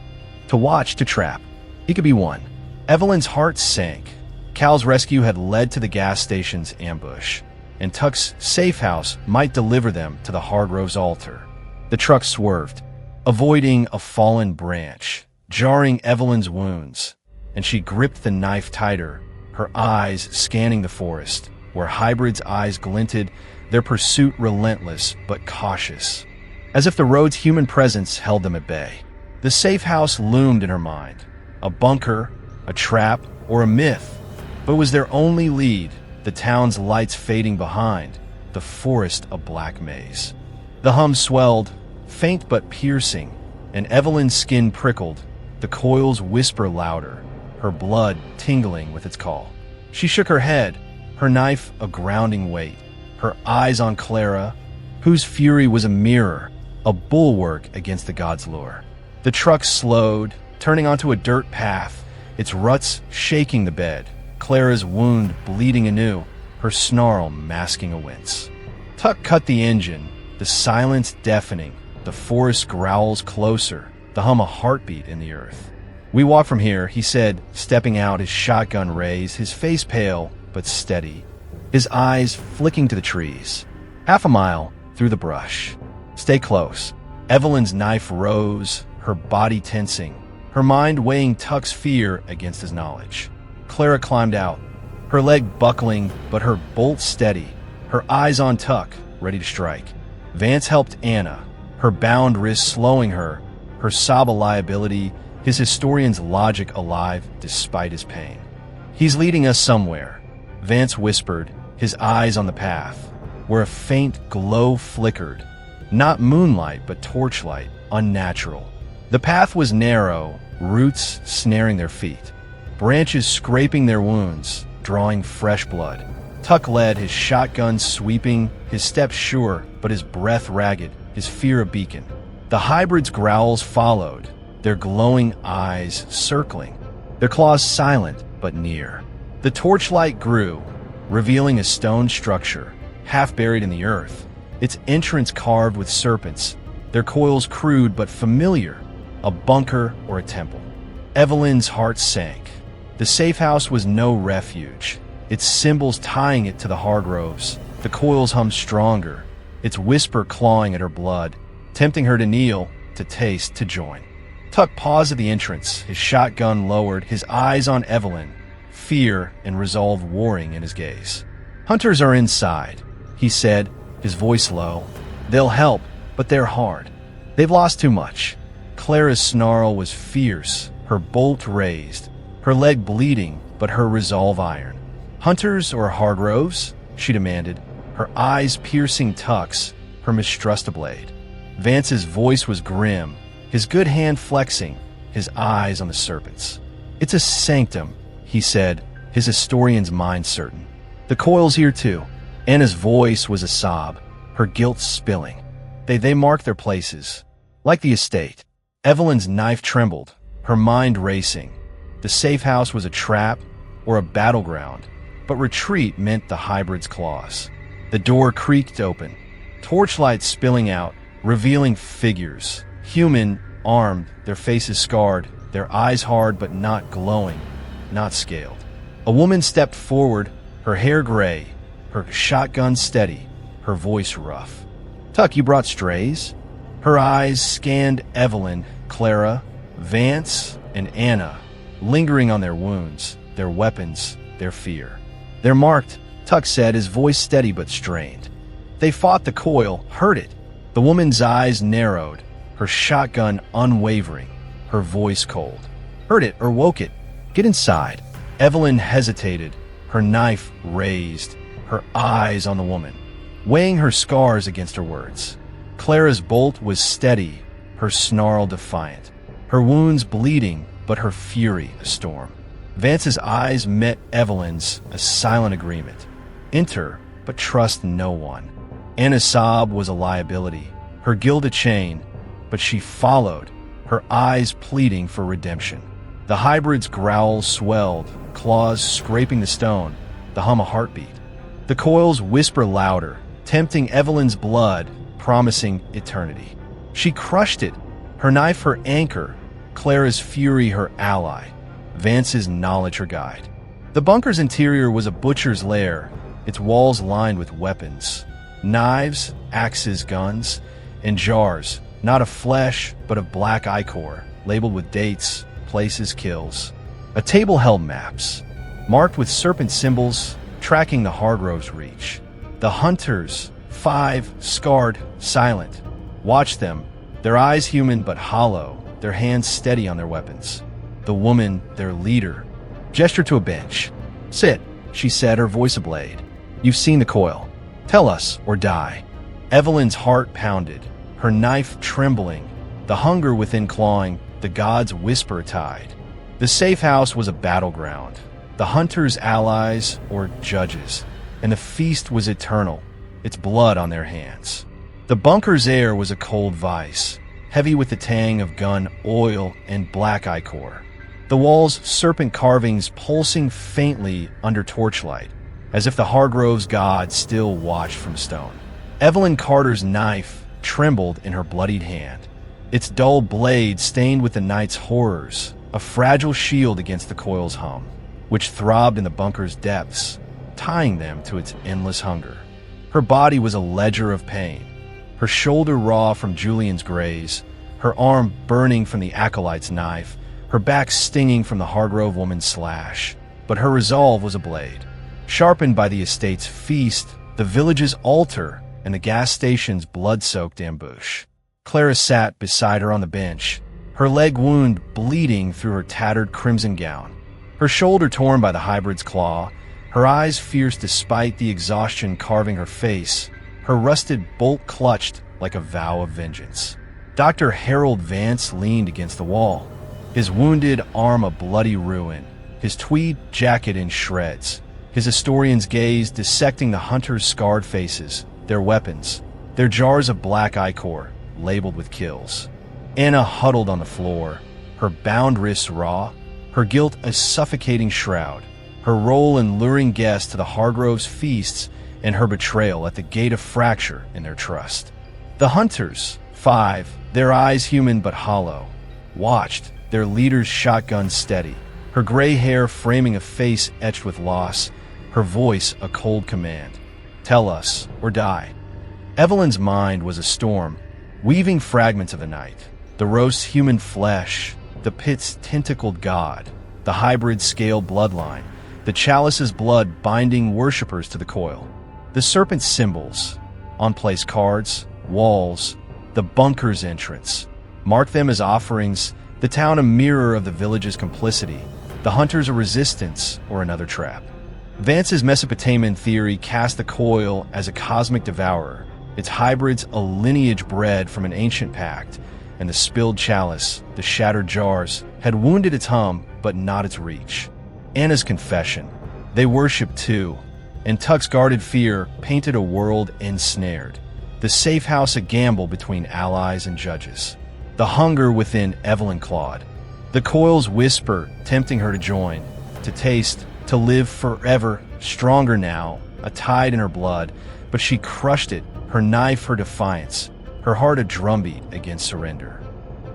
To watch, to trap. He could be one. Evelyn's heart sank. Cal's rescue had led to the gas station's ambush, and Tuck's safe house might deliver them to the Hargroves' altar. The truck swerved, avoiding a fallen branch, jarring Evelyn's wounds, and she gripped the knife tighter, her eyes scanning the forest, where Hybrid's eyes glinted, their pursuit relentless but cautious, as if the road's human presence held them at bay. The safe house loomed in her mind, a bunker, a trap, or a myth, but was their only lead, the town's lights fading behind, the forest a black maze. The hum swelled, faint but piercing, and Evelyn's skin prickled, the coil's whisper louder, her blood tingling with its call. She shook her head, her knife a grounding weight, her eyes on Clara, whose fury was a mirror, a bulwark against the god's lure. The truck slowed, turning onto a dirt path, its ruts shaking the bed, Clara's wound bleeding anew, her snarl masking a wince. Tuck cut the engine, the silence deafening, the forest growls closer, the hum a heartbeat in the earth. We walk from here, he said, stepping out, his shotgun raised, his face pale but steady, his eyes flicking to the trees. Half a mile through the brush. Stay close. Evelyn's knife rose, her body tensing, her mind weighing Tuck's fear against his knowledge. Clara climbed out, her leg buckling but her bolt steady, her eyes on Tuck, ready to strike. Vance helped Anna, her bound wrist slowing her, her sob a liability, his historian's logic alive despite his pain. He's leading us somewhere, Vance whispered, his eyes on the path, where a faint glow flickered, not moonlight but torchlight, unnatural. The path was narrow, roots snaring their feet, branches scraping their wounds, drawing fresh blood. Tuck led, his shotgun sweeping, his steps sure, but his breath ragged, his fear a beacon. The hybrid's growls followed, their glowing eyes circling, their claws silent but near. The torchlight grew, revealing a stone structure, half buried in the earth, its entrance carved with serpents, their coils crude but familiar, a bunker or a temple. Evelyn's heart sank. The safe house was no refuge, its symbols tying it to the Hargroves. The coils hummed stronger, its whisper clawing at her blood, tempting her to kneel, to taste, to join. Tuck paused at the entrance, his shotgun lowered, his eyes on Evelyn, fear and resolve warring in his gaze. "Hunters are inside," he said, his voice low. "They'll help, but they're hard. They've lost too much." Clara's snarl was fierce, her bolt raised, her leg bleeding, but her resolve iron. "Hunters or Hargroves?" she demanded, her eyes piercing Tuck's, her mistrust ablaid. Vance's voice was grim, his good hand flexing, his eyes on the serpents. "It's a sanctum," he said, his historian's mind certain. "The Coil's here too." Anna's voice was a sob, her guilt spilling. They marked their places, like the estate. Evelyn's knife trembled, her mind racing. The safe house was a trap or a battleground, but retreat meant the hybrid's claws. The door creaked open, torchlight spilling out, revealing figures, human, armed, their faces scarred, their eyes hard but not glowing, not scaled. A woman stepped forward, her hair gray, her shotgun steady, her voice rough. "Tuck, you brought strays?" Her eyes scanned Evelyn, Clara, Vance, and Anna, lingering on their wounds, their weapons, their fear. "They're marked," Tuck said, his voice steady but strained. "They fought the Coil, heard it." The woman's eyes narrowed, her shotgun unwavering, her voice cold. "Heard it or woke it. Get inside." Evelyn hesitated, her knife raised, her eyes on the woman, weighing her scars against her words. Clara's bolt was steady, her snarl defiant, her wounds bleeding, but her fury a storm. Vance's eyes met Evelyn's, a silent agreement. Enter, but trust no one. Anna's sob was a liability, her guilt a chain, but she followed, her eyes pleading for redemption. The hybrid's growls swelled, claws scraping the stone, the hum a heartbeat. The Coils whisper louder, tempting Evelyn's blood, promising eternity. She crushed it, her knife her anchor, Clara's fury her ally, Vance's knowledge her guide. The bunker's interior was a butcher's lair, its walls lined with weapons. Knives, axes, guns, and jars, not of flesh, but of black ichor, labeled with dates, places, kills. A table held maps, marked with serpent symbols, tracking the Hargrove's reach. The hunters, 5, scarred, silent, watched them, their eyes human but hollow, their hands steady on their weapons. The woman, their leader, gestured to a bench. "Sit," she said, her voice ablade. "You've seen the Coil. Tell us or die." Evelyn's heart pounded, her knife trembling, the hunger within clawing, the gods' whisper tied. The safe house was a battleground, the hunters' allies or judges, and the feast was eternal, its blood on their hands. The bunker's air was a cold vice, heavy with the tang of gun oil and black ichor. The walls' serpent carvings pulsing faintly under torchlight, as if the Hargrove's god still watched from stone. Evelyn Carter's knife trembled in her bloodied hand, its dull blade stained with the night's horrors, a fragile shield against the Coil's hum, which throbbed in the bunker's depths, tying them to its endless hunger. Her body was a ledger of pain, her shoulder raw from Julian's graze, her arm burning from the acolyte's knife, her back stinging from the Hargrove woman's slash. But her resolve was a blade, sharpened by the estate's feast, the village's altar, and the gas station's blood-soaked ambush. Clara sat beside her on the bench, her leg wound bleeding through her tattered crimson gown, her shoulder torn by the hybrid's claw, her eyes fierce despite the exhaustion carving her face, her rusted bolt clutched like a vow of vengeance. Dr. Harold Vance leaned against the wall, his wounded arm a bloody ruin, his tweed jacket in shreds, his historian's gaze dissecting the hunters' scarred faces, their weapons, their jars of black ichor, labeled with kills. Anna huddled on the floor, her bound wrists raw, her guilt a suffocating shroud, her role in luring guests to the Hargrove's feasts and her betrayal at the gate of fracture in their trust. The hunters, 5, their eyes human but hollow, watched, their leader's shotgun steady, her gray hair framing a face etched with loss, her voice a cold command. "Tell us or die." Evelyn's mind was a storm, weaving fragments of the night. The roast human flesh, the pit's tentacled god, the hybrid scale bloodline, the chalice's blood binding worshippers to the coil. The serpent's symbols, on place cards, walls, the bunker's entrance. Mark them as offerings, the town a mirror of the village's complicity, the hunters a resistance or another trap. Vance's Mesopotamian theory cast the coil as a cosmic devourer, its hybrids a lineage bred from an ancient pact, and the spilled chalice, the shattered jars, had wounded its hum but not its reach. Anna's confession. They worshipped too, and Tuck's guarded fear painted a world ensnared. The safe house a gamble between allies and judges. The hunger within Evelyn clawed. The coil's whisper tempting her to join, to taste, to live forever, stronger now, a tide in her blood, but she crushed it, her knife her defiance, her heart a drumbeat against surrender.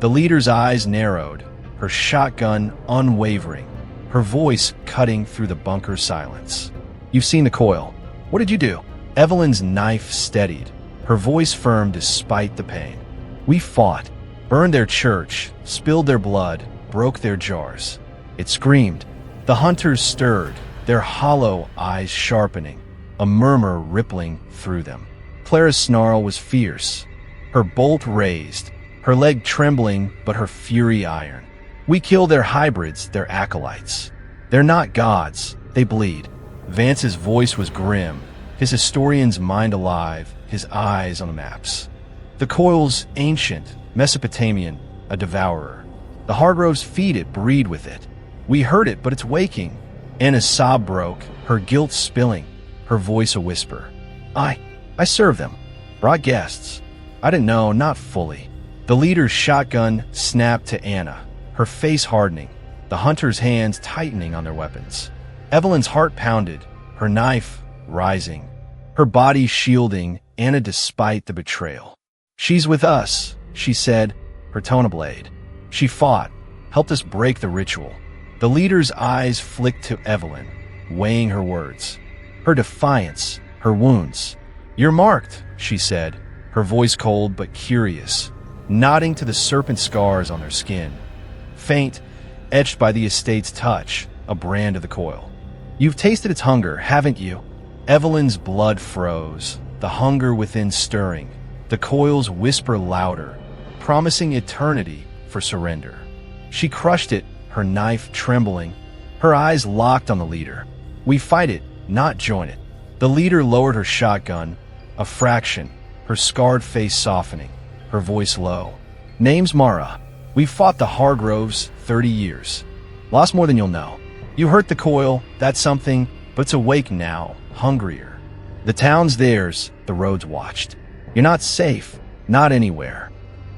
The leader's eyes narrowed, her shotgun unwavering, her voice cutting through the bunker's silence. "You've seen the coil. What did you do?" Evelyn's knife steadied, her voice firm despite the pain. "We fought, burned their church, spilled their blood, broke their jars." It screamed. The hunters stirred, their hollow eyes sharpening, a murmur rippling through them. Clara's snarl was fierce, her bolt raised, her leg trembling but her fury iron. "We kill their hybrids, their acolytes. They're not gods, they bleed." Vance's voice was grim, his historian's mind alive, his eyes on the maps. The coil's ancient, Mesopotamian, a devourer. The Hargroves feed it, breed with it. We heard it, but it's waking. Anna's sob broke, her guilt spilling, her voice a whisper. I served them. Brought guests. I didn't know, not fully." The leader's shotgun snapped to Anna, her face hardening, the hunter's hands tightening on their weapons. Evelyn's heart pounded, her knife rising, her body shielding Anna despite the betrayal. "She's with us," she said, her tone a blade. "She fought, helped us break the ritual." The leader's eyes flicked to Evelyn, weighing her words. Her defiance, her wounds. "You're marked," she said, her voice cold but curious, nodding to the serpent scars on their skin. Faint, etched by the estate's touch, a brand of the coil. "You've tasted its hunger, haven't you?" Evelyn's blood froze, the hunger within stirring, the coil's whisper louder, promising eternity for surrender. She crushed it, her knife trembling, her eyes locked on the leader. "We fight it, not join it." The leader lowered her shotgun, a fraction, her scarred face softening, her voice low. "Name's Mara. We've fought the Hargroves 30 years. Lost more than you'll know. You hurt the coil, that's something, but it's awake now, hungrier. The town's theirs, the roads watched. You're not safe, not anywhere."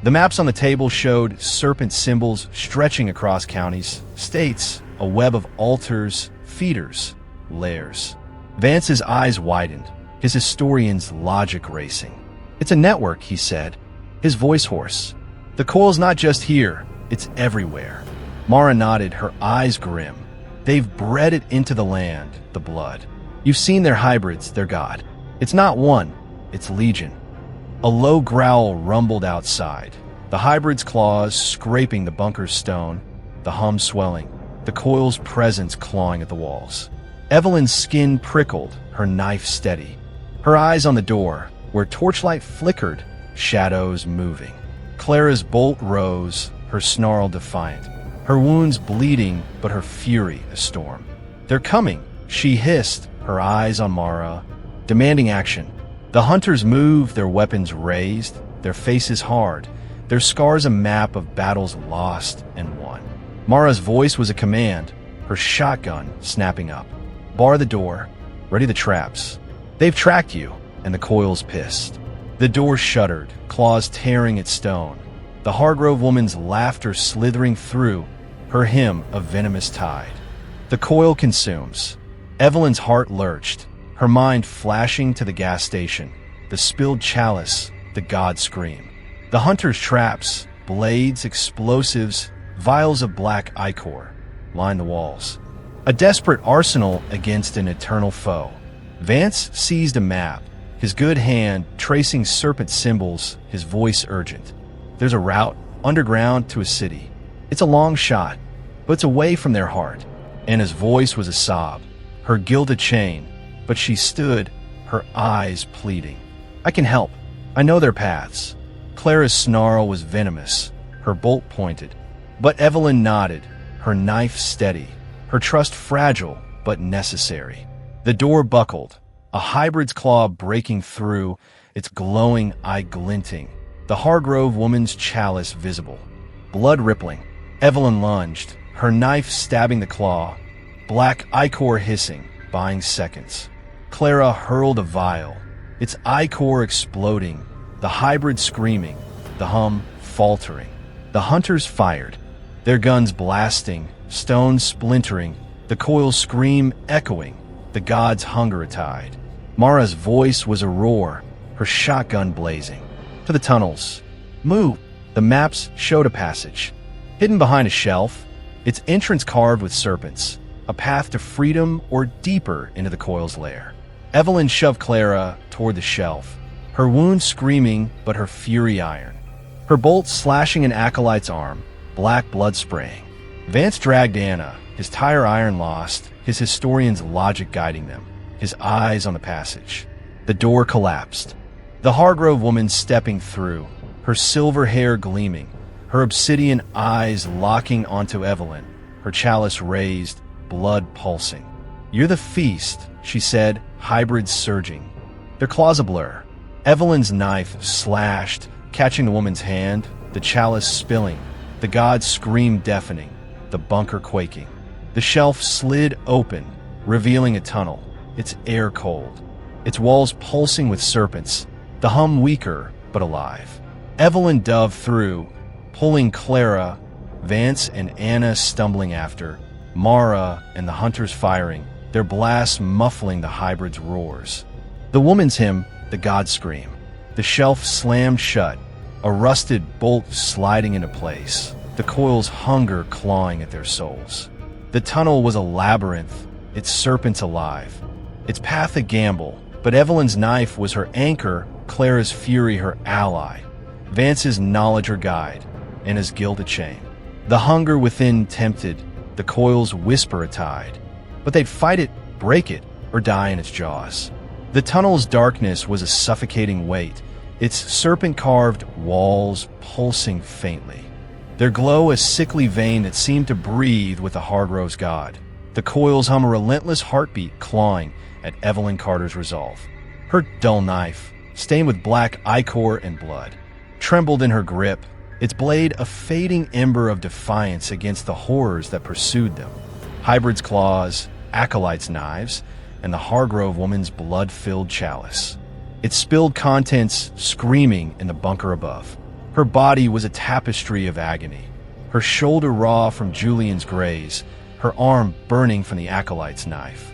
The maps on the table showed serpent symbols stretching across counties, states, a web of altars, feeders, lairs. Vance's eyes widened, his historian's logic racing. "It's a network," he said, his voice hoarse. "The coil's not just here, it's everywhere." Mara nodded, her eyes grim. "They've bred it into the land, the blood. You've seen their hybrids, their god. It's not one, it's legion." A low growl rumbled outside, the hybrid's claws scraping the bunker's stone, the hum swelling, the coil's presence clawing at the walls. Evelyn's skin prickled, her knife steady. Her eyes on the door, where torchlight flickered, shadows moving. Clara's bolt rose, her snarl defiant, her wounds bleeding but her fury a storm. "They're coming," she hissed, her eyes on Mara, demanding action. The hunters moved, their weapons raised, their faces hard, their scars a map of battles lost and won. Mara's voice was a command, her shotgun snapping up. "Bar the door, ready the traps. They've tracked you," and the coil's pissed. The door shuddered, claws tearing at stone, the Hargrove woman's laughter slithering through, her hymn a venomous tide. The coil consumes. Evelyn's heart lurched, her mind flashing to the gas station, the spilled chalice, the god scream. The hunter's traps, blades, explosives, vials of black ichor, line the walls. A desperate arsenal against an eternal foe. Vance seized a map, his good hand tracing serpent symbols, his voice urgent. "There's a route, underground to a city. It's a long shot, but it's away from their heart. Anna's voice was a sob, her guilt a chain, but she stood, her eyes pleading. I can help. I know their paths. Clara's snarl was venomous, her bolt pointed. But Evelyn nodded, her knife steady, her trust fragile but necessary. The door buckled, a hybrid's claw breaking through, its glowing eye glinting, the Hargrove woman's chalice visible. Blood rippling, Evelyn lunged, her knife stabbing the claw, black ichor hissing, buying seconds. Clara hurled a vial, its ichor exploding, the hybrid screaming, the hum faltering. The hunters fired, their guns blasting, stones splintering, the coil's scream echoing, the gods' hunger a tide. Mara's voice was a roar, her shotgun blazing. To the tunnels. Move! The maps showed a passage. Hidden behind a shelf, its entrance carved with serpents, a path to freedom or deeper into the coil's lair. Evelyn shoved Clara toward the shelf, her wound screaming but her fury iron. Her bolt slashing an acolyte's arm, black blood spraying. Vance dragged Anna, his tire iron lost, his historian's logic guiding them, his eyes on the passage. The door collapsed. The Hargrove woman stepping through, her silver hair gleaming, her obsidian eyes locking onto Evelyn, her chalice raised, blood pulsing. You're the feast, she said, hybrids surging. Their claws a blur. Evelyn's knife slashed, catching the woman's hand, the chalice spilling, the gods scream deafening, the bunker quaking. The shelf slid open, revealing a tunnel, its air cold, its walls pulsing with serpents, the hum weaker but alive. Evelyn dove through, pulling Clara, Vance and Anna stumbling after, Mara and the hunters firing, their blasts muffling the hybrid's roars. The woman's hymn, the gods scream. The shelf slammed shut, a rusted bolt sliding into place, the coil's hunger clawing at their souls. The tunnel was a labyrinth, its serpents alive, its path a gamble, but Evelyn's knife was her anchor, Clara's fury her ally, Vance's knowledge her guide, and his guilt a chain. The hunger within tempted, the coil's whisper a tide, but they'd fight it, break it, or die in its jaws. The tunnel's darkness was a suffocating weight, its serpent-carved walls pulsing faintly. Their glow a sickly vein that seemed to breathe with the Hargrove's god. The coils hum a relentless heartbeat clawing at Evelyn Carter's resolve. Her dull knife, stained with black ichor and blood, trembled in her grip, its blade a fading ember of defiance against the horrors that pursued them. Hybrid's claws, acolyte's knives, and the Hargrove woman's blood-filled chalice. It spilled contents screaming in the bunker above. Her body was a tapestry of agony, her shoulder raw from Julian's graze, her arm burning from the acolyte's knife,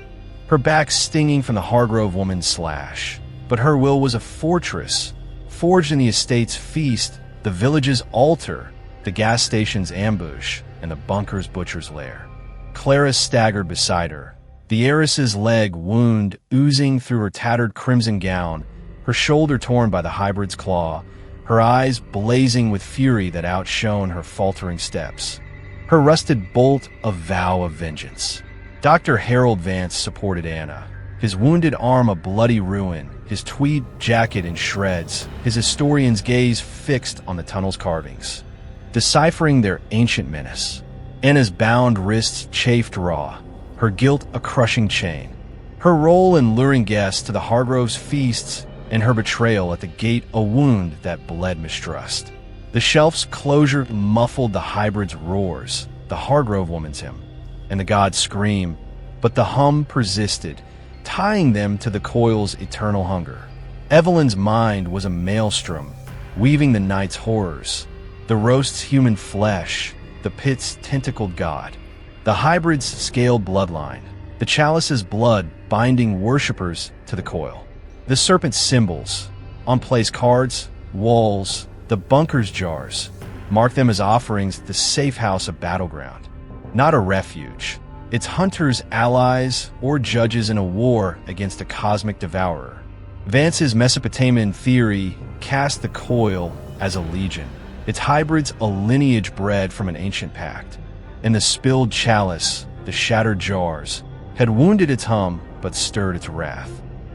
her back stinging from the Hargrove woman's slash. But her will was a fortress, forged in the estate's feast, the village's altar, the gas station's ambush, and the bunker's butcher's lair. Clara staggered beside her, the heiress's leg wound oozing through her tattered crimson gown, her shoulder torn by the hybrid's claw, her eyes blazing with fury that outshone her faltering steps. Her rusted bolt a vow of vengeance. Dr. Harold Vance supported Anna, his wounded arm a bloody ruin, his tweed jacket in shreds, his historian's gaze fixed on the tunnel's carvings, deciphering their ancient menace. Anna's bound wrists chafed raw, her guilt a crushing chain, her role in luring guests to the Hargrove's feasts, and her betrayal at the gate a wound that bled mistrust. The shelf's closure muffled the hybrid's roars, the Hargrove woman's hymn, and the gods' scream, but the hum persisted, tying them to the coil's eternal hunger. Evelyn's mind was a maelstrom, weaving the night's horrors, the roast's human flesh, the pit's tentacled god, the hybrid's scaled bloodline, the chalice's blood binding worshippers to the coil. The serpent's symbols, on place cards, walls, the bunker's jars, mark them as offerings at the safe house a battleground, not a refuge. Its hunters, allies, or judges in a war against a cosmic devourer. Vance's Mesopotamian theory cast the coil as a legion, Its hybrids a lineage bred from an ancient pact, and the spilled chalice, the shattered jars, had wounded its hum but stirred its wrath.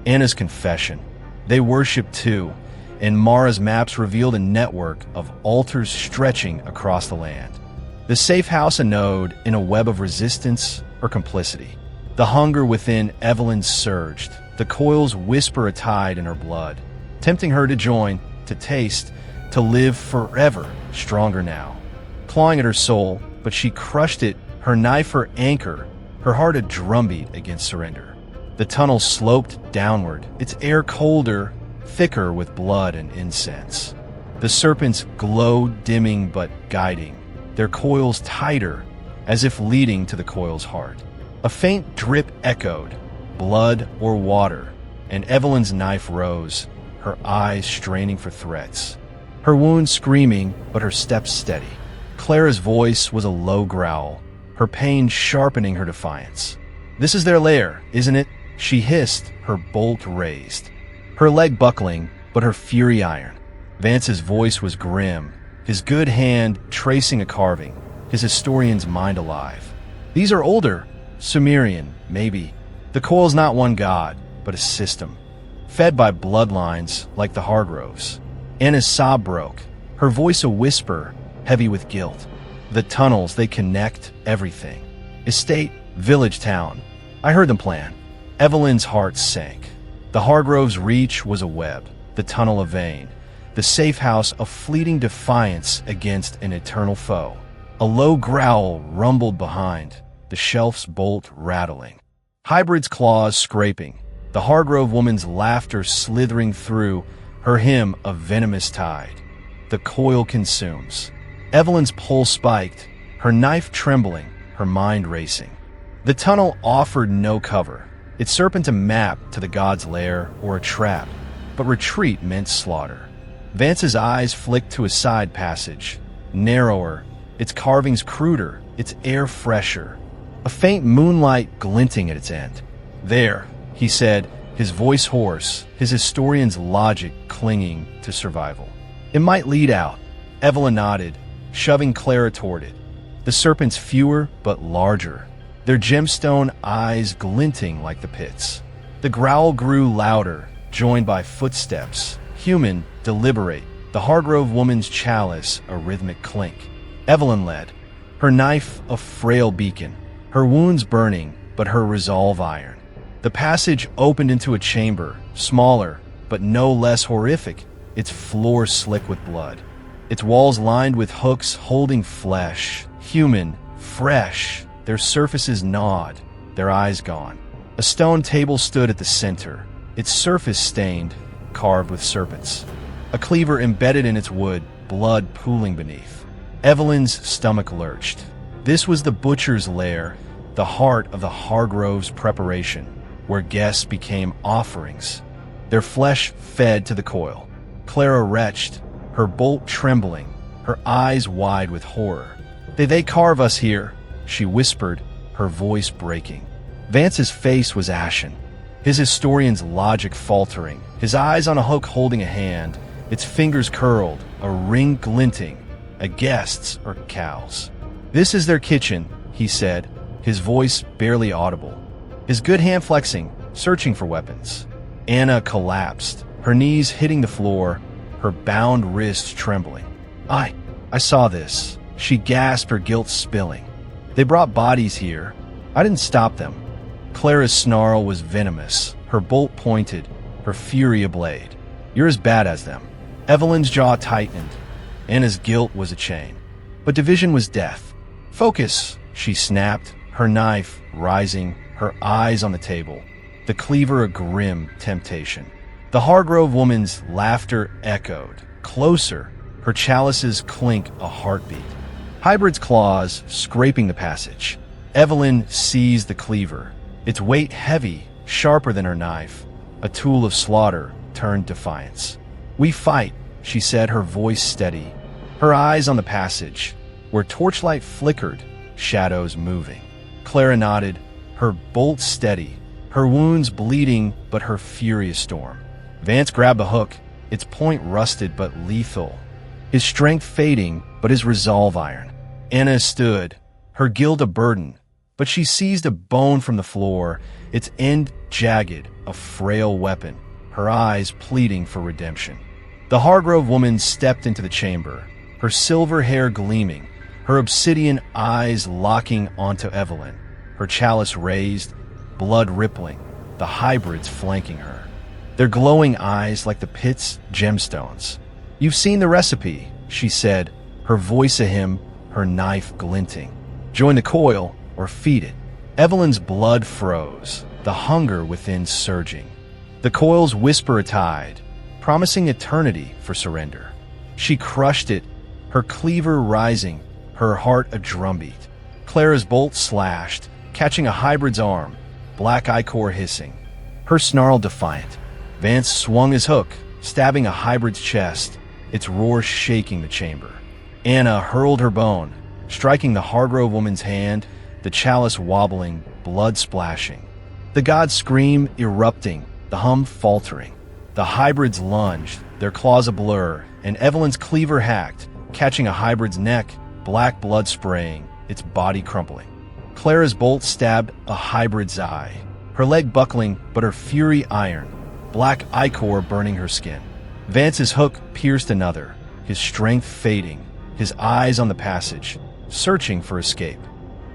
Anna's confession. They worshipped too, and Mara's maps revealed a network of altars stretching across the land. The safe house a node in a web of resistance or complicity. The hunger within Evelyn surged, the coils whisper a tide in her blood, tempting her to join, to taste, to live forever, stronger now. Clawing at her soul, but she crushed it, her knife her anchor, her heart a drumbeat against surrender. The tunnel sloped downward, its air colder, thicker with blood and incense. The serpents glowed, dimming but guiding, their coils tighter, as if leading to the coil's heart. A faint drip echoed, blood or water, and Evelyn's knife rose, her eyes straining for threats. Her wound screaming, but her steps steady. Clara's voice was a low growl, her pain sharpening her defiance. "This is their lair, isn't it?" she hissed, her bolt raised. Her leg buckling, but her fury iron. Vance's voice was grim, his good hand tracing a carving, his historian's mind alive. "These are older, Sumerian, maybe. The coil's not one god, but a system, fed by bloodlines like the Hargroves." Anna's sob broke, her voice a whisper, heavy with guilt. The tunnels, they connect everything. Estate, village, town. I heard them plan. Evelyn's heart sank. The Hargroves' reach was a web, the tunnel a vein, the safe house a fleeting defiance against an eternal foe. A low growl rumbled behind, the shelf's bolt rattling. Hybrid's claws scraping, the Hargrove woman's laughter slithering through, her hymn a venomous tide. The coil consumes. Evelyn's pulse spiked, her knife trembling, her mind racing. The tunnel offered no cover, its serpent a map to the god's lair or a trap, but retreat meant slaughter. Vance's eyes flicked to a side passage, narrower, its carvings cruder, its air fresher, a faint moonlight glinting at its end. "There," he said, his voice hoarse, his historian's logic clinging to survival. "It might lead out." Evelyn nodded, shoving Clara toward it. The serpents fewer but larger, their gemstone eyes glinting like the pits. The growl grew louder, joined by footsteps, human, deliberate, the Hargrove woman's chalice a rhythmic clink. Evelyn led, her knife a frail beacon, her wounds burning, but her resolve iron. The passage opened into a chamber, smaller, but no less horrific, its floor slick with blood. Its walls lined with hooks holding flesh, human, fresh, their surfaces gnawed, their eyes gone. A stone table stood at the center, its surface stained, carved with serpents. A cleaver embedded in its wood, blood pooling beneath. Evelyn's stomach lurched. This was the butcher's lair, the heart of the Hargrove's preparation, where guests became offerings. Their flesh fed to the coil. Clara retched, her bolt trembling, her eyes wide with horror. They carve us here," she whispered, her voice breaking. Vance's face was ashen, his historian's logic faltering, his eyes on a hook holding a hand, its fingers curled, a ring glinting, a guest's or cow's. "This is their kitchen," he said, his voice barely audible, his good hand flexing, searching for weapons. Anna collapsed, her knees hitting the floor, her bound wrists trembling. I saw this," she gasped, her guilt spilling. "They brought bodies here. I didn't stop them." Clara's snarl was venomous, her bolt pointed, her fury ablade. "You're as bad as them." Evelyn's jaw tightened. Anna's guilt was a chain, but division was death. "Focus," she snapped, her knife rising, her eyes on the table, the cleaver a grim temptation. The Hargrove woman's laughter echoed, closer, her chalice's clink a heartbeat. Hybrid's claws scraping the passage. Evelyn seized the cleaver, its weight heavy, sharper than her knife, a tool of slaughter turned defiance. "We fight," she said, her voice steady, her eyes on the passage, where torchlight flickered, shadows moving. Clara nodded, her bolt steady, her wounds bleeding but her fury a storm. Vance grabbed the hook, its point rusted but lethal. his strength fading, but his resolve iron. Anna stood, her guilt a burden, but she seized a bone from the floor, its end jagged, a frail weapon, her eyes pleading for redemption. The Hargrove woman stepped into the chamber, her silver hair gleaming, her obsidian eyes locking onto Evelyn, her chalice raised, blood rippling, the hybrids flanking her, their glowing eyes like the pit's gemstones. "You've seen the recipe," she said, her voice a hymn, her knife glinting. "Join the coil or feed it." Evelyn's blood froze, the hunger within surging. The coil's whisper a tide, promising eternity for surrender. She crushed it, her cleaver rising, her heart a drumbeat. Clara's bolt slashed, catching a hybrid's arm, black ichor hissing, her snarl defiant. Vance swung his hook, stabbing a hybrid's chest, its roar shaking the chamber. Anna hurled her bone, striking the Hargrove woman's hand, the chalice wobbling, blood splashing. The gods scream, erupting, the hum faltering. The hybrids lunged, their claws a blur, and Evelyn's cleaver hacked, catching a hybrid's neck, black blood spraying, its body crumpling. Clara's bolt stabbed a hybrid's eye, her leg buckling, but her fury iron, black ichor burning her skin. Vance's hook pierced another, his strength fading, his eyes on the passage, searching for escape.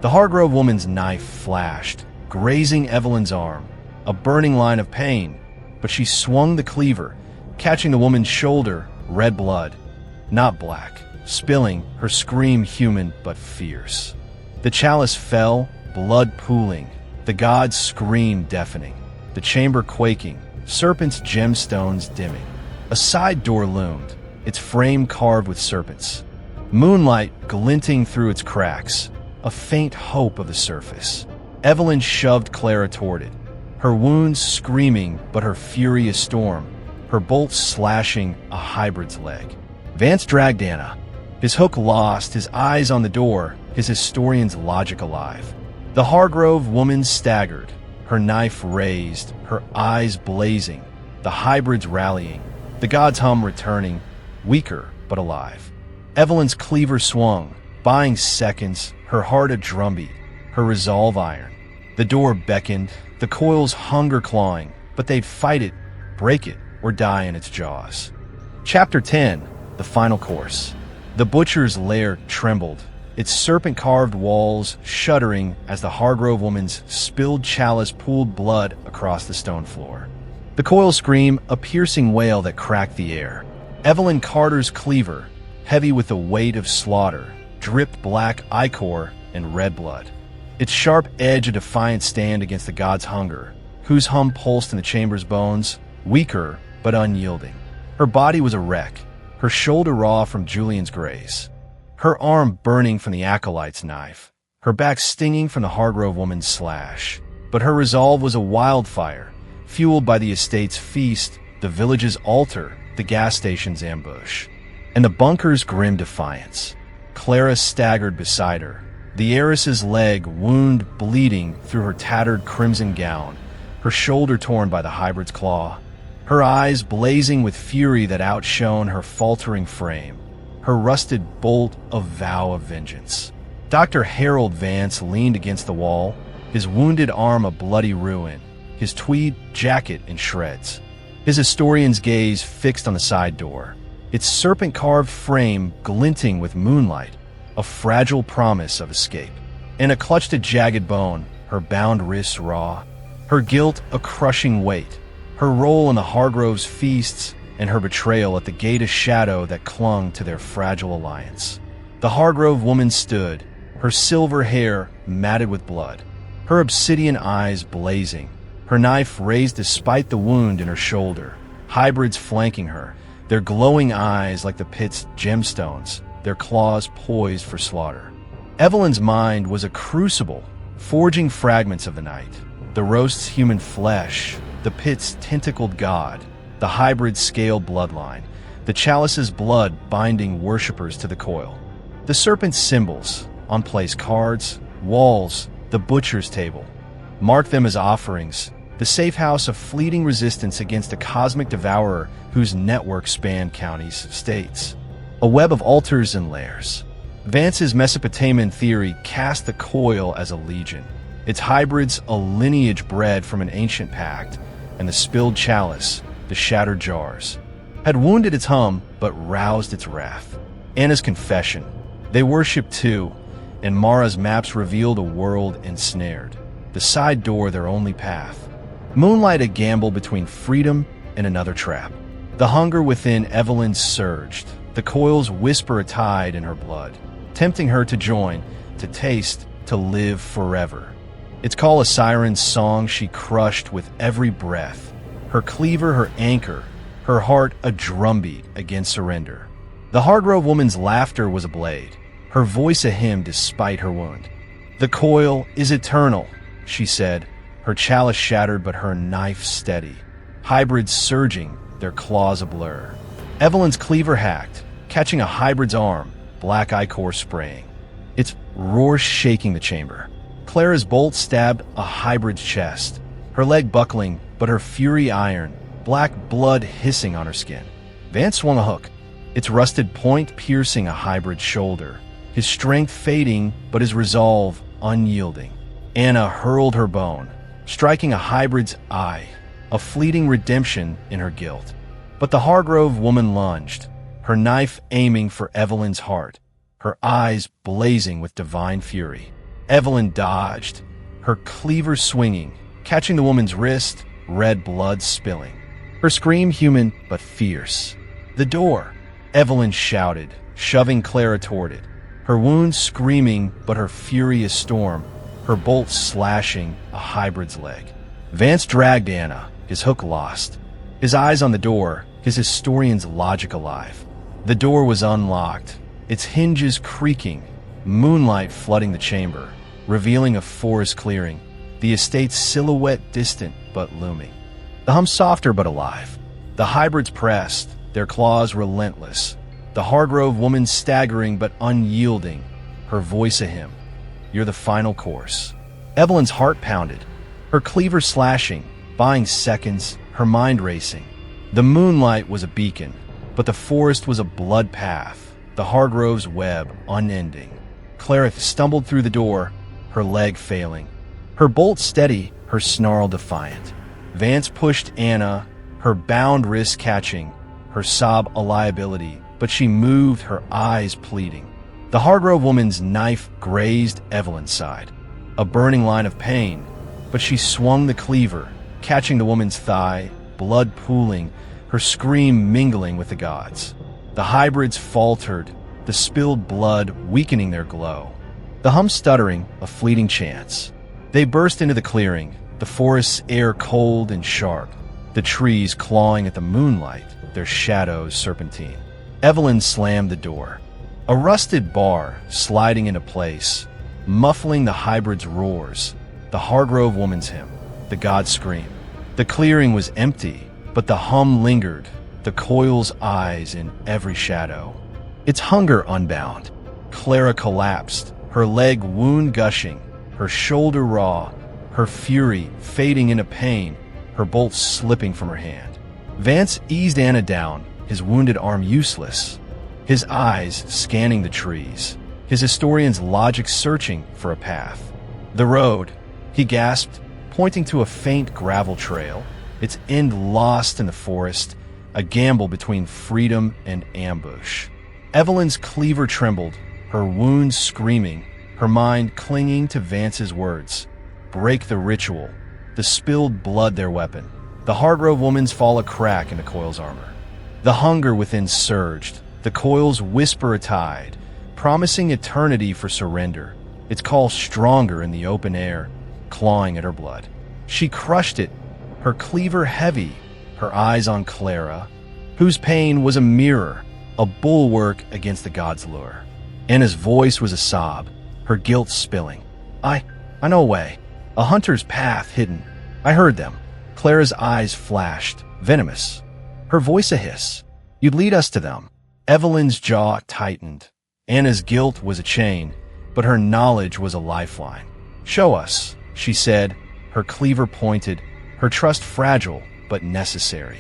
The Hargrove woman's knife flashed, grazing Evelyn's arm, a burning line of pain, but she swung the cleaver, catching the woman's shoulder, red blood, not black, spilling, her scream human but fierce. The chalice fell, blood pooling, the gods screamed deafening, the chamber quaking, serpents' gemstones dimming. A side door loomed, its frame carved with serpents, moonlight glinting through its cracks, a faint hope of the surface. Evelyn shoved Clara toward it, her wounds screaming but her fury a storm, her bolts slashing a hybrid's leg. Vance dragged Anna, his hook lost, his eyes on the door, his historian's logic alive. The Hargrove woman staggered, her knife raised, her eyes blazing, the hybrids rallying, the gods' hum returning, weaker but alive. Evelyn's cleaver swung, buying seconds, her heart a drumbeat, her resolve iron. The door beckoned, the coils hunger clawing, but they'd fight it, break it, or die in its jaws. Chapter 10, the final course. The butcher's lair trembled, its serpent-carved walls shuddering as the Hargrove woman's spilled chalice pooled blood across the stone floor. The coil scream, a piercing wail that cracked the air. Evelyn Carter's cleaver, heavy with the weight of slaughter, dripped black ichor and red blood. Its sharp edge a defiant stand against the god's hunger, whose hum pulsed in the chamber's bones, weaker but unyielding. Her body was a wreck, her shoulder raw from Julian's graze, her arm burning from the acolyte's knife, her back stinging from the Hargrove woman's slash. But her resolve was a wildfire, fueled by the estate's feast, the village's altar, the gas station's ambush, and the bunker's grim defiance. Clara staggered beside her, the heiress's leg wound bleeding through her tattered crimson gown, her shoulder torn by the hybrid's claw, her eyes blazing with fury that outshone her faltering frame, her rusted bolt a vow of vengeance. Dr. Harold Vance leaned against the wall, his wounded arm a bloody ruin, his tweed jacket in shreds. His historian's gaze fixed on the side door, its serpent-carved frame glinting with moonlight, a fragile promise of escape. Anna clutched a jagged bone, her bound wrists raw, her guilt a crushing weight, her role in the Hargrove's feasts and her betrayal at the gate of shadow that clung to their fragile alliance. The Hargrove woman stood, her silver hair matted with blood, her obsidian eyes blazing, her knife raised despite the wound in her shoulder, hybrids flanking her, their glowing eyes like the pit's gemstones, their claws poised for slaughter. Evelyn's mind was a crucible, forging fragments of the night, the roast's human flesh, the pit's tentacled god, the hybrid scaled bloodline, the chalice's blood binding worshippers to the coil. The serpent's symbols, on place cards, walls, the butcher's table. Mark them as offerings, the safe house of fleeting resistance against a cosmic devourer whose network spanned counties, states. a web of altars and lairs. Vance's Mesopotamian theory cast the coil as a legion, its hybrids a lineage bred from an ancient pact, and the spilled chalice, the shattered jars, had wounded its hum but roused its wrath. Anna's confession. They worshipped too, and Mara's maps revealed a world ensnared, the side door their only path. Moonlight a gamble between freedom and another trap. The hunger within Evelyn surged, the coils whisper a tide in her blood, tempting her to join, to taste, to live forever. It's called a siren's song she crushed with every breath, her cleaver her anchor, her heart a drumbeat against surrender. The Hargrove woman's laughter was a blade, her voice a hymn despite her wound. The coil is eternal, she said, her chalice shattered but her knife steady, hybrids surging, their claws a blur. Evelyn's cleaver hacked, catching a hybrid's arm, black ichor spraying, its roar shaking the chamber. Clara's bolt stabbed a hybrid's chest, her leg buckling but her fury iron, black blood hissing on her skin. Vance swung a hook, its rusted point piercing a hybrid's shoulder, his strength fading but his resolve unyielding. Anna hurled her bone, striking a hybrid's eye, a fleeting redemption in her guilt. But the Hargrove woman lunged, her knife aiming for Evelyn's heart, her eyes blazing with divine fury. Evelyn dodged, her cleaver swinging, catching the woman's wrist, red blood spilling. Her scream human but fierce. The door, Evelyn shouted, shoving Clara toward it, her wounds screaming but her fury a storm, her bolt slashing a hybrid's leg. Vance dragged Anna, his hook lost, his eyes on the door, his historian's logic alive. The door was unlocked, its hinges creaking, moonlight flooding the chamber, revealing a forest clearing, the estate's silhouette distant but looming. The hum softer but alive. The hybrids pressed, their claws relentless. The Hargrove woman staggering but unyielding, her voice a hymn. You're the final course. Evelyn's heart pounded, her cleaver slashing, buying seconds, her mind racing. The moonlight was a beacon, but the forest was a blood path, the Hargrove's web unending. Clara stumbled through the door, her leg failing, her bolt steady, her snarl defiant. Vance pushed Anna, her bound wrist catching, her sob a liability, but she moved, her eyes pleading. The Hargrove woman's knife grazed Evelyn's side, a burning line of pain, but she swung the cleaver, catching the woman's thigh, blood pooling, her scream mingling with the gods. The hybrids faltered, the spilled blood weakening their glow. The hum stuttering, a fleeting chance. They burst into the clearing, the forest's air cold and sharp, the trees clawing at the moonlight, their shadows serpentine. Evelyn slammed the door, a rusted bar sliding into place, muffling the hybrid's roars, the Hargrove woman's hymn, the god scream. The clearing was empty, but the hum lingered, the coil's eyes in every shadow. Its hunger unbound. Clara collapsed, her leg wound gushing, her shoulder raw, her fury fading into pain, her bolt slipping from her hand. Vance eased Anna down, his wounded arm useless, his eyes scanning the trees, his historian's logic searching for a path. The road, he gasped, pointing to a faint gravel trail, its end lost in the forest, a gamble between freedom and ambush. Evelyn's cleaver trembled, her wounds screaming, her mind clinging to Vance's words. Break the ritual, the spilled blood their weapon. The Hargrove woman's fall a crack in the coil's armor. The hunger within surged, the coil's whisper a tide, promising eternity for surrender, its call stronger in the open air, clawing at her blood. She crushed it, her cleaver heavy, her eyes on Clara, whose pain was a mirror, a bulwark against the god's lure. Anna's voice was a sob, her guilt spilling. I know a way, a hunter's path hidden. I heard them. Clara's eyes flashed, venomous, her voice a hiss. You'd lead us to them. Evelyn's jaw tightened. Anna's guilt was a chain, but her knowledge was a lifeline. Show us, she said, her cleaver pointed, her trust fragile but necessary.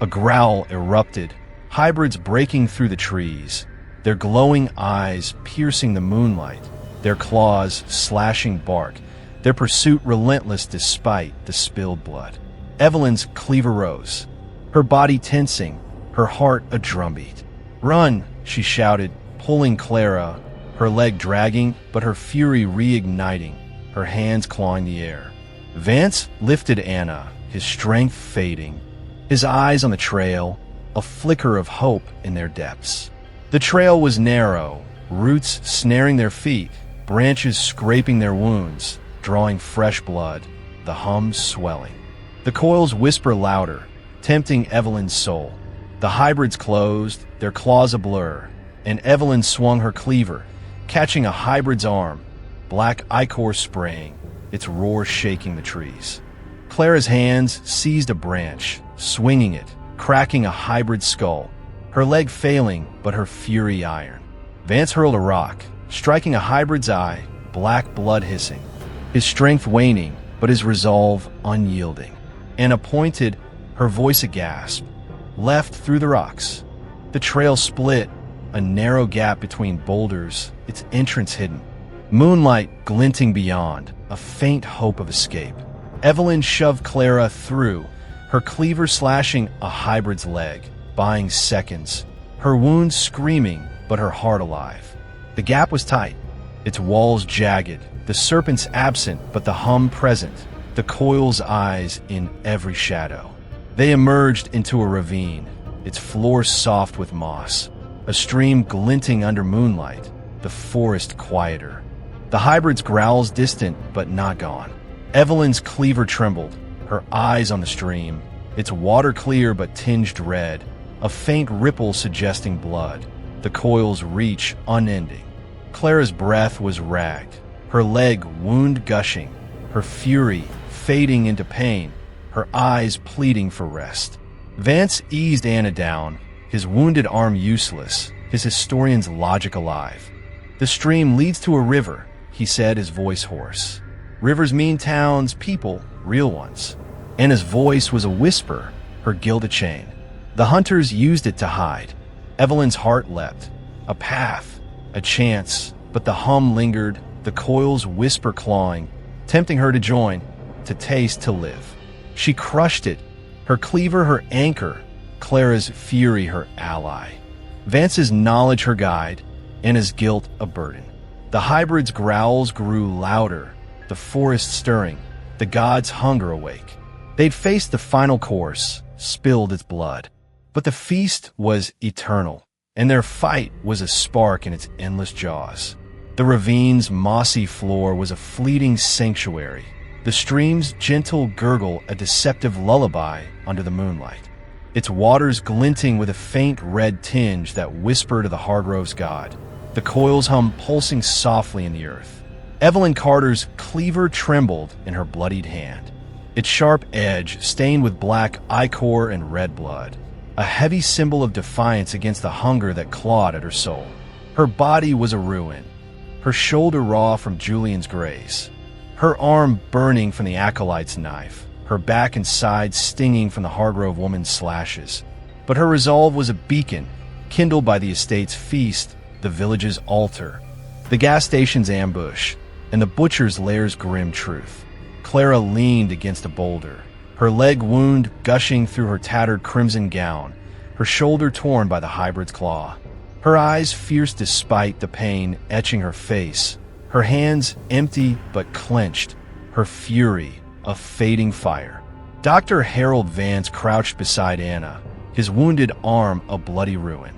A growl erupted, hybrids breaking through the trees, their glowing eyes piercing the moonlight, their claws slashing bark, their pursuit relentless despite the spilled blood. Evelyn's cleaver rose, her body tensing, her heart a drumbeat. "Run!" she shouted, pulling Clara, her leg dragging, but her fury reigniting, her hands clawing the air. Vance lifted Anna, his strength fading, his eyes on the trail, a flicker of hope in their depths. The trail was narrow, roots snaring their feet, branches scraping their wounds, drawing fresh blood, the hum swelling. The coils whisper louder, tempting Evelyn's soul. The hybrids closed, their claws a blur, and Evelyn swung her cleaver, catching a hybrid's arm, black ichor spraying, its roar shaking the trees. Clara's hands seized a branch, swinging it, cracking a hybrid's skull, her leg failing but her fury iron. Vance hurled a rock, striking a hybrid's eye, black blood hissing, his strength waning but his resolve unyielding. Anna pointed, her voice a gasp, left through the rocks. The trail split, a narrow gap between boulders, its entrance hidden. Moonlight glinting beyond, a faint hope of escape. Evelyn shoved Clara through, her cleaver slashing a hybrid's leg, buying seconds, her wounds screaming but her heart alive. The gap was tight, its walls jagged, the serpents absent but the hum present, the coil's eyes in every shadow. They emerged into a ravine, its floor soft with moss, a stream glinting under moonlight, the forest quieter. The hybrid's growls distant but not gone. Evelyn's cleaver trembled, her eyes on the stream, its water clear but tinged red, a faint ripple suggesting blood, the coil's reach unending. Clara's breath was ragged, her leg wound gushing, her fury fading into pain, her eyes pleading for rest. Vance eased Anna down, his wounded arm useless, his historian's logic alive. "The stream leads to a river," he said, his voice hoarse. "Rivers mean towns, people, real ones." Anna's voice was a whisper, her guilt a chain. The hunters used it to hide. Evelyn's heart leapt. A path, a chance, but the hum lingered, the coil's whisper clawing, tempting her to join, to taste, to live. She crushed it, her cleaver her anchor, Clara's fury her ally. Vance's knowledge her guide, Anna's guilt a burden. The hybrid's growls grew louder, the forest stirring, the gods' hunger awake. They'd faced the final course, spilled its blood. But the feast was eternal, and their fight was a spark in its endless jaws. The ravine's mossy floor was a fleeting sanctuary, the stream's gentle gurgle a deceptive lullaby under the moonlight, its waters glinting with a faint red tinge that whispered to the Hargrove's god, the coil's hum pulsing softly in the earth. Evelyn Carter's cleaver trembled in her bloodied hand, its sharp edge stained with black ichor and red blood, a heavy symbol of defiance against the hunger that clawed at her soul. Her body was a ruin, her shoulder raw from Julian's graze, her arm burning from the acolyte's knife, her back and sides stinging from the Hargrove woman's slashes. But her resolve was a beacon, kindled by the estate's feast, the village's altar, the gas station's ambush, and the butcher's lair's grim truth. Clara leaned against a boulder, her leg wound gushing through her tattered crimson gown, her shoulder torn by the hybrid's claw. Her eyes fierce despite the pain etching her face, her hands empty but clenched, her fury a fading fire. Dr. Harold Vance crouched beside Anna, his wounded arm a bloody ruin,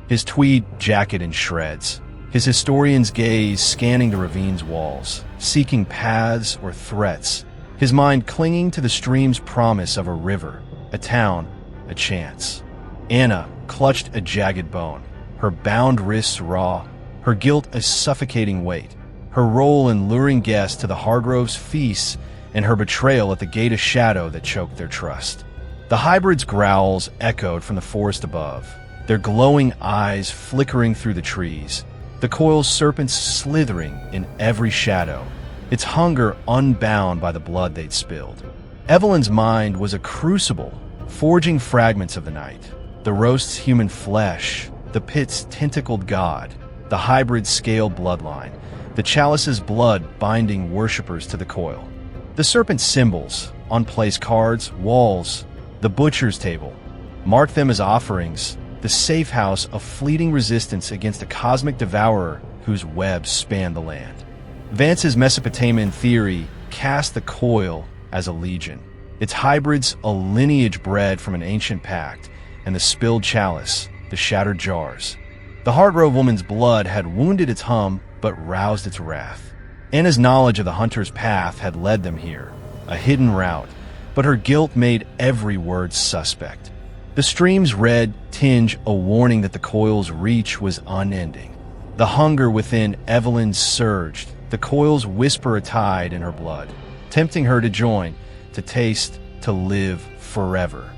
his tweed jacket in shreds, his historian's gaze scanning the ravine's walls, seeking paths or threats, his mind clinging to the stream's promise of a river, a town, a chance. Anna clutched a jagged bone, her bound wrists raw, her guilt a suffocating weight, her role in luring guests to the Hargrove's feasts and her betrayal at the gate of shadow that choked their trust. The hybrid's growls echoed from the forest above, their glowing eyes flickering through the trees, the coil's serpents slithering in every shadow, its hunger unbound by the blood they'd spilled. Evelyn's mind was a crucible, forging fragments of the night, the roast's human flesh, the pit's tentacled god, the hybrid scale bloodline, the chalice's blood binding worshippers to the coil. The serpent's symbols, on place cards, walls, the butcher's table, mark them as offerings, the safe house of fleeting resistance against a cosmic devourer whose webs span the land. Vance's Mesopotamian theory cast the coil as a legion, its hybrids a lineage bred from an ancient pact, and the spilled chalice, the shattered jars. The Heartgrove woman's blood had wounded its hum but roused its wrath. Anna's knowledge of the hunter's path had led them here, a hidden route, but her guilt made every word suspect. The stream's red tinge a warning that the coil's reach was unending. The hunger within Evelyn surged, the coil's whisper a tide in her blood, tempting her to join, to taste, to live forever.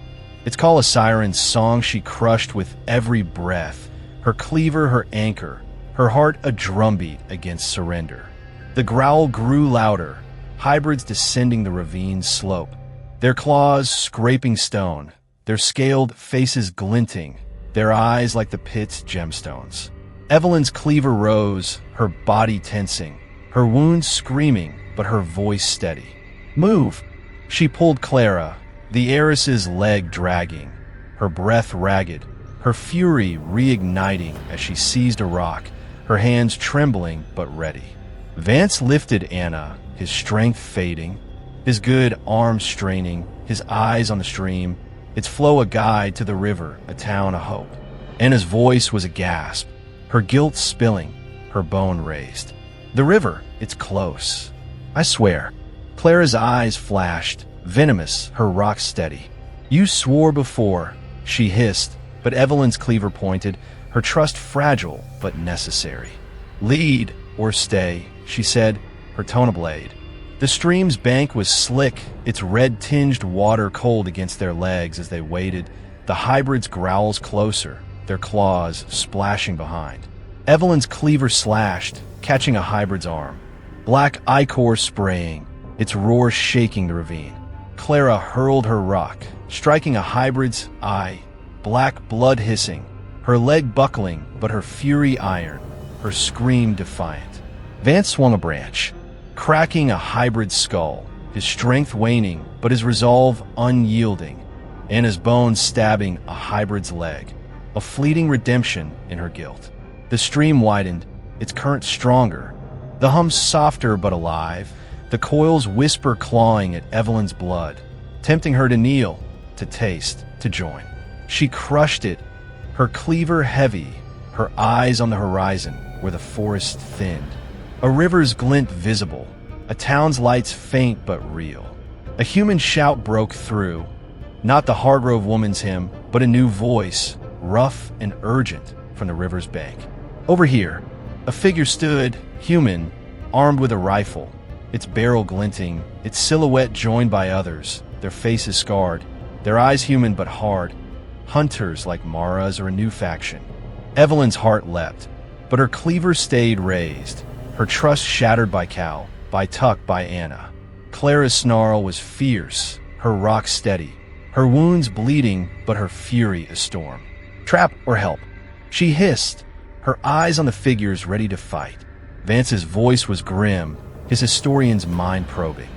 Its call a siren's song she crushed with every breath, her cleaver her anchor, her heart a drumbeat against surrender. The growl grew louder, hybrids descending the ravine's slope, their claws scraping stone, their scaled faces glinting, their eyes like the pit's gemstones. Evelyn's cleaver rose, her body tensing, her wounds screaming, but her voice steady. "Move!" She pulled Clara, the heiress's leg dragging, her breath ragged, her fury reigniting as she seized a rock, her hands trembling but ready. Vance lifted Anna, his strength fading, his good arms straining, his eyes on the stream, its flow a guide to the river, a town a hope. Anna's voice was a gasp, her guilt spilling, her bone raised. "The river, it's close. I swear." Clara's eyes flashed, venomous, her rock steady. "You swore before," she hissed, but Evelyn's cleaver pointed, her trust fragile but necessary. "Lead or stay," she said, her tone a blade. The stream's bank was slick, its red-tinged water cold against their legs as they waded, the hybrid's growls closer, their claws splashing behind. Evelyn's cleaver slashed, catching a hybrid's arm. Black ichor spraying, its roar shaking the ravine. Clara hurled her rock, striking a hybrid's eye, black blood hissing, her leg buckling but her fury iron, her scream defiant. Vance swung a branch, cracking a hybrid's skull, his strength waning but his resolve unyielding, and his bones stabbing a hybrid's leg, a fleeting redemption in her guilt. The stream widened, its current stronger, the hum softer but alive, the coil's whisper clawing at Evelyn's blood, tempting her to kneel, to taste, to join. She crushed it, her cleaver heavy, her eyes on the horizon where the forest thinned. A river's glint visible, a town's lights faint but real. A human shout broke through, not the Hargrove woman's hymn, but a new voice, rough and urgent, from the river's bank. Over here, a figure stood, human, armed with a rifle, its barrel glinting, its silhouette joined by others, their faces scarred, their eyes human but hard, hunters like Mara's or a new faction. Evelyn's heart leapt, but her cleaver stayed raised, her trust shattered by Cal, by Tuck, by Anna. Clara's snarl was fierce, her rock steady, her wounds bleeding but her fury a storm. "Trap or help?" She hissed, her eyes on the figures ready to fight. Vance's voice was grim, his historian's mind probing.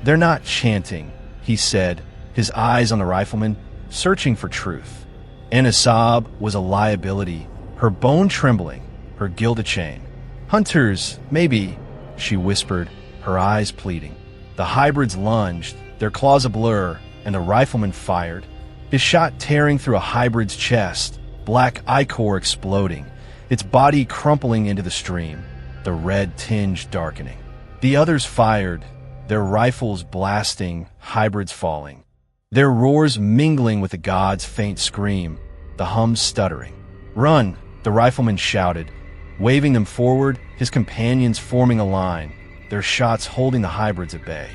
"They're not chanting," he said, his eyes on the rifleman, searching for truth. Anna's sob was a liability, her bone trembling, her guilt a chain. "Hunters, maybe," she whispered, her eyes pleading. The hybrids lunged, their claws a blur, and the rifleman fired, his shot tearing through a hybrid's chest, black ichor exploding, its body crumpling into the stream, the red tinge darkening. The others fired, their rifles blasting, hybrids falling, their roars mingling with the god's faint scream, the hum stuttering. "Run!" the rifleman shouted, waving them forward, his companions forming a line, their shots holding the hybrids at bay.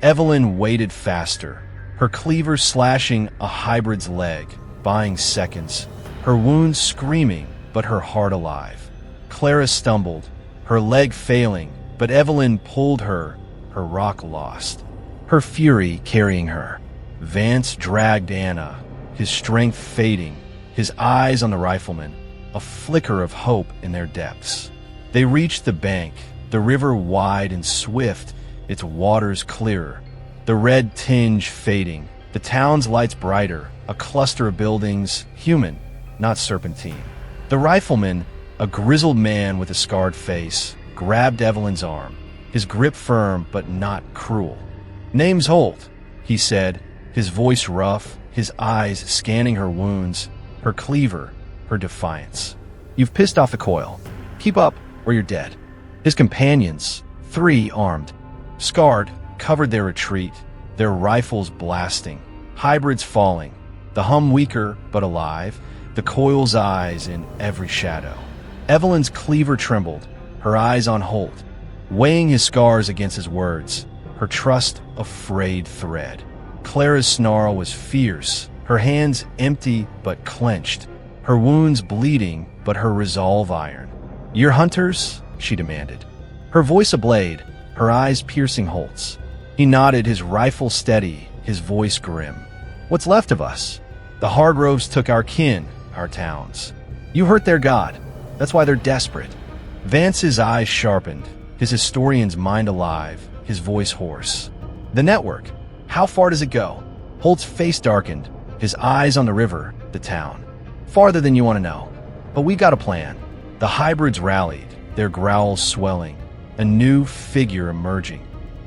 Evelyn waded faster, her cleaver slashing a hybrid's leg, buying seconds, her wounds screaming, but her heart alive. Clara stumbled, her leg failing, but Evelyn pulled her rock lost, her fury carrying her. Vance dragged Anna, his strength fading, his eyes on the rifleman, a flicker of hope in their depths. They reached the bank, the river wide and swift, its waters clearer, the red tinge fading, the town's lights brighter, a cluster of buildings, human, not serpentine. The rifleman, a grizzled man with a scarred face, grabbed Evelyn's arm, his grip firm but not cruel. "Name's Holt," he said, his voice rough, his eyes scanning her wounds, her cleaver, her defiance. "You've pissed off the coil. Keep up, or you're dead." His companions, 3 armed, scarred, covered their retreat, their rifles blasting, hybrids falling, the hum weaker but alive, the coil's eyes in every shadow. Evelyn's cleaver trembled, her eyes on Holt, weighing his scars against his words, her trust a frayed thread. Clara's snarl was fierce, her hands empty but clenched, her wounds bleeding but her resolve iron. "You're hunters?" she demanded, her voice a blade, her eyes piercing Holt's. He nodded, his rifle steady, his voice grim. "What's left of us? The Hargroves took our kin, our towns. You hurt their god. That's why they're desperate." Vance's eyes sharpened, his historian's mind alive, his voice hoarse. "The network. How far does it go?" Holt's face darkened, his eyes on the river, the town. "Farther than you want to know. But we got a plan." The hybrids rallied, their growls swelling, a new figure emerging.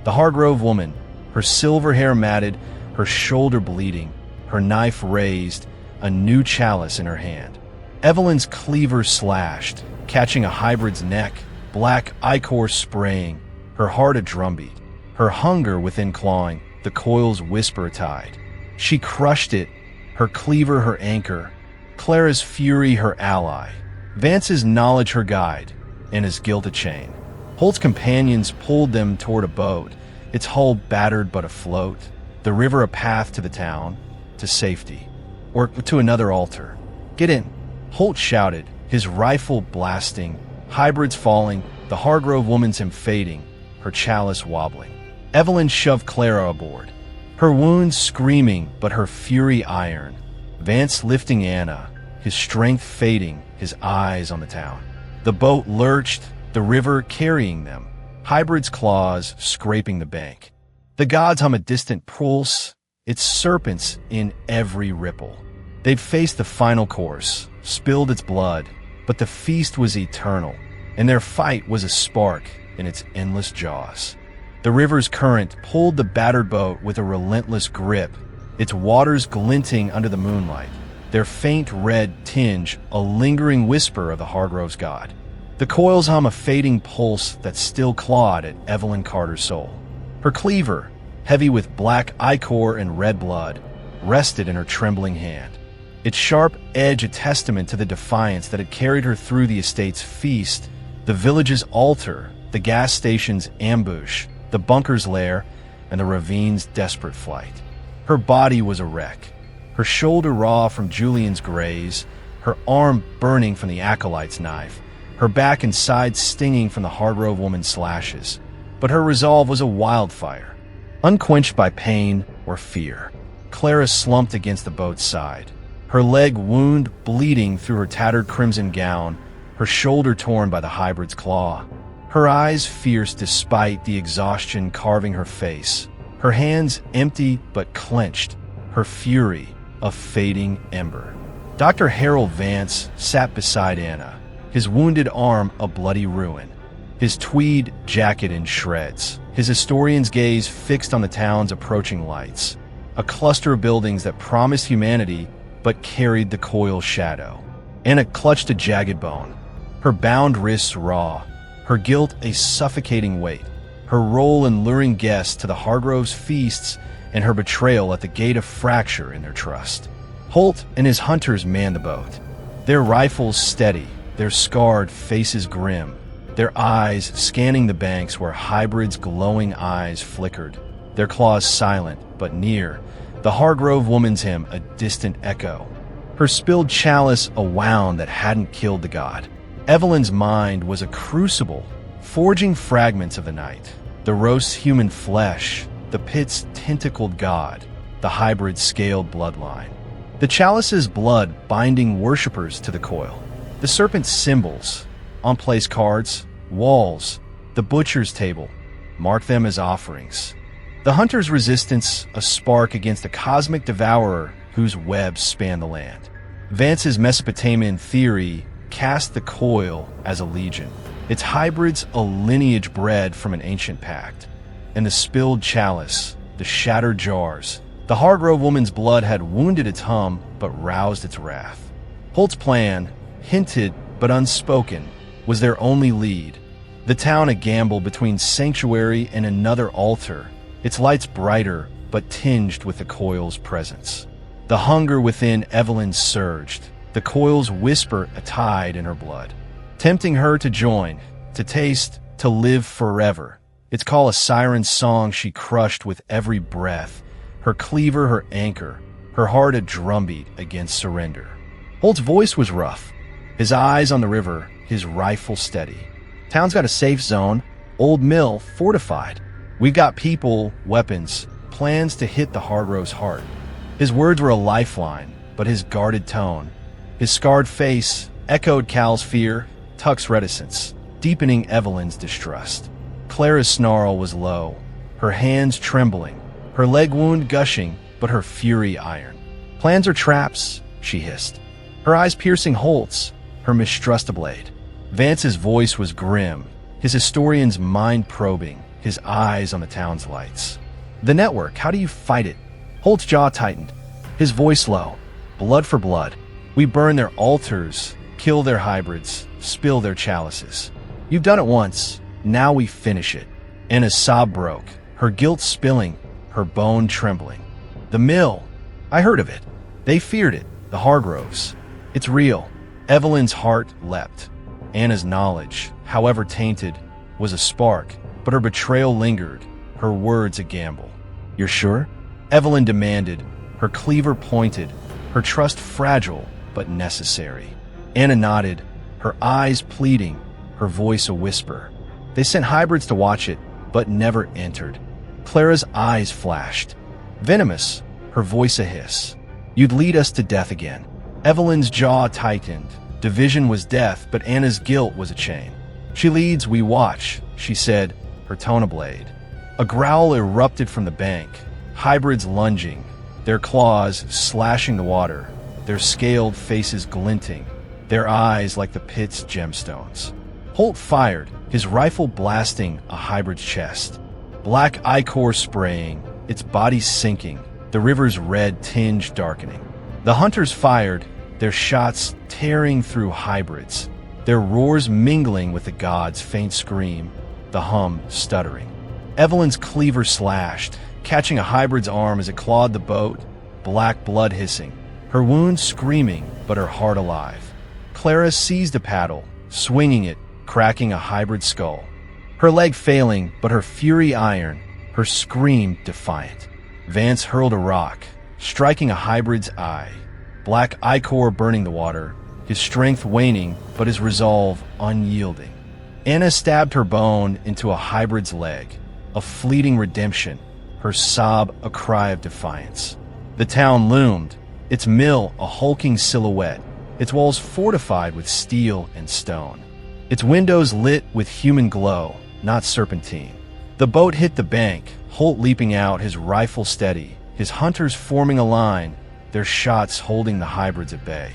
The Hargrove woman, her silver hair matted, her shoulder bleeding, her knife raised, a new chalice in her hand. Evelyn's cleaver slashed, catching a hybrid's neck, black ichor spraying, her heart a drumbeat, her hunger within clawing, the coil's whisper tied. She crushed it, her cleaver her anchor, Clara's fury her ally, Vance's knowledge her guide, and his guilt a chain. Holt's companions pulled them toward a boat, its hull battered but afloat, the river a path to the town, to safety, or to another altar. "Get in," Holt shouted, his rifle blasting, hybrids falling, the Hargrove woman's him fading, her chalice wobbling. Evelyn shoved Clara aboard, her wounds screaming but her fury iron. Vance lifting Anna, his strength fading, his eyes on the town. The boat lurched, the river carrying them, hybrids' claws scraping the bank. The gods hum a distant pulse, its serpents in every ripple. They'd faced the final course, spilled its blood, but the feast was eternal, and their fight was a spark in its endless jaws. The river's current pulled the battered boat with a relentless grip, its waters glinting under the moonlight, their faint red tinge a lingering whisper of the Hargrove's god. The coils hum a fading pulse that still clawed at Evelyn Carter's soul. Her cleaver, heavy with black ichor and red blood, rested in her trembling hand, its sharp edge a testament to the defiance that had carried her through the estate's feast, the village's altar, the gas station's ambush, the bunker's lair, and the ravine's desperate flight. Her body was a wreck, her shoulder raw from Julian's graze, her arm burning from the acolyte's knife, her back and side stinging from the Hargrove woman's slashes. But her resolve was a wildfire, unquenched by pain or fear. Clara slumped against the boat's side, her leg wound bleeding through her tattered crimson gown, her shoulder torn by the hybrid's claw. Her eyes fierce despite the exhaustion carving her face, her hands empty but clenched, her fury a fading ember. Dr. Harold Vance sat beside Anna, his wounded arm a bloody ruin, his tweed jacket in shreds, his historian's gaze fixed on the town's approaching lights, a cluster of buildings that promised humanity but carried the coil shadow. Anna clutched a jagged bone, her bound wrists raw, her guilt a suffocating weight, her role in luring guests to the Hargroves' feasts and her betrayal at the gate of fracture in their trust. Holt and his hunters manned the boat, their rifles steady, their scarred faces grim, their eyes scanning the banks where hybrids' glowing eyes flickered, their claws silent but near, the Hargrove woman's hymn a distant echo, her spilled chalice a wound that hadn't killed the god. Evelyn's mind was a crucible, forging fragments of the night, the roast's human flesh, the pit's tentacled god, the hybrid scaled bloodline. The chalice's blood binding worshippers to the coil, The serpent's symbols, on place cards, walls, the butcher's table, mark them as offerings. The hunter's resistance, a spark against a cosmic devourer whose webs span the land. Vance's Mesopotamian theory cast the coil as a legion, its hybrids a lineage bred from an ancient pact. And the spilled chalice, the shattered jars, the Hargrove woman's blood had wounded its hum but roused its wrath. Holt's plan, hinted but unspoken, was their only lead. The town a gamble between sanctuary and another altar, its lights brighter but tinged with the coil's presence. The hunger within Evelyn surged, the coil's whisper a tide in her blood, tempting her to join, to taste, to live forever. Its call a siren's song she crushed with every breath, her cleaver her anchor, her heart a drumbeat against surrender. Holt's voice was rough, his eyes on the river, his rifle steady. Town's got a safe zone, old mill fortified. We've got people, weapons, plans to hit the Hargrove's heart. His words were a lifeline, but his guarded tone, his scarred face, echoed Cal's fear, Tuck's reticence, deepening Evelyn's distrust. Clara's snarl was low, her hands trembling, her leg wound gushing, but her fury iron. Plans are traps, she hissed, her eyes piercing Holt's, her mistrust a blade. Vance's voice was grim, his historian's mind probing, his eyes on the town's lights. The network, how do you fight it? Holt's jaw tightened, his voice low. Blood for blood. We burn their altars, kill their hybrids, spill their chalices. You've done it once, now we finish it. Anna's sob broke, her guilt spilling, her bone trembling. The mill, I heard of it. They feared it, the Hargroves. It's real. Evelyn's heart leapt. Anna's knowledge, however tainted, was a spark, but her betrayal lingered, her words a gamble. You're sure? Evelyn demanded, her cleaver pointed, her trust fragile but necessary. Anna nodded, her eyes pleading, her voice a whisper. They sent hybrids to watch it, but never entered. Clara's eyes flashed. Venomous, her voice a hiss. You'd lead us to death again. Evelyn's jaw tightened. Division was death, but Anna's guilt was a chain. She leads, we watch, she said, her tone a blade. A growl erupted from the bank, hybrids lunging, their claws slashing the water, their scaled faces glinting, their eyes like the pit's gemstones. Holt fired, his rifle blasting a hybrid's chest. Black ichor spraying, its body sinking, the river's red tinge darkening. The hunters fired, their shots tearing through hybrids, their roars mingling with the god's faint scream, the hum stuttering. Evelyn's cleaver slashed, catching a hybrid's arm as it clawed the boat, black blood hissing, her wound screaming, but her heart alive. Clara seized a paddle, swinging it, cracking a hybrid skull. Her leg failing, but her fury iron, her scream defiant. Vance hurled a rock, striking a hybrid's eye. Black ichor burning the water, his strength waning, but his resolve unyielding. Anna stabbed her bone into a hybrid's leg, a fleeting redemption, her sob a cry of defiance. The town loomed, its mill a hulking silhouette, its walls fortified with steel and stone, its windows lit with human glow, not serpentine. The boat hit the bank, Holt leaping out, his rifle steady, his hunters forming a line, their shots holding the hybrids at bay.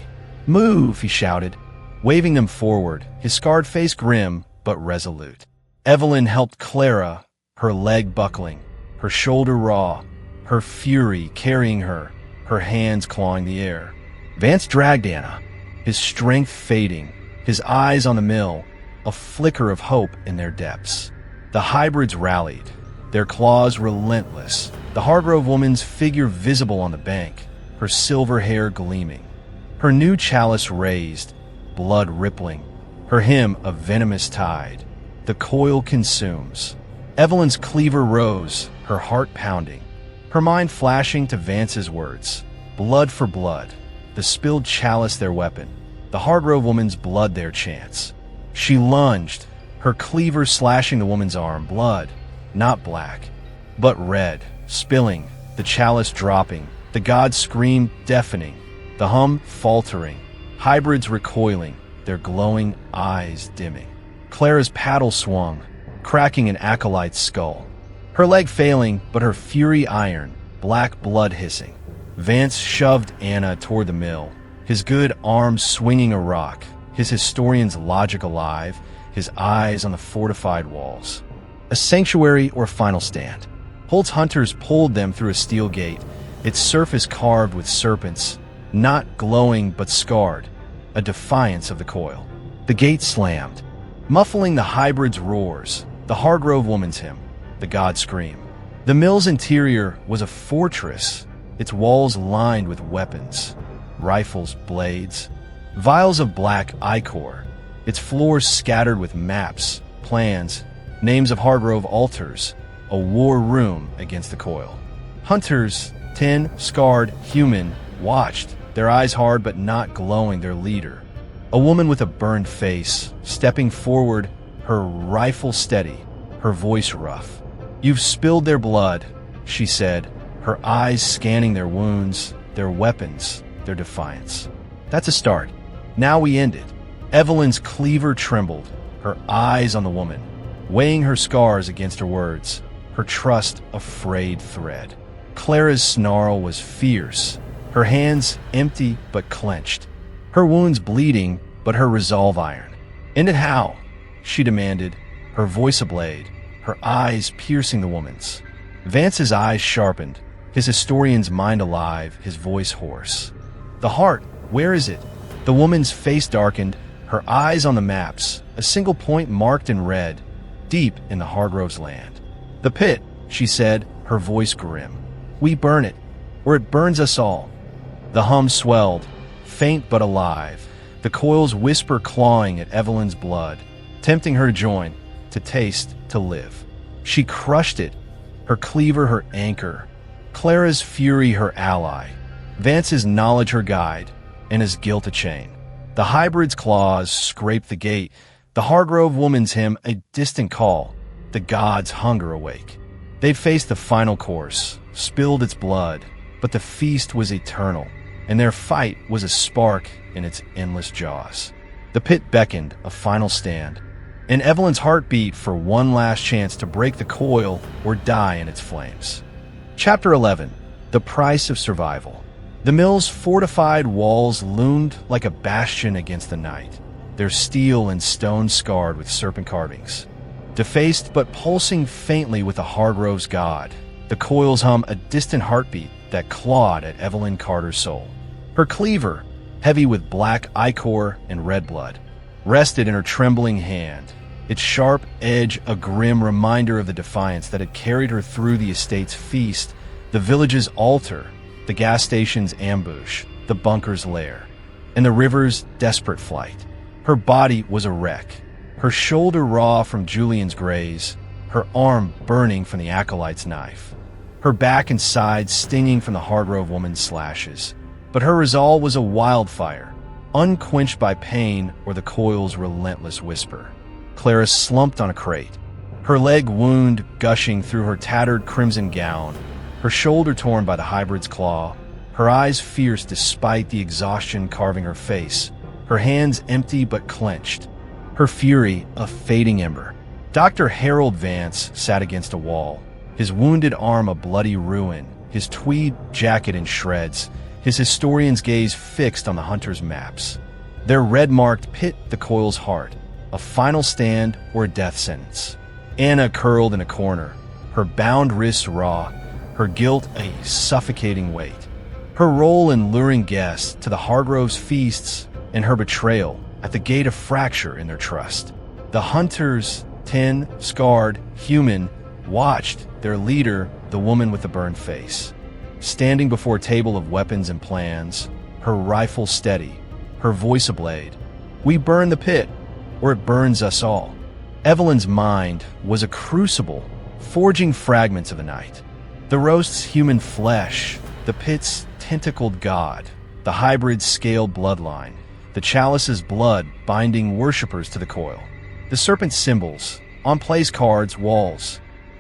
Move, he shouted, waving them forward, his scarred face grim but resolute. Evelyn helped Clara, her leg buckling, her shoulder raw, her fury carrying her, her hands clawing the air. Vance dragged Anna, his strength fading, his eyes on the mill, a flicker of hope in their depths. The hybrids rallied, their claws relentless, the Hargrove woman's figure visible on the bank, her silver hair gleaming, her new chalice raised, blood rippling, her hymn a venomous tide. The coil consumes. Evelyn's cleaver rose, her heart pounding, her mind flashing to Vance's words. Blood for blood, the spilled chalice their weapon, the Hargrove woman's blood their chance. She lunged, her cleaver slashing the woman's arm, blood, not black, but red, spilling, the chalice dropping, the god scream deafening, the hum faltering, hybrids recoiling, their glowing eyes dimming. Clara's paddle swung, cracking an acolyte's skull. Her leg failing, but her fury iron, black blood hissing. Vance shoved Anna toward the mill, his good arm swinging a rock, his historian's logic alive, his eyes on the fortified walls. A sanctuary or final stand? Holt's hunters pulled them through a steel gate, its surface carved with serpents, not glowing but scarred, a defiance of the coil. The gate slammed, muffling the hybrid's roars, the Hargrove woman's hymn, the god scream. The mill's interior was a fortress, its walls lined with weapons, rifles, blades, vials of black ichor, its floors scattered with maps, plans, names of Hargrove altars, a war room against the coil. Hunters, 10, scarred, human, watched, their eyes hard but not glowing, their leader. A woman with a burned face, stepping forward, her rifle steady, her voice rough. "You've spilled their blood," she said, her eyes scanning their wounds, their weapons, their defiance. That's a start. Now we end it. Evelyn's cleaver trembled, her eyes on the woman, weighing her scars against her words, her trust a frayed thread. Clara's snarl was fierce, her hands empty but clenched, her wounds bleeding but her resolve iron. "End it how?" she demanded, her voice ablade, her eyes piercing the woman's. Vance's eyes sharpened, his historian's mind alive, his voice hoarse. "The heart, where is it?" The woman's face darkened, her eyes on the maps, a single point marked in red, deep in the Hargrove's land. "The pit," she said, her voice grim. "We burn it, or it burns us all." The hum swelled, faint but alive, the coil's whisper clawing at Evelyn's blood, tempting her to join, to taste, to live. She crushed it, her cleaver her anchor, Clara's fury her ally, Vance's knowledge her guide, and his guilt a chain. The hybrid's claws scraped the gate, the Hargrove woman's hymn a distant call, the gods' hunger awake. They'd faced the final course, spilled its blood, but the feast was eternal, and their fight was a spark in its endless jaws. The pit beckoned, a final stand, and Evelyn's heart beat for one last chance to break the coil or die in its flames. Chapter 11. The Price of Survival. The mill's fortified walls loomed like a bastion against the night, their steel and stone scarred with serpent carvings. Defaced but pulsing faintly with the Hargrove's god, the coils hum a distant heartbeat that clawed at Evelyn Carter's soul. Her cleaver, heavy with black ichor and red blood, rested in her trembling hand, its sharp edge a grim reminder of the defiance that had carried her through the estate's feast, the village's altar, the gas station's ambush, the bunker's lair, and the river's desperate flight. Her body was a wreck, her shoulder raw from Julian's graze, her arm burning from the acolyte's knife, her back and sides stinging from the Hargrove woman's slashes. But her resolve was a wildfire, unquenched by pain or the coil's relentless whisper. Clara slumped on a crate, her leg wound gushing through her tattered crimson gown, her shoulder torn by the hybrid's claw, her eyes fierce despite the exhaustion carving her face, her hands empty but clenched, her fury a fading ember. Dr. Harold Vance sat against a wall, his wounded arm a bloody ruin, his tweed jacket in shreds, his historian's gaze fixed on the hunter's maps. Their red-marked pit the coil's heart, a final stand or a death sentence. Anna curled in a corner, her bound wrists raw, her guilt a suffocating weight. Her role in luring guests to the Hargrove's feasts and her betrayal at the gate of fracture in their trust. The hunters, 10, scarred, human, watched their leader, the woman with the burned face, standing before a table of weapons and plans, her rifle steady, her voice ablade. "We burn the pit, or it burns us all." Evelyn's mind was a crucible, forging fragments of the night. The roast's human flesh, the pit's tentacled god, the hybrid's scaled bloodline, the chalice's blood binding worshippers to the coil, the serpent's symbols, on place cards, walls,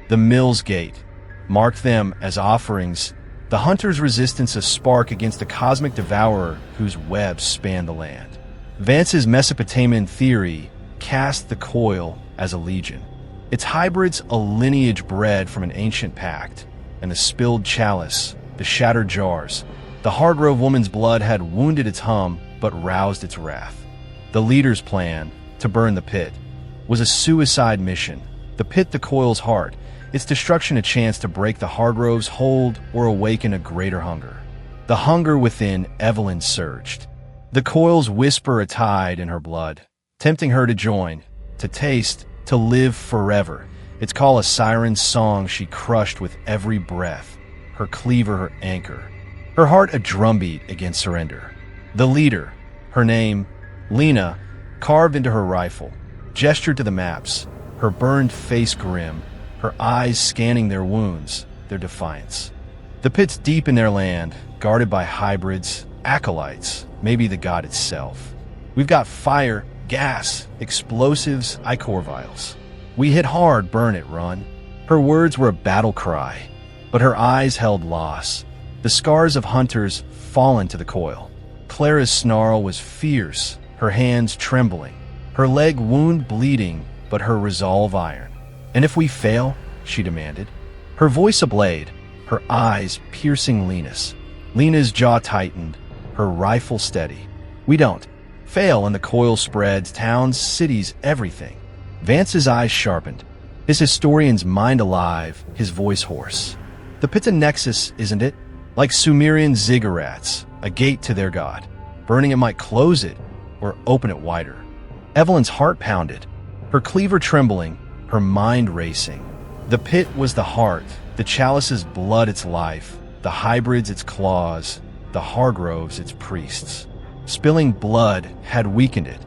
the mill's gate, marked them as offerings, the hunter's resistance a spark against the cosmic devourer whose webs spanned the land. Vance's Mesopotamian theory cast the coil as a legion. Its hybrids a lineage bred from an ancient pact, and the spilled chalice, the shattered jars. The Hargrove woman's blood had wounded its hum, but roused its wrath. The leader's plan, to burn the pit, was a suicide mission. The pit the coil's heart, its destruction a chance to break the Hargrove's hold or awaken a greater hunger. The hunger within Evelyn surged. The coils whisper a tide in her blood, tempting her to join, to taste, to live forever. Its call a siren's song she crushed with every breath, her cleaver her anchor, her heart a drumbeat against surrender. The leader, her name, Lena, carved into her rifle, gestured to the maps, her burned face grim, her eyes scanning their wounds, their defiance. The pit's deep in their land, guarded by hybrids, acolytes, maybe the god itself. We've got fire, gas, explosives, ichor vials. We hit hard, burn it, run. Her words were a battle cry, but her eyes held loss. The scars of hunters fallen to the coil. Clara's snarl was fierce, her hands trembling, her leg wound bleeding, but her resolve iron. And if we fail, she demanded, her voice a blade, her eyes piercing Lena's jaw tightened, her rifle steady. We don't. Fail and the coil spreads, towns, cities, everything. Vance's eyes sharpened, his historian's mind alive, his voice hoarse. The pit's a nexus, isn't it? Like Sumerian ziggurats, a gate to their god. Burning it might close it, or open it wider. Evelyn's heart pounded, her cleaver trembling, her mind racing. The pit was the heart, the chalice's blood its life, the hybrids its claws, the Hargroves its priests. Spilling blood had weakened it,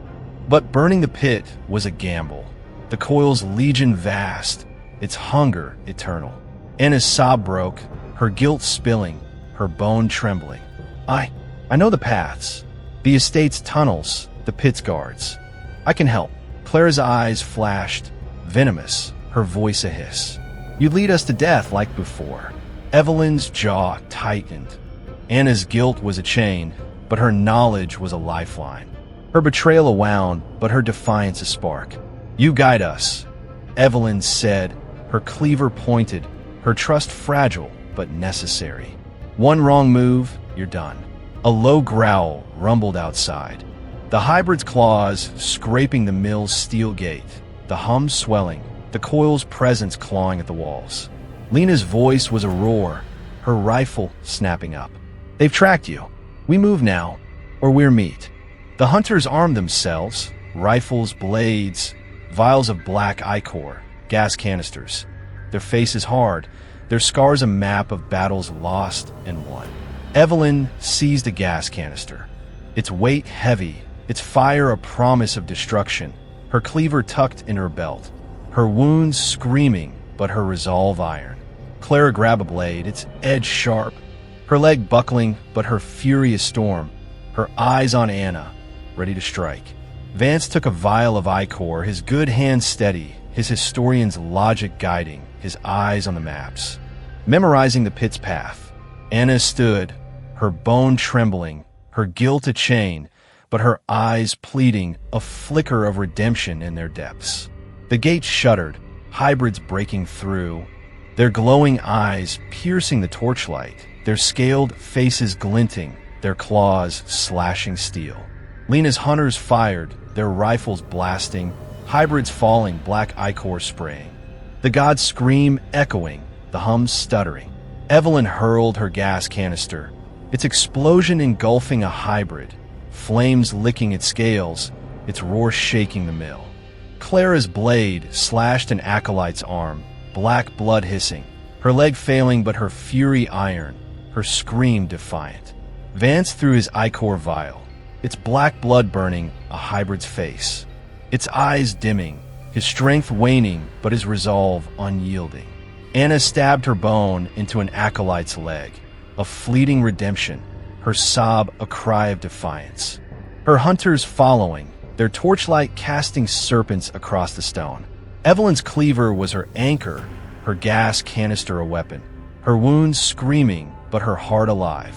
but burning the pit was a gamble. The coil's legion vast, its hunger eternal. Anna's sob broke, her guilt spilling, her bone trembling. I know the paths, the estate's tunnels, the pit's guards. I can help. Clara's eyes flashed, venomous, her voice a hiss. You'd lead us to death like before. Evelyn's jaw tightened. Anna's guilt was a chain, but her knowledge was a lifeline. Her betrayal a wound, but her defiance a spark. You guide us, Evelyn said, her cleaver pointed, her trust fragile but necessary. One wrong move, you're done. A low growl rumbled outside. The hybrid's claws scraping the mill's steel gate, the hum swelling, the coil's presence clawing at the walls. Lena's voice was a roar, her rifle snapping up. They've tracked you. We move now, or we're meat. The hunters armed themselves, rifles, blades, vials of black ichor, gas canisters. Their faces hard, their scars a map of battles lost and won. Evelyn seized a gas canister, its weight heavy, its fire a promise of destruction, her cleaver tucked in her belt, her wounds screaming, but her resolve iron. Clara grabbed a blade, its edge sharp, her leg buckling, but her fury a storm, her eyes on Anna, ready to strike. Vance took a vial of ichor, his good hand steady, his historian's logic guiding, his eyes on the maps. Memorizing the pit's path, Anna stood, her bone trembling, her guilt a chain, but her eyes pleading, a flicker of redemption in their depths. The gate shuddered, hybrids breaking through, their glowing eyes piercing the torchlight, their scaled faces glinting, their claws slashing steel. Lena's hunters fired, their rifles blasting, hybrids falling, black ichor spraying. The gods scream echoing, the hum stuttering. Evelyn hurled her gas canister, its explosion engulfing a hybrid, flames licking its scales, its roar shaking the mill. Clara's blade slashed an acolyte's arm, black blood hissing, her leg failing but her fury iron, her scream defiant. Vance threw his ichor vial, its black blood burning a hybrid's face, its eyes dimming, his strength waning but his resolve unyielding. Anna stabbed her bone into an acolyte's leg, a fleeting redemption, her sob a cry of defiance. Her hunters following, their torchlight casting serpents across the stone. Evelyn's cleaver was her anchor, her gas canister a weapon, her wounds screaming, but her heart alive.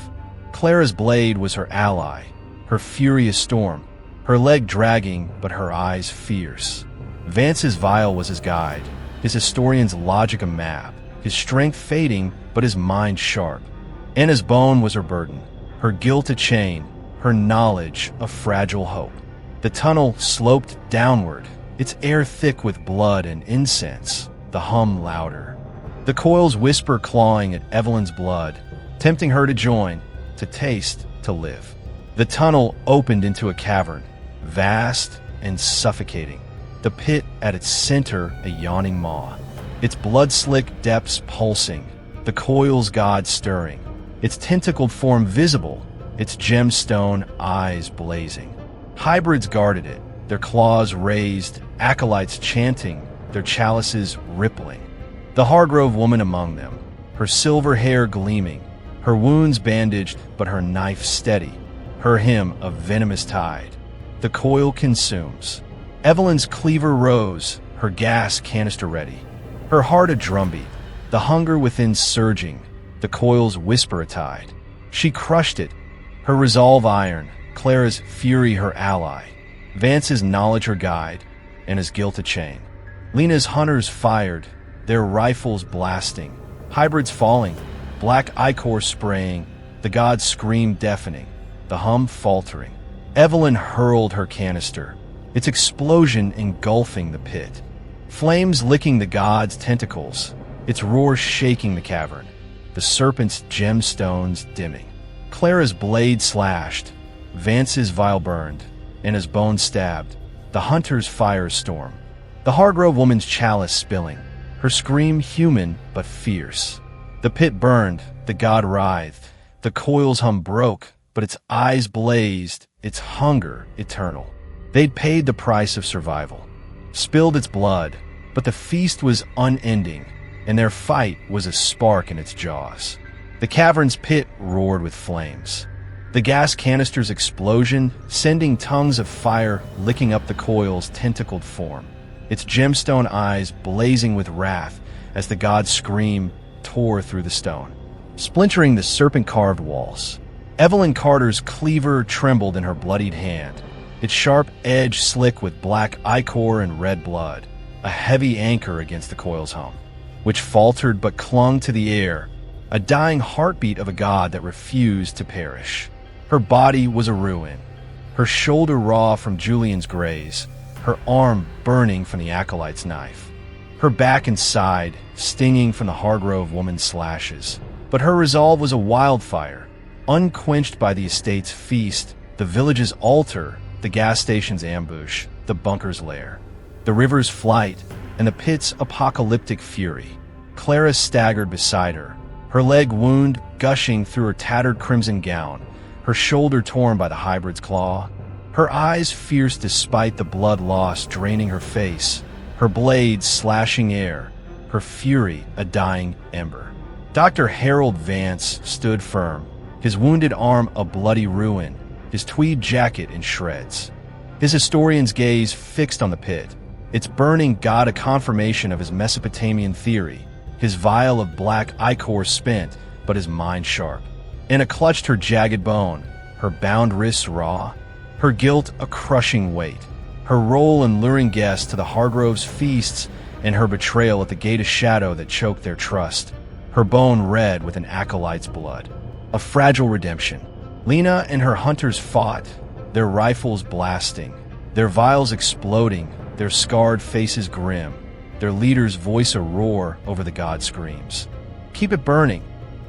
Clara's blade was her ally, her fury a storm, her leg dragging but her eyes fierce. Vance's vial was his guide, his historian's logic a map, his strength fading but his mind sharp. Anna's bone was her burden, her guilt a chain, her knowledge a fragile hope. The tunnel sloped downward, its air thick with blood and incense, the hum louder. The coils whisper clawing at Evelyn's blood, tempting her to join, to taste, to live. The tunnel opened into a cavern, vast and suffocating. The pit at its center a yawning maw, its blood-slick depths pulsing, the coil's god stirring, its tentacled form visible, its gemstone eyes blazing. Hybrids guarded it, their claws raised, acolytes chanting, their chalices rippling. The Hargrove woman among them, her silver hair gleaming, her wounds bandaged but her knife steady, her hymn a venomous tide. The coil consumes. Evelyn's cleaver rose, her gas canister ready, her heart a drumbeat, the hunger within surging, the coil's whisper a tide. She crushed it, her resolve iron, Clara's fury her ally, Vance's knowledge her guide, and his guilt a chain. Lena's hunters fired, their rifles blasting, hybrids falling, black ichor spraying, the gods scream deafening, the hum faltering. Evelyn hurled her canister, its explosion engulfing the pit. Flames licking the god's tentacles, its roar shaking the cavern, the serpent's gemstones dimming. Clara's blade slashed, Vance's vial burned, and his bones stabbed, the hunter's fire storm. The Hargrove woman's chalice spilling, her scream human but fierce. The pit burned, the god writhed, the coil's hum broke, but its eyes blazed, its hunger eternal. They'd paid the price of survival, spilled its blood, but the feast was unending, and their fight was a spark in its jaws. The cavern's pit roared with flames, the gas canister's explosion sending tongues of fire licking up the coil's tentacled form, its gemstone eyes blazing with wrath as the god's scream tore through the stone, splintering the serpent-carved walls. Evelyn Carter's cleaver trembled in her bloodied hand, its sharp edge slick with black ichor and red blood, a heavy anchor against the coil's hum, which faltered but clung to the air, a dying heartbeat of a god that refused to perish. Her body was a ruin, her shoulder raw from Julian's graze, her arm burning from the acolyte's knife, her back and side stinging from the Hargrove woman's slashes. But her resolve was a wildfire, unquenched by the estate's feast, the village's altar, the gas station's ambush, the bunker's lair, the river's flight, and the pit's apocalyptic fury. Clara staggered beside her leg wound gushing through her tattered crimson gown, her shoulder torn by the hybrid's claw, her eyes fierce despite the blood loss draining her face, her blades slashing air, her fury a dying ember. Dr. Harold Vance stood firm, his wounded arm a bloody ruin, his tweed jacket in shreds. His historian's gaze fixed on the pit, its burning god a confirmation of his Mesopotamian theory, his vial of black ichor spent, but his mind sharp. Anna clutched her jagged bone, her bound wrists raw, her guilt a crushing weight, her role in luring guests to the Hargroves' feasts and her betrayal at the gate of shadow that choked their trust, her bone red with an acolyte's blood. A fragile redemption. Lena and her hunters fought, their rifles blasting, their vials exploding, their scarred faces grim, their leader's voice a roar over the god screams. Keep it burning.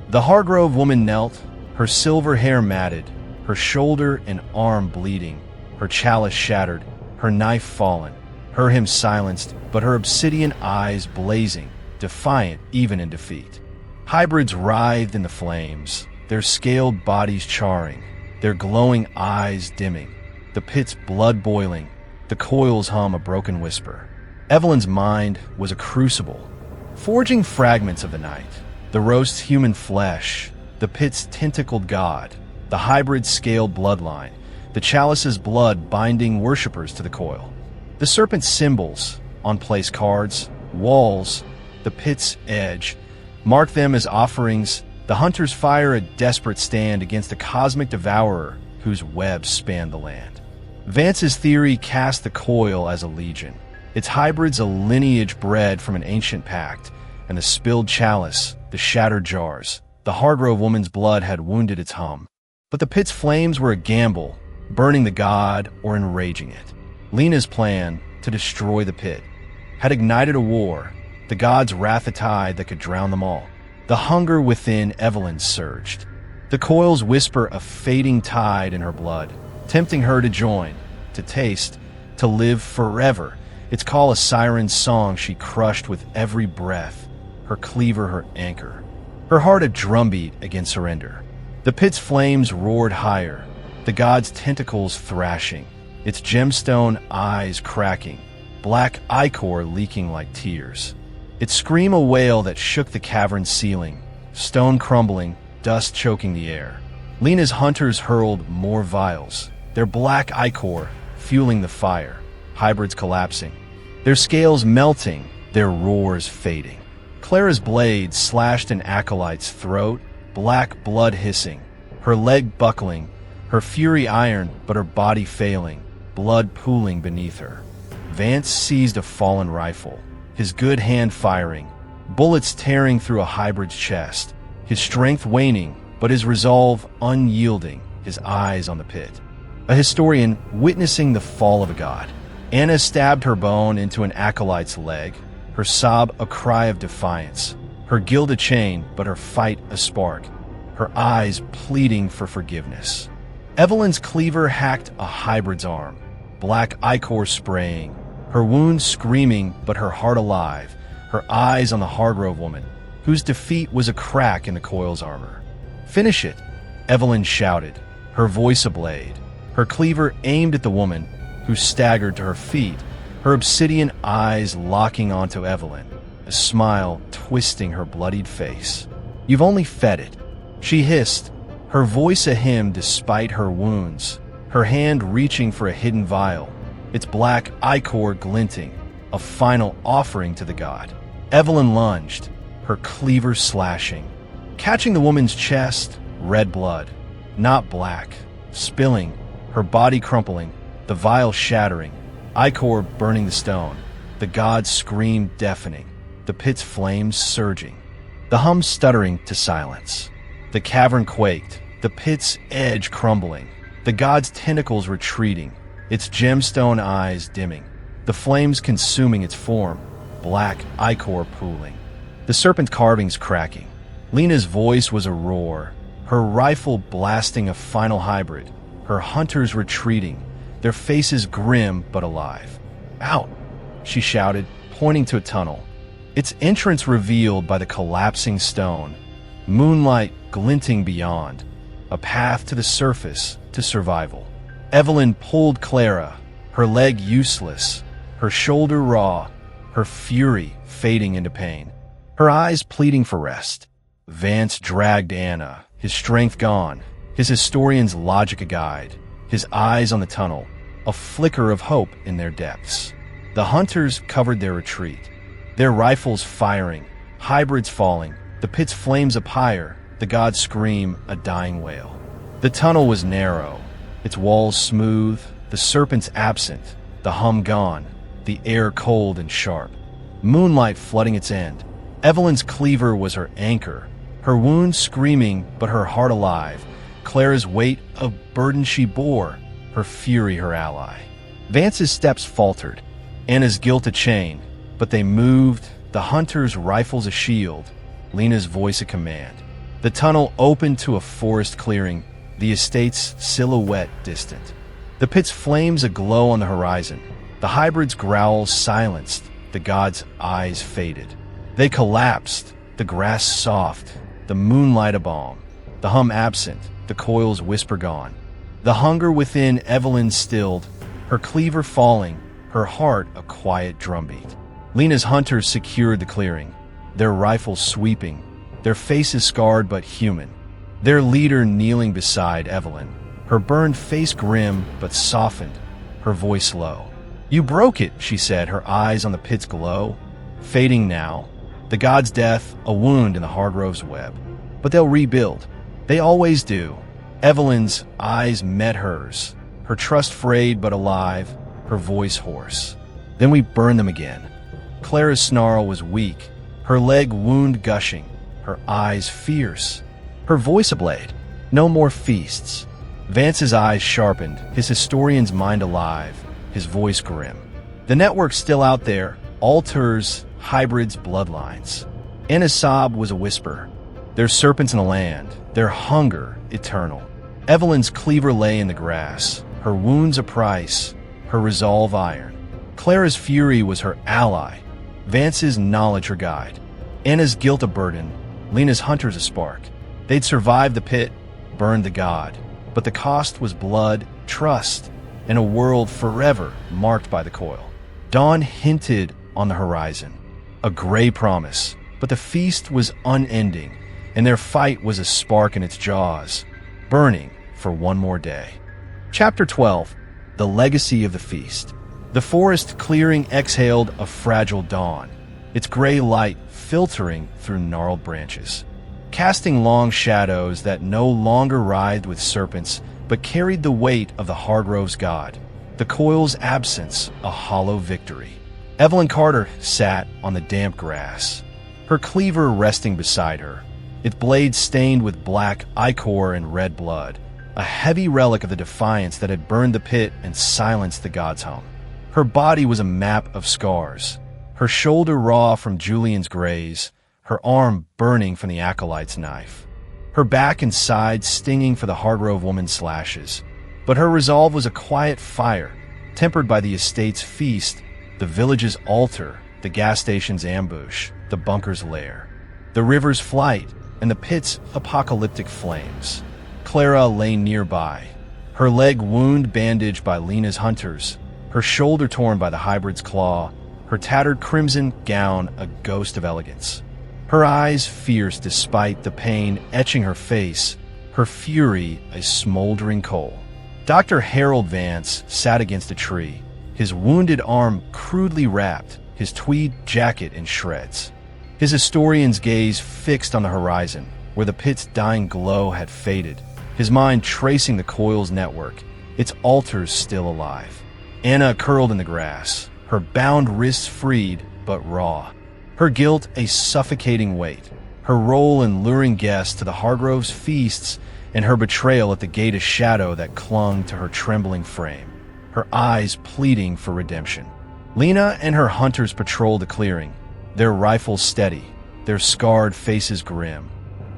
The Hargrove woman knelt, her silver hair matted, her shoulder and arm bleeding, her chalice shattered, her knife fallen, her hymn silenced, but her obsidian eyes blazing, defiant even in defeat. Hybrids writhed in the flames, their scaled bodies charring, their glowing eyes dimming, the pit's blood boiling, the coil's hum a broken whisper. Evelyn's mind was a crucible, forging fragments of the night, the roast's human flesh, the pit's tentacled god, the hybrid scaled bloodline, the chalice's blood binding worshippers to the coil. The serpent's symbols on place cards, walls, the pit's edge, mark them as offerings, the hunters fire a desperate stand against the cosmic devourer whose webs spanned the land. Vance's theory cast the coil as a legion. Its hybrids a lineage bred from an ancient pact, and the spilled chalice, the shattered jars. The Hargrove woman's blood had wounded its hum. But the pit's flames were a gamble, burning the god or enraging it. Lena's plan, to destroy the pit, had ignited a war, the god's wrath a tide that could drown them all. The hunger within Evelyn surged. The coils whisper a fading tide in her blood, tempting her to join, to taste, to live forever. Its call a siren's song she crushed with every breath, her cleaver her anchor, her heart a drumbeat against surrender. The pit's flames roared higher, the god's tentacles thrashing, its gemstone eyes cracking, black ichor leaking like tears. It screamed a wail that shook the cavern's ceiling, stone crumbling, dust choking the air. Lena's hunters hurled more vials, their black ichor fueling the fire, hybrids collapsing, their scales melting, their roars fading. Clara's blade slashed an acolyte's throat, black blood hissing, her leg buckling, her fury iron but her body failing, blood pooling beneath her. Vance seized a fallen rifle, his good hand firing, bullets tearing through a hybrid's chest, his strength waning but his resolve unyielding, his eyes on the pit. A historian witnessing the fall of a god. Anna stabbed her bone into an acolyte's leg, her sob a cry of defiance, her guilt a chain, but her fight a spark, her eyes pleading for forgiveness. Evelyn's cleaver hacked a hybrid's arm, black ichor spraying, her wound screaming, but her heart alive, her eyes on the Hargrove woman, whose defeat was a crack in the coil's armor. "Finish it," Evelyn shouted, her voice a blade, her cleaver aimed at the woman, who staggered to her feet, her obsidian eyes locking onto Evelyn, a smile twisting her bloodied face. "You've only fed it," she hissed, her voice a hymn despite her wounds, her hand reaching for a hidden vial, its black ichor glinting, a final offering to the god. Evelyn lunged, her cleaver slashing, catching the woman's chest, red blood, not black, spilling, her body crumpling, the vial shattering, ichor burning the stone, the god's scream deafening, the pit's flames surging, the hum stuttering to silence. The cavern quaked, the pit's edge crumbling, the god's tentacles retreating, its gemstone eyes dimming, the flames consuming its form, black ichor pooling, the serpent carvings cracking. Lena's voice was a roar, her rifle blasting a final hybrid, her hunters retreating, their faces grim but alive. "Out!" she shouted, pointing to a tunnel, its entrance revealed by the collapsing stone, moonlight glinting beyond, a path to the surface to survival. Evelyn pulled Clara, her leg useless, her shoulder raw, her fury fading into pain, her eyes pleading for rest. Vance dragged Anna, his strength gone, his historian's logic a guide, his eyes on the tunnel, a flicker of hope in their depths. The hunters covered their retreat, their rifles firing, hybrids falling, the pit's flames up higher, the god's scream a dying wail. The tunnel was narrow, its walls smooth, the serpents absent, the hum gone, the air cold and sharp, moonlight flooding its end. Evelyn's cleaver was her anchor, her wound screaming but her heart alive, Clara's weight a burden she bore, her fury her ally. Vance's steps faltered, Anna's guilt a chain, but they moved, the hunters' rifles a shield, Lena's voice a command. The tunnel opened to a forest clearing, the estate's silhouette distant. The pit's flames aglow on the horizon, the hybrid's growls silenced, the god's eyes faded. They collapsed, the grass soft, the moonlight a balm, the hum absent, the coil's whisper gone. The hunger within Evelyn stilled, her cleaver falling, her heart a quiet drumbeat. Lena's hunters secured the clearing, their rifles sweeping, their faces scarred but human, their leader kneeling beside Evelyn, her burned face grim but softened, her voice low. "You broke it," she said, her eyes on the pit's glow, fading now, the god's death a wound in the Hargrove's web. But they'll rebuild. They always do. Evelyn's eyes met hers, her trust frayed but alive, her voice hoarse. Then we burned them again. Clara's snarl was weak, her leg wound gushing, her eyes fierce, her voice a blade. No more feasts. Vance's eyes sharpened, his historian's mind alive, his voice grim. The network's still out there, altars, hybrids, bloodlines. Anna's sob was a whisper. There's serpents in the land, their hunger eternal. Evelyn's cleaver lay in the grass, her wounds a price, her resolve iron. Clara's fury was her ally, Vance's knowledge her guide. Anna's guilt a burden, Lena's hunters a spark. They'd survived the pit, burned the god, but the cost was blood, trust, and a world forever marked by the coil. Dawn hinted on the horizon, a gray promise, but the feast was unending, and their fight was a spark in its jaws, burning for one more day. Chapter 12, The Legacy of the Feast. The forest clearing exhaled a fragile dawn, its gray light filtering through gnarled branches, casting long shadows that no longer writhed with serpents, but carried the weight of the Hargrove's god, the coil's absence a hollow victory. Evelyn Carter sat on the damp grass, her cleaver resting beside her, its blade stained with black ichor and red blood, a heavy relic of the defiance that had burned the pit and silenced the god's home. Her body was a map of scars, her shoulder raw from Julian's graze, her arm burning from the acolyte's knife, her back and side stinging for the Hargrove woman's slashes. But her resolve was a quiet fire, tempered by the estate's feast, the village's altar, the gas station's ambush, the bunker's lair, the river's flight, and the pit's apocalyptic flames. Clara lay nearby, her leg wound bandaged by Lena's hunters, her shoulder torn by the hybrid's claw, her tattered crimson gown a ghost of elegance. Her eyes fierce despite the pain etching her face, her fury a smoldering coal. Dr. Harold Vance sat against a tree, his wounded arm crudely wrapped, his tweed jacket in shreds. His historian's gaze fixed on the horizon, where the pit's dying glow had faded, his mind tracing the coil's network, its altars still alive. Anna curled in the grass, her bound wrists freed but raw, her guilt a suffocating weight, her role in luring guests to the Hargrove's feasts, and her betrayal at the gate a shadow that clung to her trembling frame, her eyes pleading for redemption. Lena and her hunters patrolled the clearing, their rifles steady, their scarred faces grim,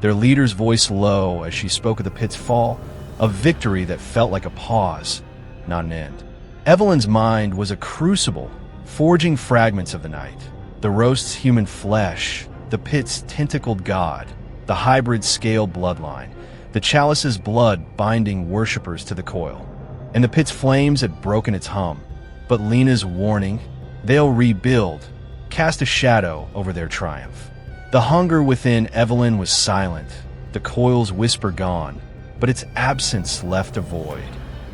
their leader's voice low as she spoke of the pit's fall, a victory that felt like a pause, not an end. Evelyn's mind was a crucible, forging fragments of the night, the roast's human flesh, the pit's tentacled god, the hybrid scaled bloodline, the chalice's blood binding worshippers to the coil. And the pit's flames had broken its hum, but Lena's warning, they'll rebuild, cast a shadow over their triumph. The hunger within Evelyn was silent, the coil's whisper gone, but its absence left a void.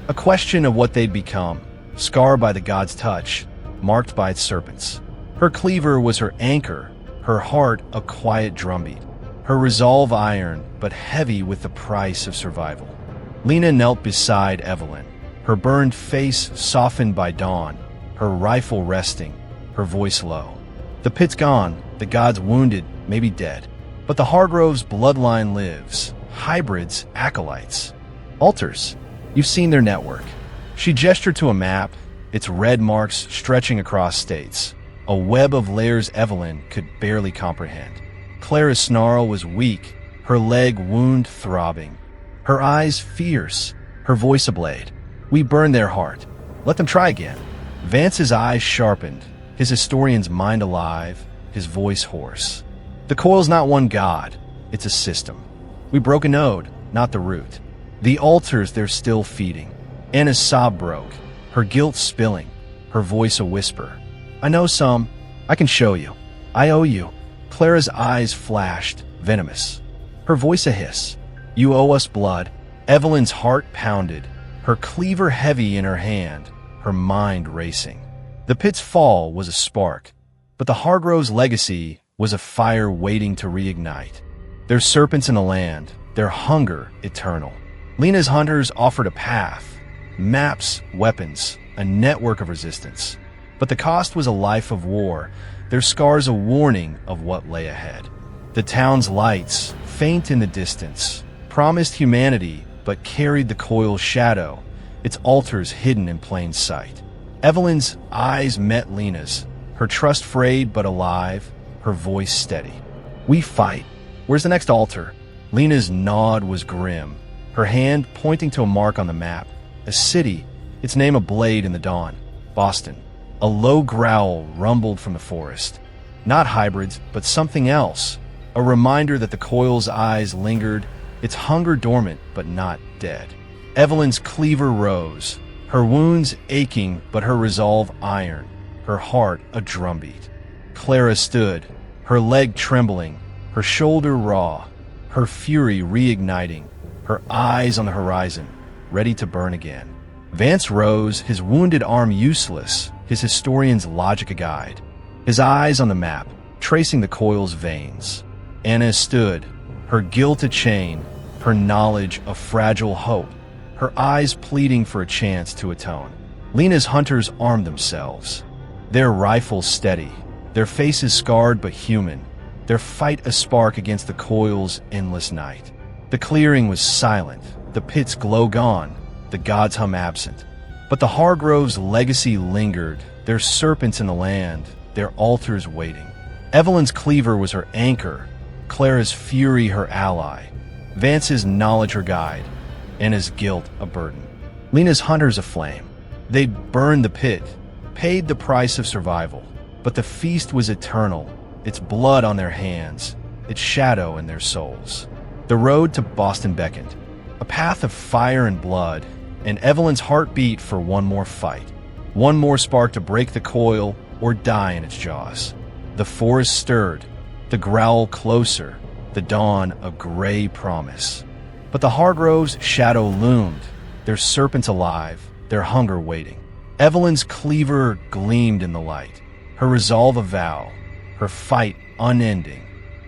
A question of what they'd become, scarred by the god's touch, marked by its serpents. Her cleaver was her anchor, her heart a quiet drumbeat, her resolve iron but heavy with the price of survival. Lena knelt beside Evelyn, her burned face softened by dawn, her rifle resting, her voice low. The pit's gone, the god's wounded, maybe dead, but the Hargrove's bloodline lives, hybrids, acolytes, altars. You've seen their network. She gestured to a map, its red marks stretching across states, a web of layers Evelyn could barely comprehend. Clara's snarl was weak, her leg wound throbbing, her eyes fierce, her voice a blade. We burned their heart. Let them try again. Vance's eyes sharpened, his historian's mind alive, his voice hoarse. The coil's not one god, it's a system. We broke a node, not the root. The altars they're still feeding. Anna's sob broke, her guilt spilling, her voice a whisper. I know some. I can show you. I owe you. Clara's eyes flashed, venomous, her voice a hiss. You owe us blood. Evelyn's heart pounded, her cleaver heavy in her hand, her mind racing. The pit's fall was a spark, but the Hargrove's legacy was a fire waiting to reignite. Their serpents in the land, their hunger eternal. Lena's hunters offered a path, Maps, weapons, a network of resistance. But the cost was a life of war, their scars a warning of what lay ahead. The town's lights, faint in the distance, promised humanity but carried the coil's shadow, its altars hidden in plain sight. Evelyn's eyes met Lena's, her trust frayed but alive, her voice steady. "We fight. Where's the next altar?" Lena's nod was grim, her hand pointing to a mark on the map. A city, its name ablaze in the dawn. Boston. A low growl rumbled from the forest. Not hybrids, but something else. A reminder that the coil's eyes lingered, its hunger dormant but not dead. Evelyn's cleaver rose, her wounds aching but her resolve iron, her heart a drumbeat. Clara stood, her leg trembling, her shoulder raw, her fury reigniting, her eyes on the horizon, ready to burn again. Vance rose, his wounded arm useless, his historian's logic a guide, his eyes on the map, tracing the coil's veins. Anna stood, her guilt a chain, her knowledge a fragile hope, her eyes pleading for a chance to atone. Lena's hunters armed themselves, their rifles steady, their faces scarred but human, their fight a spark against the coil's endless night. The clearing was silent, the pit's glow gone, the gods hum absent. But the Hargroves' legacy lingered, their serpents in the land, their altars waiting. Evelyn's cleaver was her anchor, Clara's fury her ally, Vance's knowledge her guide, Anna's guilt a burden. Lena's hunters aflame. They burned the pit, paid the price of survival, but the feast was eternal, its blood on their hands, its shadow in their souls. The road to Boston beckoned, a path of fire and blood, and Evelyn's heart beat for one more fight, one more spark to break the coil or die in its jaws. The forest stirred, the growl closer, the dawn a gray promise. But the Hargroves' shadow loomed, their serpents alive, their hunger waiting. Evelyn's cleaver gleamed in the light, her resolve a vow, her fight unending.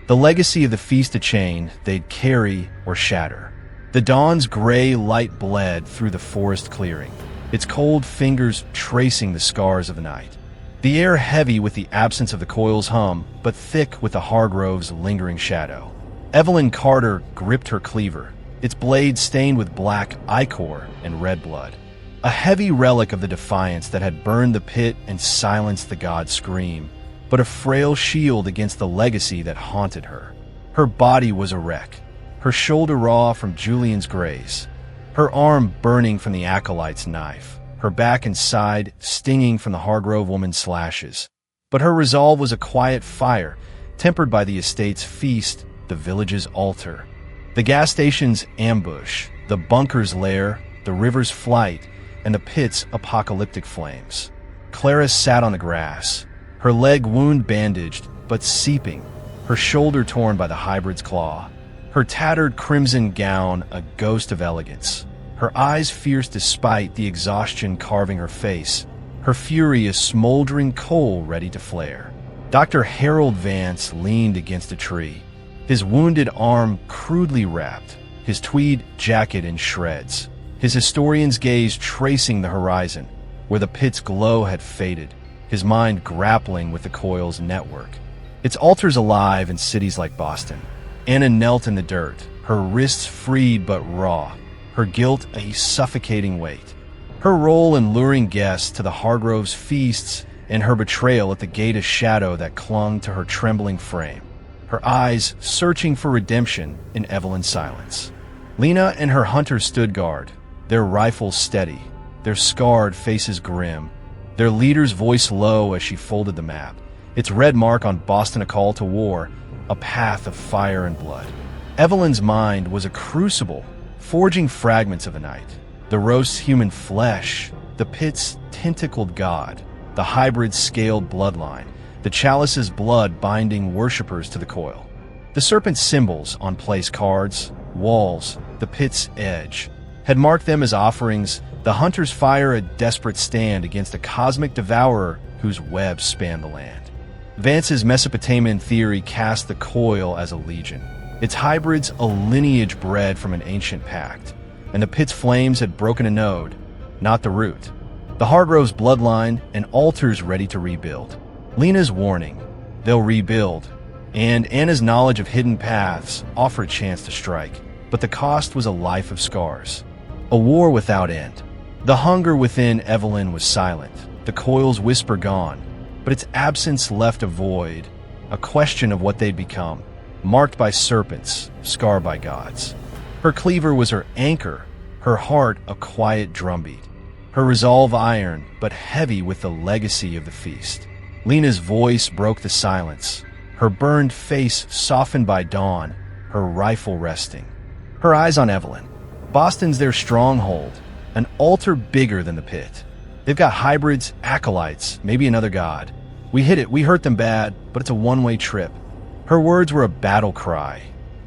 The legacy of the feast a chain they'd carry or shatter. The dawn's gray light bled through the forest clearing, its cold fingers tracing the scars of the night. The air heavy with the absence of the coil's hum, but thick with the Hargroves' lingering shadow. Evelyn Carter gripped her cleaver, its blade stained with black ichor and red blood. A heavy relic of the defiance that had burned the pit and silenced the god's scream, but a frail shield against the legacy that haunted her. Her body was a wreck, her shoulder raw from Julian's graze, her arm burning from the acolyte's knife, her back and side stinging from the Hargrove woman's slashes. But her resolve was a quiet fire, tempered by the estate's feast, the village's altar, the gas station's ambush, the bunker's lair, the river's flight, and the pit's apocalyptic flames. Clara sat on the grass, her leg wound bandaged but seeping, her shoulder torn by the hybrid's claw, her tattered crimson gown a ghost of elegance, her eyes fierce despite the exhaustion carving her face, her fury a smoldering coal ready to flare. Dr. Harold Vance leaned against a tree, his wounded arm crudely wrapped, his tweed jacket in shreds, his historian's gaze tracing the horizon, where the pit's glow had faded, his mind grappling with the coil's network. Its altars alive in cities like Boston. Anna knelt in the dirt, her wrists freed but raw, her guilt a suffocating weight. Her role in luring guests to the Hargroves' feasts and her betrayal at the gate a shadow that clung to her trembling frame, her eyes searching for redemption in Evelyn's silence. Lena and her hunters stood guard, their rifles steady, their scarred faces grim, their leader's voice low as she folded the map, its red mark on Boston a call to war, a path of fire and blood. Evelyn's mind was a crucible, forging fragments of the night, the roast's human flesh, the pit's tentacled god, the hybrid's scaled bloodline, the chalice's blood binding worshippers to the coil. The serpent's symbols on place cards, walls, the pit's edge, had marked them as offerings, the hunters fire a desperate stand against a cosmic devourer whose webs span the land. Vance's Mesopotamian theory cast the coil as a legion, its hybrids a lineage bred from an ancient pact, and the pit's flames had broken a node, not the root. The Hargroves bloodline and altars ready to rebuild. Lena's warning, they'll rebuild, and Anna's knowledge of hidden paths offer a chance to strike. But the cost was a life of scars. A war without end. The hunger within Evelyn was silent, the coil's whisper gone, but its absence left a void, a question of what they'd become, marked by serpents, scarred by gods. Her cleaver was her anchor, her heart a quiet drumbeat, her resolve iron, but heavy with the legacy of the feast. Lena's voice broke the silence, her burned face softened by dawn, her rifle resting. Her eyes on Evelyn. Boston's their stronghold, an altar bigger than the pit. They've got hybrids, acolytes, maybe another god. We hit it, we hurt them bad, but it's a one-way trip. Her words were a battle cry,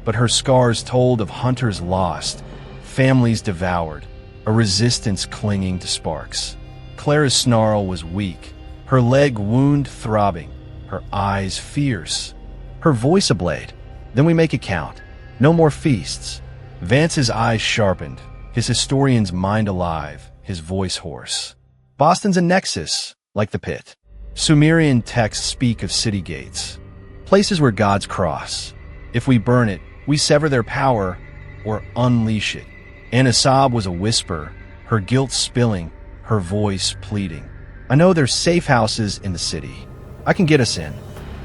but her scars told of hunters lost, families devoured, a resistance clinging to sparks. Clara's snarl was weak, her leg wound throbbing, her eyes fierce, her voice a blade. Then we make it count. No more feasts. Vance's eyes sharpened, his historian's mind alive, his voice hoarse. Boston's a nexus, like the pit. Sumerian texts speak of city gates, places where gods cross. If we burn it, we sever their power or unleash it. Anna's sob was a whisper, her guilt spilling, her voice pleading. I know there's safe houses in the city. I can get us in.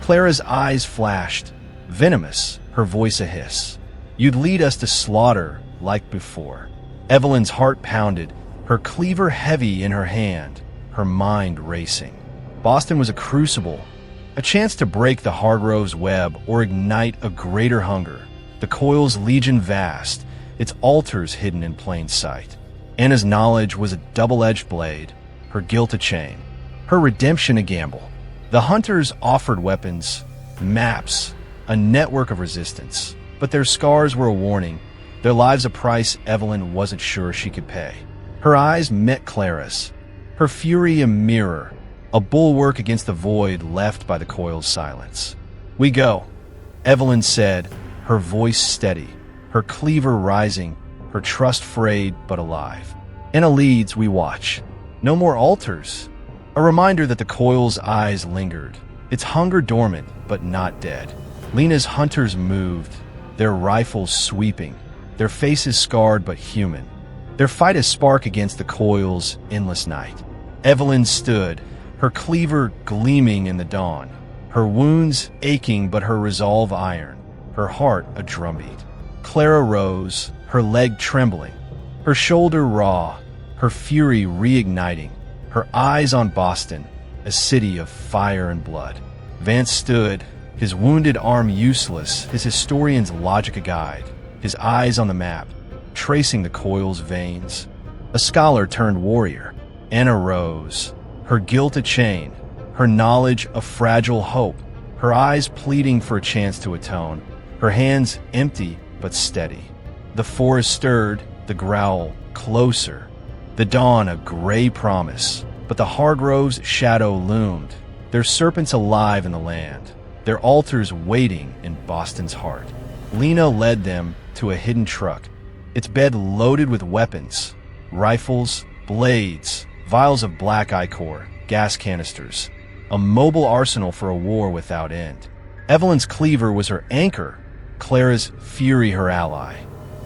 Clara's eyes flashed, venomous, her voice a hiss. You'd lead us to slaughter like before. Evelyn's heart pounded, her cleaver heavy in her hand, her mind racing. Boston was a crucible, a chance to break the Hargroves' web or ignite a greater hunger. The coil's legion vast, its altars hidden in plain sight. Anna's knowledge was a double-edged blade, her guilt a chain, her redemption a gamble. The hunters offered weapons, maps, a network of resistance. But their scars were a warning, their lives a price Evelyn wasn't sure she could pay. Her eyes met Clara's, her fury a mirror, a bulwark against the void left by the coil's silence. We go, Evelyn said, her voice steady, her cleaver rising, her trust frayed but alive. Anna leads, we watch. No more altars. A reminder that the coil's eyes lingered, its hunger dormant but not dead. Lena's hunters moved, their rifles sweeping, their faces scarred but human, their fight a spark against the coil's endless night. Evelyn stood, her cleaver gleaming in the dawn, her wounds aching but her resolve iron, her heart a drumbeat. Clara rose, her leg trembling, her shoulder raw, her fury reigniting, her eyes on Boston, a city of fire and blood. Vance stood, his wounded arm useless, his historian's logic a guide, his eyes on the map, tracing the coil's veins. A scholar turned warrior. Anna rose, her guilt a chain, her knowledge a fragile hope, her eyes pleading for a chance to atone, her hands empty but steady. The forest stirred, the growl closer, the dawn a gray promise, but the Hargroves' shadow loomed, their serpents alive in the land, their altars waiting in Boston's heart. Lena led them to a hidden truck, its bed loaded with weapons, rifles, blades, vials of black ichor, gas canisters, a mobile arsenal for a war without end. Evelyn's cleaver was her anchor, Clara's fury her ally,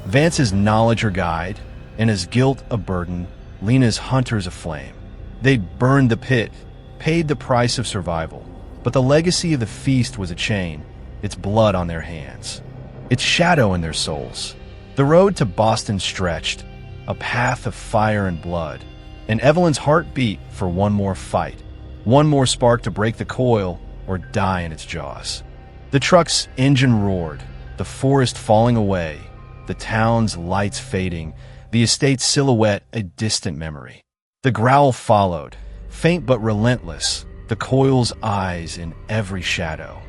Vance's knowledge her guide, and his guilt a burden, Lena's hunters a flame. They'd burned the pit, paid the price of survival, but the legacy of the feast was a chain, its blood on their hands, its shadow in their souls. The road to Boston stretched, a path of fire and blood, and Evelyn's heart beat for one more fight, one more spark to break the coil or die in its jaws. The truck's engine roared, the forest falling away, the town's lights fading, the estate's silhouette a distant memory. The growl followed, faint but relentless, the coil's eyes in every shadow.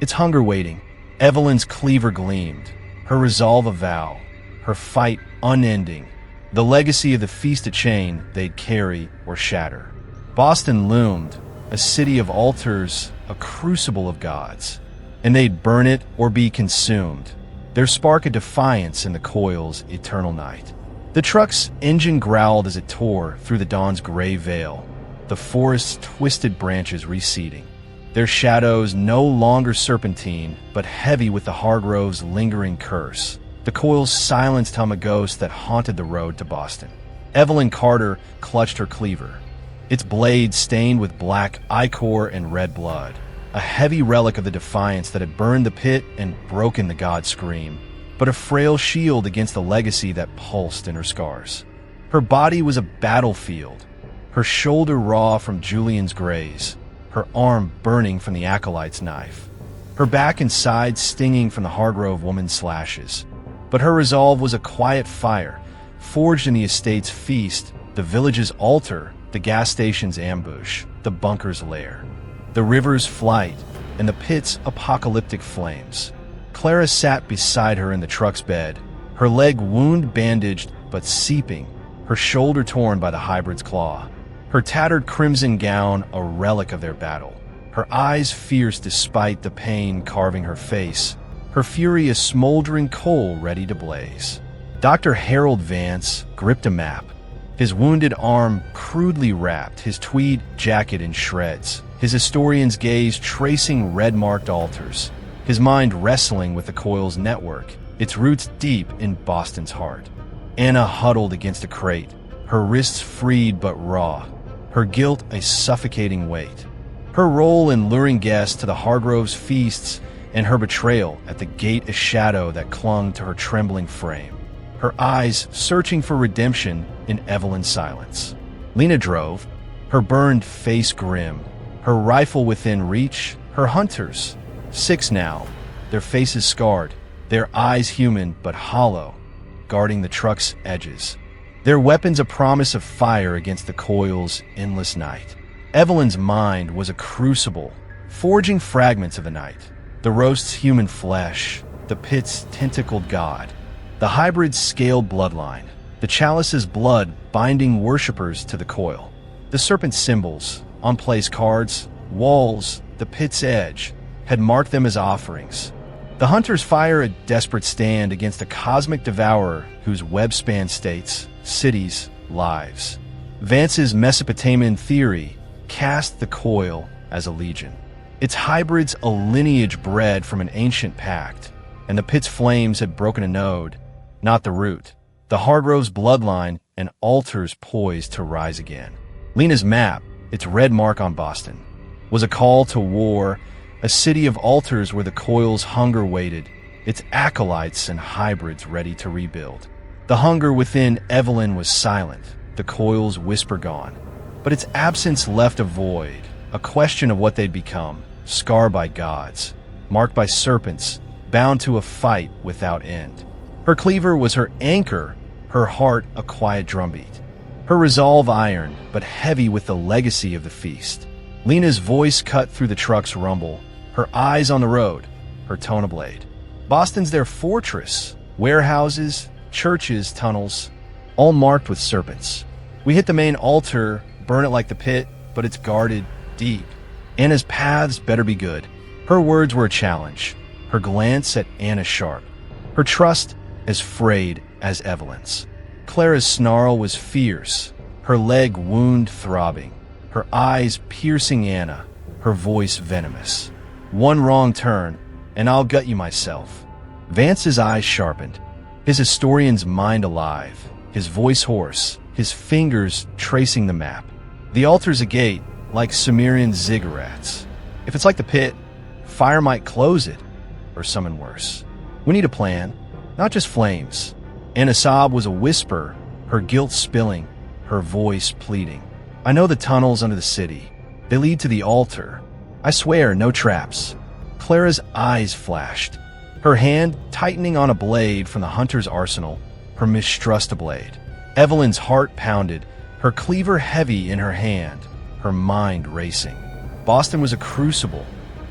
Its hunger waiting, Evelyn's cleaver gleamed, her resolve a vow, her fight unending, the legacy of the feast a chain they'd carry or shatter. Boston loomed, a city of altars, a crucible of gods, and they'd burn it or be consumed, their spark a defiance in the coil's eternal night. The truck's engine growled as it tore through the dawn's gray veil, the forest's twisted branches receding, their shadows no longer serpentine, but heavy with the Hargroves' lingering curse. The coils silenced hum a ghost that haunted the road to Boston. Evelyn Carter clutched her cleaver, its blade stained with black ichor and red blood, a heavy relic of the defiance that had burned the pit and broken the god scream, but a frail shield against the legacy that pulsed in her scars. Her body was a battlefield, her shoulder raw from Julian's graze, her arm burning from the acolyte's knife, her back and sides stinging from the Hargrove woman's slashes. But her resolve was a quiet fire, forged in the estate's feast, the village's altar, the gas station's ambush, the bunker's lair, the river's flight, and the pit's apocalyptic flames. Clara sat beside her in the truck's bed, her leg wound-bandaged but seeping, her shoulder torn by the hybrid's claw, her tattered crimson gown a relic of their battle, her eyes fierce despite the pain carving her face, her fury a smoldering coal ready to blaze. Dr. Harold Vance gripped a map, his wounded arm crudely wrapped, his tweed jacket in shreds, his historian's gaze tracing red-marked altars, his mind wrestling with the coil's network, its roots deep in Boston's heart. Anna huddled against a crate, her wrists freed but raw, her guilt a suffocating weight, her role in luring guests to the Hargroves' feasts and her betrayal at the gate a shadow that clung to her trembling frame, her eyes searching for redemption in Evelyn's silence. Lena drove, her burned face grim, her rifle within reach, her hunters, 6 now, their faces scarred, their eyes human but hollow, guarding the truck's edges, their weapons a promise of fire against the coil's endless night. Evelyn's mind was a crucible, forging fragments of the night, the roast's human flesh, the pit's tentacled god, the hybrid's scaled bloodline, the chalice's blood binding worshippers to the coil, the serpent's symbols, on place cards, walls, the pit's edge, had marked them as offerings. The hunters fire a desperate stand against a cosmic devourer whose web spans states, cities, lives. Vance's Mesopotamian theory cast the coil as a legion, its hybrids a lineage bred from an ancient pact, and the pit's flames had broken a node, not the root, the Hargroves' bloodline and altars poised to rise again. Lena's map, its red mark on Boston, was a call to war, a city of altars where the coil's hunger waited, its acolytes and hybrids ready to rebuild. The hunger within Evelyn was silent, the coil's whisper gone, but its absence left a void, a question of what they'd become, scarred by gods, marked by serpents, bound to a fight without end. Her cleaver was her anchor, her heart a quiet drumbeat, her resolve iron, but heavy with the legacy of the feast. Lena's voice cut through the truck's rumble, her eyes on the road, her tone a blade. Boston's their fortress, warehouses, churches, tunnels, all marked with serpents. We hit the main altar, burn it like the pit, but it's guarded deep. Anna's paths better be good. Her words were a challenge, her glance at Anna sharp, her trust as frayed as Evelyn's. Clara's snarl was fierce, her leg wound throbbing, her eyes piercing Anna, her voice venomous. One wrong turn, and I'll gut you myself. Vance's eyes sharpened, his historian's mind alive, his voice hoarse, his fingers tracing the map. The altar's a gate, like Sumerian ziggurats. If it's like the pit, fire might close it, or summon worse. We need a plan, not just flames. Anna's sob was a whisper, her guilt spilling, her voice pleading. I know the tunnels under the city. They lead to the altar. I swear, no traps. Clara's eyes flashed, her hand tightening on a blade from the hunter's arsenal, her mistrust a blade. Evelyn's heart pounded, her cleaver heavy in her hand, her mind racing. Boston was a crucible,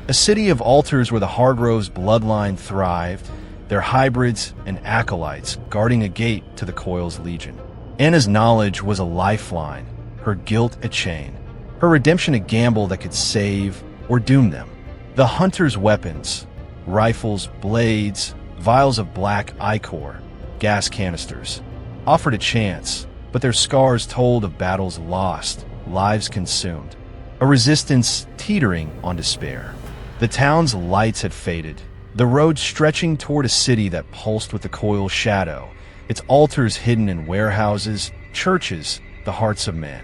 a city of altars where the Hargroves' bloodline thrived, their hybrids and acolytes guarding a gate to the coil's legion. Anna's knowledge was a lifeline, her guilt a chain, her redemption a gamble that could save or doom them. The hunter's weapons, rifles, blades, vials of black ichor, gas canisters, offered a chance, but their scars told of battles lost, lives consumed, a resistance teetering on despair. The town's lights had faded, the road stretching toward a city that pulsed with the coil's shadow, its altars hidden in warehouses, churches, the hearts of men.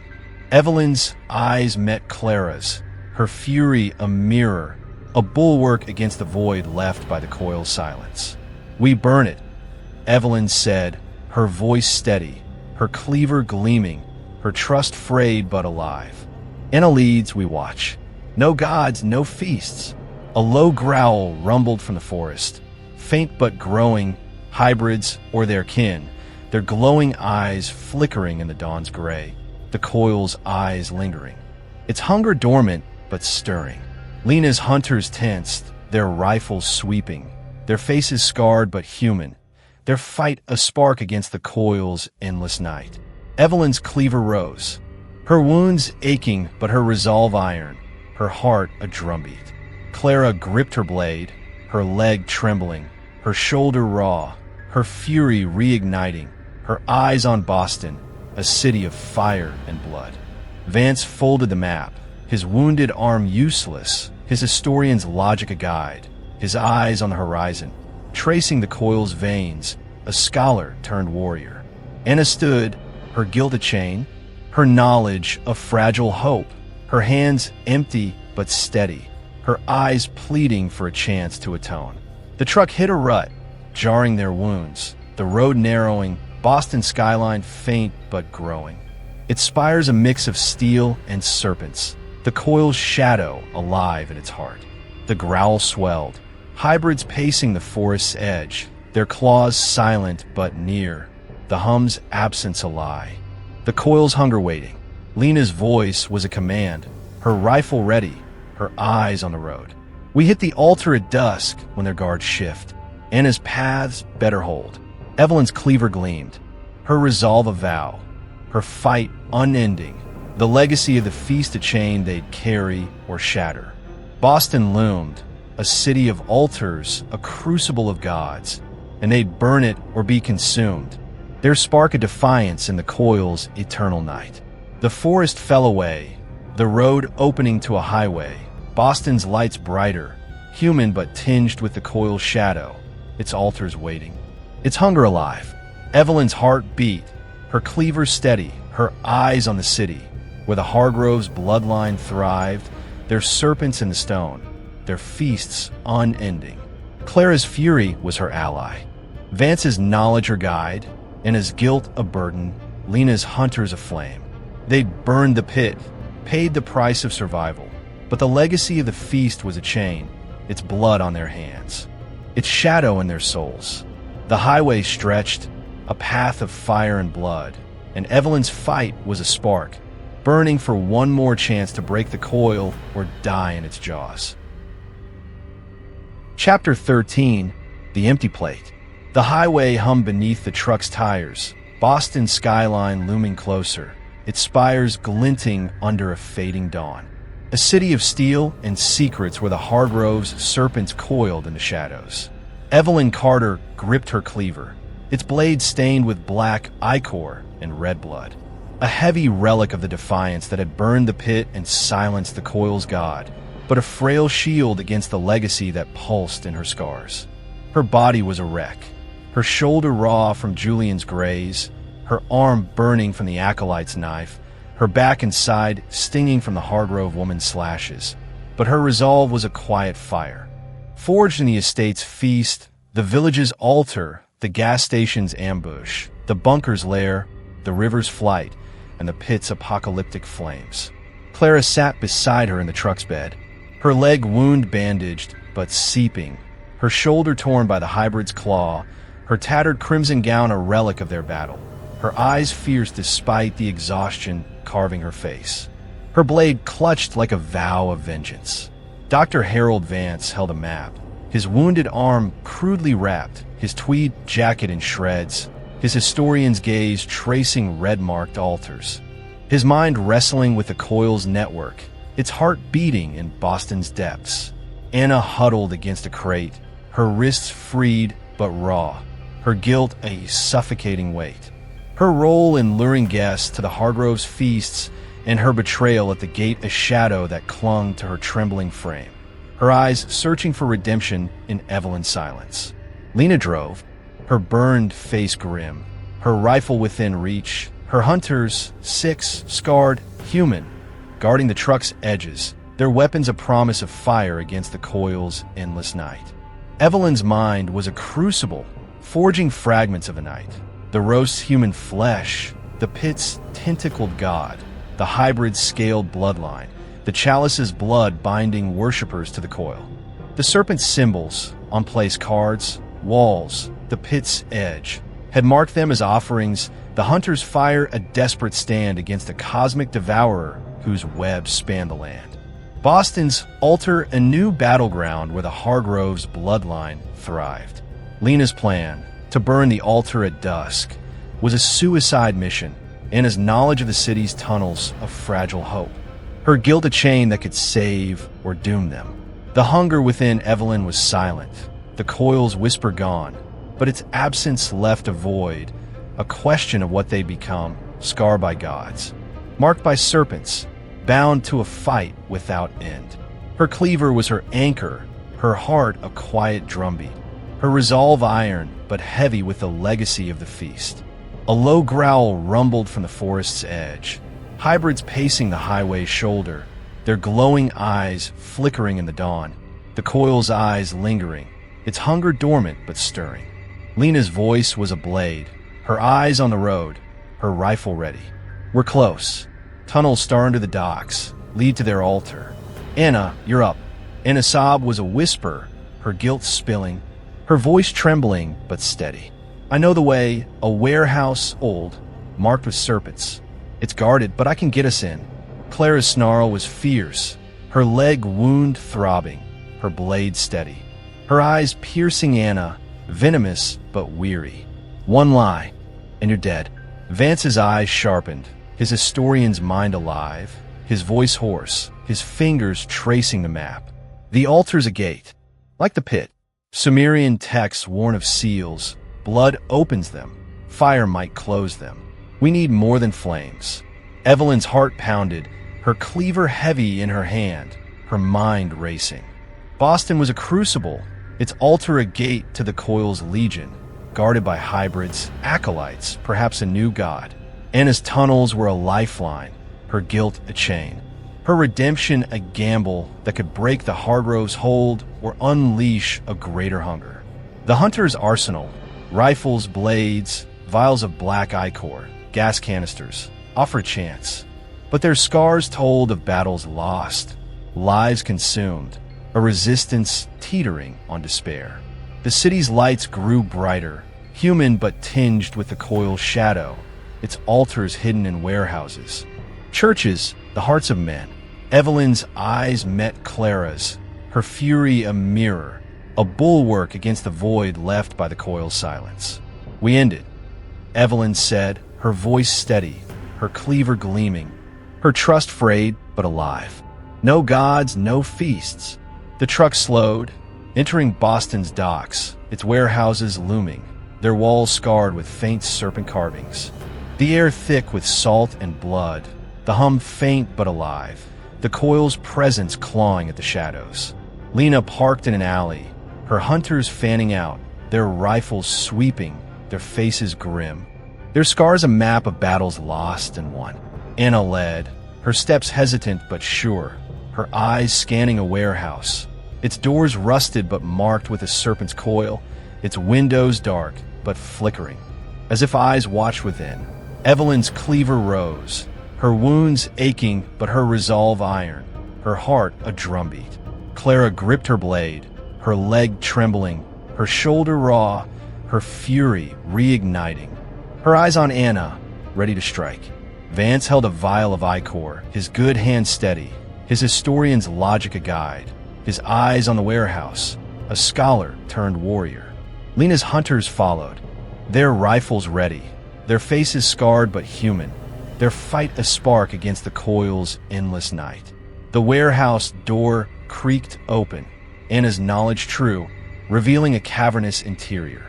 Evelyn's eyes met Clara's, her fury a mirror, a bulwark against the void left by the coil's silence. "We burn it," Evelyn said, her voice steady, her cleaver gleaming, her trust frayed but alive. Anna leads, we watch. No gods, no feasts. A low growl rumbled from the forest, faint but growing, hybrids or their kin, their glowing eyes flickering in the dawn's gray, the coil's eyes lingering. Its hunger dormant but stirring. Lena's hunters tensed, their rifles sweeping, their faces scarred but human, their fight a spark against the coil's endless night. Evelyn's cleaver rose, her wounds aching but her resolve iron, her heart a drumbeat. Clara gripped her blade, her leg trembling, her shoulder raw, her fury reigniting, her eyes on Boston, a city of fire and blood. Vance folded the map, his wounded arm useless, his historian's logic a guide, his eyes on the horizon, tracing the coil's veins, a scholar turned warrior. Anna stood, her guilt a chain, her knowledge a fragile hope, her hands empty but steady, her eyes pleading for a chance to atone. The truck hit a rut, jarring their wounds, the road narrowing, Boston skyline faint but growing. Its spires a mix of steel and serpents, the coil's shadow alive in its heart. The growl swelled, hybrids pacing the forest's edge, their claws silent but near, the hum's absence a lie. The coil's hunger waiting. Lena's voice was a command, her rifle ready, her eyes on the road. We hit the altar at dusk when their guards shift. Anna's paths better hold. Evelyn's cleaver gleamed, her resolve a vow, her fight unending, the legacy of the feast a chain they'd carry or shatter. Boston loomed, a city of altars, a crucible of gods, and they'd burn it or be consumed, their spark a defiance in the coil's eternal night. The forest fell away, the road opening to a highway, Boston's lights brighter, human but tinged with the coil's shadow, its altars waiting, its hunger alive. Evelyn's heart beat, her cleaver steady, her eyes on the city, where the Hargroves' bloodline thrived, their serpents in the stone, their feasts unending. Clara's fury was her ally, Vance's knowledge her guide, and his guilt a burden, Lena's hunters a flame. They'd burned the pit, paid the price of survival, but the legacy of the feast was a chain, its blood on their hands, its shadow in their souls. The highway stretched, a path of fire and blood, and Evelyn's fight was a spark, burning for one more chance to break the coil or die in its jaws. Chapter 13, The Empty Plate. The highway hummed beneath the truck's tires, Boston's skyline looming closer, its spires glinting under a fading dawn. A city of steel and secrets where the Hargroves' serpents coiled in the shadows. Evelyn Carter gripped her cleaver, its blade stained with black ichor and red blood, a heavy relic of the defiance that had burned the pit and silenced the coil's god, but a frail shield against the legacy that pulsed in her scars. Her body was a wreck, her shoulder raw from Julian's graze, her arm burning from the acolyte's knife, her back and side stinging from the Hargrove woman's slashes. But her resolve was a quiet fire, forged in the estate's feast, the village's altar, the gas station's ambush, the bunker's lair, the river's flight, and the pit's apocalyptic flames. Clara sat beside her in the truck's bed, her leg wound bandaged but seeping, her shoulder torn by the hybrid's claw, her tattered crimson gown a relic of their battle, her eyes fierce despite the exhaustion carving her face. Her blade clutched like a vow of vengeance. Dr. Harold Vance held a map, his wounded arm crudely wrapped, his tweed jacket in shreds, his historian's gaze tracing red-marked altars, his mind wrestling with the coil's network, its heart beating in Boston's depths. Anna huddled against a crate, her wrists freed but raw, her guilt a suffocating weight. Her role in luring guests to the Hargroves' feasts and her betrayal at the gate a shadow that clung to her trembling frame, her eyes searching for redemption in Evelyn's silence. Lena drove, her burned face grim, her rifle within reach, her hunters, 6, scarred, human, guarding the truck's edges, their weapons a promise of fire against the coil's endless night. Evelyn's mind was a crucible, forging fragments of a night. The roast's human flesh, the pit's tentacled god, the hybrid's scaled bloodline, the chalice's blood binding worshippers to the coil. The serpent's symbols, on place cards, walls, the pit's edge, had marked them as offerings, the hunter's fire a desperate stand against a cosmic devourer whose webs spanned the land. Boston's altar a new battleground where the Hargroves' bloodline thrived. Lena's plan, to burn the altar at dusk, was a suicide mission, Anna's knowledge of the city's tunnels a fragile hope. Her guilt a chain that could save or doom them. The hunger within Evelyn was silent, the coil's whisper gone, but its absence left a void, a question of what they'd become, scarred by gods, marked by serpents, bound to a fight without end. Her cleaver was her anchor, her heart a quiet drumbeat, her resolve iron but heavy with the legacy of the feast. A low growl rumbled from the forest's edge, hybrids pacing the highway's shoulder, their glowing eyes flickering in the dawn, the coil's eyes lingering, its hunger dormant but stirring. Lena's voice was a blade, her eyes on the road, her rifle ready. We're close. Tunnels star under the docks, lead to their altar. Anna, you're up. Anna's sob was a whisper, her guilt spilling, her voice trembling but steady. I know the way, a warehouse old, marked with serpents. It's guarded, but I can get us in. Clara's snarl was fierce, her leg wound throbbing, her blade steady. Her eyes piercing Anna, venomous but weary. One lie, and you're dead. Vance's eyes sharpened, his historian's mind alive, his voice hoarse, his fingers tracing the map. The altar's a gate, like the pit. Sumerian texts warn of seals. Blood opens them. Fire might close them. We need more than flames. Evelyn's heart pounded, her cleaver heavy in her hand, her mind racing. Boston was a crucible, its altar a gate to the coil's legion, guarded by hybrids, acolytes, perhaps a new god. Anna's tunnels were a lifeline, her guilt a chain, her redemption a gamble that could break the Hargroves' hold or unleash a greater hunger. The hunter's arsenal, rifles, blades, vials of black ichor, gas canisters, offer a chance. But their scars told of battles lost, lives consumed, a resistance teetering on despair. The city's lights grew brighter, human but tinged with the coil's shadow, its altars hidden in warehouses. Churches, the hearts of men. Evelyn's eyes met Clara's, her fury a mirror, a bulwark against the void left by the coil's silence. We ended, Evelyn said, her voice steady, her cleaver gleaming, her trust frayed but alive. No gods, no feasts. The truck slowed, entering Boston's docks, its warehouses looming, their walls scarred with faint serpent carvings. The air thick with salt and blood, the hum faint but alive, the coil's presence clawing at the shadows. Lena parked in an alley, her hunters fanning out, their rifles sweeping, their faces grim. Their scars a map of battles lost and won. Anna led, her steps hesitant but sure, her eyes scanning a warehouse, its doors rusted but marked with a serpent's coil, its windows dark but flickering, as if eyes watched within. Evelyn's cleaver rose, her wounds aching but her resolve iron, her heart a drumbeat. Clara gripped her blade, her leg trembling, her shoulder raw, her fury reigniting. Her eyes on Anna, ready to strike. Vance held a vial of ichor, his good hand steady, his historian's logic a guide, his eyes on the warehouse, a scholar turned warrior. Lena's hunters followed, their rifles ready, their faces scarred but human, their fight a spark against the coil's endless night. The warehouse door creaked open, Anna's knowledge true, revealing a cavernous interior.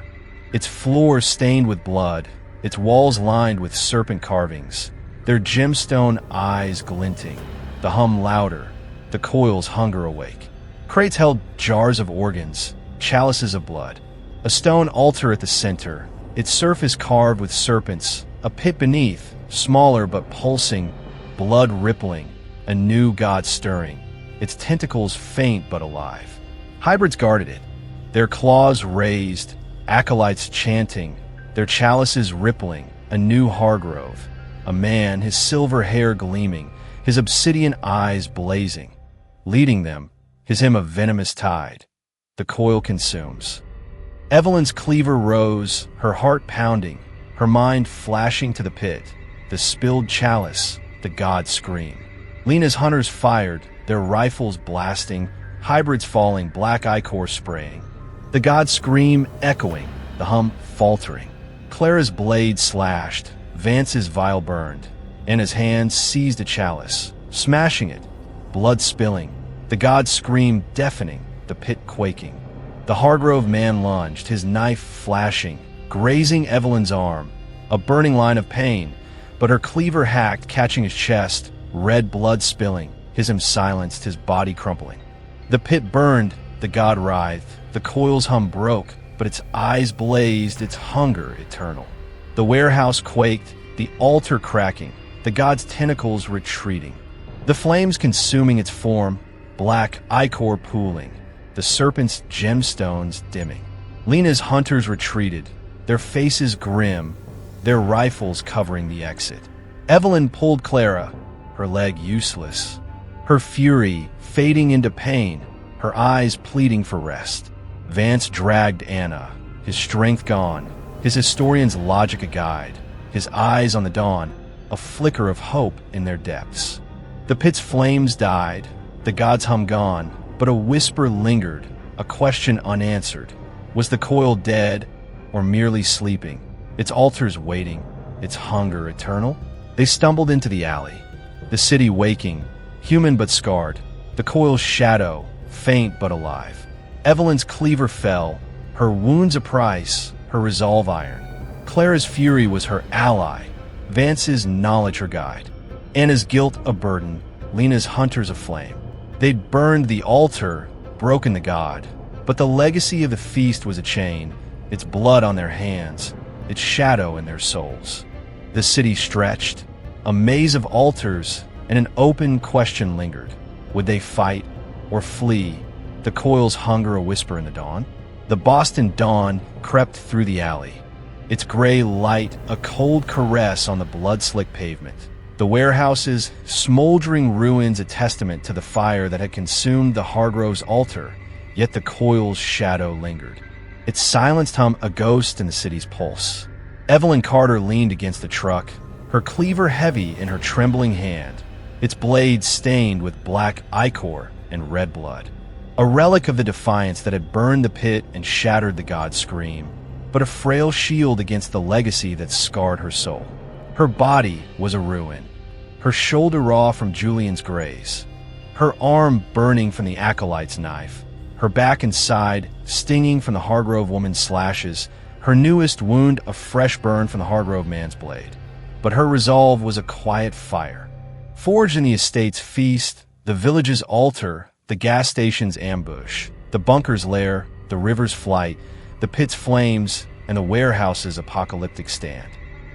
Its floor stained with blood, its walls lined with serpent carvings, their gemstone eyes glinting, the hum louder, the coil's hunger awake. Crates held jars of organs, chalices of blood, a stone altar at the center, its surface carved with serpents, a pit beneath, smaller but pulsing, blood rippling, a new god stirring, its tentacles faint but alive. Hybrids guarded it, their claws raised, acolytes chanting, their chalices rippling, a new Hargrove, a man, his silver hair gleaming, his obsidian eyes blazing. Leading them is him a venomous tide. The coil consumes. Evelyn's cleaver rose, her heart pounding, her mind flashing to the pit, the spilled chalice, the god scream. Lena's hunters fired, their rifles blasting, hybrids falling, black ichor spraying. The god scream echoing, the hum faltering. Clara's blade slashed, Vance's vial burned, and his hand seized a chalice, smashing it, blood spilling, the god scream deafening, the pit quaking. The Hargrove man lunged, his knife flashing, grazing Evelyn's arm, a burning line of pain, but her cleaver hacked, catching his chest, red blood spilling, him silenced, his body crumpling. The pit burned, the god writhed, the coil's hum broke, but its eyes blazed, its hunger eternal. The warehouse quaked, the altar cracking, the god's tentacles retreating. The flames consuming its form, black ichor pooling, the serpent's gemstones dimming. Lena's hunters retreated, their faces grim, their rifles covering the exit. Evelyn pulled Clara, her leg useless, her fury fading into pain, her eyes pleading for rest. Vance dragged Anna, his strength gone, his historian's logic a guide, his eyes on the dawn, a flicker of hope in their depths. The pit's flames died, the god's hum gone, but a whisper lingered, a question unanswered. Was the coil dead or merely sleeping, its altars waiting, its hunger eternal? They stumbled into the alley, the city waking, human but scarred, the coil's shadow, faint but alive. Evelyn's cleaver fell, her wounds a price, her resolve iron. Clara's fury was her ally, Vance's knowledge her guide. Anna's guilt a burden, Lena's hunters a flame. They'd burned the altar, broken the god, but the legacy of the feast was a chain, its blood on their hands, its shadow in their souls. The city stretched, a maze of altars, and an open question lingered. Would they fight or flee? The coil's hunger a whisper in the dawn? The Boston dawn crept through the alley, its gray light a cold caress on the blood-slick pavement. The warehouse's smoldering ruins a testament to the fire that had consumed the Hargrove's altar, yet the coil's shadow lingered. Its silenced hum a ghost in the city's pulse. Evelyn Carter leaned against the truck, her cleaver heavy in her trembling hand, its blade stained with black ichor and red blood. A relic of the defiance that had burned the pit and shattered the god's scream, but a frail shield against the legacy that scarred her soul. Her body was a ruin, her shoulder raw from Julian's graze, her arm burning from the acolyte's knife, her back and side stinging from the Hargrove woman's slashes, her newest wound a fresh burn from the Hargrove man's blade. But her resolve was a quiet fire, forged in the estate's feast, the village's altar, the gas station's ambush, the bunker's lair, the river's flight, the pit's flames, and the warehouse's apocalyptic stand.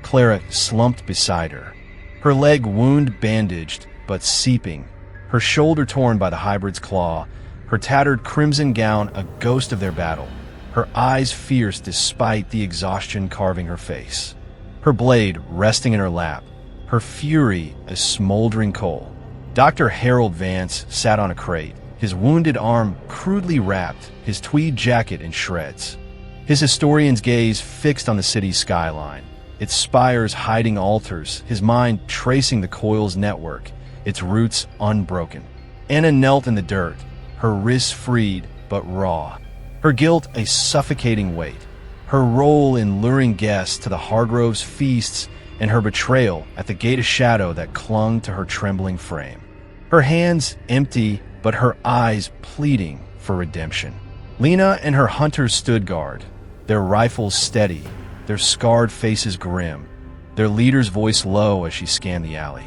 Clara slumped beside her, her leg wound bandaged but seeping, her shoulder torn by the hybrid's claw, her tattered crimson gown a ghost of their battle, her eyes fierce despite the exhaustion carving her face. Her blade resting in her lap, her fury a smoldering coal. Dr. Harold Vance sat on a crate, his wounded arm crudely wrapped, his tweed jacket in shreds. His historian's gaze fixed on the city's skyline, its spires hiding altars, his mind tracing the coil's network, its roots unbroken. Anna knelt in the dirt, her wrists freed but raw, her guilt a suffocating weight, her role in luring guests to the Hargrove's feasts and her betrayal at the gate of shadow that clung to her trembling frame. Her hands empty, but her eyes pleading for redemption. Lena and her hunters stood guard, their rifles steady, their scarred faces grim, their leader's voice low as she scanned the alley.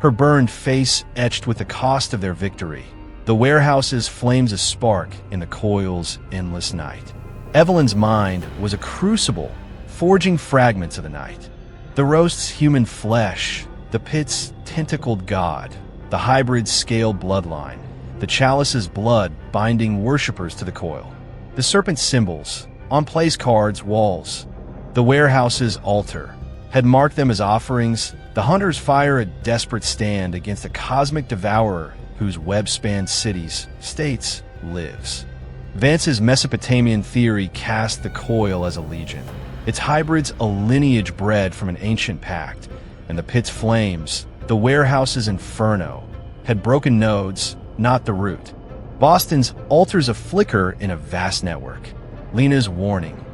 Her burned face etched with the cost of their victory. The warehouse's flames a spark in the coil's endless night. Evelyn's mind was a crucible, forging fragments of the night. The roast's human flesh, the pit's tentacled god, the hybrid's scaled bloodline, the chalice's blood binding worshippers to the coil. The serpent's symbols, on place cards, walls. The warehouse's altar had marked them as offerings. The hunters fire a desperate stand against a cosmic devourer whose web-spanned cities, states, lives. Vance's Mesopotamian theory cast the coil as a legion, its hybrids a lineage bred from an ancient pact, and the pit's flames, the warehouse's inferno, had broken nodes, not the root. Boston's altars a flicker in a vast network. Lena's warning.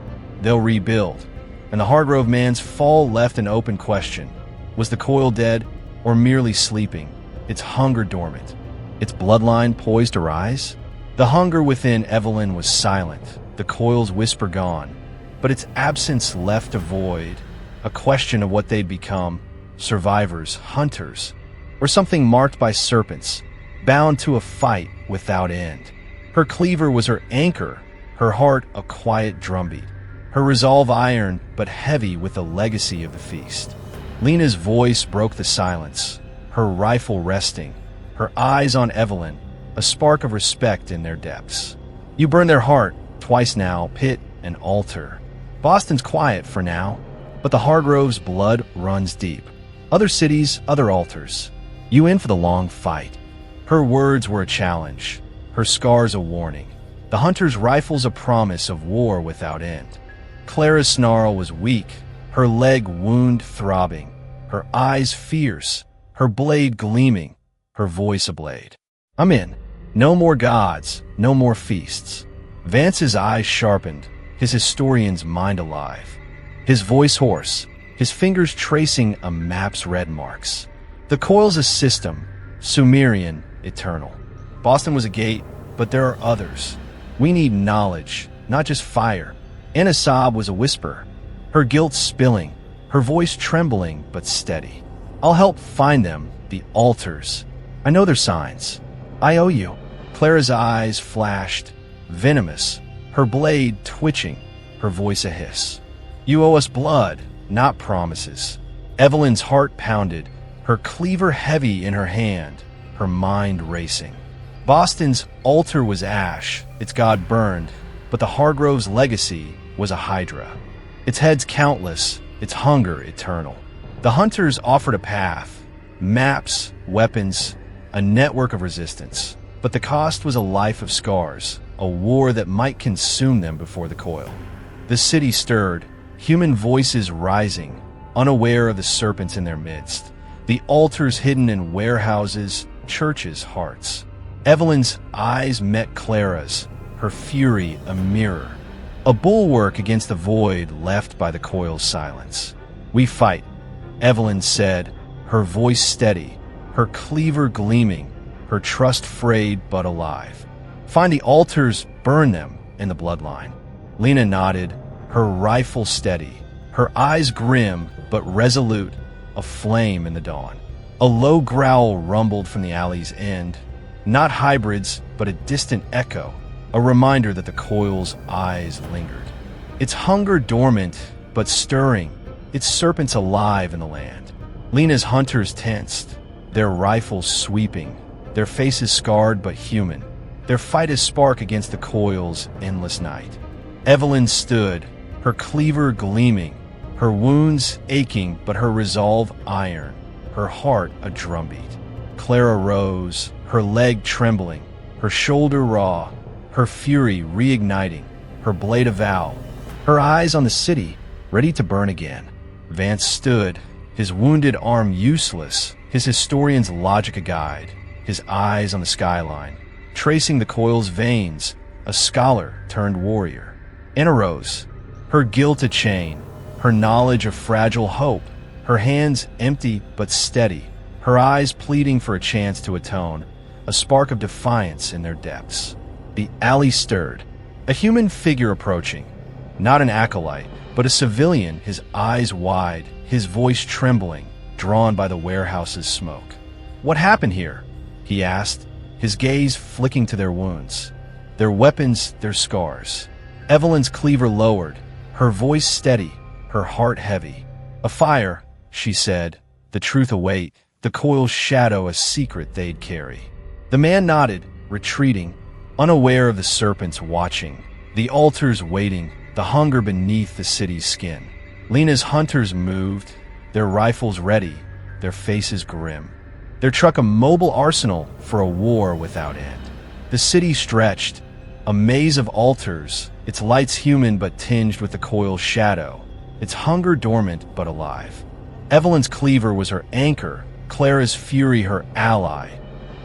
They'll rebuild. And the Hargrove man's fall left an open question. Was the coil dead or merely sleeping, its hunger dormant, its bloodline poised to rise? The hunger within Evelyn was silent, the coil's whisper gone, but its absence left a void, a question of what they'd become, survivors, hunters, or something marked by serpents, bound to a fight without end. Her cleaver was her anchor, her heart a quiet drumbeat, her resolve iron but heavy with the legacy of the feast. Lena's voice broke the silence, her rifle resting, her eyes on Evelyn, a spark of respect in their depths. You burned their heart, twice now, pit and altar. Boston's quiet for now, but the Hargrove's blood runs deep. Other cities, other altars. You in for the long fight. Her words were a challenge, her scars a warning. The hunter's rifle's a promise of war without end. Clara's snarl was weak, her leg wound throbbing, her eyes fierce, her blade gleaming, her voice a blade. I'm in. No more gods, no more feasts. Vance's eyes sharpened, his historian's mind alive. His voice hoarse, his fingers tracing a map's red marks. The coil's a system, Sumerian, eternal. Boston was a gate, but there are others. We need knowledge, not just fire. Anna's sob was a whisper, her guilt spilling, her voice trembling but steady. I'll help find them, the altars. I know their signs. I owe you. Clara's eyes flashed, venomous, her blade twitching, her voice a hiss. You owe us blood, not promises. Evelyn's heart pounded, her cleaver heavy in her hand, her mind racing. Boston's altar was ash, its god burned, but the Hargrove's legacy was a hydra. Its heads countless, its hunger eternal. The hunters offered a path, maps, weapons, a network of resistance. But the cost was a life of scars, a war that might consume them before the coil. The city stirred, human voices rising, unaware of the serpents in their midst. The altars hidden in warehouses, churches' hearts. Evelyn's eyes met Clara's, her fury a mirror, a bulwark against the void left by the coil's silence. We fight, Evelyn said, her voice steady, her cleaver gleaming, her trust frayed but alive. Find the altars, burn them in the bloodline. Lena nodded, her rifle steady, her eyes grim but resolute, a flame in the dawn. A low growl rumbled from the alley's end, not hybrids, but a distant echo, a reminder that the coil's eyes lingered. Its hunger dormant, but stirring, its serpents alive in the land. Lena's hunters tensed, their rifles sweeping, their faces scarred but human, their fight a spark against the coil's endless night. Evelyn stood, her cleaver gleaming, her wounds aching but her resolve iron, her heart a drumbeat. Clara rose, her leg trembling, her shoulder raw, her fury reigniting, her blade a vow, her eyes on the city, ready to burn again. Vance stood, his wounded arm useless, his historian's logic a guide, his eyes on the skyline, tracing the coil's veins, a scholar turned warrior. Anna rose, her guilt a chain, her knowledge a fragile hope, her hands empty but steady, her eyes pleading for a chance to atone, a spark of defiance in their depths. The alley stirred, a human figure approaching, Not an acolyte, but a civilian, his eyes wide, his voice trembling, drawn by the warehouse's smoke. "What happened here?" he asked, his gaze flicking to their wounds. Their weapons, their scars. Evelyn's cleaver lowered, her voice steady, her heart heavy. "A fire," she said, "the truth await, the coil's shadow a secret they'd carry." The man nodded, retreating, unaware of the serpents watching, the altars waiting, the hunger beneath the city's skin. Lena's hunters moved, their rifles ready, their faces grim. Their truck a mobile arsenal for a war without end. The city stretched, a maze of altars, its lights human but tinged with the coil's shadow, its hunger dormant but alive. Evelyn's cleaver was her anchor, Clara's fury her ally,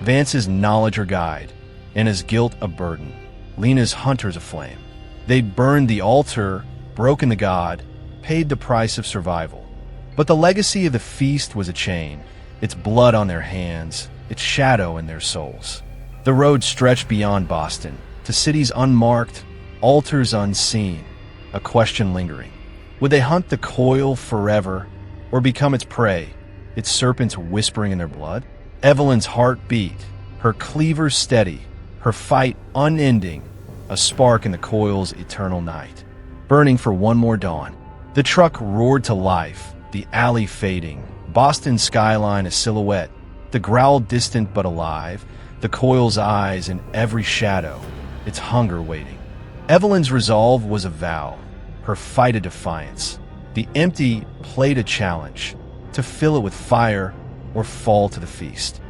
Vance's knowledge her guide, and his guilt a burden, Lena's hunters aflame. They'd burned the altar, broken the god, paid the price of survival. But the legacy of the feast was a chain, its blood on their hands, its shadow in their souls. The road stretched beyond Boston, to cities unmarked, altars unseen, a question lingering. Would they hunt the coil forever, or become its prey, its serpents whispering in their blood? Evelyn's heart beat, her cleaver steady, her fight unending, a spark in the coil's eternal night, burning for one more dawn. The truck roared to life, the alley fading, Boston's skyline a silhouette, the growl distant but alive, the coil's eyes in every shadow, its hunger waiting. Evelyn's resolve was a vow, her fight a defiance. The empty plate a challenge, to fill it with fire or fall to the feast.